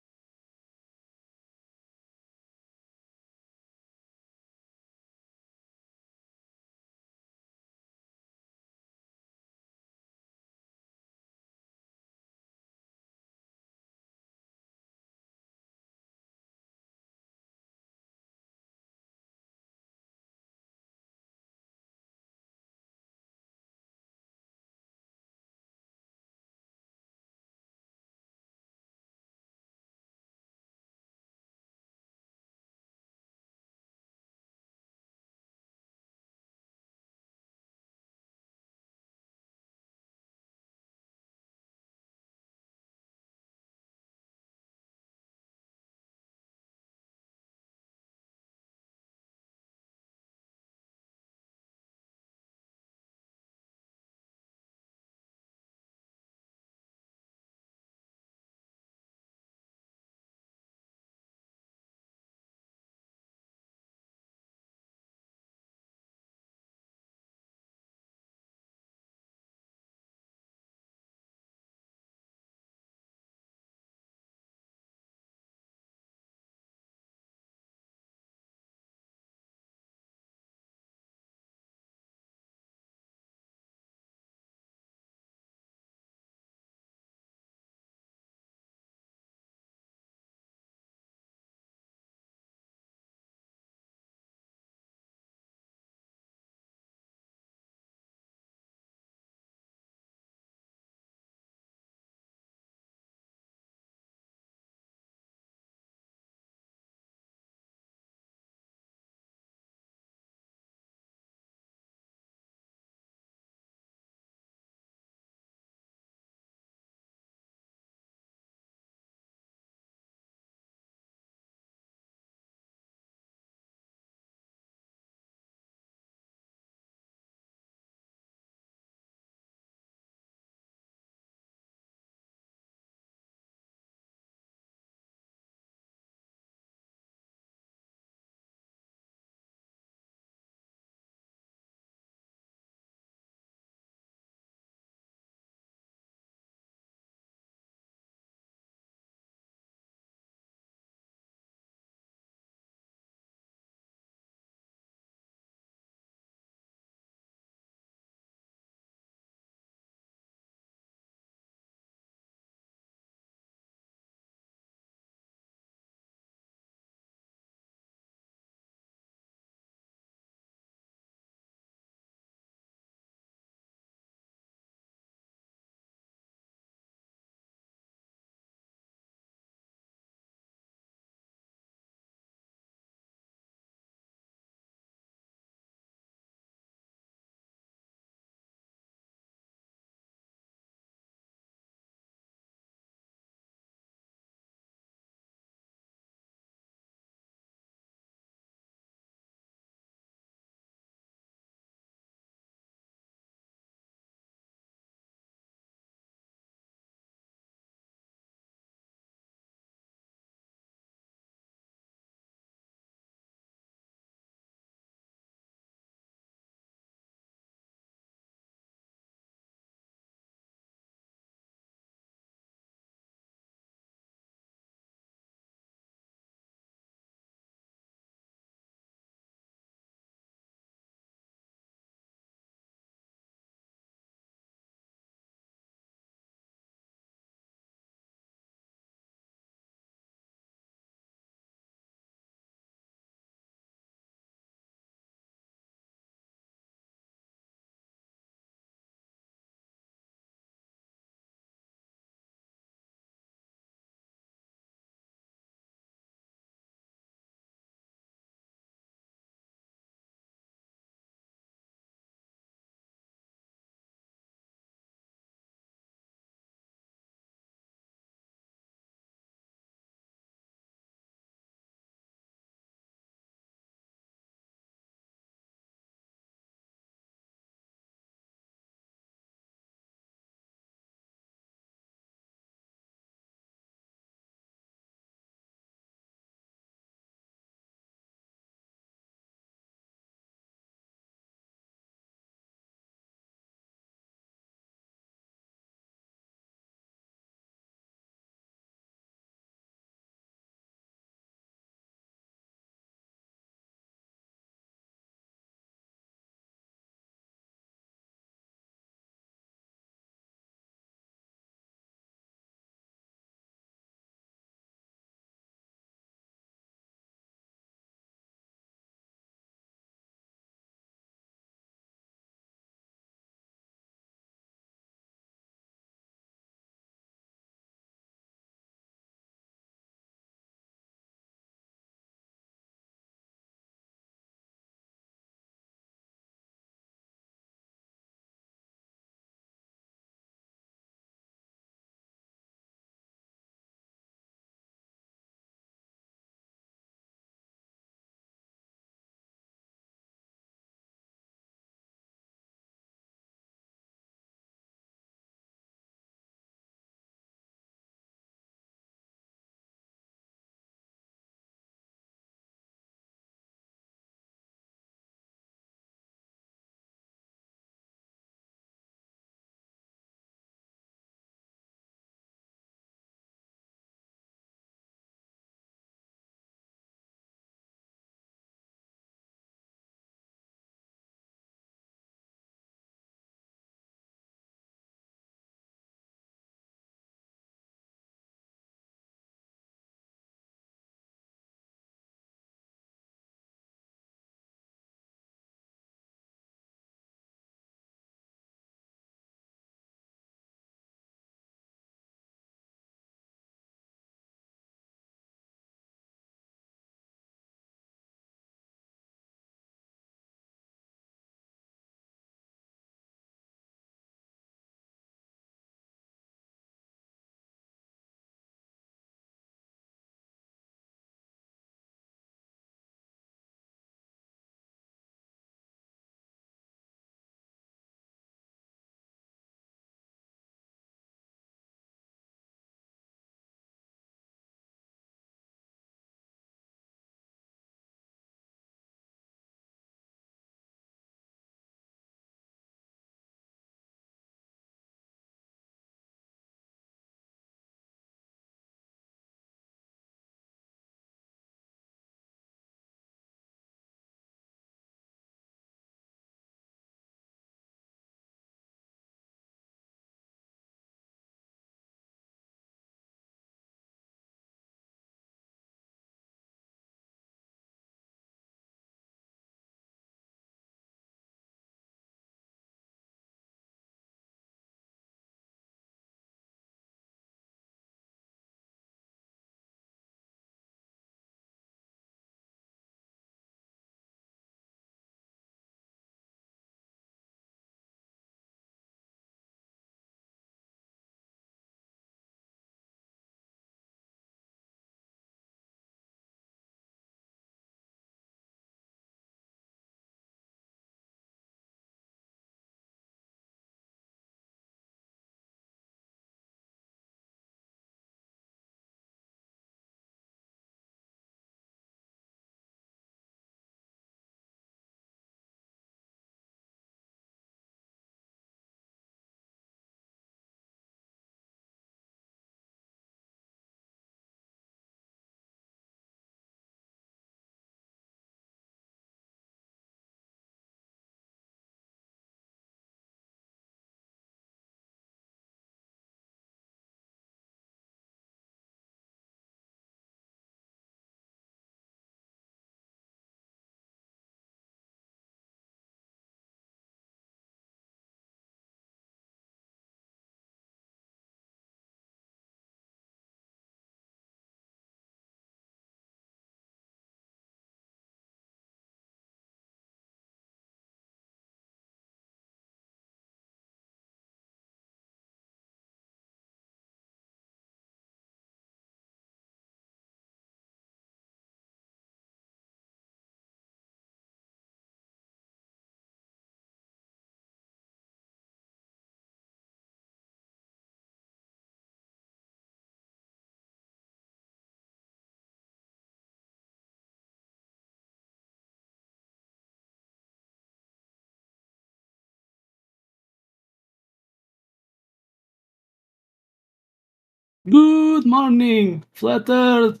Good morning, flat earth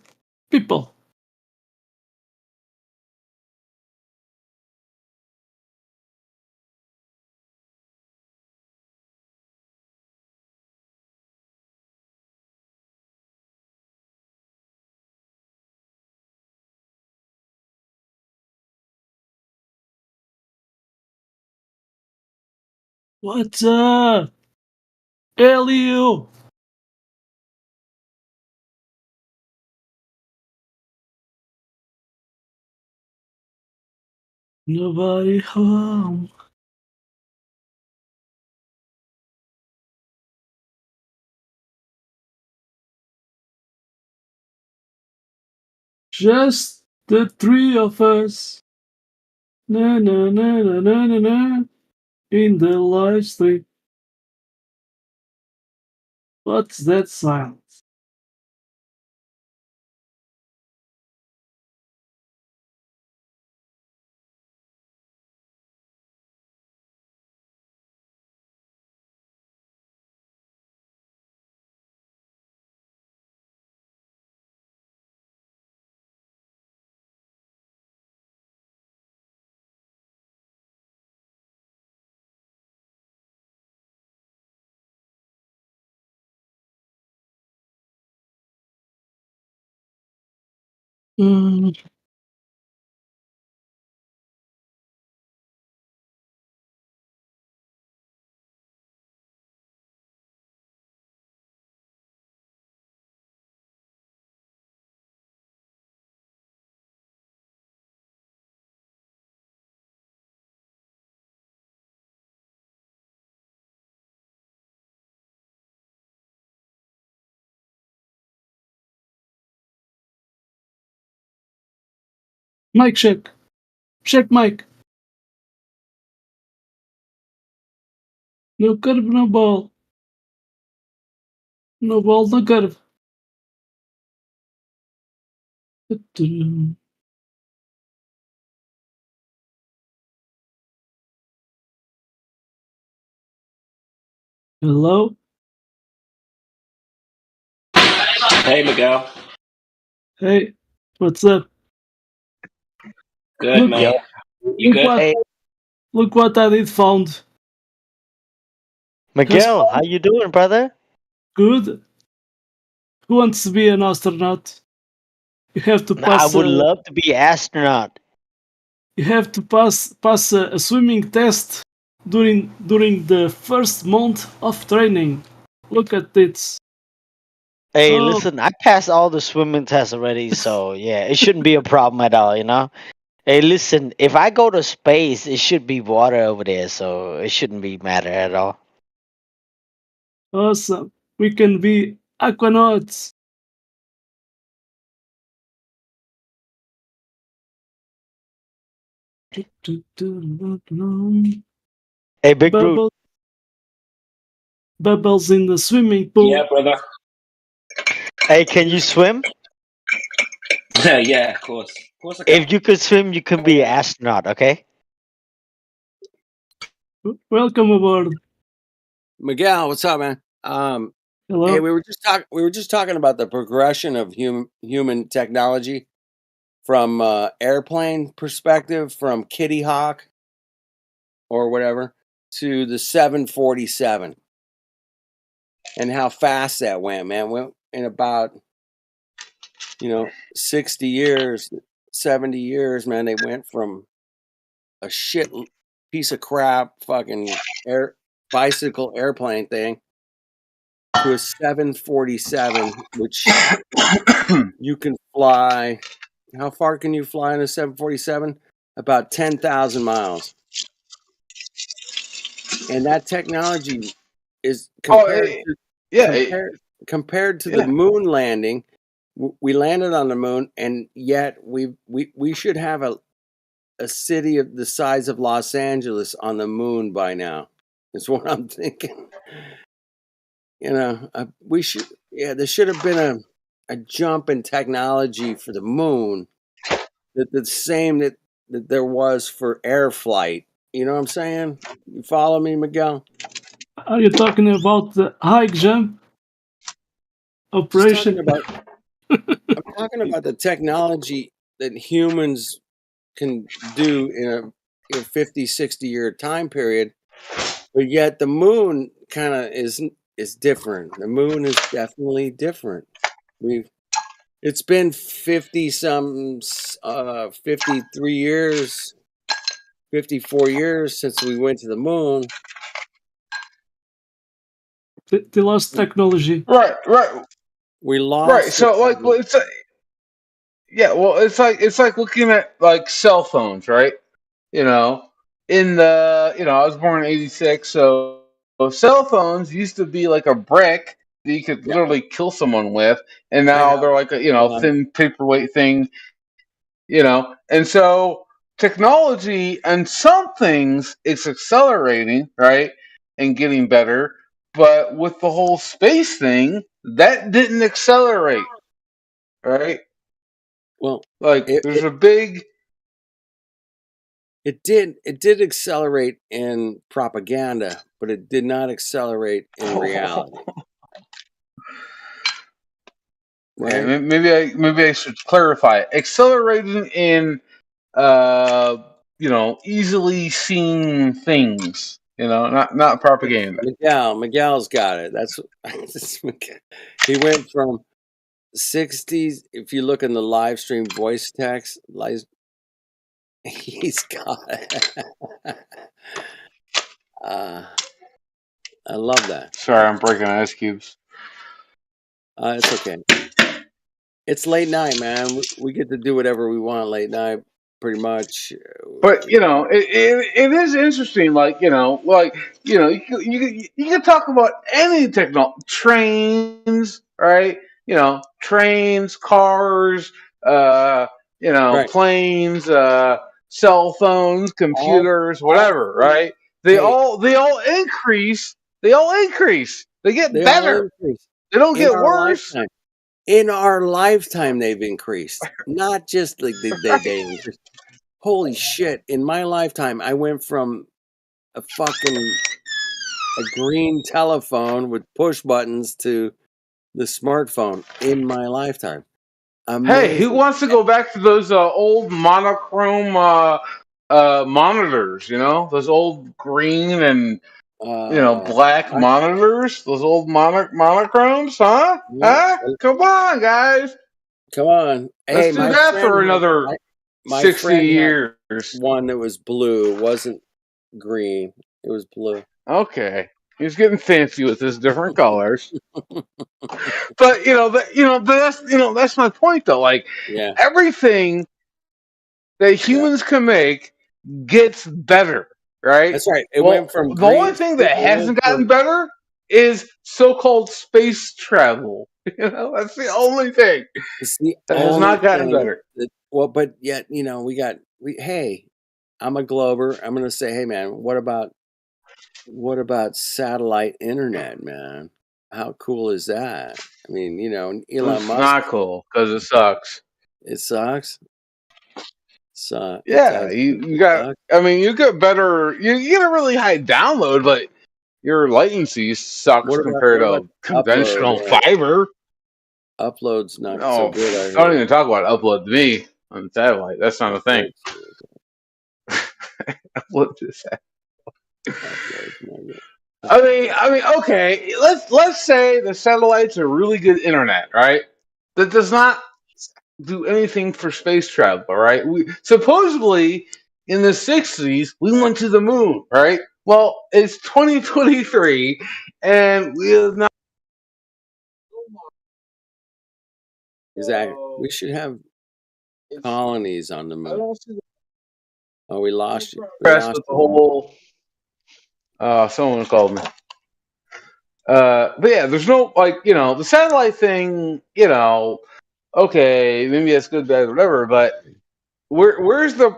people. What's up? Elio. Nobody home. Just the three of us. Na na na na na na na. In the live stream. What's that sound? Mm. Mic check. Check mic. No curve, no ball. No ball, no curve. Hello? Hey, Miguel. Hey, what's up? Good, man. You good? Look what I did found. Miguel, how you doing, brother? Good. Who wants to be an astronaut? You have to I pass would love to be astronaut. you have to pass a swimming test during the first month of training. Look at this. Hey, Oh, listen, I passed all the swimming tests already, so yeah, it shouldn't be a problem at all, you know? Hey, listen, if I go to space, it should be water over there, so it shouldn't be matter at all. awesome. We can be aquanauts. Hey, Big Brute. Bubbles in the swimming pool. Yeah, brother. Hey, can you swim? Yeah, of course. Of course I can. If you could swim, you can be an astronaut, okay? Welcome aboard. Miguel, what's up, man? Hello. Hey, we were just talking about the progression of human technology from airplane perspective, from Kitty Hawk or whatever to the 747, and how fast that went, man. Went in about 60 years, 70 years, man. They went from a shit piece of crap fucking bicycle airplane thing to a 747, which you can fly. How far can you fly in a 747? About 10,000 miles. And that technology is compared to the moon landing. We landed on the moon, and yet we should have a city of the size of Los Angeles on the moon by now. Is what I'm thinking. We should. Yeah, there should have been a jump in technology for the moon, the same that there was for air flight. You know what I'm saying? You follow me, Miguel? Are you talking about the high jump? Operation. I'm talking about the technology that humans can do in a 50, 60-year time period, but yet the moon kind of is different. The moon is definitely different. It's been 53 years, 54 years since we went to the moon. They lost technology. Right. We lost. Right. So like, well, it's it's like looking at like cell phones, right? You know, I was born in '86, so cell phones used to be like a brick that you could literally kill someone with, and now they're like a thin paperweight thing, and so technology and some things it's accelerating, right, and getting better, but with the whole space thing, that didn't accelerate, right? Well, like there's a big. It did accelerate in propaganda, but it did not accelerate in reality. Yeah, Right? maybe I should clarify. Accelerating in easily seen things. Not propaganda. Miguel's got it. That's he went from 60s. If you look in the live stream voice text, he's got it. I love that. Sorry, I'm breaking ice cubes. It's okay. It's late night, man. We get to do whatever we want late night, pretty much. But it is interesting. You can talk about any technology, trains, right? Trains, cars, planes, cell phones, computers, whatever, right? They all increase. They all increase. They get better. They don't get worse. In our lifetime, they've increased. Not just like they increased. Holy shit! In my lifetime, I went from a green telephone with push buttons to the smartphone in my lifetime. Amazing. Hey, who wants to go back to those old monochrome monitors? Those old green and black monitors. Those old monochromes, huh? Huh? Come on, guys. Come on. Let's Hey, do that for another 60 years. One that was blue. It wasn't green. It was blue. Okay. He's getting fancy with his different colors. But that's my point though. Like everything that humans can make gets better, right? That's right. It went from the only thing that hasn't gotten better is so-called space travel. That's the only thing that has not gotten better. But yet, hey, I'm a Glober. I'm gonna say, hey man, what about satellite internet, man? How cool is that? I mean, Elon It's Musk. not cool because it sucks. It sucks. So yeah, you got. I mean, you get better. You get a really high download, but your latency sucks compared to conventional fiber. Upload's not so good. Don't even talk about upload to me on satellite. That's not a thing. Upload to satellite. I mean, okay. Let's say the satellites are really good internet, right? That does not do anything for space travel, right? We supposedly in the 60s we went to the moon, right? Well, it's 2023 and we have not. Exactly. We should have colonies on the moon. Oh, we lost you. With the whole. Someone called me. But yeah, there's no the satellite thing. Okay, maybe that's good, bad, whatever. But where's the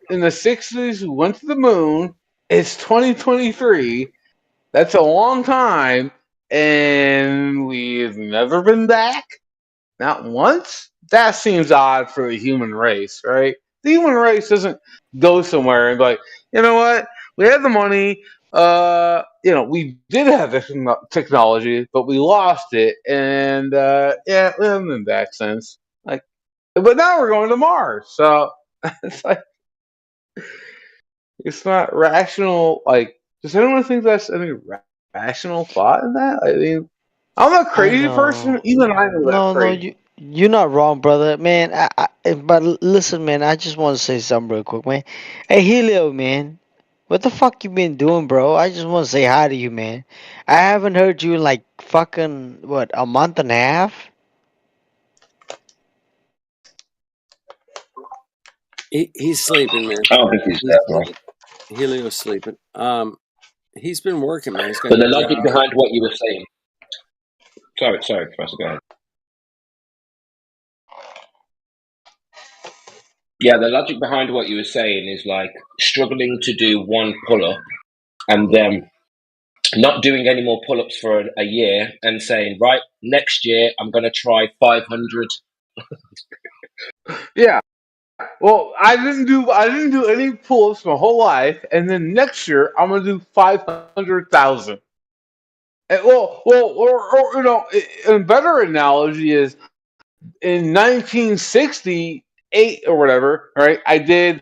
in the 60s we went to the moon. It's 2023. That's a long time, and we've never been back. Not once. That seems odd for the human race, right? The human race doesn't go somewhere and be like, you know what? We have the money. we did have this technology, but we lost it, and yeah, we haven't been back since. Like, but now we're going to Mars, so it's like it's not rational. Like, does anyone think that's any rational thought in that? I mean, I'm a I crazy person. know. Even I know that's No, crazy. you're not wrong, brother. Man, but listen, man, I just want to say something real quick, man. Hey, Helio, man, what the fuck you been doing, bro? I just want to say hi to you, man. I haven't heard you in like fucking what, a month and a half? He's sleeping, man. I don't think he's there, bro. Helio's sleeping. He's been working, man. He's got But a the logic job. behind what you were saying. Sorry, Professor, go ahead. Yeah, the logic behind what you were saying is like struggling to do one pull-up and then not doing any more pull-ups for a year and saying, right, next year I'm going to try 500. Yeah. Well, I didn't do any pull-ups my whole life, and then next year I'm gonna do 500,000. Or a better analogy is in 1968 or whatever, right? I did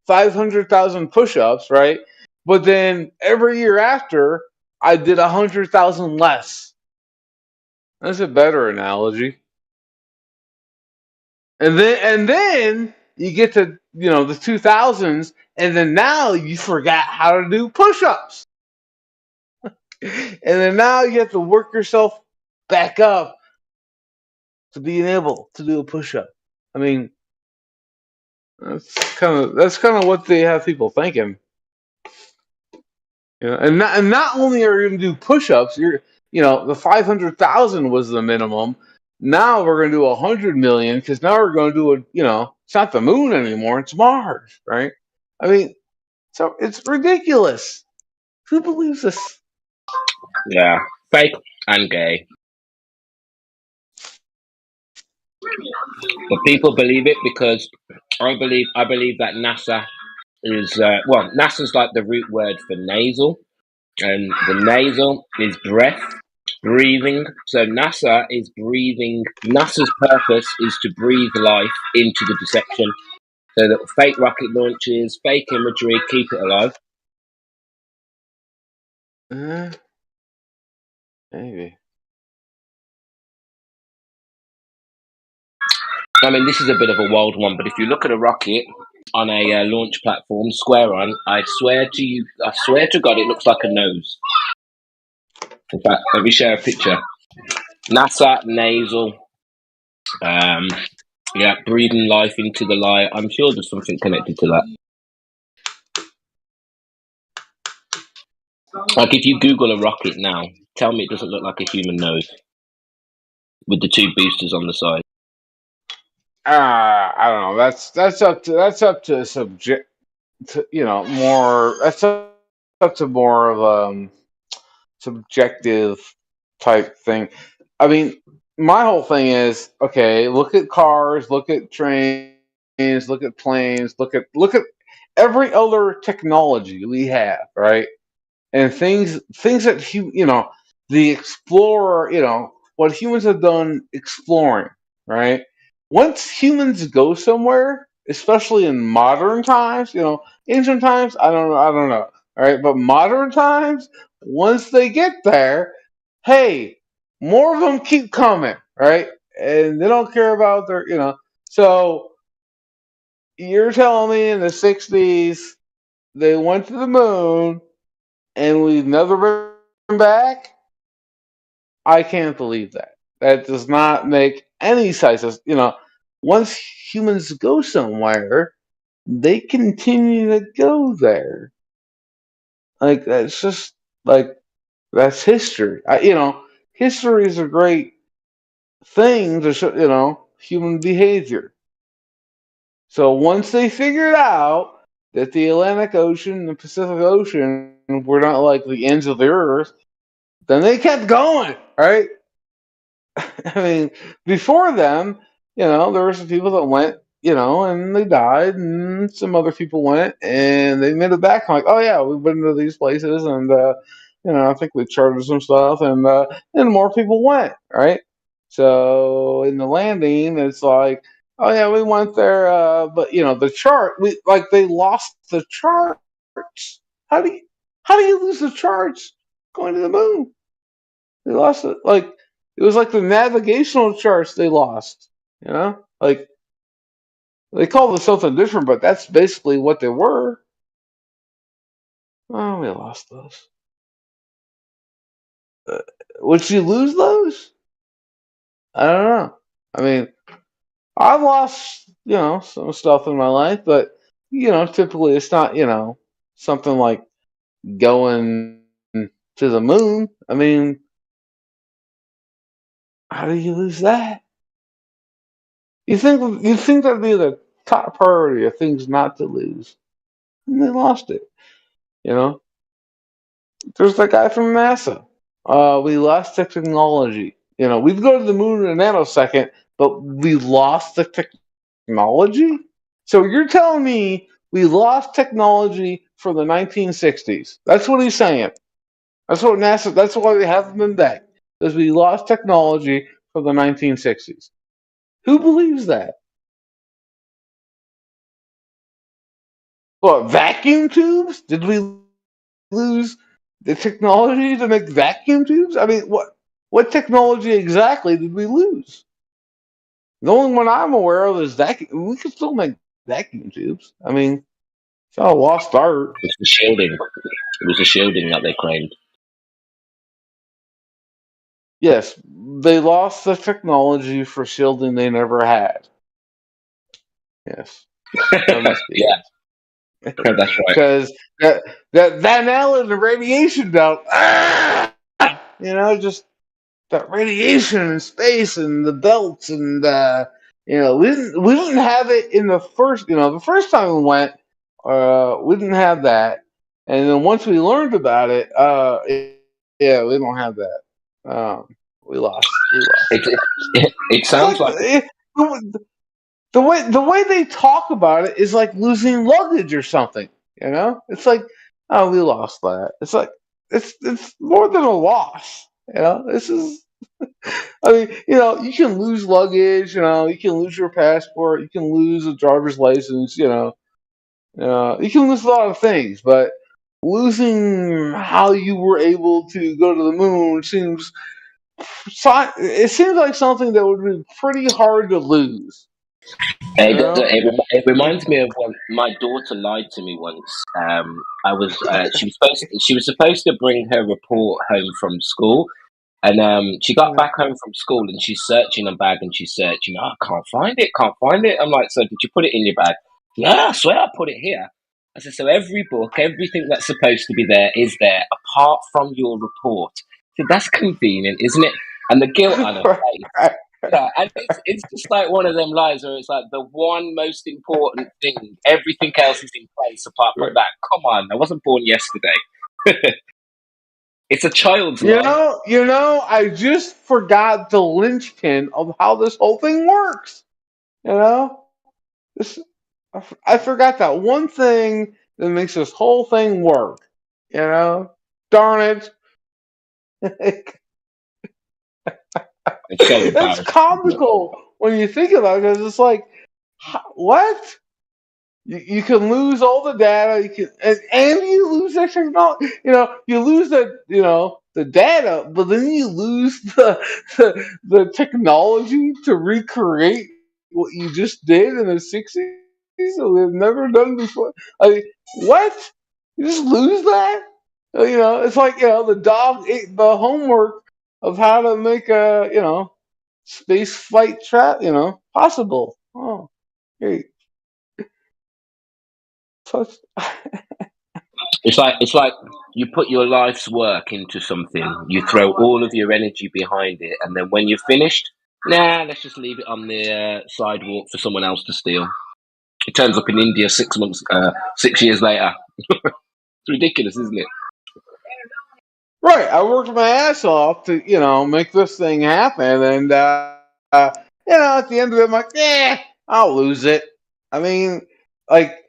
500,000 push-ups, right? But then every year after, I did 100,000 less. That's a better analogy. And then you get to the 2000s, and then now you forgot how to do push-ups, and then now you have to work yourself back up to being able to do a push-up. I mean, that's kind of what they have people thinking. And not only are you going to do push-ups, the 500,000 was the minimum. Now we're going to do 100 million because now we're going to do it's not the moon anymore, it's Mars, right? I mean, so it's ridiculous. Who believes this? Yeah, fake and gay. But people believe it because I believe that NASA is NASA's like the root word for nasal, and the nasal is breath, breathing. So NASA is breathing. NASA's purpose is to breathe life into the deception. So that fake rocket launches, fake imagery, keep it alive. Maybe. I mean, this is a bit of a wild one, but if you look at a rocket on a launch platform, square on, I swear to God, it looks like a nose. In fact, let me share a picture. NASA nasal, breathing life into the light. I'm sure there's something connected to that. Like if you Google a rocket now, tell me it doesn't look like a human nose with the two boosters on the side. I don't know. That's up to subject. More. That's up to more of subjective type thing. I mean, my whole thing is okay. Look at cars. Look at trains. Look at planes. Look at every other technology we have, right? And things that the explorer, what humans have done exploring, right? Once humans go somewhere, especially in modern times, ancient times, I don't know, all right, but modern times, once they get there, hey, more of them keep coming, right? And they don't care about their. So you're telling me in the '60s they went to the moon and we've never been back? I can't believe that. That does not make any sense. Once humans go somewhere, they continue to go there. Like that's just that's history. History is a great thing to show, human behavior. So once they figured out that the Atlantic Ocean and the Pacific Ocean were not like the ends of the earth, then they kept going, right? I mean, before them, there were some people that went, and they died, and some other people went, and they made it back. I'm like, oh yeah, we've been to these places, and I think they charted some stuff, and more people went, right? So in the landing, it's like, oh yeah, we went there, but the chart, they lost the charts. How do you lose the charts going to the moon? They lost it. It was like the navigational charts they lost. Like they called it something different, but that's basically what they were. Oh, we lost those. Would you lose those? I don't know. I mean, I've lost, some stuff in my life, but typically it's not, something like going to the moon. I mean, how do you lose that? You think that'd be the top priority of things not to lose, and they lost it. There's that guy from NASA. We lost the technology. We'd go to the moon in a nanosecond, but we lost the technology. So you're telling me we lost technology for the 1960s? That's what he's saying. That's what NASA. That's why we haven't been back, because we lost technology for the 1960s. Who believes that? What, vacuum tubes? Did we lose the technology to make vacuum tubes? I mean, what technology exactly did we lose? The only one I'm aware of is vacuum. We can still make vacuum tubes. I mean, it's not a lost art. It's the shielding. It was the shielding that they claimed. Yes, they lost the technology for shielding they never had. Yes. Yeah. That's right. Because that Van Allen and radiation belt, just that radiation in space and the belts, and we didn't have it in the first the first time we went, we didn't have that, and then once we learned about it, yeah, we don't have that. We lost. It sounds like the way they talk about it is like losing luggage or something. It's like, oh, we lost that. It's like it's more than a loss. This is. I mean, you can lose luggage. You can lose your passport. You can lose a driver's license. You can lose a lot of things, but losing how you were able to go to the moon seems like something that would be pretty hard to lose. It reminds me of when my daughter lied to me once. She was supposed to bring her report home from school, and she got back home from school and she's searching her bag and she's searching. Oh, I can't find it. I'm like, so did you put it in your bag? Yeah, I swear I put it here. I said, so every book, everything that's supposed to be there is there, apart from your report. So that's convenient, isn't it? And the guilt on her face. Yeah, and it's just like one of them lies where it's like the one most important thing, everything else is in place apart from that. Come on, I wasn't born yesterday. It's a child's lie. I just forgot the linchpin of how this whole thing works. I forgot that one thing that makes this whole thing work. Darn it. It's comical when you think about it, because it's like, what? You can lose all the data, and you lose that technology. You lose the data, but then you lose the technology to recreate what you just did in the 60s that we've never done before. I mean, what? You just lose that? It's like the ate the homework of how to make a space flight possible. Oh, hey. It's like you put your life's work into something, you throw all of your energy behind it, and then when you're finished, let's just leave it on the sidewalk for someone else to steal. It turns up in India 6 years later. It's ridiculous, isn't it? Right, I worked my ass off to make this thing happen, and at the end of it, I'm like, I'll lose it. I mean, like,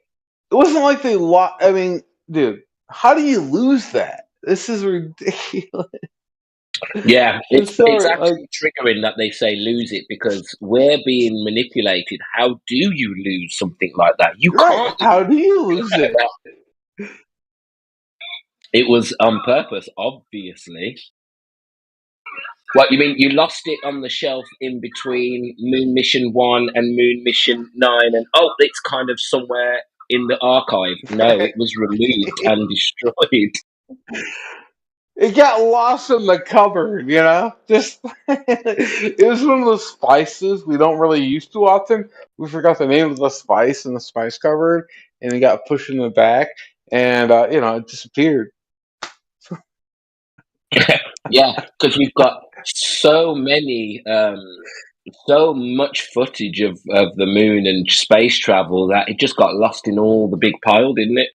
it wasn't like they lost. I mean, dude, how do you lose that? This is ridiculous. Yeah, I'm it's sorry. Like, actually triggering that they say lose it because we're being manipulated. How do you lose something like that? You right? can't How do you lose it? It was on purpose, obviously. What you mean? You lost it on the shelf in between Moon Mission 1 and Moon Mission 9, and oh, it's kind of somewhere in the archive. No, it was removed and destroyed. It got lost in the cupboard, you know? Just it was one of those spices we don't really use too often. We forgot the name of the spice in the spice cupboard, and it got pushed in the back, and it disappeared. Yeah, because we've got so much footage of the moon and space travel that it just got lost in all the big pile, didn't it?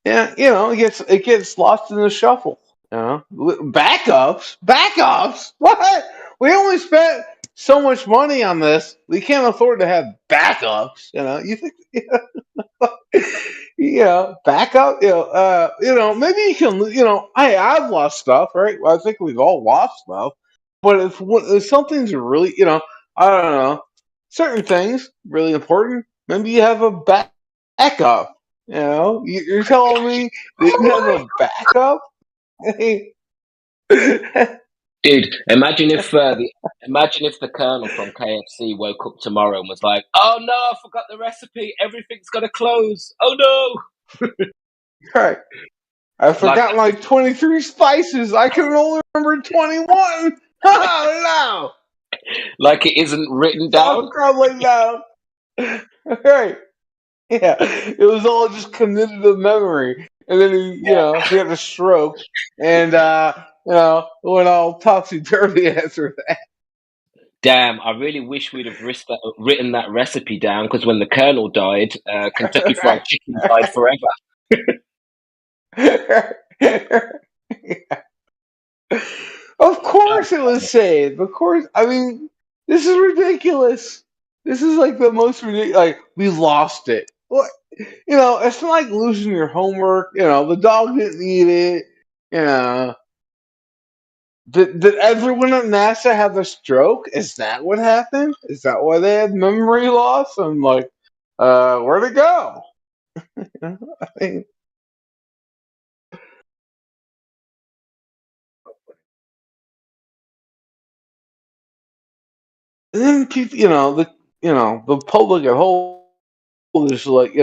Yeah, it gets lost in the shuffle. You know, backups. What? We only spent so much money on this. We can't afford to have backups. You know, you think? Backup. Maybe you can. I've lost stuff, right? Well, I think we've all lost stuff. But if something's really, I don't know, certain things really important. Maybe you have a backup. You're telling me that you have a backup? Dude, imagine if the colonel from KFC woke up tomorrow and was like, "Oh no, I forgot the recipe. Everything's got to close. Oh no!" Right. I've forgotten like 23 spices. I can only remember 21. Oh Like it isn't written no! down. Stop crumbling down. Right. Yeah. It was all just committed to memory. And then he had a stroke. And, went all topsy-turvy after that. Damn, I really wish we'd have written that recipe down because when the colonel died, Kentucky Fried Chicken died forever. Of course it was saved. Of course. I mean, this is ridiculous. This is like the most ridiculous. Like, we lost it. What? It's not like losing your homework. The dog didn't eat it. Did everyone at NASA have a stroke? Is that what happened? Is that why they had memory loss? I'm like, where'd it go? I mean, and then people, the public at whole is like,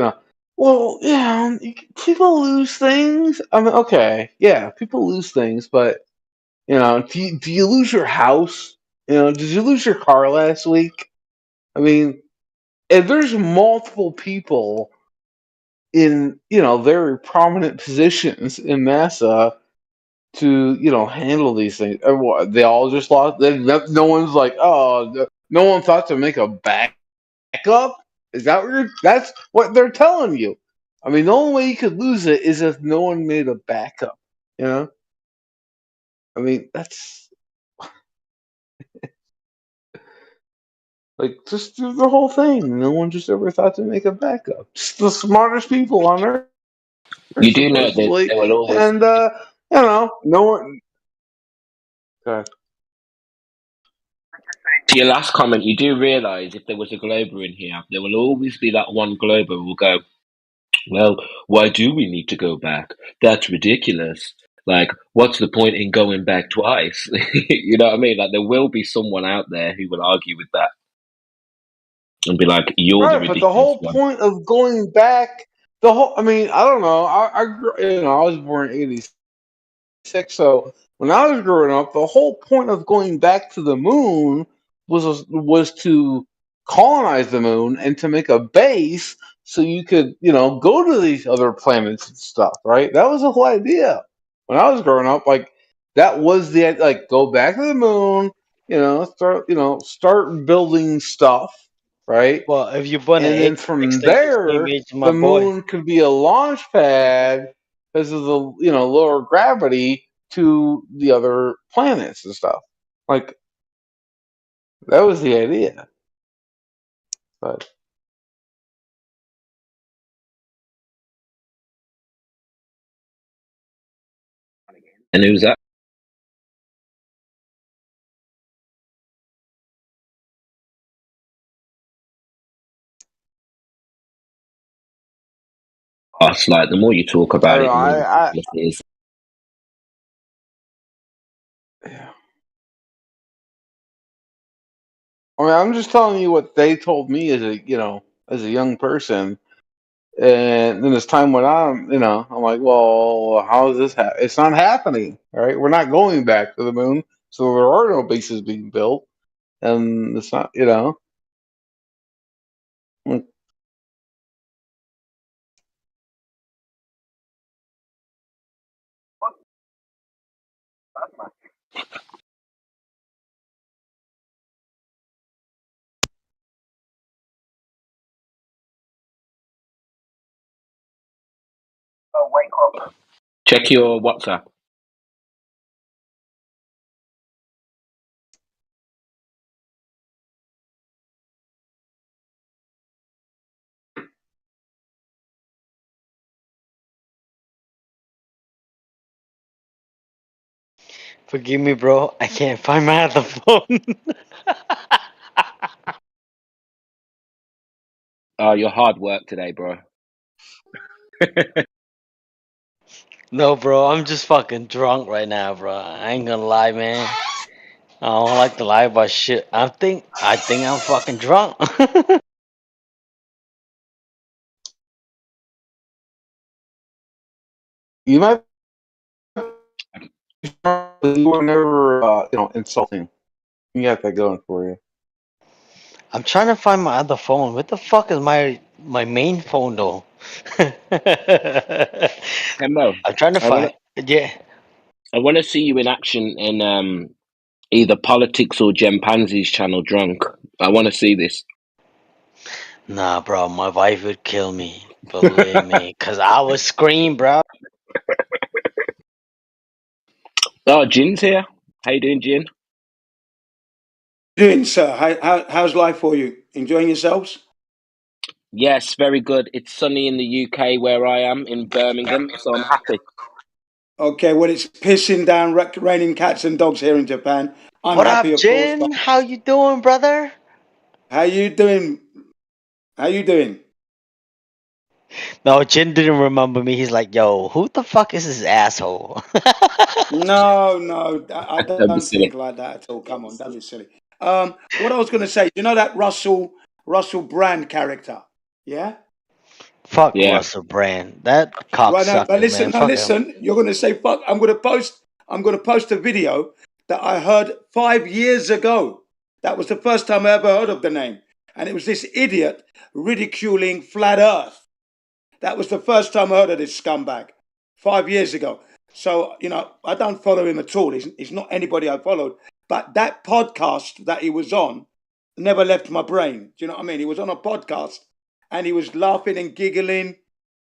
well, yeah, people lose things. I mean, okay, yeah, people lose things, but do you lose your house? Did you lose your car last week? I mean, if there's multiple people in very prominent positions in NASA to handle these things, and what, they all just lost. No one's like, oh, no one thought to make a backup. Is that that's what they're telling you? I mean, the only way you could lose it is if no one made a backup. I mean, that's like just do the whole thing. No one just ever thought to make a backup. Just the smartest people on Earth, You do know that supposedly, there will always. and no one. Okay. To your last comment, you do realise if there was a Glober in here, there will always be that one Glober who will go, well, why do we need to go back? That's ridiculous. Like, what's the point in going back twice? You know what I mean? Like, there will be someone out there who will argue with that and be like, you're the Right, but the ridiculous whole one. point of going back, I mean, I don't know. I was born in '86, so when I was growing up, the whole point of going back to the moon was to colonize the moon and to make a base so you could, go to these other planets and stuff. Right? That was the whole idea. When I was growing up, like that was the like go back to the moon, start building stuff, right? Well, if you're born in And then from 86, then you're the same there, age as my the boy. moon could be a launch pad because of the lower gravity to the other planets and stuff. Like that was the idea. But And who's that? Oh, it's like the more you talk I about don't it, know. the more I ridiculous it is. I mean, I'm just telling you what they told me as a young person. And then as time went on, I'm like, well, how is this It's not happening, right? We're not going back to the moon, so there are no bases being built, and it's not. Mm. Check your WhatsApp. Forgive me, bro. I can't find my other phone. Oh, your hard work today, bro. No, bro. I'm just fucking drunk right now, bro. I ain't gonna lie, man. I don't like to lie about shit. I think I'm fucking drunk. You might. You were never, insulting. You got that going for you. I'm trying to find my other phone. What the fuck is my main phone though? Hello. I'm trying to I wanna find. Yeah. I wanna see you in action in either Politics or Gempanzi's channel drunk. I wanna see this. Nah, bro. My wife would kill me. Believe me, cause I would scream, bro. Oh, Jin's here. How you doing, Jin? Doing, sir? How's life for you? Enjoying yourselves? Yes, very good. It's sunny in the UK where I am in Birmingham, so I'm happy. Okay, well, it's pissing down, raining cats and dogs here in Japan. I'm What happy, up, of course. Jin? But How you doing, brother? how you doing? How you doing? No, Jin didn't remember me. He's like, yo, who the fuck is this asshole? No, I Don't be don't think silly. like that at all. Come on, don't be silly. What I was going to say, you know that Russell Brand character? Yeah. Fuck Yeah. Russell Brand. That Right now, but cocksucker, listen, man. Fuck him. listen. You're going to say fuck. I'm going to post a video that I heard 5 years ago. That was the first time I ever heard of the name, and it was this idiot ridiculing flat Earth. That was the first time I heard of this scumbag 5 years ago. So I don't follow him at all. He's not anybody I followed. But that podcast that he was on never left my brain. Do you know what I mean? He was on a podcast and he was laughing and giggling,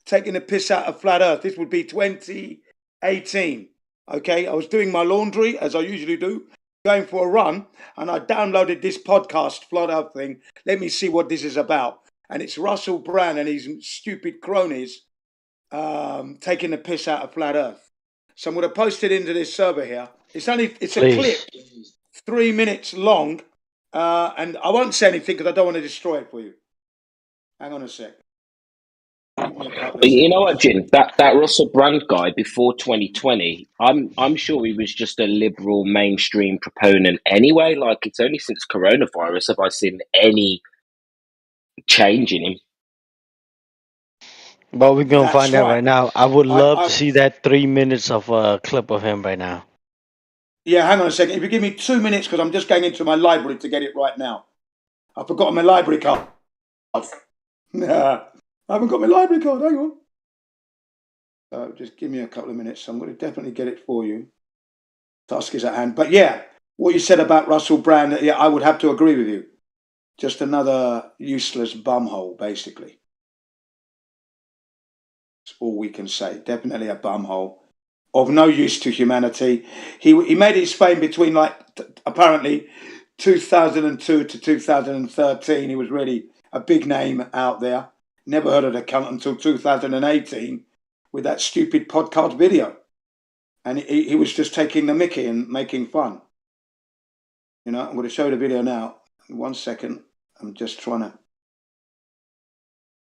taking the piss out of flat Earth. This would be 2018. Okay, I was doing my laundry as I usually do, going for a run, and I downloaded this podcast, flat Earth thing. Let me see what this is about. And it's Russell Brand and his stupid cronies taking the piss out of flat Earth. So I'm going to post it into this server here. It's a clip, 3 minutes long, and I won't say anything because I don't want to destroy it for you. Hang on a sec. You know what, Jin? That Russell Brand guy before 2020, I'm sure he was just a liberal mainstream proponent anyway. Like, it's only since coronavirus have I seen any change in him. But we're gonna That's find out right. right now. I would love I- to see that 3 minutes of a clip of him right now. Yeah, hang on a second. If you give me 2 minutes, because I'm just going into my library to get it right now. I've forgotten my library card. Nah, I haven't got my library card. Hang on. Just give me a couple of minutes. I'm going to definitely get it for you. Task is at hand. But yeah, what you said about Russell Brand, yeah, I would have to agree with you. Just another useless bumhole, basically. That's all we can say. Definitely a bumhole. Of no use to humanity. He made his fame between apparently 2002 to 2013. He was really a big name out there. Never heard of the cunt until 2018 with that stupid podcast video. and he was just taking the mickey and making fun. You know, I'm going to show you the video now. 1 second. I'm just trying to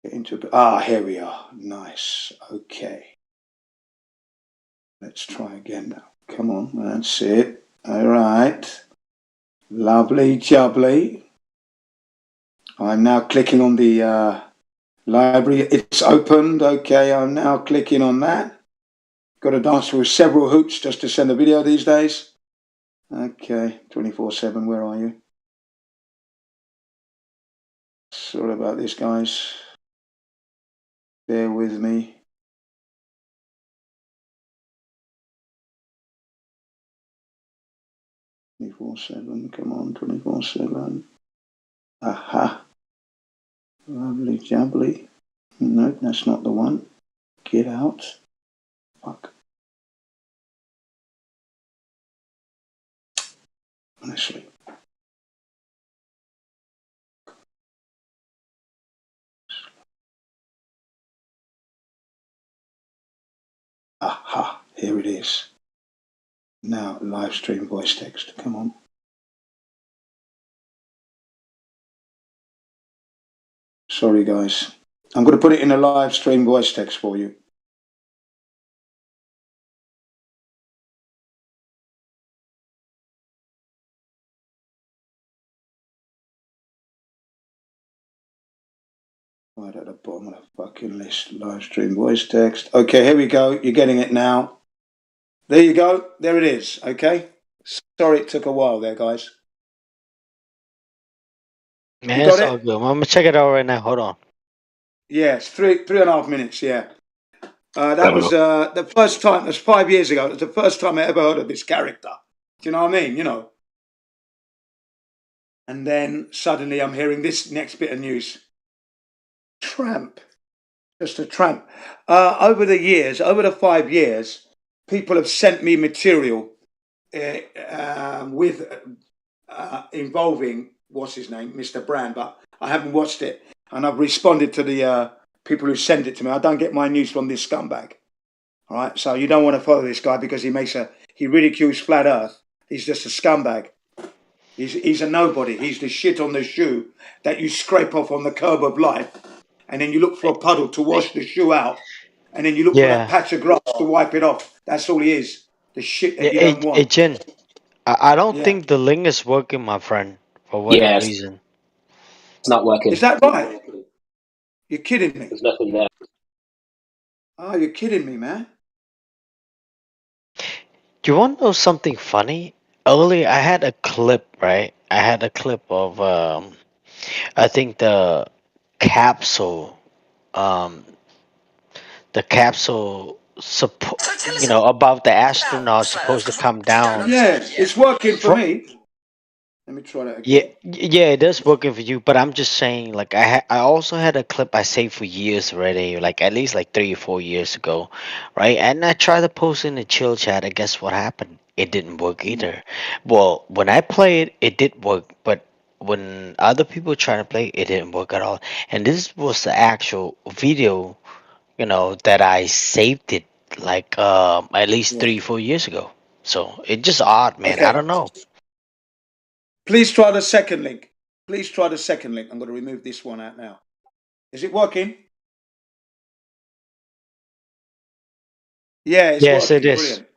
get into it. Here we are. Nice. Okay. Let's try again now. Come on, that's it. All right. Lovely jubbly. I'm now clicking on the library. It's opened. Okay, I'm now clicking on that. Got to dance through several hoops just to send a video these days. Okay, 24/7, where are you? Sorry about this, guys. Bear with me. "24/7, come on, 24/7. Aha. Lovely jubbly. No, that's not the one. Get out. Fuck. Honestly. Aha, here it is. Now, live stream voice text. Come on. Sorry, guys. I'm going to put it in a live stream voice text for you. Right at the bottom of the fucking list. Live stream voice text. Okay, here we go. You're getting it now. There you go. There it is. Okay. Sorry it took a while there, guys. Man, You got it's all it? good. I'm gonna check it out right now. Hold on. Yeah, it's 3.5 minutes. Yeah. That was the first time. It was 5 years ago. It was the first time I ever heard of this character. Do you know what I mean? You know. And then suddenly I'm hearing this next bit of news. Tramp. Just a tramp. Over the years, over the 5 years, people have sent me material with involving, what's his name, Mr. Brand, but I haven't watched it. And I've responded to the people who send it to me. I don't get my news from this scumbag. All right, so you don't want to follow this guy because he ridicules flat Earth. He's just a scumbag. He's a nobody. He's the shit on the shoe that you scrape off on the curb of life, and then you look for a puddle to wash the shoe out, and then you look for that patch of grass to wipe it off. That's all he is. The shit that you don't want. Hey, Jen, I don't Yeah. think the link is working, my friend, for whatever Yes. reason. It's not working. Is that right? You're kidding me. There's nothing there. Oh, you're kidding me, man. Do you want to know something funny? Earlier, I had a clip, right? I had a clip of, I think the capsule, the capsule, about the astronaut supposed to come down. Yeah, it's working for me. Let me try that again. Yeah, it is working for you, but I'm just saying, like, I also had a clip I saved for years already, like at least like 3 or 4 years ago, right? And I tried to post in the chill chat, and guess what happened? It didn't work either. Well, when I played, it did work, but when other people try to play, it didn't work at all. And this was the actual video, that I saved it like at least 3 or 4 years ago. So it's just odd, man. Okay. I don't know. Please try the second link. Please try the second link. I'm going to remove this one out now. Is it working? Yeah, it's Yes, working. it is. Brilliant.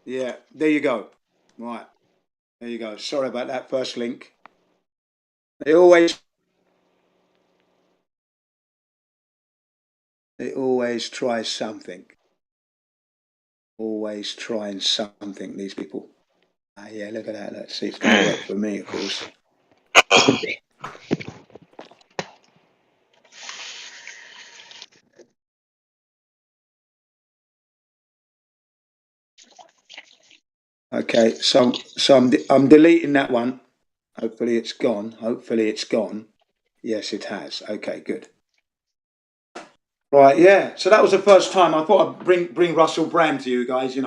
Yeah, there you go. Right. There you go. Sorry about that first link. They always try something. Always trying something, these people. Yeah, look at that. Let's see. It's going to work for me, of course. Okay, so I'm deleting that one. Hopefully it's gone. Hopefully it's gone. Yes, it has. Okay, good. Right, yeah. So that was the first time I thought I'd bring Russell Brand to you guys.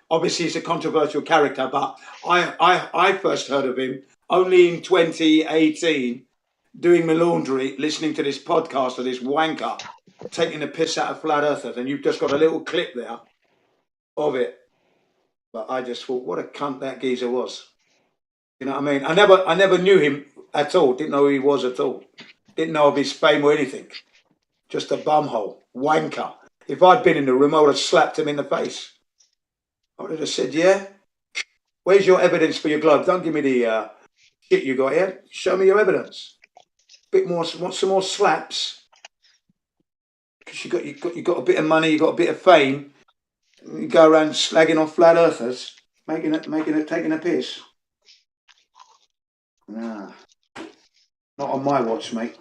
Obviously he's a controversial character, but I first heard of him only in 2018, doing my laundry, listening to this podcast of this wanker taking the piss out of flat earthers, and you've just got a little clip there of it. But I just thought, what a cunt that geezer was. You know what I mean? I never knew him at all. Didn't know who he was at all. Didn't know of his fame or anything. Just a bumhole, wanker. If I'd been in the room, I would have slapped him in the face. I would have just said, yeah, where's your evidence for your glove? Don't give me the shit you got here. Show me your evidence. Bit more, want some more slaps? Because you got a bit of money, you got a bit of fame. You go around slagging off flat earthers, taking a piss. Nah, not on my watch, mate.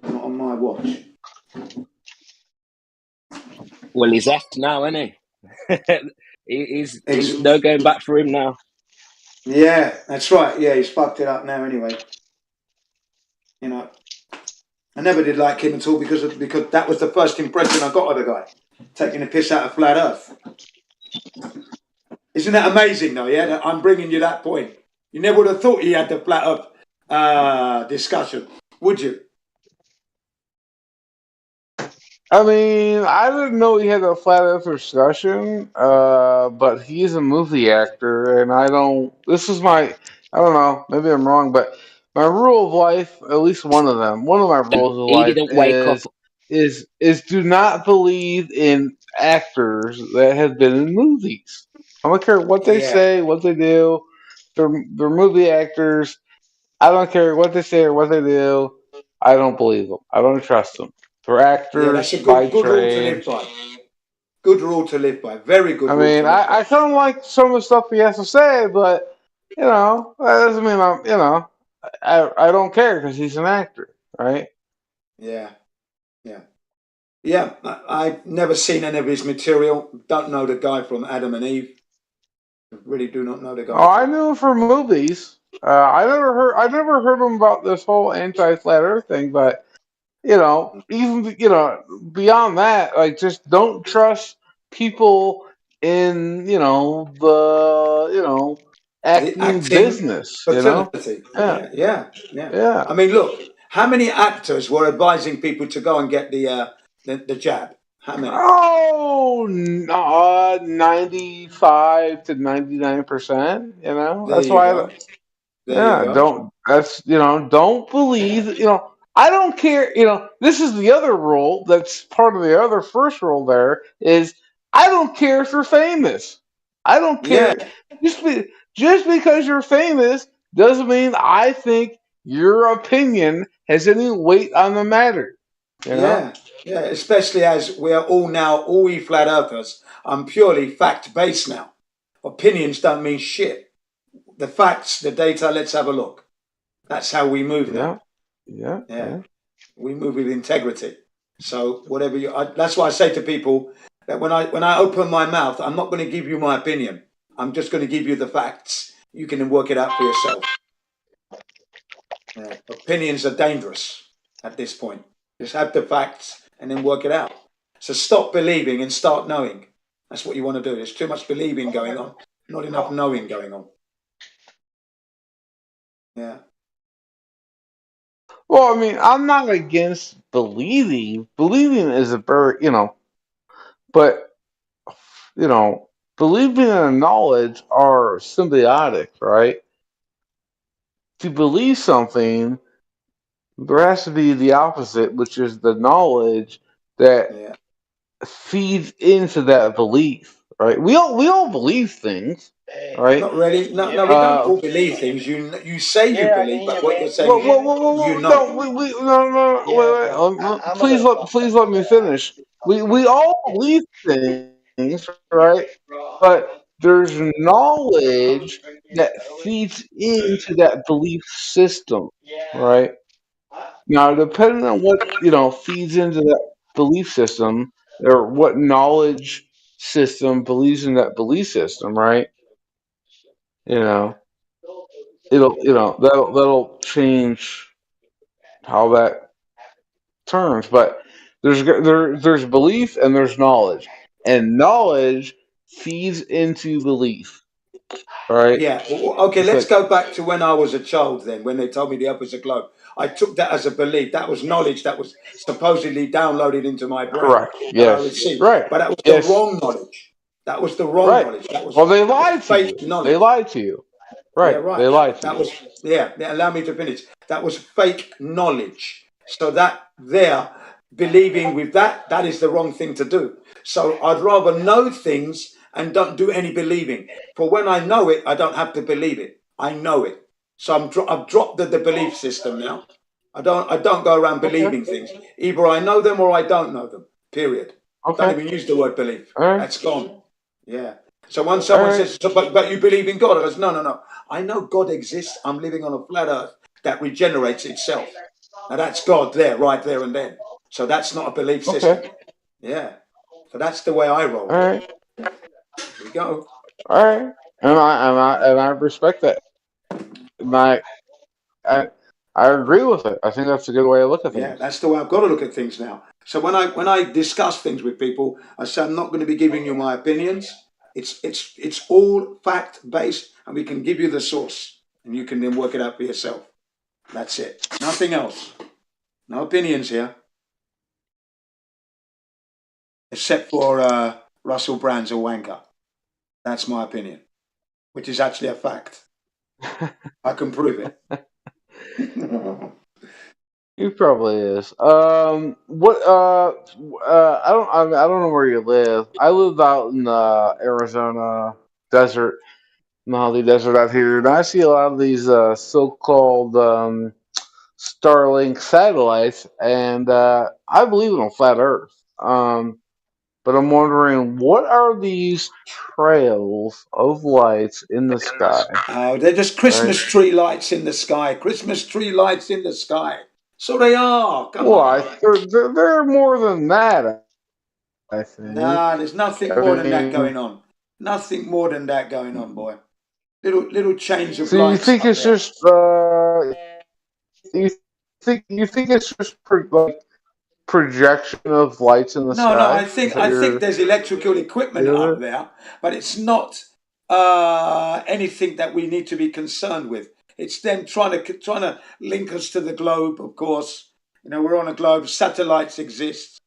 Not on my watch. Well, he's effed now, isn't he? he's no going back for him now. Yeah, that's right. Yeah, he's fucked it up now anyway. You know, I never did like him at all because that was the first impression I got of the guy, taking the piss out of flat Earth. Isn't that amazing, though? Yeah, that I'm bringing you that point. You never would have thought he had the flat Earth discussion, would you? I mean, I didn't know he had a flat earth discussion, but he's a movie actor, and I don't know, maybe I'm wrong, but my rule of life, at least one of my rules of He life didn't wake up. is do not believe in actors that have been in movies. I don't care what they say, what they do. They're movie actors. I don't care what they say or what they do. I don't believe them. I don't trust them. They're actors. Yeah, that's a by good rule to trade. live by. Good rule to live by. Very good I rule mean, to live by. I kind of like some of the stuff he has to say, but that doesn't mean I don't care because he's an actor, right? Yeah. I've never seen any of his material. Don't know the guy from Adam and Eve. Really do not know the guy. Oh, I knew him from movies. I never heard him about this whole anti-flat Earth thing, but even beyond that, like, just don't trust people in the acting business. Fertility. Yeah. I mean, look, how many actors were advising people to go and get the jab? How many? Oh, 95 to 99%. That's you why. go. There you go. Don't believe. I don't care. This is the other rule. That's part of the other first rule. There is, I don't care if you're famous. I don't care. Just because you're famous doesn't mean I think your opinion has any weight on the matter. Yeah, especially as we are all we flat earthers, I'm purely fact-based now. Opinions don't mean shit. The facts, the data, let's have a look. That's how we move now. Yeah. We move with integrity. So whatever that's why I say to people that when I open my mouth, I'm not going to give you my opinion. I'm just going to give you the facts. You can work it out for yourself. Opinions are dangerous at this point. Just have the facts and then work it out. So stop believing and start knowing. That's what you want to do. There's too much believing going on, not enough knowing going on. Yeah. Well, I mean, I'm not against believing. Believing is a very, but, believing and knowledge are symbiotic, right? To believe something, there has to be the opposite, which is the knowledge that feeds into that belief, right? We all believe things, right? Not really. No, we don't all believe things. You say you believe, but what you're saying, you know. Please let me finish. We all believe things, right? But there's knowledge that feeds into that belief system, right? Now, depending on what feeds into that belief system, or what knowledge system believes in that belief system, right? That'll change how that turns. But there's belief and there's knowledge, and knowledge feeds into belief, right? Yeah. Okay, let's go back to when I was a child then, when they told me the earth was a globe. I took that as a belief. That was knowledge that was supposedly downloaded into my brain. Correct. That I Yes. received. Right. But that was Yes. the wrong knowledge. That was the wrong Right. knowledge. That was Well, they lied to fake you. knowledge. They lied to you. Yeah, Right. right. They lied to That you. was allow me to finish. That was fake knowledge. So that there, believing with that is the wrong thing to do. So I'd rather know things and don't do any believing. For when I know it, I don't have to believe it. I know it. So I've dropped the belief system now. I don't go around believing things. Either I know them or I don't know them. Period. Okay. Don't even use the word belief. All right. That's gone. Yeah. So when someone says, but you believe in God, I goes, no. I know God exists. I'm living on a flat earth that regenerates itself. Now that's God there, right there and then. So that's not a belief system. Yeah. So that's the way I roll. All right. Here we go. All right. And I respect that. And I agree with it. I think that's a good way to look at Yeah, things. that's the way I've got to look at things now. So when I discuss things with people, I say I'm not going to be giving you my opinions. It's all fact based, and we can give you the source, and you can then work it out for yourself. That's it. Nothing else. No opinions here, except for Russell Brand's a wanker. That's my opinion, which is actually a fact. I can prove it. He probably is. What? I don't know where you live. I live out in Arizona desert, Mojave Desert out here, and I see a lot of these so-called Starlink satellites, and I believe in a flat Earth. But I'm wondering, what are these trails of lights in the sky? Oh, they're just Christmas tree lights in the sky. Christmas tree lights in the sky. So they are. Come on. They're more than that, I think. Nah, there's nothing more than that going on. Nothing more than that going on, boy. Little change of So you lights. think up it's there. just you think it's just like projection of lights in the No, sky? I think there's electrical equipment up there, but it's not anything that we need to be concerned with. It's them trying to link us to the globe. Of course, you know we're on a globe. Satellites exist.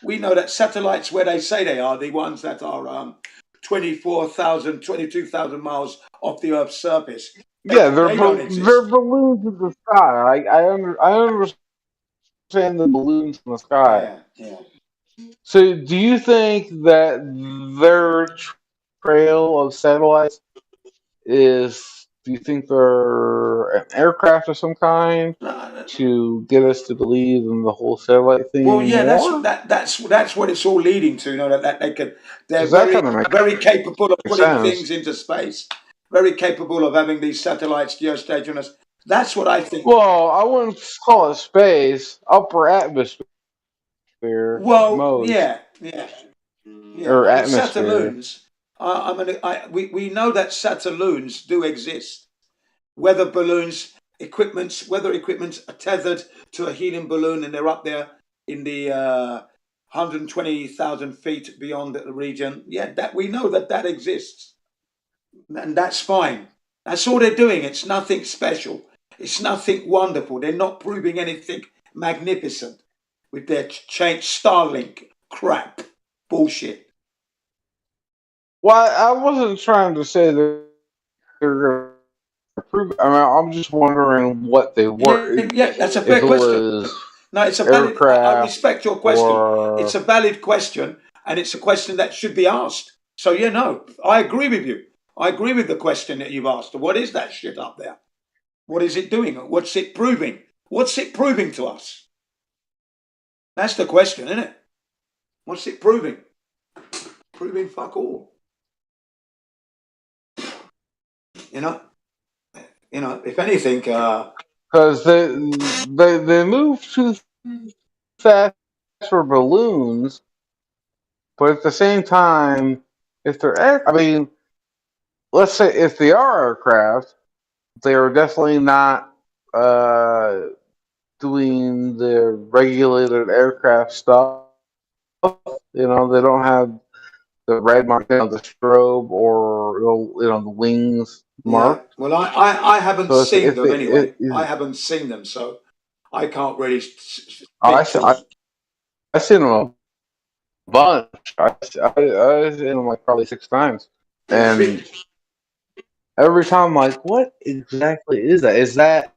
We know that satellites, where they say they are, the ones that are 24,000, 22,000 miles off the Earth's surface. Yeah, They don't exist. they're I understand the balloons in the sky. Yeah. So, do you think that their trail of satellites is? Do you think they're an aircraft of some kind to get us to believe in the whole satellite thing Well, yeah, anymore? that's what it's all leading to. You know that they could. They're 'Cause that very kinda makes very capable of putting sense. things into space. Very capable of having these satellites geostationary. That's what I think. Well, I wouldn't call it space, upper atmosphere. Well, most. yeah. Or I mean, atmosphere. Satelloons. We know that Satelloons do exist. Weather equipments are tethered to a helium balloon, and they're up there in the 120,000 feet beyond the region. Yeah, that we know that exists, and that's fine. That's all they're doing. It's nothing special. It's nothing wonderful. They're not proving anything magnificent with their Starlink crap bullshit. Well, I wasn't trying to say that they're going to prove it. I mean, I'm just wondering what they were. Yeah, that's a If fair it question. was No, it's a valid. I aircraft respect your question. or It's a valid question, and it's a question that should be asked. So yeah, no, I agree with you. I agree with the question that you've asked. What is that shit up there? What is it doing? What's it proving? What's it proving to us? That's the question, isn't it? What's it proving? Proving fuck all. You know, if anything, because they move too fast for balloons, but at the same time, if they're I mean, let's say if they are aircraft, they are definitely not doing the regulated aircraft stuff. You know, they don't have the red mark, the strobe, or the wings mark. yeah. Well, I haven't So seen them anyway. I haven't seen them, so I can't really speak to. I seen them bunch. I was in them like probably 6 times, and every time I'm like, what exactly is that? Is that,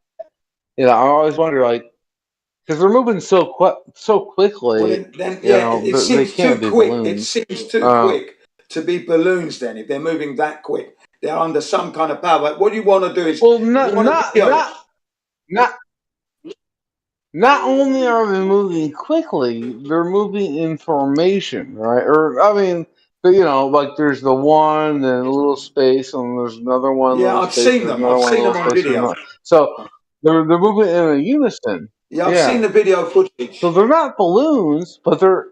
I always wonder, like, because they're moving so quickly. Well, then yeah, it they seems too can't be quick. It balloons. seems too quick to be balloons. Then, if they're moving that quick, they're under some kind of power. What you want to do is, Well, you wanna video it. not only are they moving quickly, they're moving in formation, right? Or I mean, but like there's the one, then a little space, and there's another one, Yeah, little I've space, seen there's them. another I've one, seen little them on space, there's video. another. So they're moving in a unison. Yeah, I've seen the video footage. So they're not balloons, but they're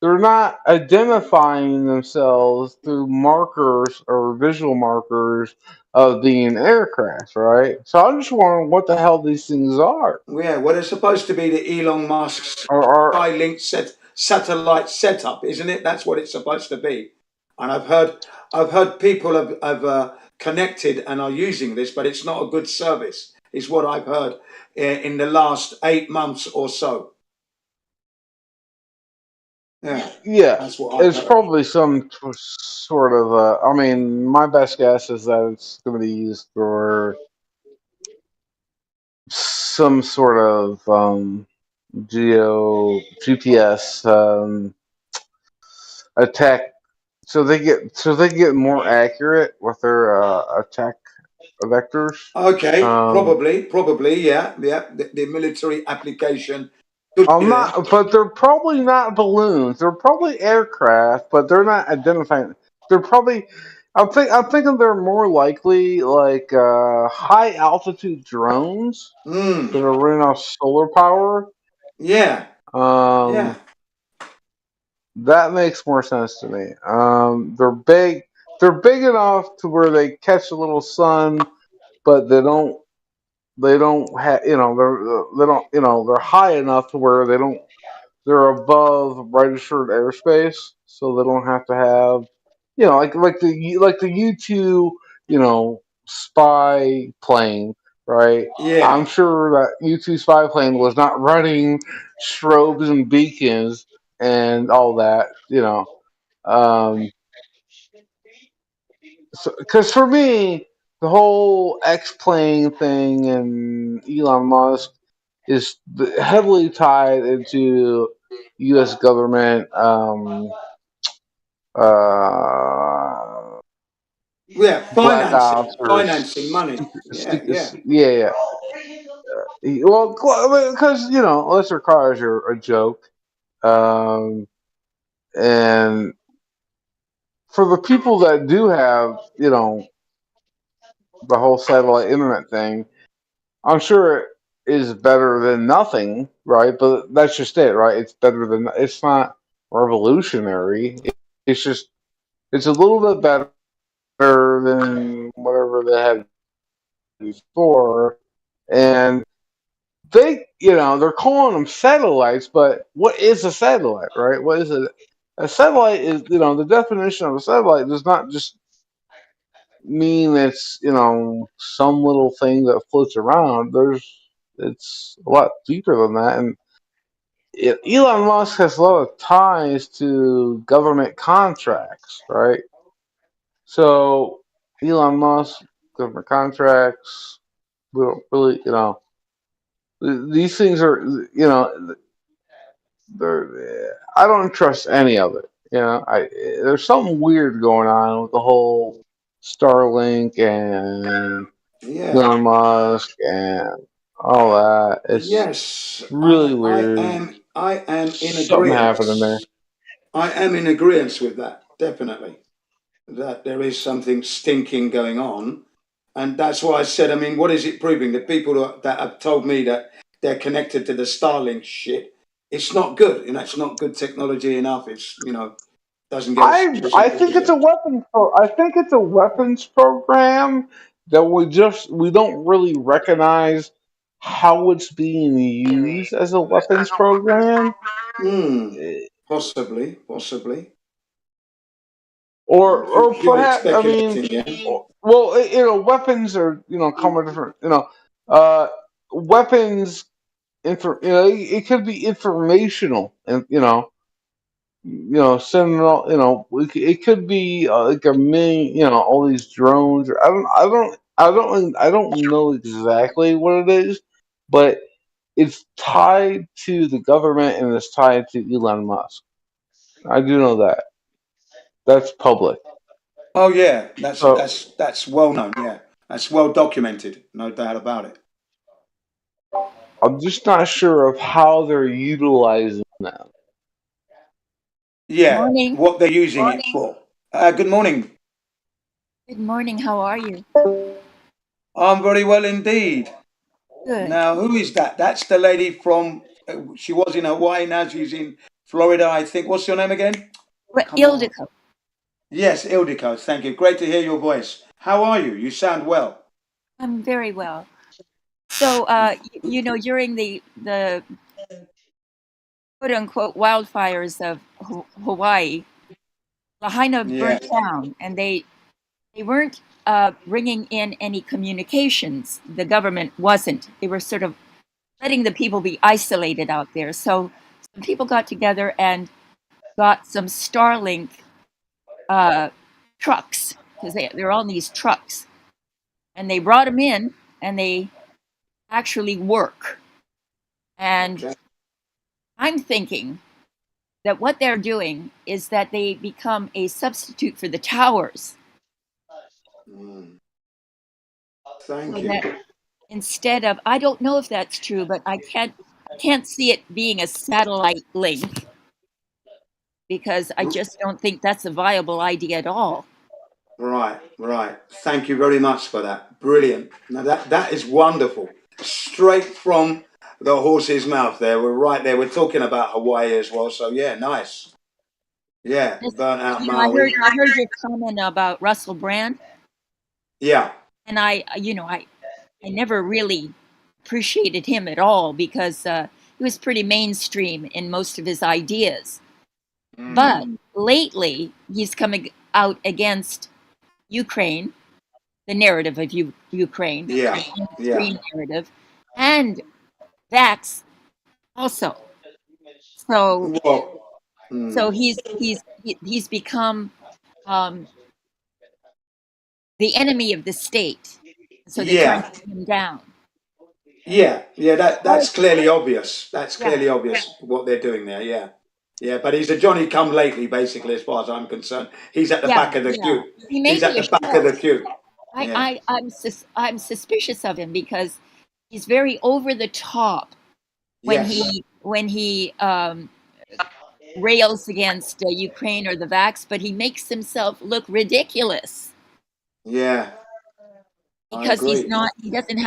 not identifying themselves through markers or visual markers of being aircraft, right? So I'm just wondering what the hell these things are. Yeah, well, it's supposed to be the Elon Musk's Or Starlink satellite setup, isn't it? That's what it's supposed to be. And I've heard people have connected and are using this, but it's not a good service. Is what I've heard in the last 8 months or so. Yeah, that's what I've it's heard. probably some sort of. I mean, my best guess is that it's going to be used for some sort of GPS attack, so they get more accurate with their attack vectors. Okay, probably, yeah. The military application. I'm not, but they're probably not balloons. They're probably aircraft, but they're not identifying. They're probably. I'm thinking they're more likely like high altitude drones that are running off solar power. Yeah. Yeah. That makes more sense to me. They're big. They're big enough to where they catch a little sun, but they don't. They don't have. They don't. They're high enough to where they don't. They're above registered airspace, so they don't have to have. Like the U-2, spy plane, right? Yeah. I'm sure that U-2 spy plane was not running strobes and beacons and all that, because for me, the whole X-plane thing and Elon Musk is heavily tied into U.S. government. Yeah, Black ops or financing money. Yeah. yeah. Well, because electric cars are a joke, and for the people that do have, the whole satellite internet thing, I'm sure it is better than nothing, right? But that's just it, right? It's better than. It's not revolutionary. It's a little bit better than whatever they had before, and they're calling them satellites, but what is a satellite, right? What is it? A satellite is, the definition of a satellite does not just mean it's, some little thing that floats around. It's a lot deeper than that. And Elon Musk has a lot of ties to government contracts, right? So Elon Musk, government contracts, we don't really, these things are, I don't trust any of it. There's something weird going on with the whole Starlink and Elon Musk and all that. It's Yes, really weird. I am in Something happening there. I am in agreement with that, definitely. That there is something stinking going on. And that's why I said, I mean, what is it proving? The people that have told me that they're connected to the Starlink shit, it's not good. It's not good technology enough. It's, doesn't get us. I think it's a weapon. I think it's a weapons program that we don't really recognize how it's being used as a weapons program. Possibly. Or Pure perhaps, I mean, speculating, yeah. well, weapons are, come with different, weapons, it could be informational, and, sending all, it could be like a million, all these drones. I don't know exactly what it is, but it's tied to the government and it's tied to Elon Musk. I do know that. That's public. Oh yeah, that's So that's that's well known. Yeah, that's well documented. No doubt about it. I'm just not sure of how they're utilizing that. Yeah, Morning. what they're using it for. Good morning. Good morning. How are you? I'm very well indeed. Good. Now, who is that? That's the lady from. She was in Hawaii. Now she's in Florida, I think. What's your name again? Come on. Ildiko. Yes, Ildiko. Thank you. Great to hear your voice. How are you? You sound well. I'm very well. So, during the quote unquote wildfires of Hawaii, Lahaina burnt Yeah. down, and they weren't bringing in any communications. The government wasn't. They were sort of letting the people be isolated out there. So some people got together and got some Starlink trucks, because they're all in these trucks, and they brought them in, and they actually work. And I'm thinking that what they're doing is that they become a substitute for the towers. Thank So you. that instead of, I don't know if that's true, but I can't see it being a satellite link, because I just don't think that's a viable idea at all. Right, right. Thank you very much for that. Brilliant. Now that is wonderful. Straight from the horse's mouth there. We're right there. We're talking about Hawaii as well. So yeah, nice. Yeah, burnt out I Maui. heard your comment about Russell Brand, Yeah. and I never really appreciated him at all, because he was pretty mainstream in most of his ideas. But lately, he's coming out against Ukraine, the narrative of Ukraine, Yeah, the yeah. mainstream narrative, and vax also. So Well, he's become the enemy of the state. So they're trying yeah, to put him down. yeah. That's clearly obvious. That's Yeah, clearly obvious what they're doing there. Yeah, yeah. But he's a Johnny come lately, basically, as far as I'm concerned. He's at the back of the queue. He may He's at be the a back of the shell. queue. Yeah. I'm suspicious of him, because he's very over the top when Yes. he rails against Ukraine or the vax, but he makes himself look ridiculous, Yeah. I because agree. he doesn't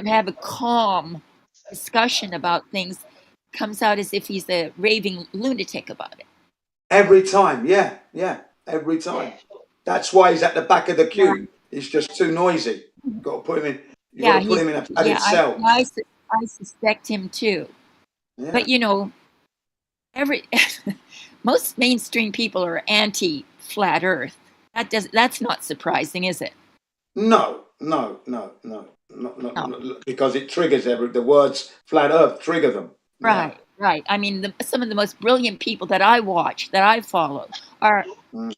have a calm discussion about things. Comes out as if he's a raving lunatic about it. Every time. Yeah, yeah. Every time. That's why he's at the back of the queue. He's just too noisy. Got to put him in. You got to put him in a padded cell. I suspect him too. Yeah. But most mainstream people are anti-flat Earth. That's not surprising, is it? No, because it triggers the words flat Earth trigger them. Right, right. I mean, some of the most brilliant people that I watch, that I follow, are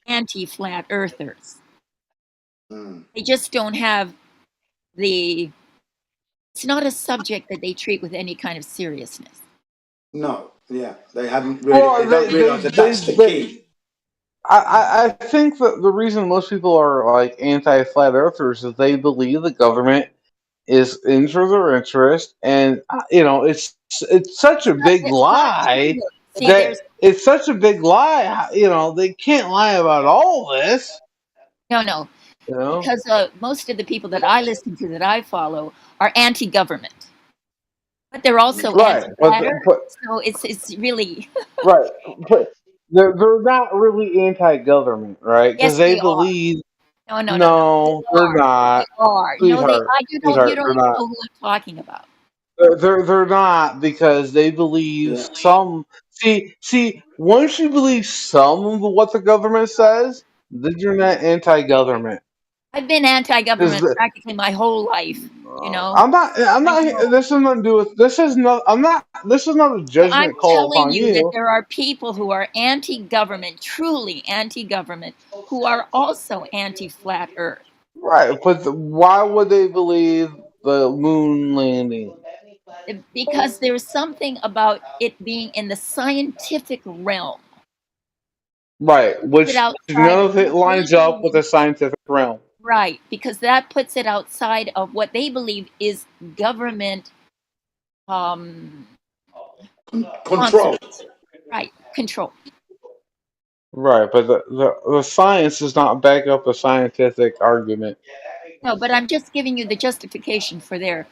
anti-flat Earthers. They just don't have it's not a subject that they treat with any kind of seriousness. No, yeah, they haven't really. They don't realize that that's the key. I think that the reason most people are like anti-flat earthers is they believe the government is in for their interest, and it's such a big lie it's such a big lie. They can't lie about all this. No, because most of the people that I listen to, that I follow, are anti-government, but they're also anti-flat Earth. So it's really right. But they're not really anti-government, right? Because yes, they they believe. are. No. No, they're not. They are. Sweetheart, You don't they're even not. know who I'm talking about. They're not, because they believe some. See, once you believe some of what the government says, then you're not anti-government. I've been anti-government practically my whole life. You know, I'm not. This has nothing to do with. This is not. I'm not. This is not a I'm judgment call telling upon you that you. there are people who are anti-government, truly anti-government, who are also anti-flat Earth. Right, but why would they believe the moon landing? Because there's something about it being in the scientific realm. Right, Puts it which outside none of of it lines up with the scientific realm. Right, because that puts it outside of what they believe is government Control. Right, control. Right, but the science does not back up a scientific argument. No, but I'm just giving you the justification for their